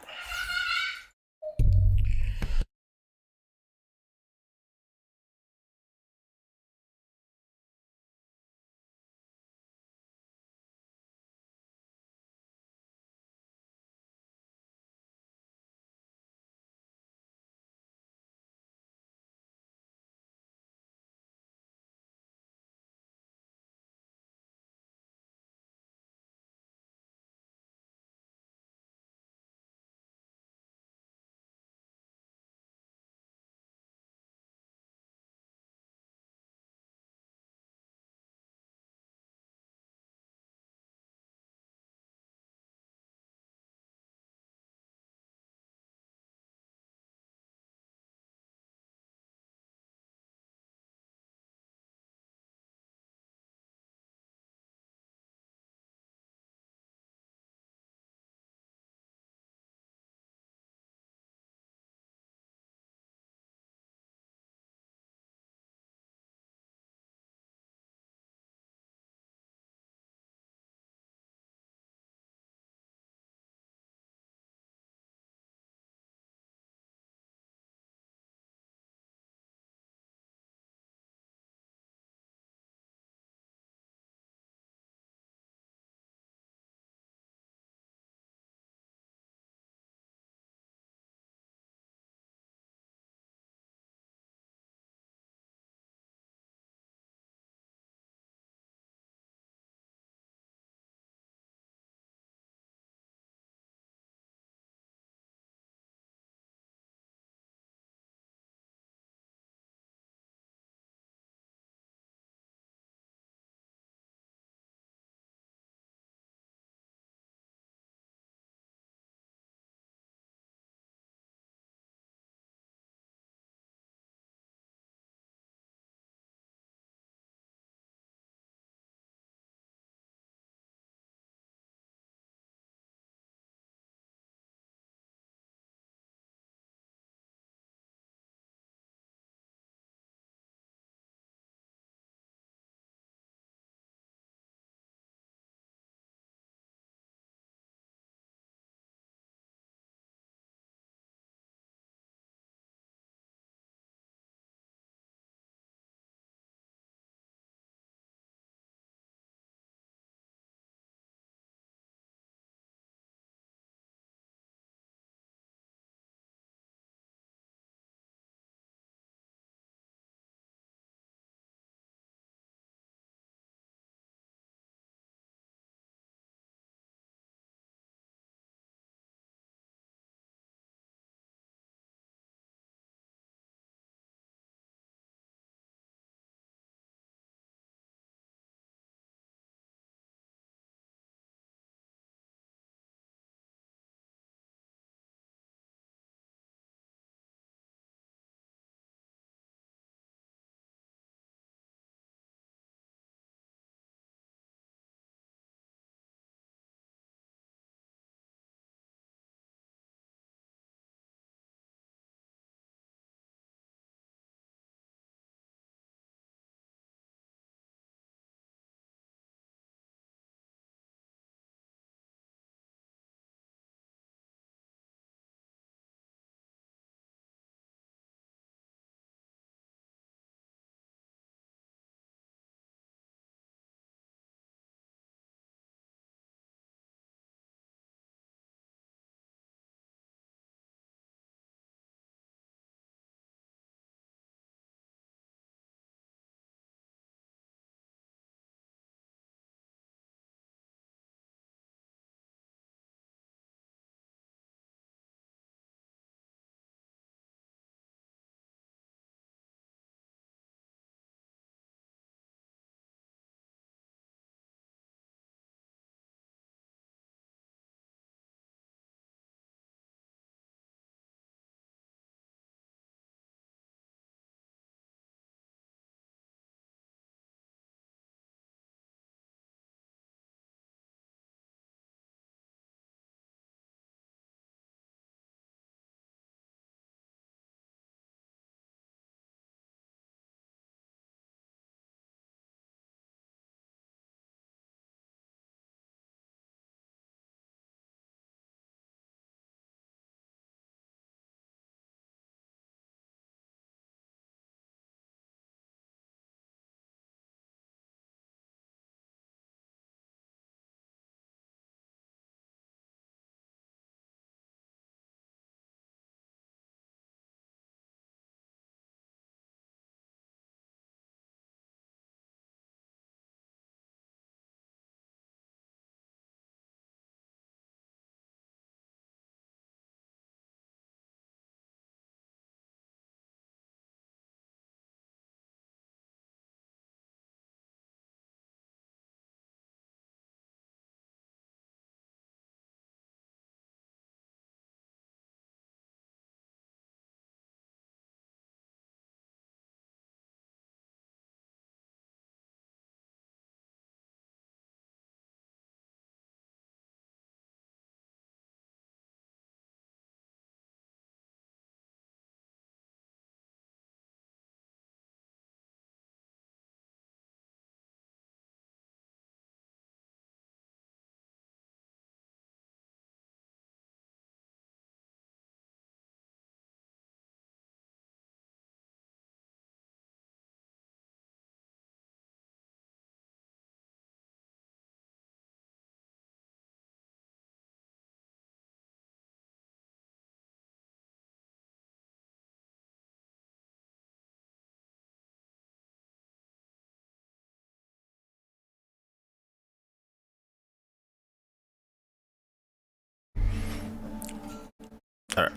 Alright.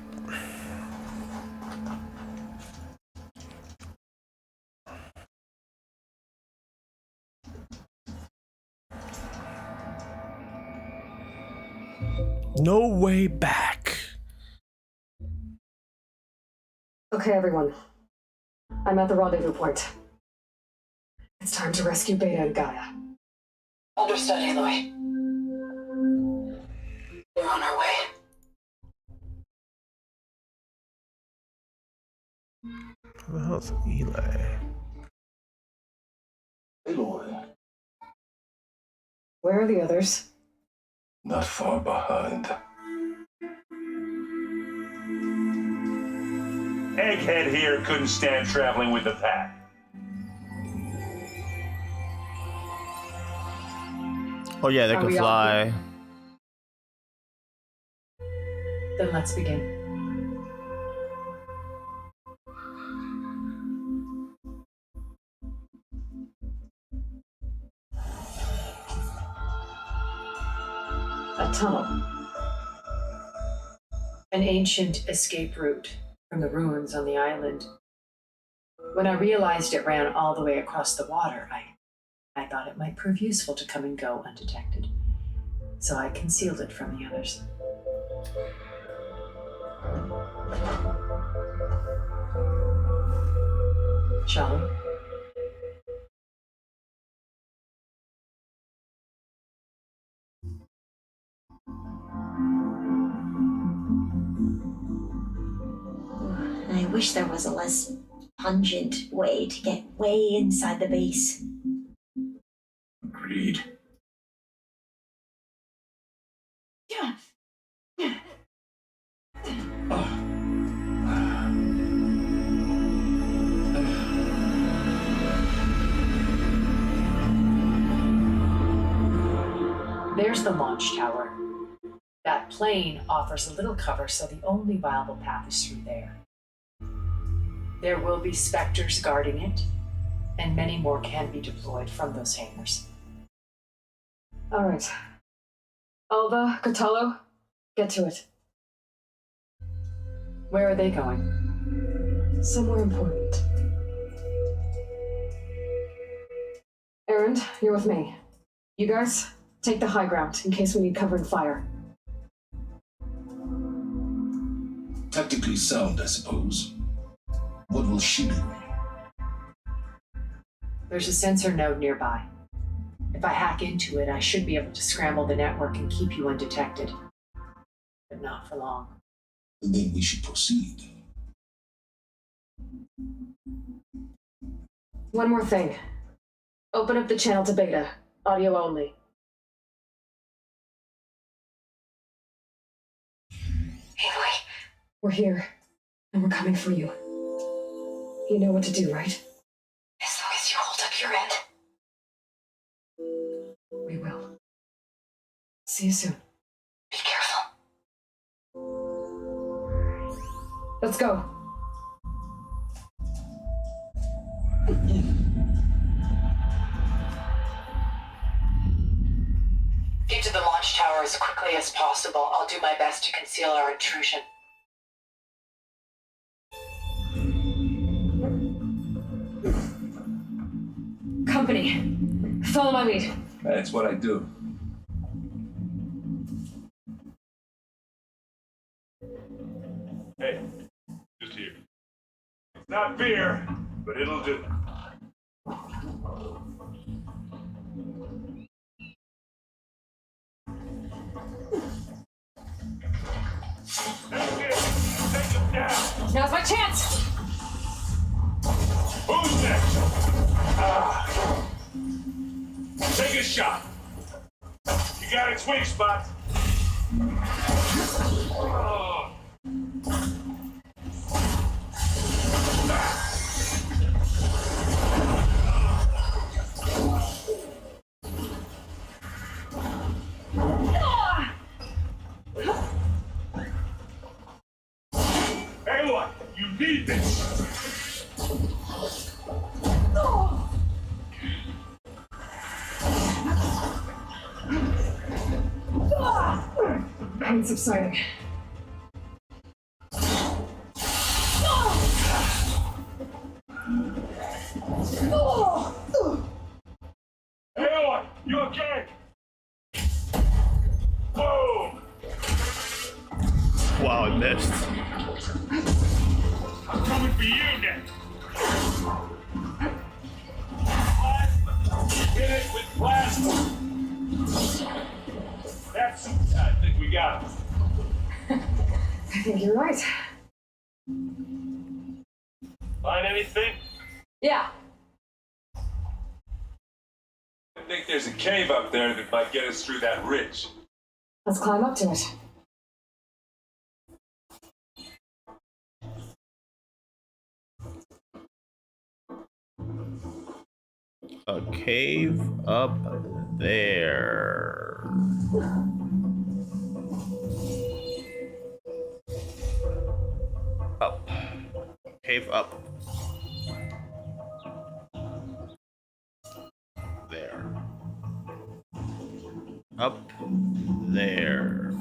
No way back. Okay, everyone. I'm at the rendezvous point. It's time to rescue Beta and Gaia. Understood, Aloy. We're on our way. Who the hell's Eli? Aloy, Where are the others? not far behind. Egghead here couldn't stand traveling with the pack. Oh yeah, they Are can we all fly. Then let's begin. A tunnel. An ancient escape route from the ruins on the island. When I realized it ran all the way across the water, I thought it might prove useful to come and go undetected. So I concealed it from the others. Shall we? I wish there was a less pungent way to get way inside the base. Agreed. Yeah. There's the launch tower. That plane offers a little cover, so the only viable path is through there. There will be specters guarding it, and many more can be deployed from those hangars. All right. Alva, Catalo, get to it. Where are they going? Somewhere important. Erend, you're with me. You guys, take the high ground in case we need cover and fire. Tactically sound, I suppose. What will she do? There's a sensor node nearby. If I hack into it, I should be able to scramble the network and keep you undetected. But not for long. Then we should proceed. One more thing. Open up the channel to Beta. Audio only. Aloy, we're here, and we're coming for you. You know what to do, right? As long as you hold up your end. We will. See you soon. Be careful. Let's go. Get to the launch tower as quickly as possible. I'll do my best to conceal our intrusion. Company, follow my lead. That's what I do. Hey, just here. It's not beer, but it'll do. That's it. Take him down. Now's my chance. Who's next? Take a shot. You got its weak spot. Oh. Hey, look, you need this. Pain subsiding. Wow, I missed. I'm coming for you next. Hit it with plasma. That's. I think we got it. I think you're right. Find anything? Yeah. I think there's a cave up there that might get us through that ridge. Let's climb up to it. A cave up there. Up. Cave up. There. Up there.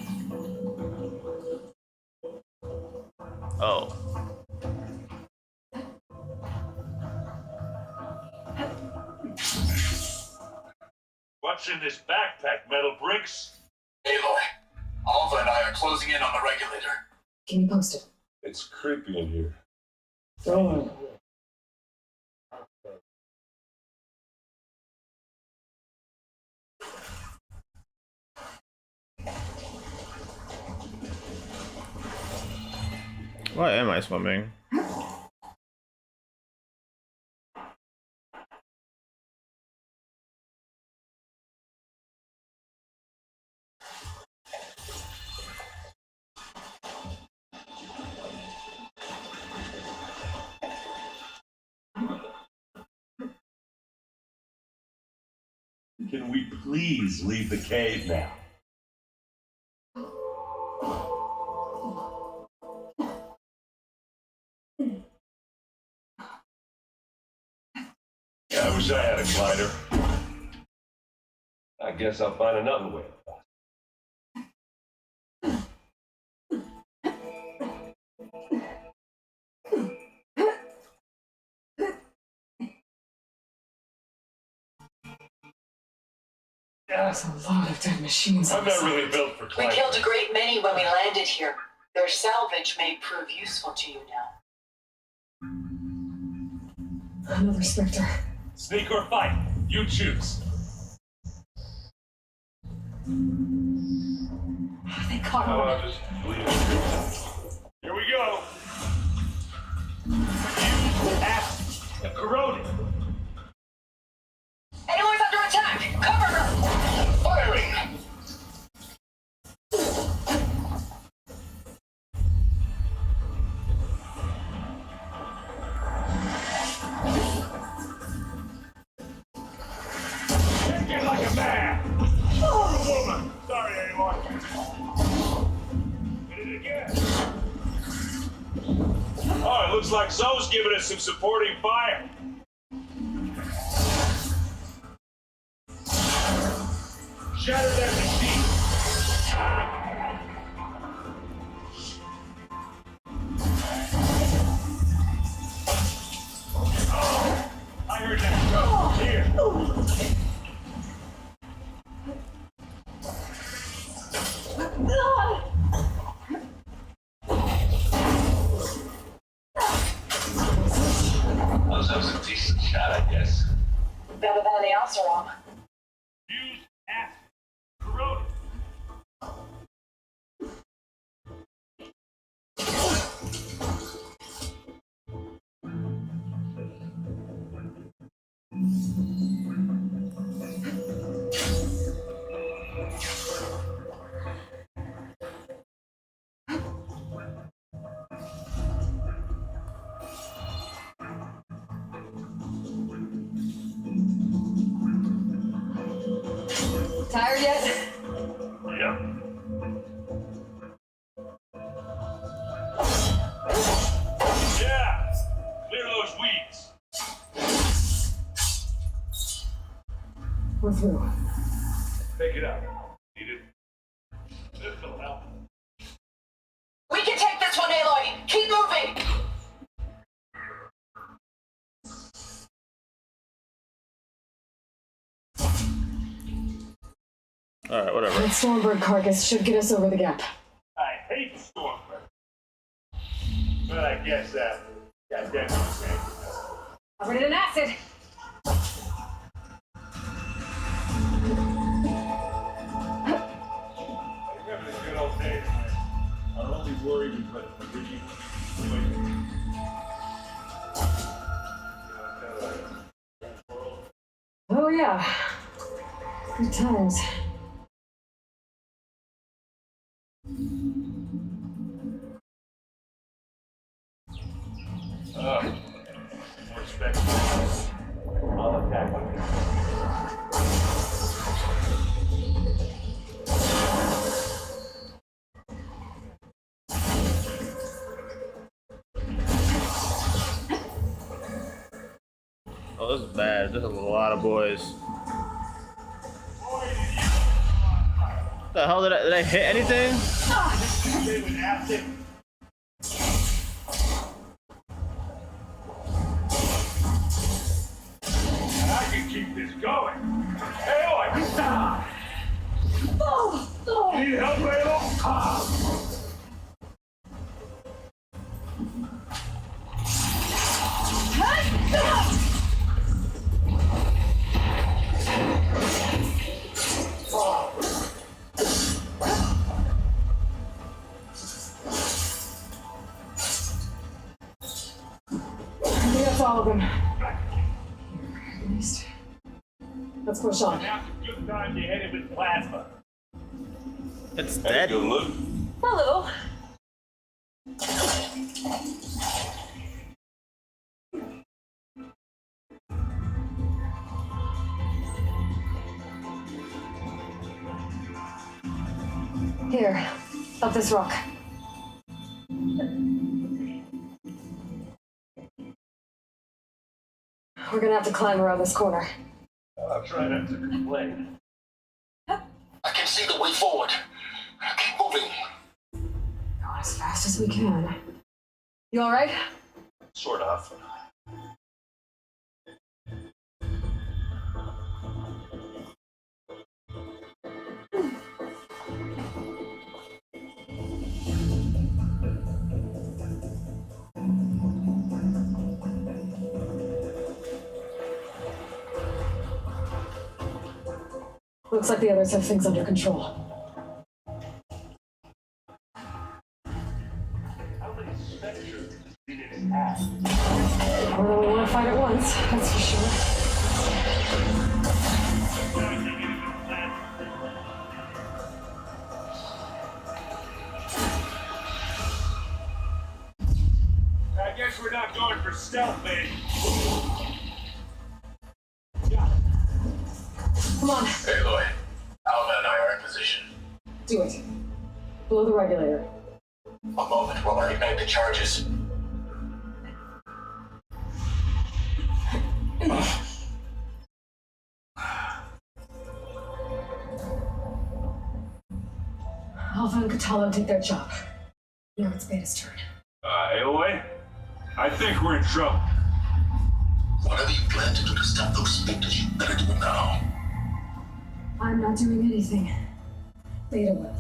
Oh. What's in this backpack, metal bricks? Aloy, Alva and I are closing in on the regulator. Can you post it? It's creepy in here. Oh. Why am I swimming? Can we please leave the cave now? Yeah, I wish I had a glider. I guess I'll find another way. There's a lot of dead machines. I'm not really built for We climbing. killed a great many when we landed here. Their salvage may prove useful to you now. Another Spectre. Sneak or fight, you choose. They caught How him. about just leave it? Here we go. Use acid and corrode it. Aloy's under attack! Cover her! Firing! Take it like a man. Oh, woman. Sorry, Aloy. Hit it again. Oh, it looks like Zoe's giving us some supporting fire. Shatter that machine. Oh, I heard that. Here. That was a decent shot, I guess. Better than the Alceron. Use acid. Corrode it. Tired yet? Yep. Yeah. Clear those weeds. We're through. Pick it up. Need it. This'll help. We can take this one, Aloy! Keep moving! Alright, whatever. That Stormbird carcass should get us over the gap. I hate Stormbird. Well, I guess that definitely makes Covered in an acid. I remember the good old days when our only worry was whether the regime was doing Oh yeah. Good times. More respect. I'll attack with Oh, this is bad. This is a lot of boys. What the hell did I hit anything? I can keep this going. Hey, I can stop. Need help, Layla? I think that's all of them. At least. Let's push on. Now's a good time to hit it with plasma. It's dead. Good look. A little. Here, up this rock. We're gonna have to climb around this corner. I'll try not to complain. I can see the way forward. Keep moving. Going as fast as we can. You all right? Sort of. Looks like the others have things under control. How many specters has been in his ass? More than we want to fight at once, that's for sure. I guess we're not going for stealth, babe. Come on, Hey, Lloyd. Alva and I are in position. do it. Blow the regulator. A moment while I ignite the charges. Alpha and Katala did their job. Now it's Beta's turn. Aloy? I think we're in trouble. Whatever you plan to do to stop those specters, you better do it now. I'm not doing anything. Beta will.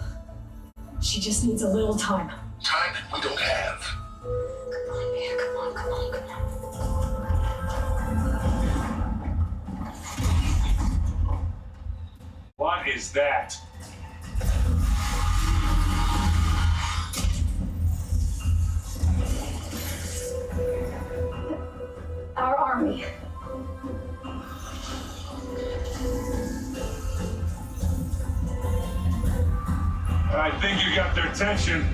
She just needs a little time. Time that we don't have. Come on, Beta, come on, come on, come on. What is that? Our army. I think you got their attention.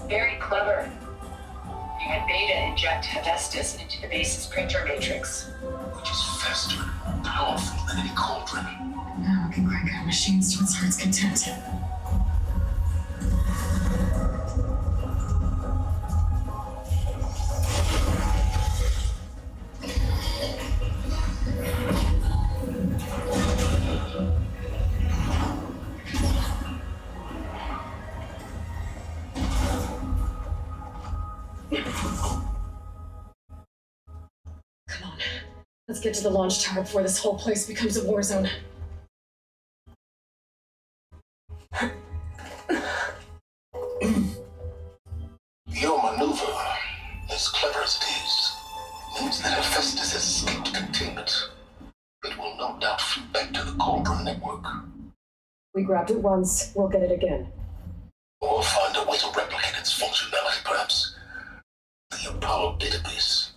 Very clever. You had Beta inject Hephaestus into the base's printer matrix. Which is faster and more powerful than any cauldron. Now we can crank our machines to its heart's content. Come on. Let's get to the launch tower before this whole place becomes a war zone. no doubt feed back to the Cauldron Network. We grabbed it once, we'll get it again. Or find a way to replicate its functionality, perhaps. The Apollo database.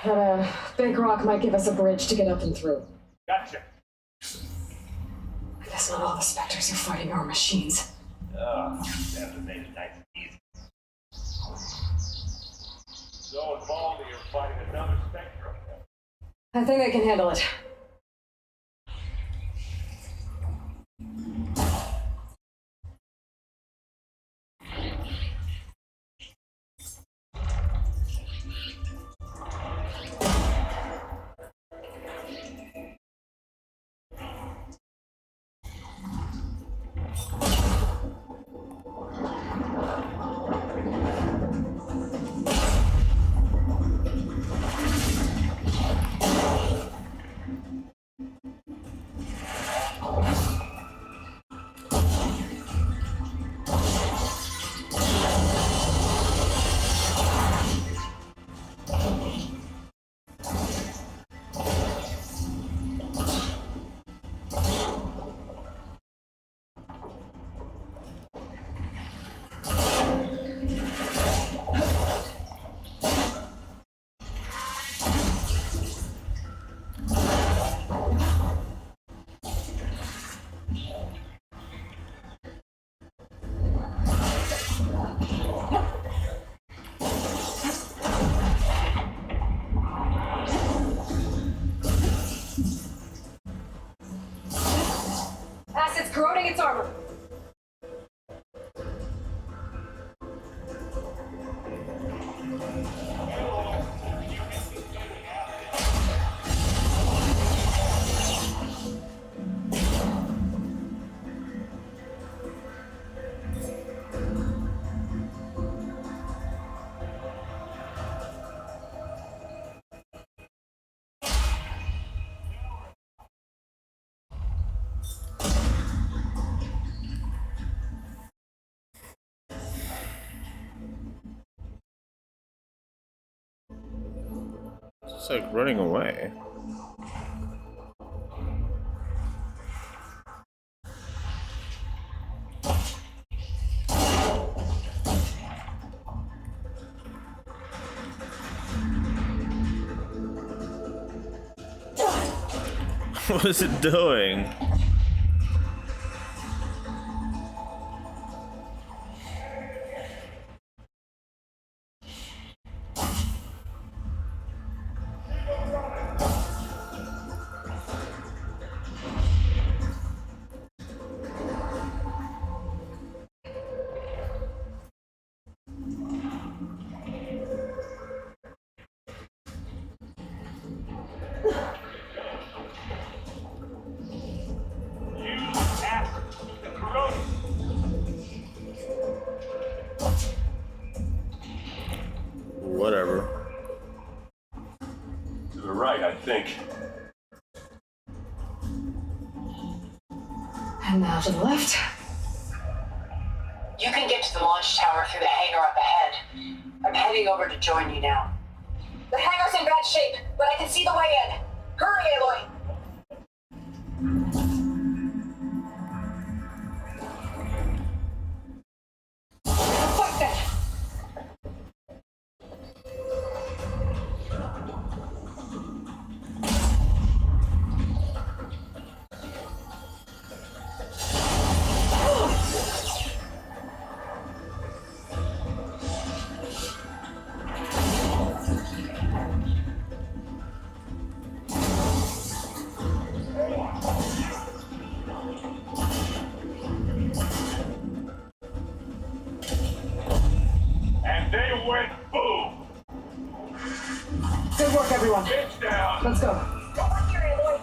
That big rock might give us a bridge to get up and through. Gotcha. I guess not all the specters are fighting our machines. That would make it nice and easy. So involved that you're fighting another spectrum. I think I can handle it. Acid's corroding its armor. It's like running away. What is it doing? Whatever. To the right, I think. And now to the left. You can get to the launch tower through the hangar up ahead. I'm heading over to join you now. The hangar's in bad shape, but I can see the way in. Hurry, Aloy! Fight that! And they went boom! Good work, everyone. Bitch down! Let's go. Come on here, Aloy!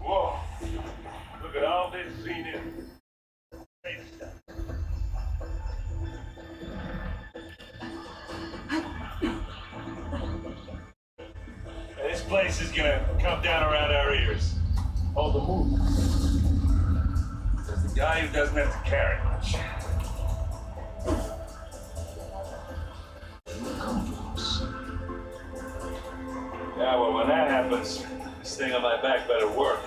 Whoa. Look at all this scenery. Great stuff. This place is gonna come down around our ears. Hold the move. There's the guy who doesn't have to carry much. Yeah, well, when that happens, this thing on my back better work.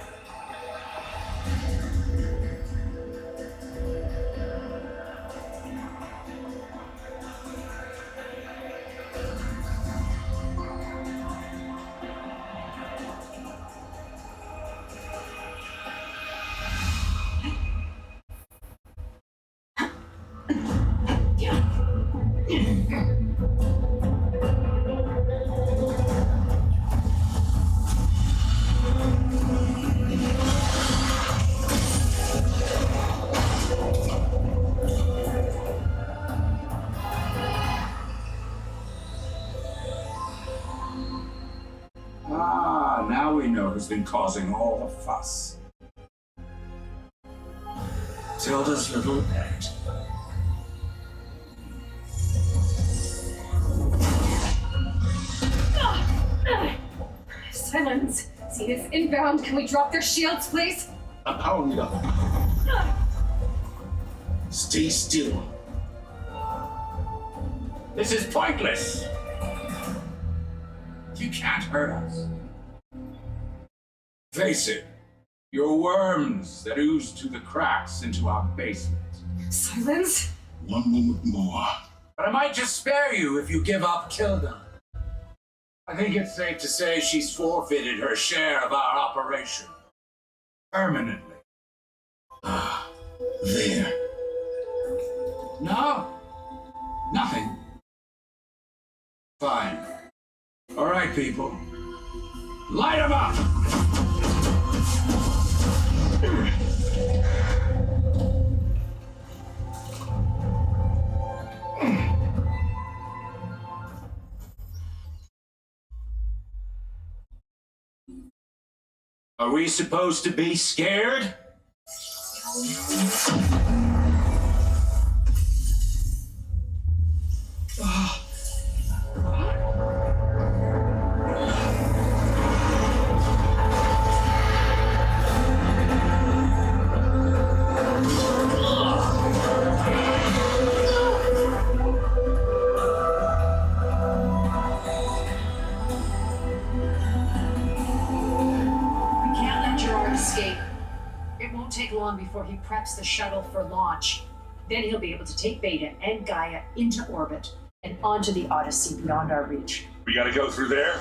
Now we know who's been causing all the fuss. Tilda's little pet. Silence. Zenith inbound. Can we drop their shields, please? I'm powering it up. Stay still. This is pointless. You can't hurt us. Face it, you're worms that ooze through the cracks into our basement. Silence? One moment more. But I might just spare you if you give up Kilda. I think it's safe to say she's forfeited her share of our operation. Permanently. There. No? Nothing. Fine. All right, people. Light 'em up! Are we supposed to be scared? Before he preps the shuttle for launch. Then he'll be able to take Beta and Gaia into orbit and onto the Odyssey beyond our reach. We gotta go through there?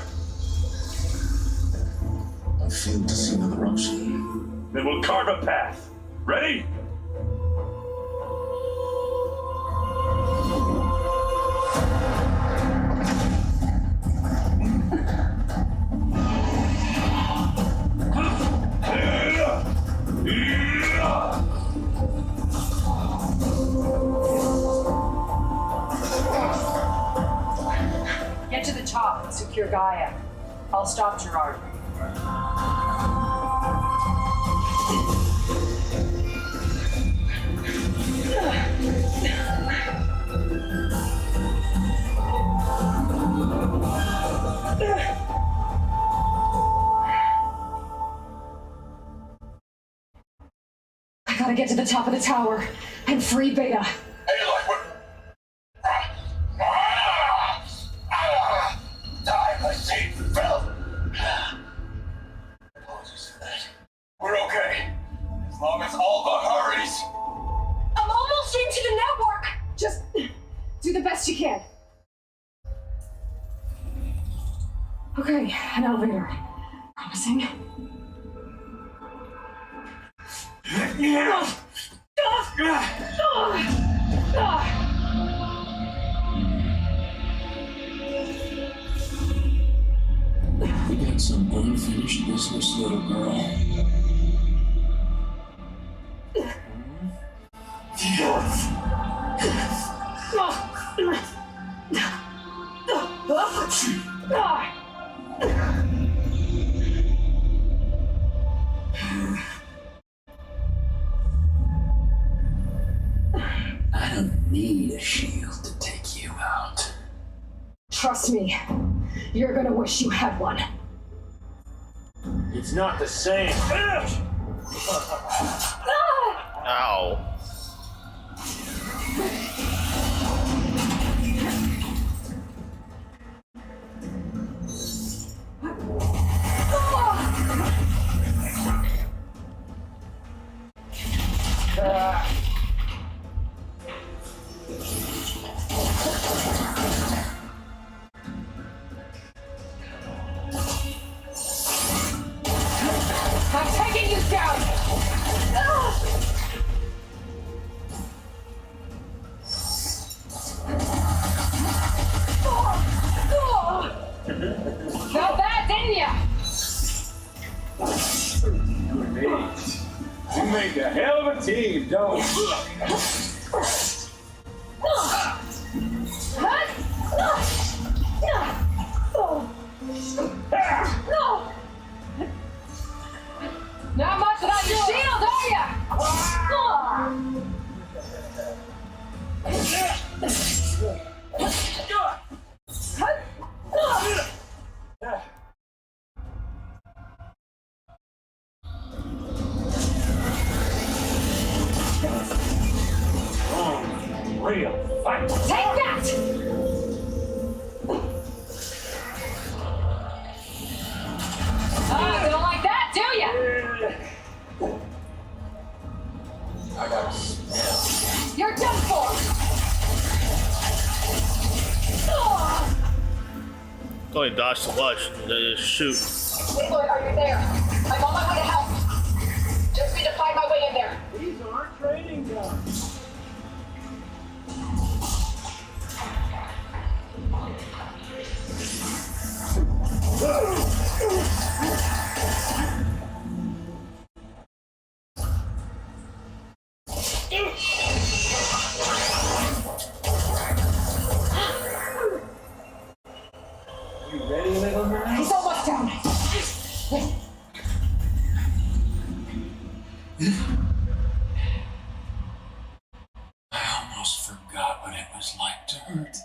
I failed to see another option. Then we'll carve a path. Ready? Get to the top and secure Gaia. I'll stop Gerard. I gotta get to the top of the tower and free Beta. Hey, look, what? I see, Phil. Apologies for that. We're okay. As long as all but hurries. I'm almost into the network. Just do the best you can. Okay, an elevator. Promising. We got some unfinished business, little girl. I don't need a shield to take you out. Trust me, you're gonna wish you had one. It's not the same. Ow. I'm taking you down! Felt that, didn't ya? You make a hell of a team, don't you? Not much without your shield, are ya? Real fight. Take that! Don't like that, do ya? I got a smell. You're done for! Only dodge so much. They just shoot. Leroy, are you there? I'm on my way to help. Just need to find my way in there. These aren't training guns. You ready, little man? He's almost down. I almost forgot what it was like to hurt.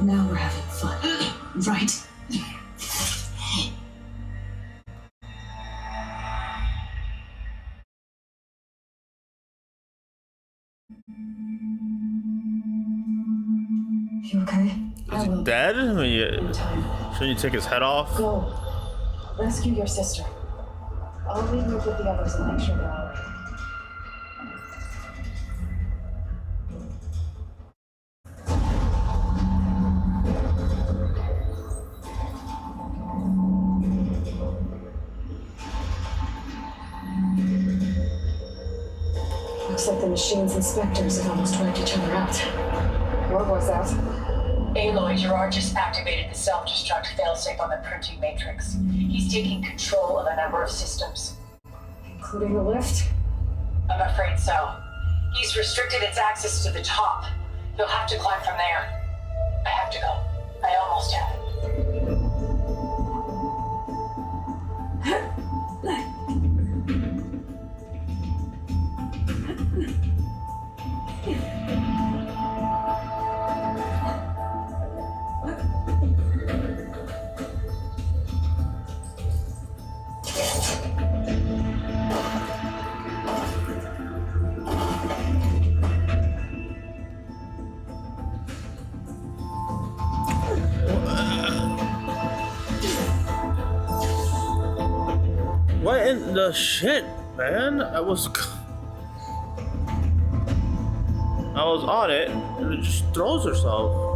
Now we're having fun, right? You okay? Is he dead? I mean, shouldn't you take his head off? Go. Rescue your sister. I'll leave you with the others and make sure they're all right. Looks like the machine's inspectors have almost wiped each other out. Your boy's out. Aloy, Gerard just activated the self-destruct failsafe on the printing matrix. He's taking control of a number of systems. Including the lift? I'm afraid so. He's restricted its access to the top. You'll have to climb from there. I have to go. I almost have it. What in the shit, man? I was on it, and it just throws herself.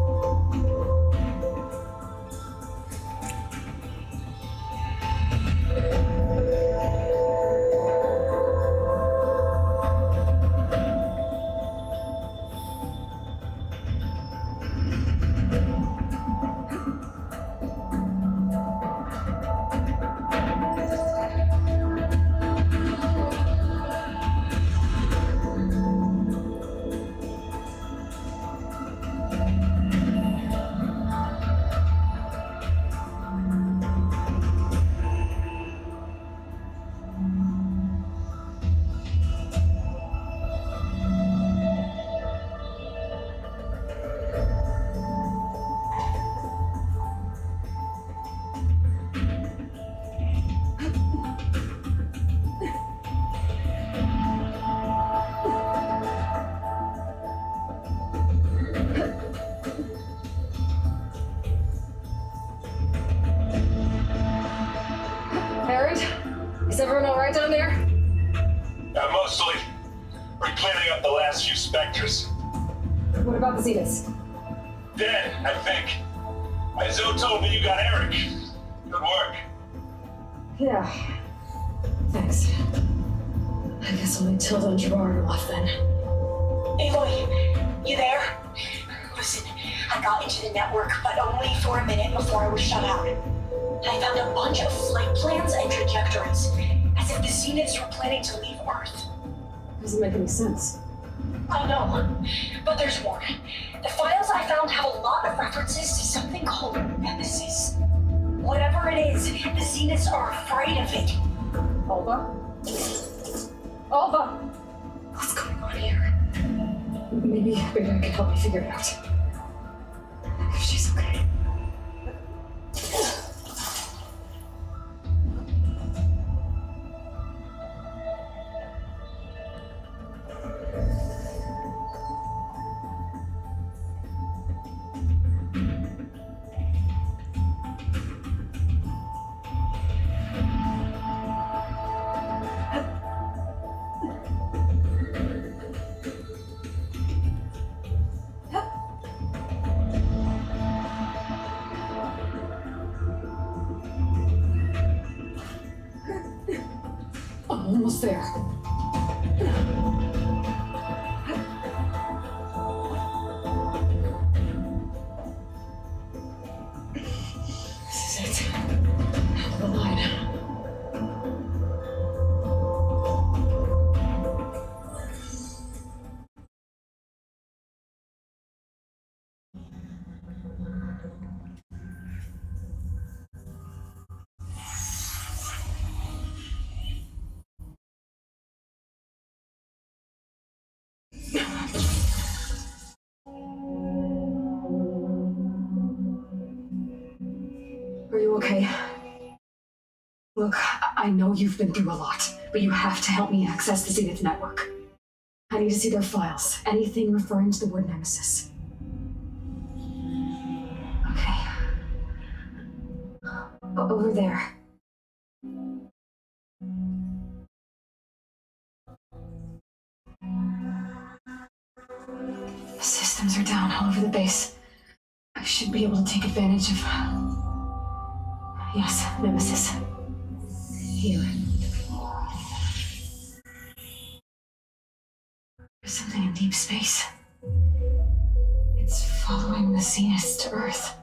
right down there? Mostly. We're cleaning up the last few specters. What about the Zeniths? Dead, I think. Izo told me you got Eric. Good work. Yeah. Thanks. I guess only Tilda and Gerard are left then. Aloy, you there? Listen, I got into the network, but only for a minute before I was shut out. I found a bunch of flight plans and trajectories, as if the Zeniths were planning to leave Earth. Doesn't make any sense. I know, but there's more. The files I found have a lot of references to something called Nemesis. Whatever it is, the Zeniths are afraid of it. Alva? Alva! What's going on here? Maybe I can help you figure it out. If she's okay. I'm almost there. This is it. End of the line. Are you okay? Look, I know you've been through a lot, but you have to help me access the Zenith network. I need to see their files. Anything referring to the word Nemesis. Okay. Over there. The systems are down all over the base. I should be able to take advantage of... Yes, Nemesis. Here. There's something in deep space. It's following the Zeniths to Earth.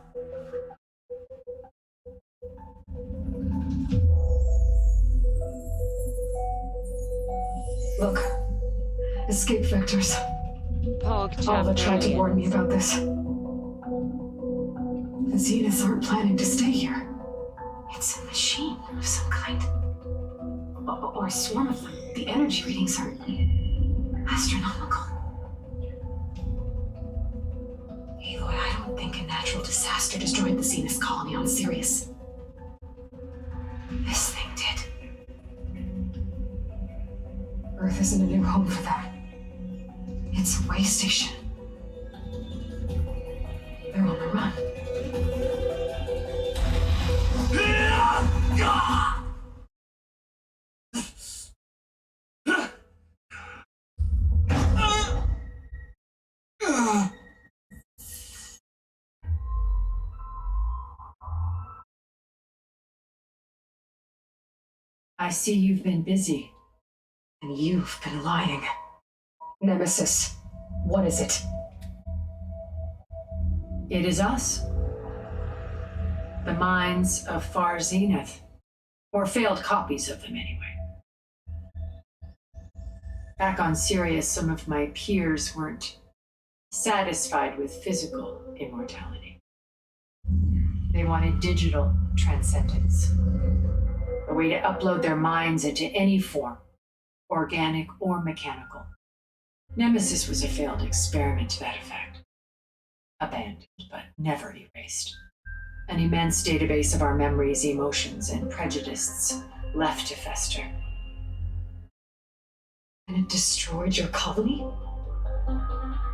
Look. Escape vectors. Alva tried to warn me about this. The Zeniths aren't planning to stay here. It's a machine of some kind. Or a swarm of them. The energy readings are astronomical. Aloy, I don't think a natural disaster destroyed the Zenith colony on Sirius. This thing did. Earth isn't a new home for them. It's a way station. They're on the run. I see you've been busy. And you've been lying. Nemesis, what is it? It is us. The minds of Far Zenith. Or failed copies of them, anyway. Back on Sirius, some of my peers weren't satisfied with physical immortality. They wanted digital transcendence. A way to upload their minds into any form, organic or mechanical. Nemesis was a failed experiment to that effect. Abandoned, but never erased. An immense database of our memories, emotions, and prejudices left to fester. And it destroyed your colony?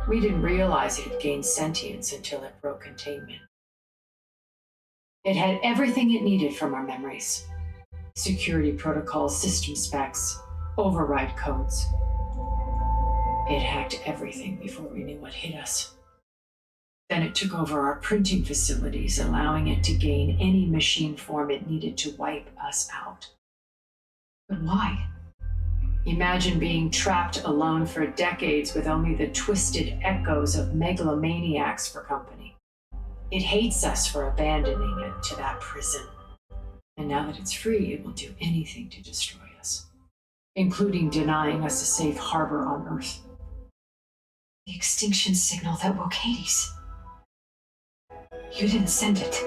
We didn't realize it had gained sentience until it broke containment. It had everything it needed from our memories. Security protocols, system specs, override codes. It hacked everything before we knew what hit us. Then it took over our printing facilities, allowing it to gain any machine form it needed to wipe us out. But why? Imagine being trapped alone for decades with only the twisted echoes of megalomaniacs for company. It hates us for abandoning it to that prison. And now that it's free, it will do anything to destroy us, including denying us a safe harbor on Earth. The extinction signal that woke Hades. You didn't send it.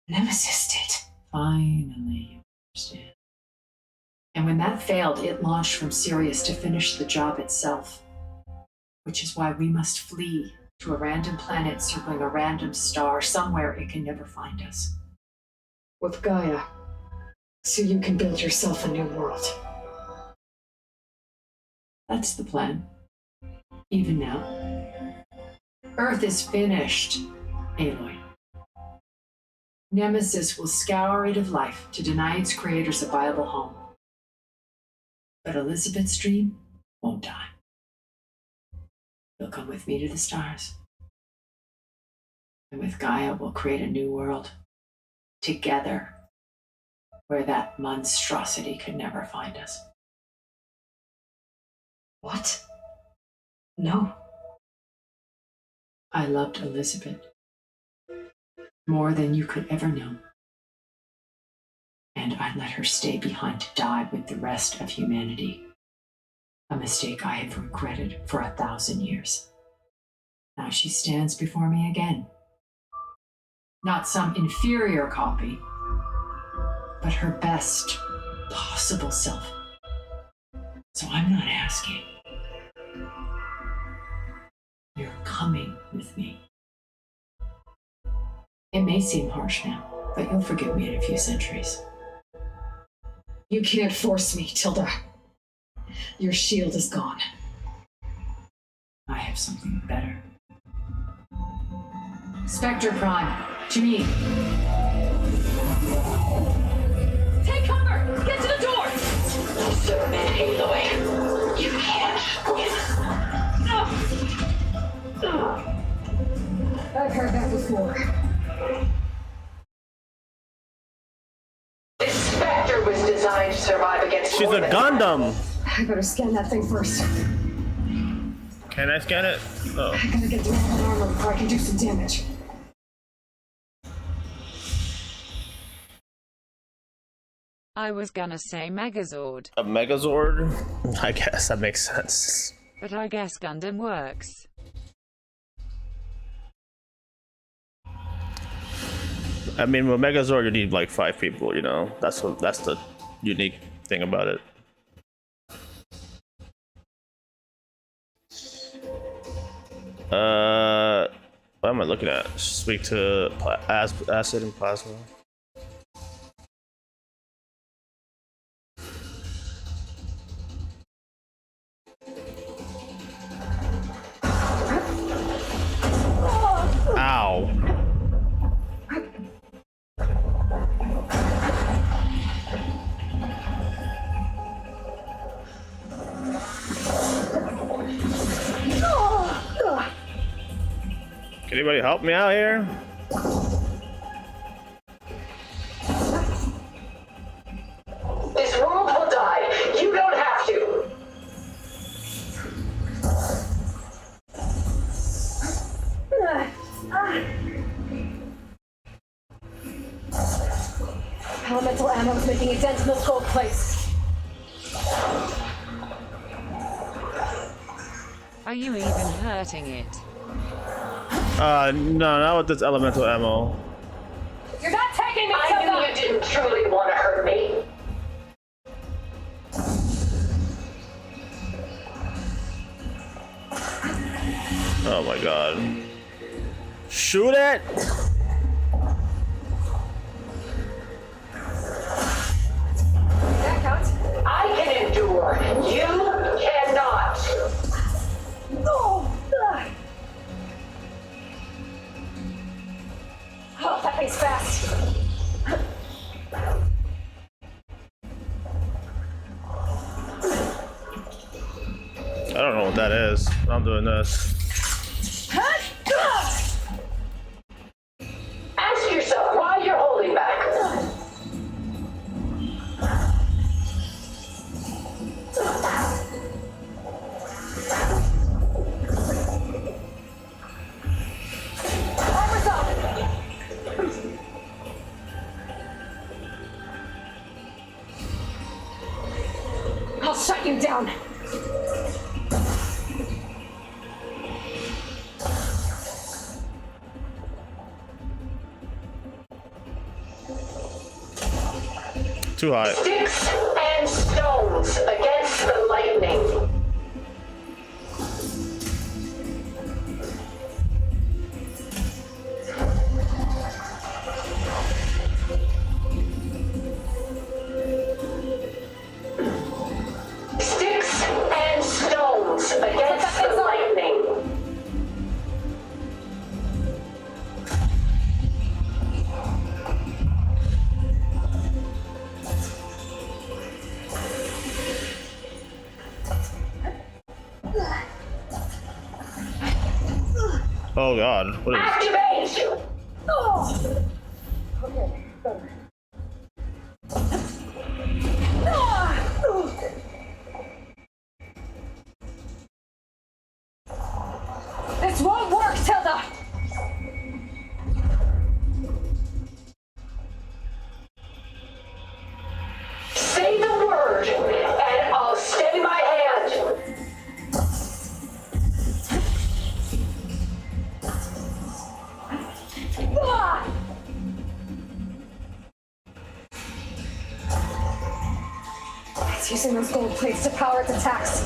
Nemesis did. Finally, you understand. And when that failed, it launched from Sirius to finish the job itself. Which is why we must flee to a random planet circling a random star, somewhere it can never find us. With Gaia, so you can build yourself a new world. That's the plan. Even now. Earth is finished, Aloy. Nemesis will scour it of life to deny its creators a viable home. But Elizabeth's dream won't die. You'll come with me to the stars. And with Gaia, we'll create a new world. Together. Where that monstrosity could never find us. What? No. I loved Elizabeth. More than you could ever know. And I let her stay behind to die with the rest of humanity. A mistake I have regretted for 1,000 years. Now she stands before me again. Not some inferior copy, but her best possible self. So I'm not asking. You're coming with me. It may seem harsh now, but you'll forgive me in a few centuries. You can't force me, Tilda. Your shield is gone. I have something better. Spectre Prime, to me. Take cover! Get to the door! Submit, Aloy. You can't win. I've heard that before. This Spectre was designed to survive against. She's a Gundam. I better scan that thing first. Can I scan it? Oh. I gotta get through all that armor before I can do some damage. I was gonna say Megazord. A Megazord? I guess that makes sense. But I guess Gundam works. I mean, with Megazord, you need like 5 people, you know? That's the unique thing about it. What am I looking at? Speak to acid and plasma. Ow. Can anybody help me out here? This world will die. You don't have to. Elemental ammo is making a dent in this gold place. Are you even hurting it? No, not with this elemental ammo. You're not taking me. I knew you didn't truly want to hurt me. Oh my god. Shoot it! That counts. I can endure. You cannot. No! Oh, that thing's fast. I'm doing this. Ask yourself why you're holding back. Armor's up. I'll shut you down. Too high. Sticks and stones against the lightning. Sticks and stones against the lightning. Oh god, what is Activate! Oh. Okay, better. This won't work, Tilda! Say the word, and I'll steady my hand. It's using those gold plates to power its attacks.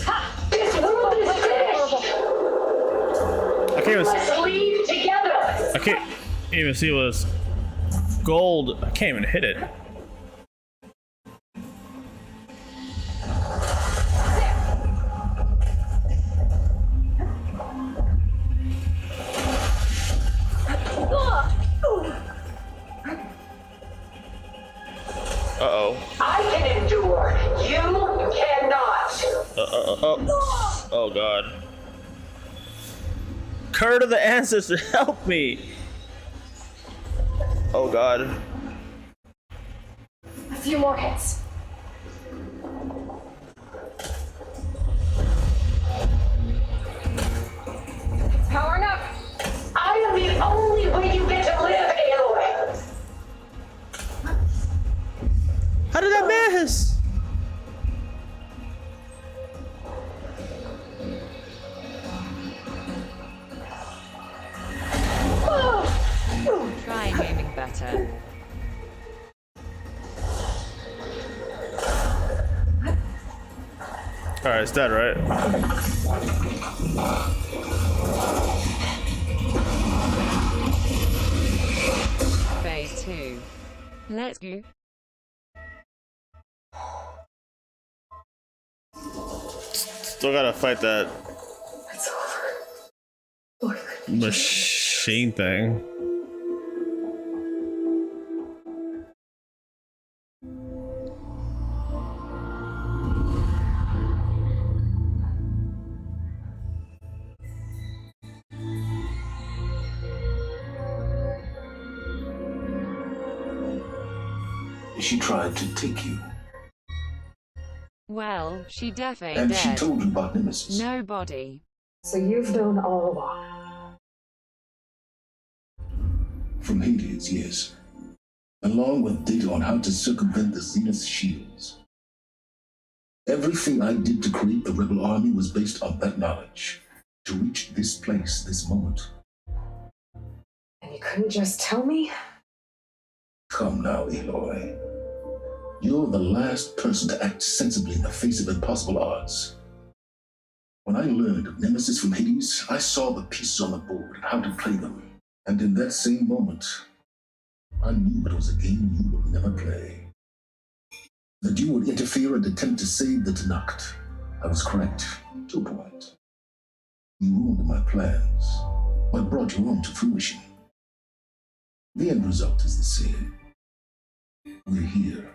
Ha! This world is finished! I can't even Let's leave together! I can't even see what this gold. I can't even hit it. Uh-oh. I can endure. You cannot. Oh god. Curse of the ancestors, help me! Oh god. A few more hits. Powering up. I am the only way you get to live, Aloy. How did that miss? Try aiming better. Alright, it's dead, right? Phase 2. Let's go. Still gotta fight that It's over. machine thing. She tried to take you. Well, she def ain't And dead. she told you about Nemesis. Nobody. So you've known all along. From Hades, yes. Along with data on how to circumvent the Zenith shields. Everything I did to create the rebel army was based on that knowledge. To reach this place, this moment. And you couldn't just tell me? Come now, Aloy. You're the last person to act sensibly in the face of impossible odds. When I learned of Nemesis from Hades, I saw the pieces on the board and how to play them. And in that same moment, I knew it was a game you would never play. That you would interfere and attempt to save the Tenakth. I was correct, to a point. You ruined my plans, but brought your own to fruition. The end result is the same. We're here.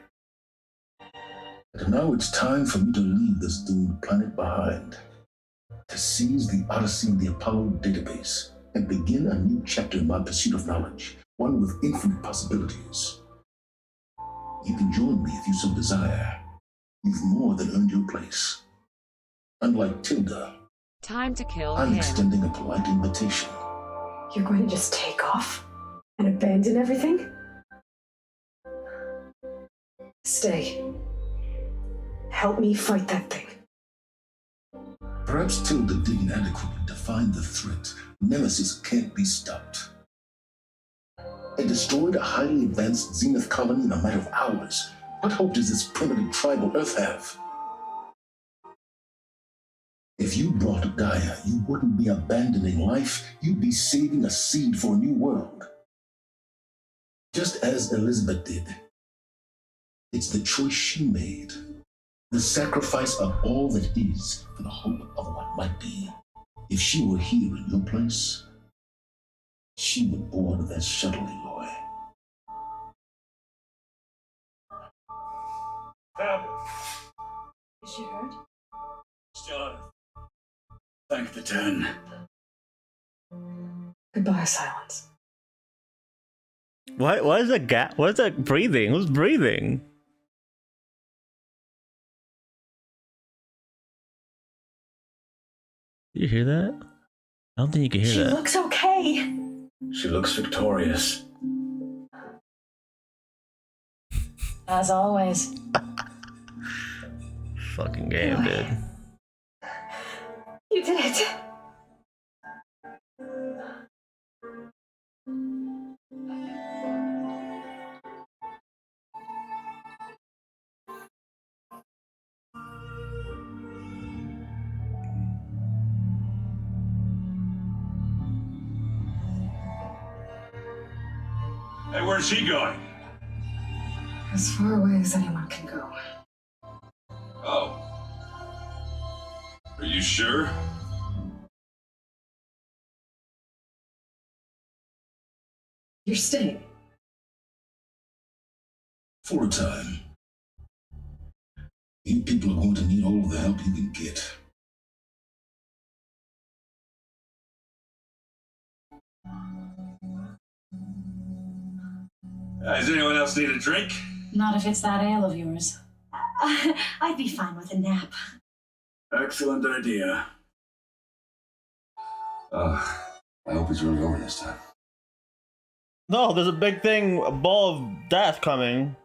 And now it's time for me to leave this doomed planet behind, to seize the Odyssey of the Apollo database, and begin a new chapter in my pursuit of knowledge, one with infinite possibilities. You can join me if you so desire. You've more than earned your place. Unlike Tilda, Time to kill I'm him. extending a polite invitation. You're going to just take off and abandon everything? Stay. Help me fight that thing. Perhaps Tilda didn't adequately define the threat. Nemesis can't be stopped. It destroyed a highly advanced Zenith colony in a matter of hours. What hope does this primitive tribal Earth have? If you brought Gaia, you wouldn't be abandoning life, you'd be saving a seed for a new world. Just as Elizabeth did. It's the choice she made. The sacrifice of all that is for the hope of what might be. If she were here in your place, she would board that shuttle, Eloy. Is she hurt? Still on. Thank the 10. Goodbye, silence. What is that gap? What is that breathing? Who's breathing? You hear that? I don't think you can hear She that. looks okay. She looks victorious. As always. Fucking game, dude. You did it! Hey, where's she going? As far away as anyone can go. Oh. Are you sure? You're staying. For a time. You people are going to need all of the help you can get. Does anyone else need a drink? Not if it's that ale of yours. I'd be fine with a nap. Excellent idea. I hope it's really over this time. No, there's a big thing, a ball of death coming.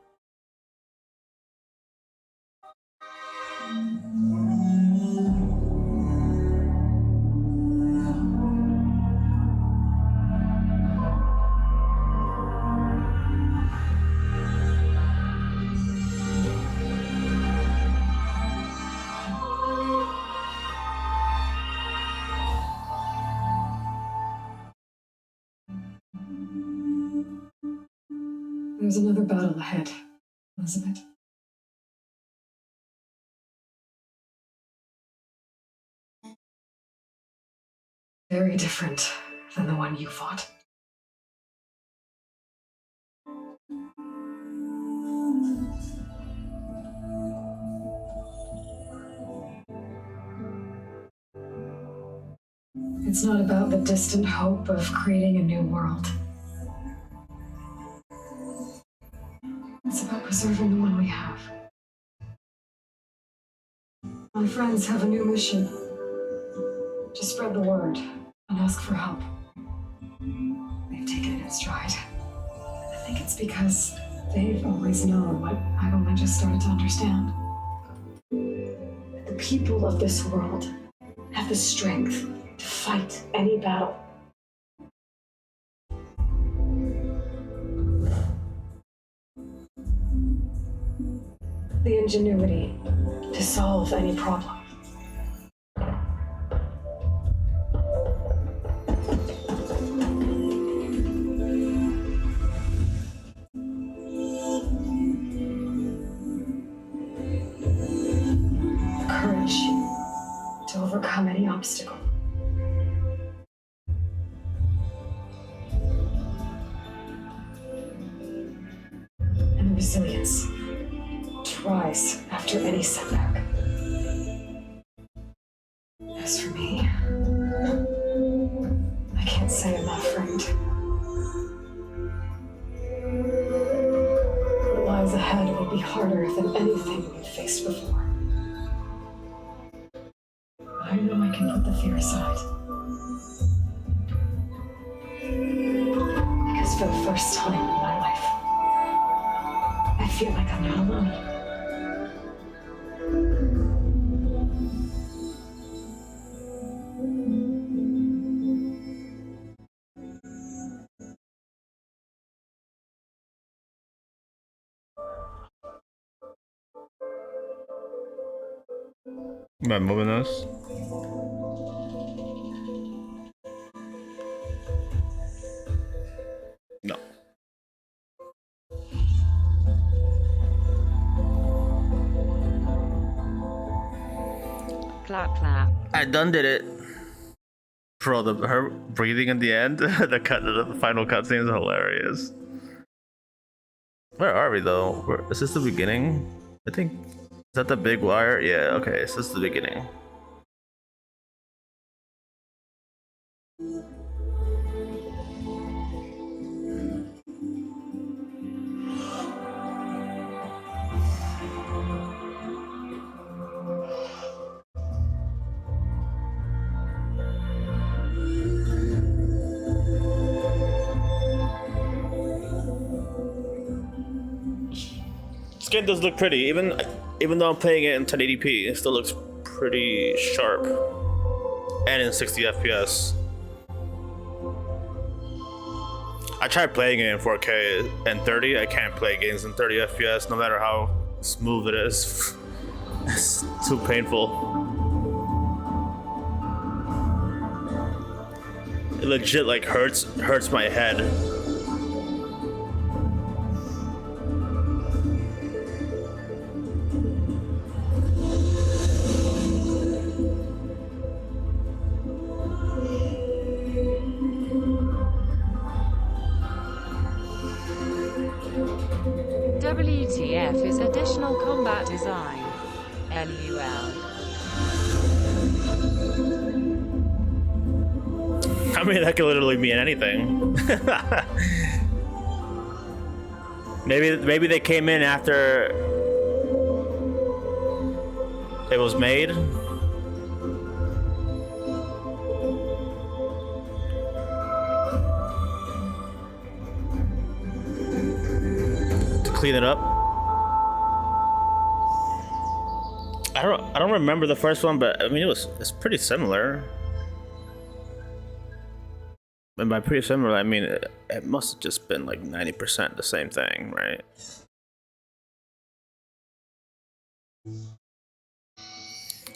There's another battle ahead, Elizabeth. Very different than the one you fought. It's not about the distant hope of creating a new world. It's about preserving the one we have. My friends have a new mission. To spread the word and ask for help. They've taken it in stride. I think it's because they've always known what I've only just started to understand. The people of this world have the strength to fight any battle. The ingenuity to solve any problem. Courage to overcome any obstacle. And the resilience to rise after after any setback. As for me, I can't say I'm not afraid. What lies ahead will be harder than anything we've faced before. I know I can put the fear aside. Because for the first time in my life, I feel like I'm not alone. Am I moving this? No. Clap, clap. I done did it. Bro, her breathing in the end, the final cutscene is hilarious. Where are we though? Is this the beginning? I think, is that the big wire? Yeah, okay, so this is the beginning. Skin does look pretty, even though I'm playing it in 1080p, it still looks pretty sharp. And in 60 FPS. I tried playing it in 4K and 30. I can't play games in 30 FPS no matter how smooth it is. It's too painful. It legit like hurts my head. WTF is additional combat design. LUL. I mean, that could literally mean anything. maybe they came in after it was made. To clean it up. I don't remember the first one, but I mean it's pretty similar. And by pretty similar, I mean it must have just been like 90% the same thing, right?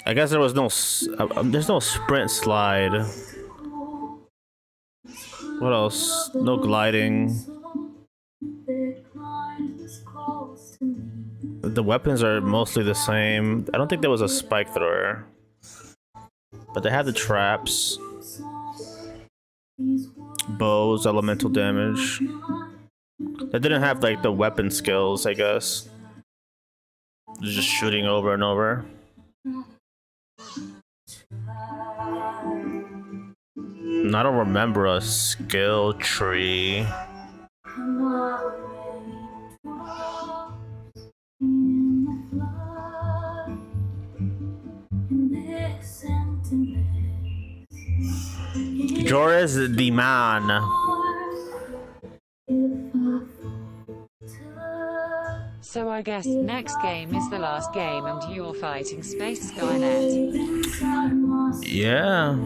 I guess there was there's no sprint slide. What else? No gliding. The weapons are mostly the same. I don't think there was a spike thrower, but they had the traps. Bows, elemental damage. They didn't have like the weapon skills, I guess. They're just shooting over and over. And I don't remember a skill tree. Joris the man. So I guess next game is the last game and you're fighting Space Skynet. Yeah.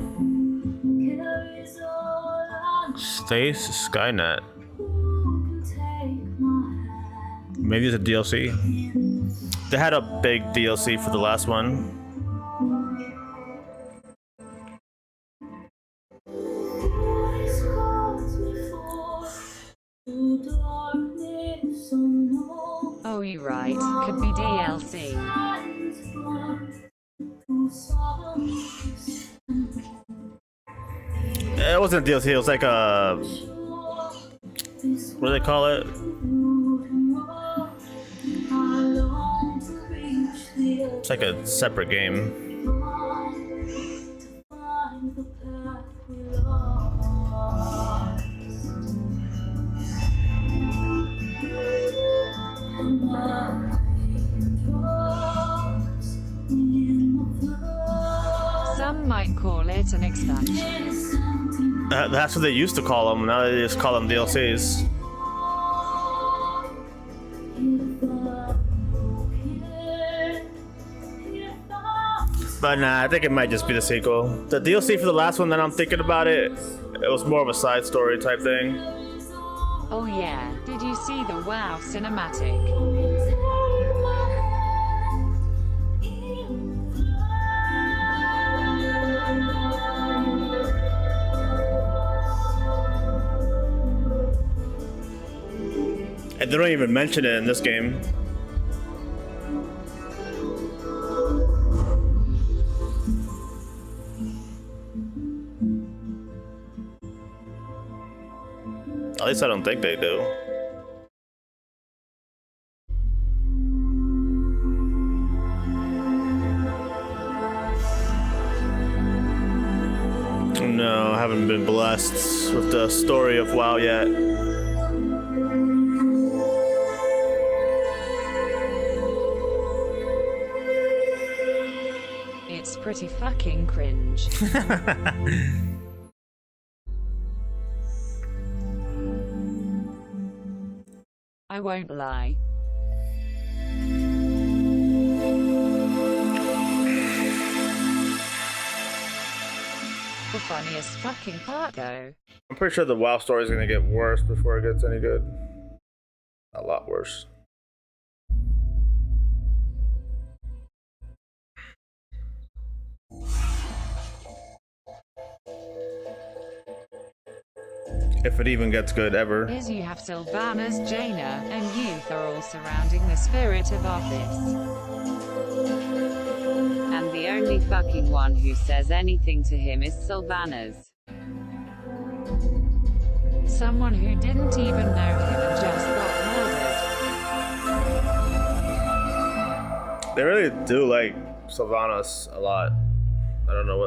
Space Skynet. Maybe it's a DLC. They had a big DLC for the last one. Oh, you're right. Could be DLC. It wasn't DLC, it was like a... what do they call it? It's like a separate game. Some might call it an expansion. That's what they used to call them. Now they just call them DLCs. But nah, I think it might just be the sequel. The DLC for the last one that I'm thinking about it was more of a side story type thing. Oh yeah, did you see the WoW cinematic? And they don't even mention it in this game. At least I don't think they do. No, I haven't been blessed with the story of WoW yet. It's pretty fucking cringe. I won't lie. The funniest fucking part though. I'm pretty sure the WoW story is gonna get worse before it gets any good. A lot worse. If it even gets good ever. As you have Sylvanas, Jaina, and youth are all surrounding the spirit of Arthas. And the only fucking one who says anything to him is Sylvanas. Someone who didn't even know him and just got murdered. They really do like Sylvanas a lot. I don't know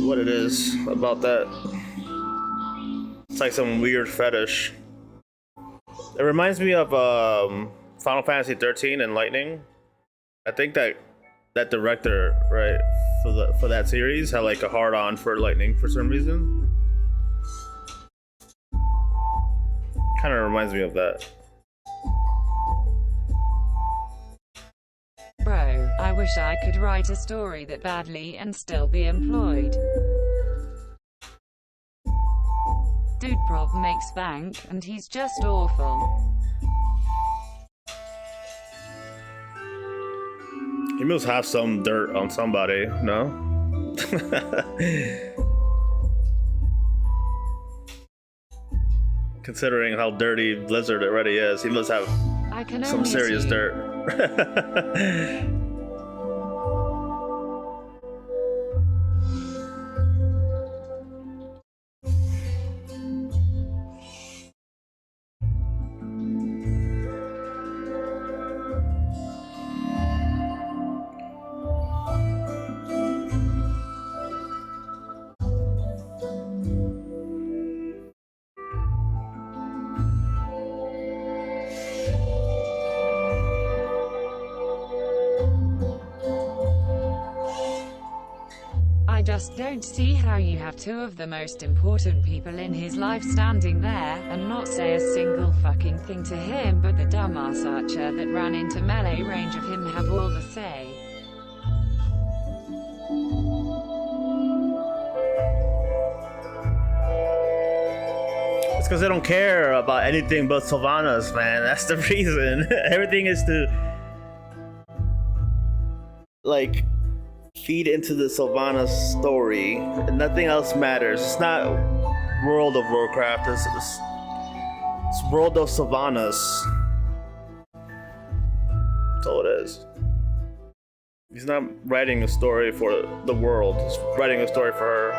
what it is about that. It's like some weird fetish. It reminds me of Final Fantasy XIII and Lightning. I think that director, right, for that series had like a hard-on for Lightning for some reason. Kind of reminds me of that. Bro, I wish I could write a story that badly and still be employed. Dude prob makes bank and he's just awful. He must have some dirt on somebody, no? Considering how dirty Blizzard already is, he must have some serious dirt. I just don't see how you have two of the most important people in his life standing there and not say a single fucking thing to him, but the dumbass archer that ran into melee range of him have all the say. It's because they don't care about anything but Sylvanas, man. That's the reason. Everything is to like feed into the Sylvanas story. Nothing else matters. It's not World of Warcraft. It's World of Sylvanas. That's all it is. He's not writing a story for the world. He's writing a story for her.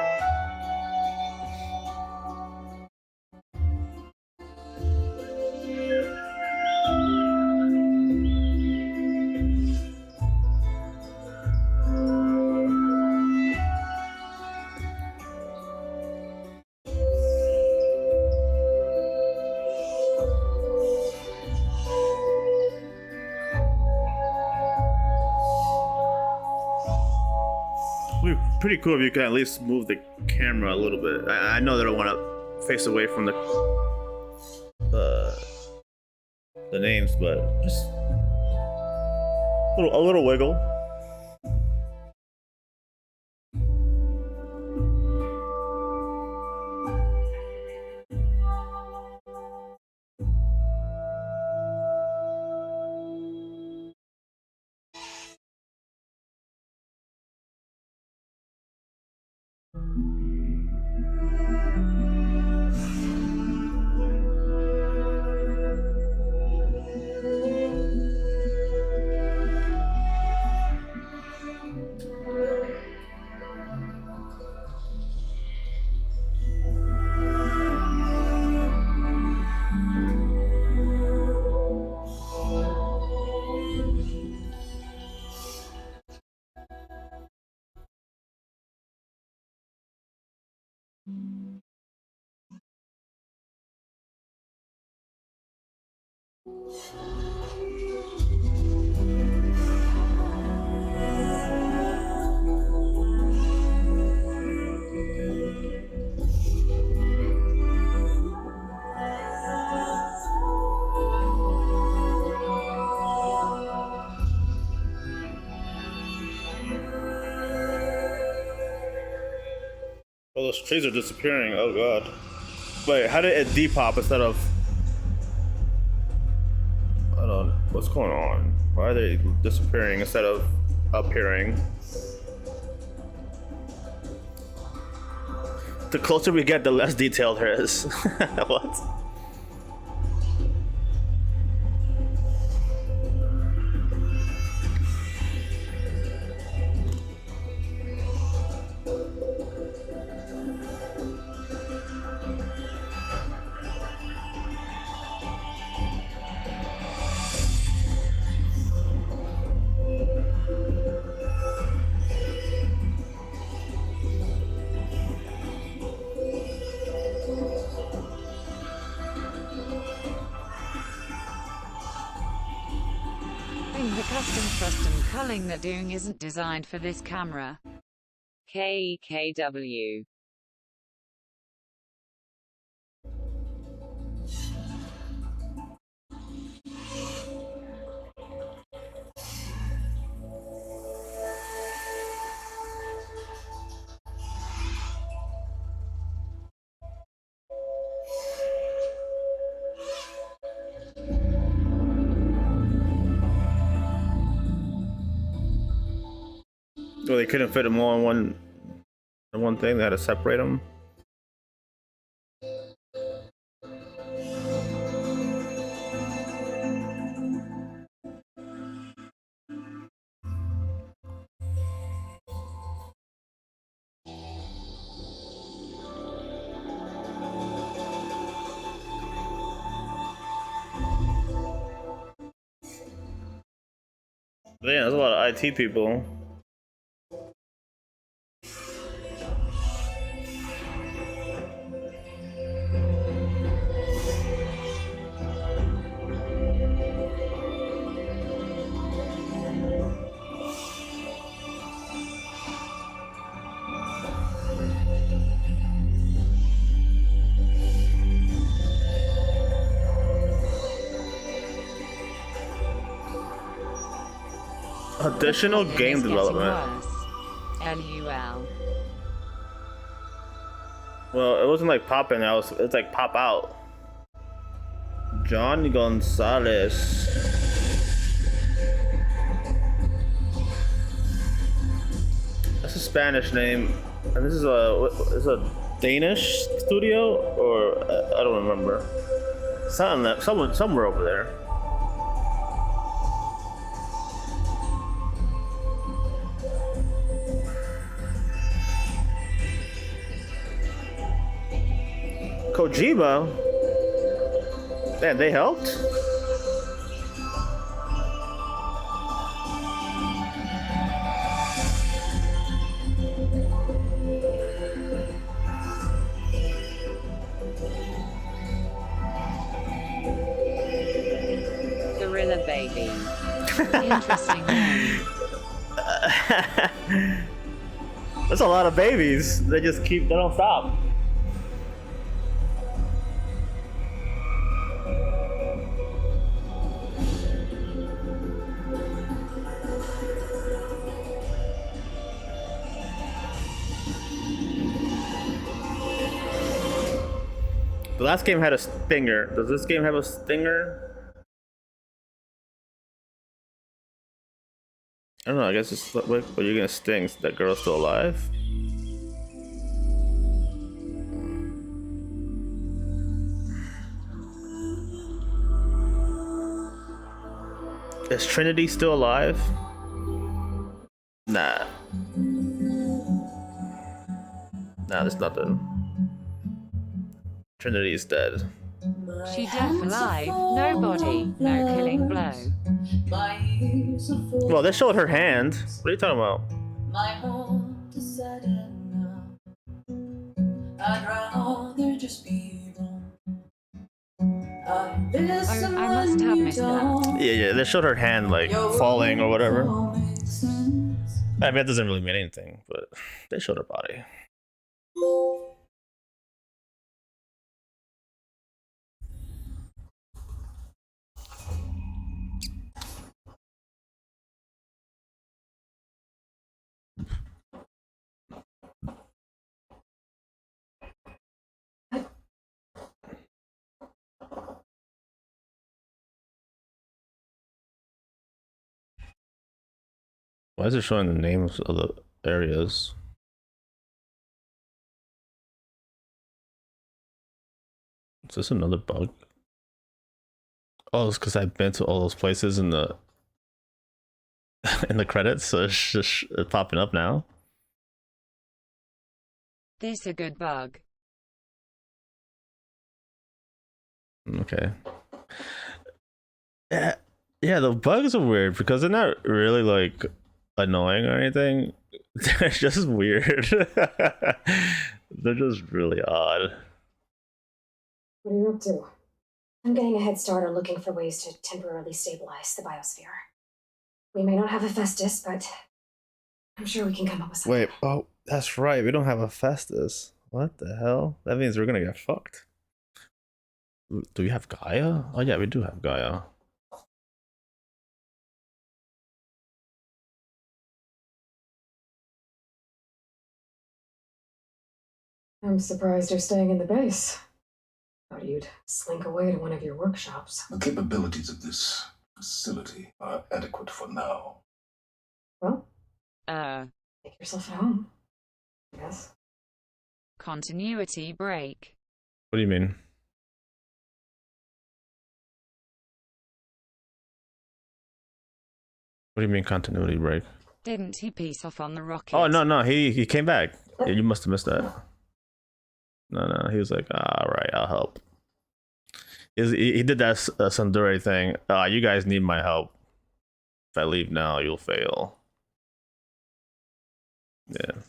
pretty cool if you can at least move the camera a little bit. I know they don't want to face away from the names, but just a little wiggle. Oh, those trees are disappearing. Oh god. Wait, how did it depop instead of... I don't know. What's going on? Why are they disappearing instead of appearing? The closer we get, the less detailed it is. What? Custom culling they're doing isn't designed for this camera. KEKW. Well, they couldn't fit them all in one thing. They had to separate them. Yeah, there's a lot of IT people. Additional game development. LUL. Well, it wasn't like pop in, it's like pop out. Johnny Gonzalez. That's a Spanish name, and this is a Danish studio, or I don't remember. Somewhere over there. Kojima? Man, they helped? Gorilla Baby. Interesting name. That's a lot of babies. They don't stop. The last game had a stinger. Does this game have a stinger? I don't know. I guess it's what you're gonna sting. That girl's still alive. Is Trinity still alive? Nah. Nah, there's nothing. Trinity is dead. She deaf alive, no body, no killing blow. Well, they showed her hand. What are you talking about? My heart decided now. I'd rather just be alone. I must have missed that. Yeah, they showed her hand like falling or whatever. I mean, that doesn't really mean anything, but they showed her body. Why is it showing the names of the areas? Is this another bug? Oh, it's because I've been to all those places in the in the credits, so it's just popping up now. This a good bug. Okay. Yeah, the bugs are weird because they're not really like annoying or anything. They're just weird. They're just really odd. What are you up to? I'm getting a head start on looking for ways to temporarily stabilize the biosphere. We may not have a Festus, but I'm sure we can come up with something. Wait, oh, that's right. We don't have a Festus. What the hell? That means we're gonna get fucked. Do we have Gaia? Oh yeah, we do have Gaia. I'm surprised you're staying in the base. Thought you'd slink away to one of your workshops. The capabilities of this facility are adequate for now. Well, make yourself at home, I guess. Continuity break. What do you mean? What do you mean continuity break? Didn't he piece off on the rocket? Oh no, he came back. Yeah, you must have missed that. No, he was like, all right, I'll help. He did that Sundari thing. You guys need my help. If I leave now, you'll fail. Yeah.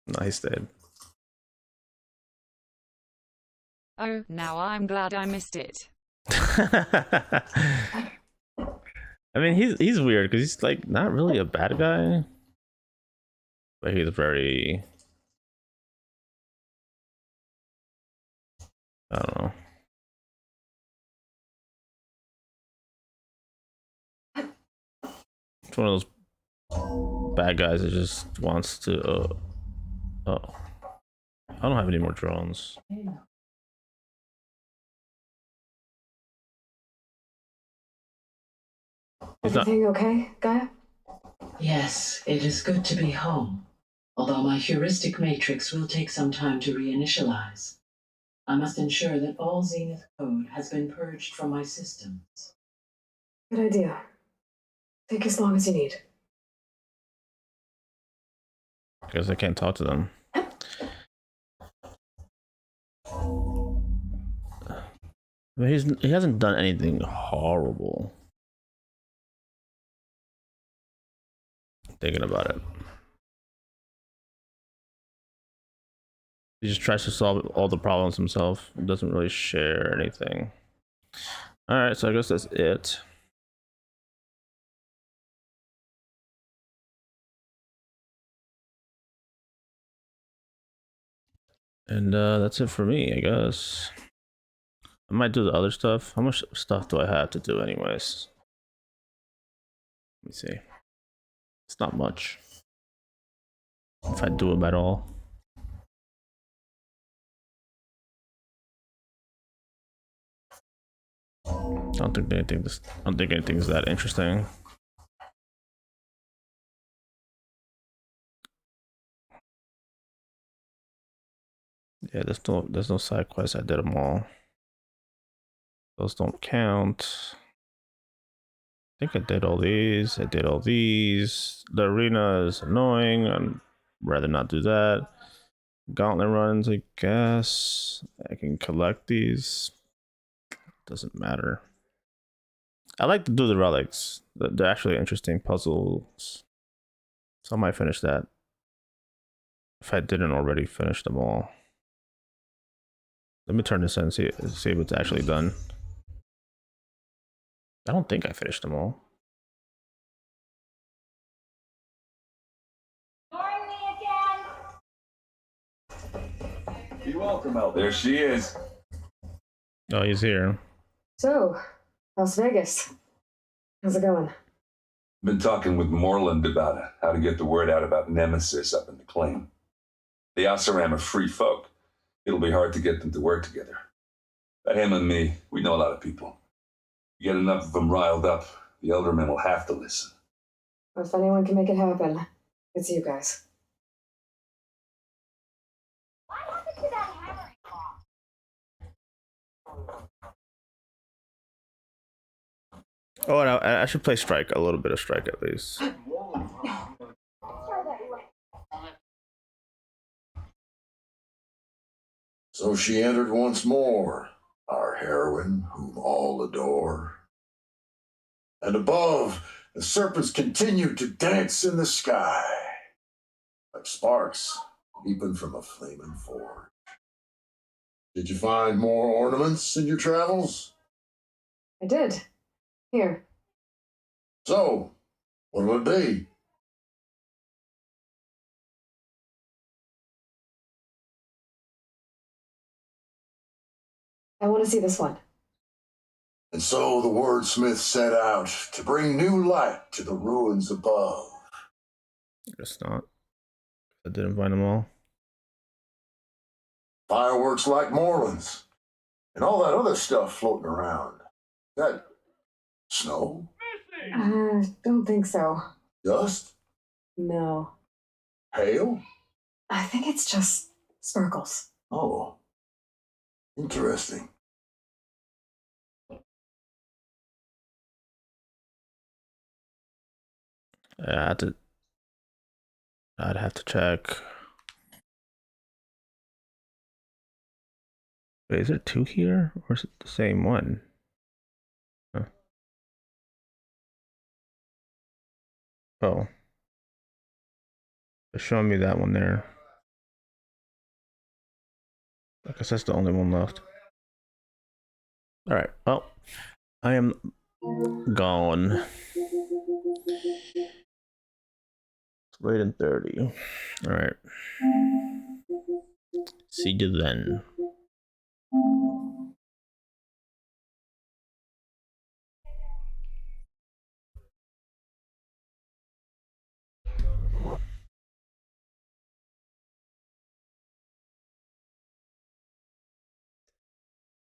No, he stayed. Oh, now I'm glad I missed it. I mean, he's weird because he's like not really a bad guy, but he's very, I don't know. It's one of those bad guys that just wants to. Oh, I don't have any more drones. Everything okay, Gaia? Yes, it is good to be home. Although my heuristic matrix will take some time to reinitialize. I must ensure that all Zenith code has been purged from my systems. Good idea. Take as long as you need. Because I can't talk to them. I mean, he hasn't done anything horrible. Thinking about it. He just tries to solve all the problems himself. Doesn't really share anything. Alright, so I guess that's it. And that's it for me, I guess. I might do the other stuff. How much stuff do I have to do anyways? Let me see. It's not much. If I do them at all. I don't think anything's that interesting. Yeah, there's no side quests. I did them all. Those don't count. I think I did all these. I did all these. The arena is annoying. I'd rather not do that. Gauntlet runs, I guess. I can collect these. Doesn't matter. I like to do the relics. They're actually interesting puzzles. So I might finish that. If I didn't already finish them all. Let me turn this in and see if it's actually done. I don't think I finished them all. Be welcome, Elder. There she is. Oh, he's here. So, Las Vegas. How's it going? Been talking with Moreland about how to get the word out about Nemesis up in the claim. The Oseram are free folk. It'll be hard to get them to work together. But him and me, we know a lot of people. You get enough of them riled up, the Eldermen will have to listen. If anyone can make it happen, it's you guys. Oh, and I should play Strike, a little bit of Strike at least. So she entered once more, our heroine, whom all adore. And above, the serpents continued to dance in the sky, like sparks leaping from a flaming forge. Did you find more ornaments in your travels? I did. Here. So, what'll it be? I want to see this one. And so the wordsmith set out to bring new light to the ruins above. Guess not. I didn't find them all. Fireworks like Moreland's. And all that other stuff floating around. That snow? Don't think so. Dust? No. Hail? I think it's just sparkles. Oh. Interesting. I'd have to check. Wait, is there two here, or is it the same one? Huh. Oh, they're showing me that one there. I guess that's the only one left. All right. Well, I am gone. It's late in 30. All right. See you then.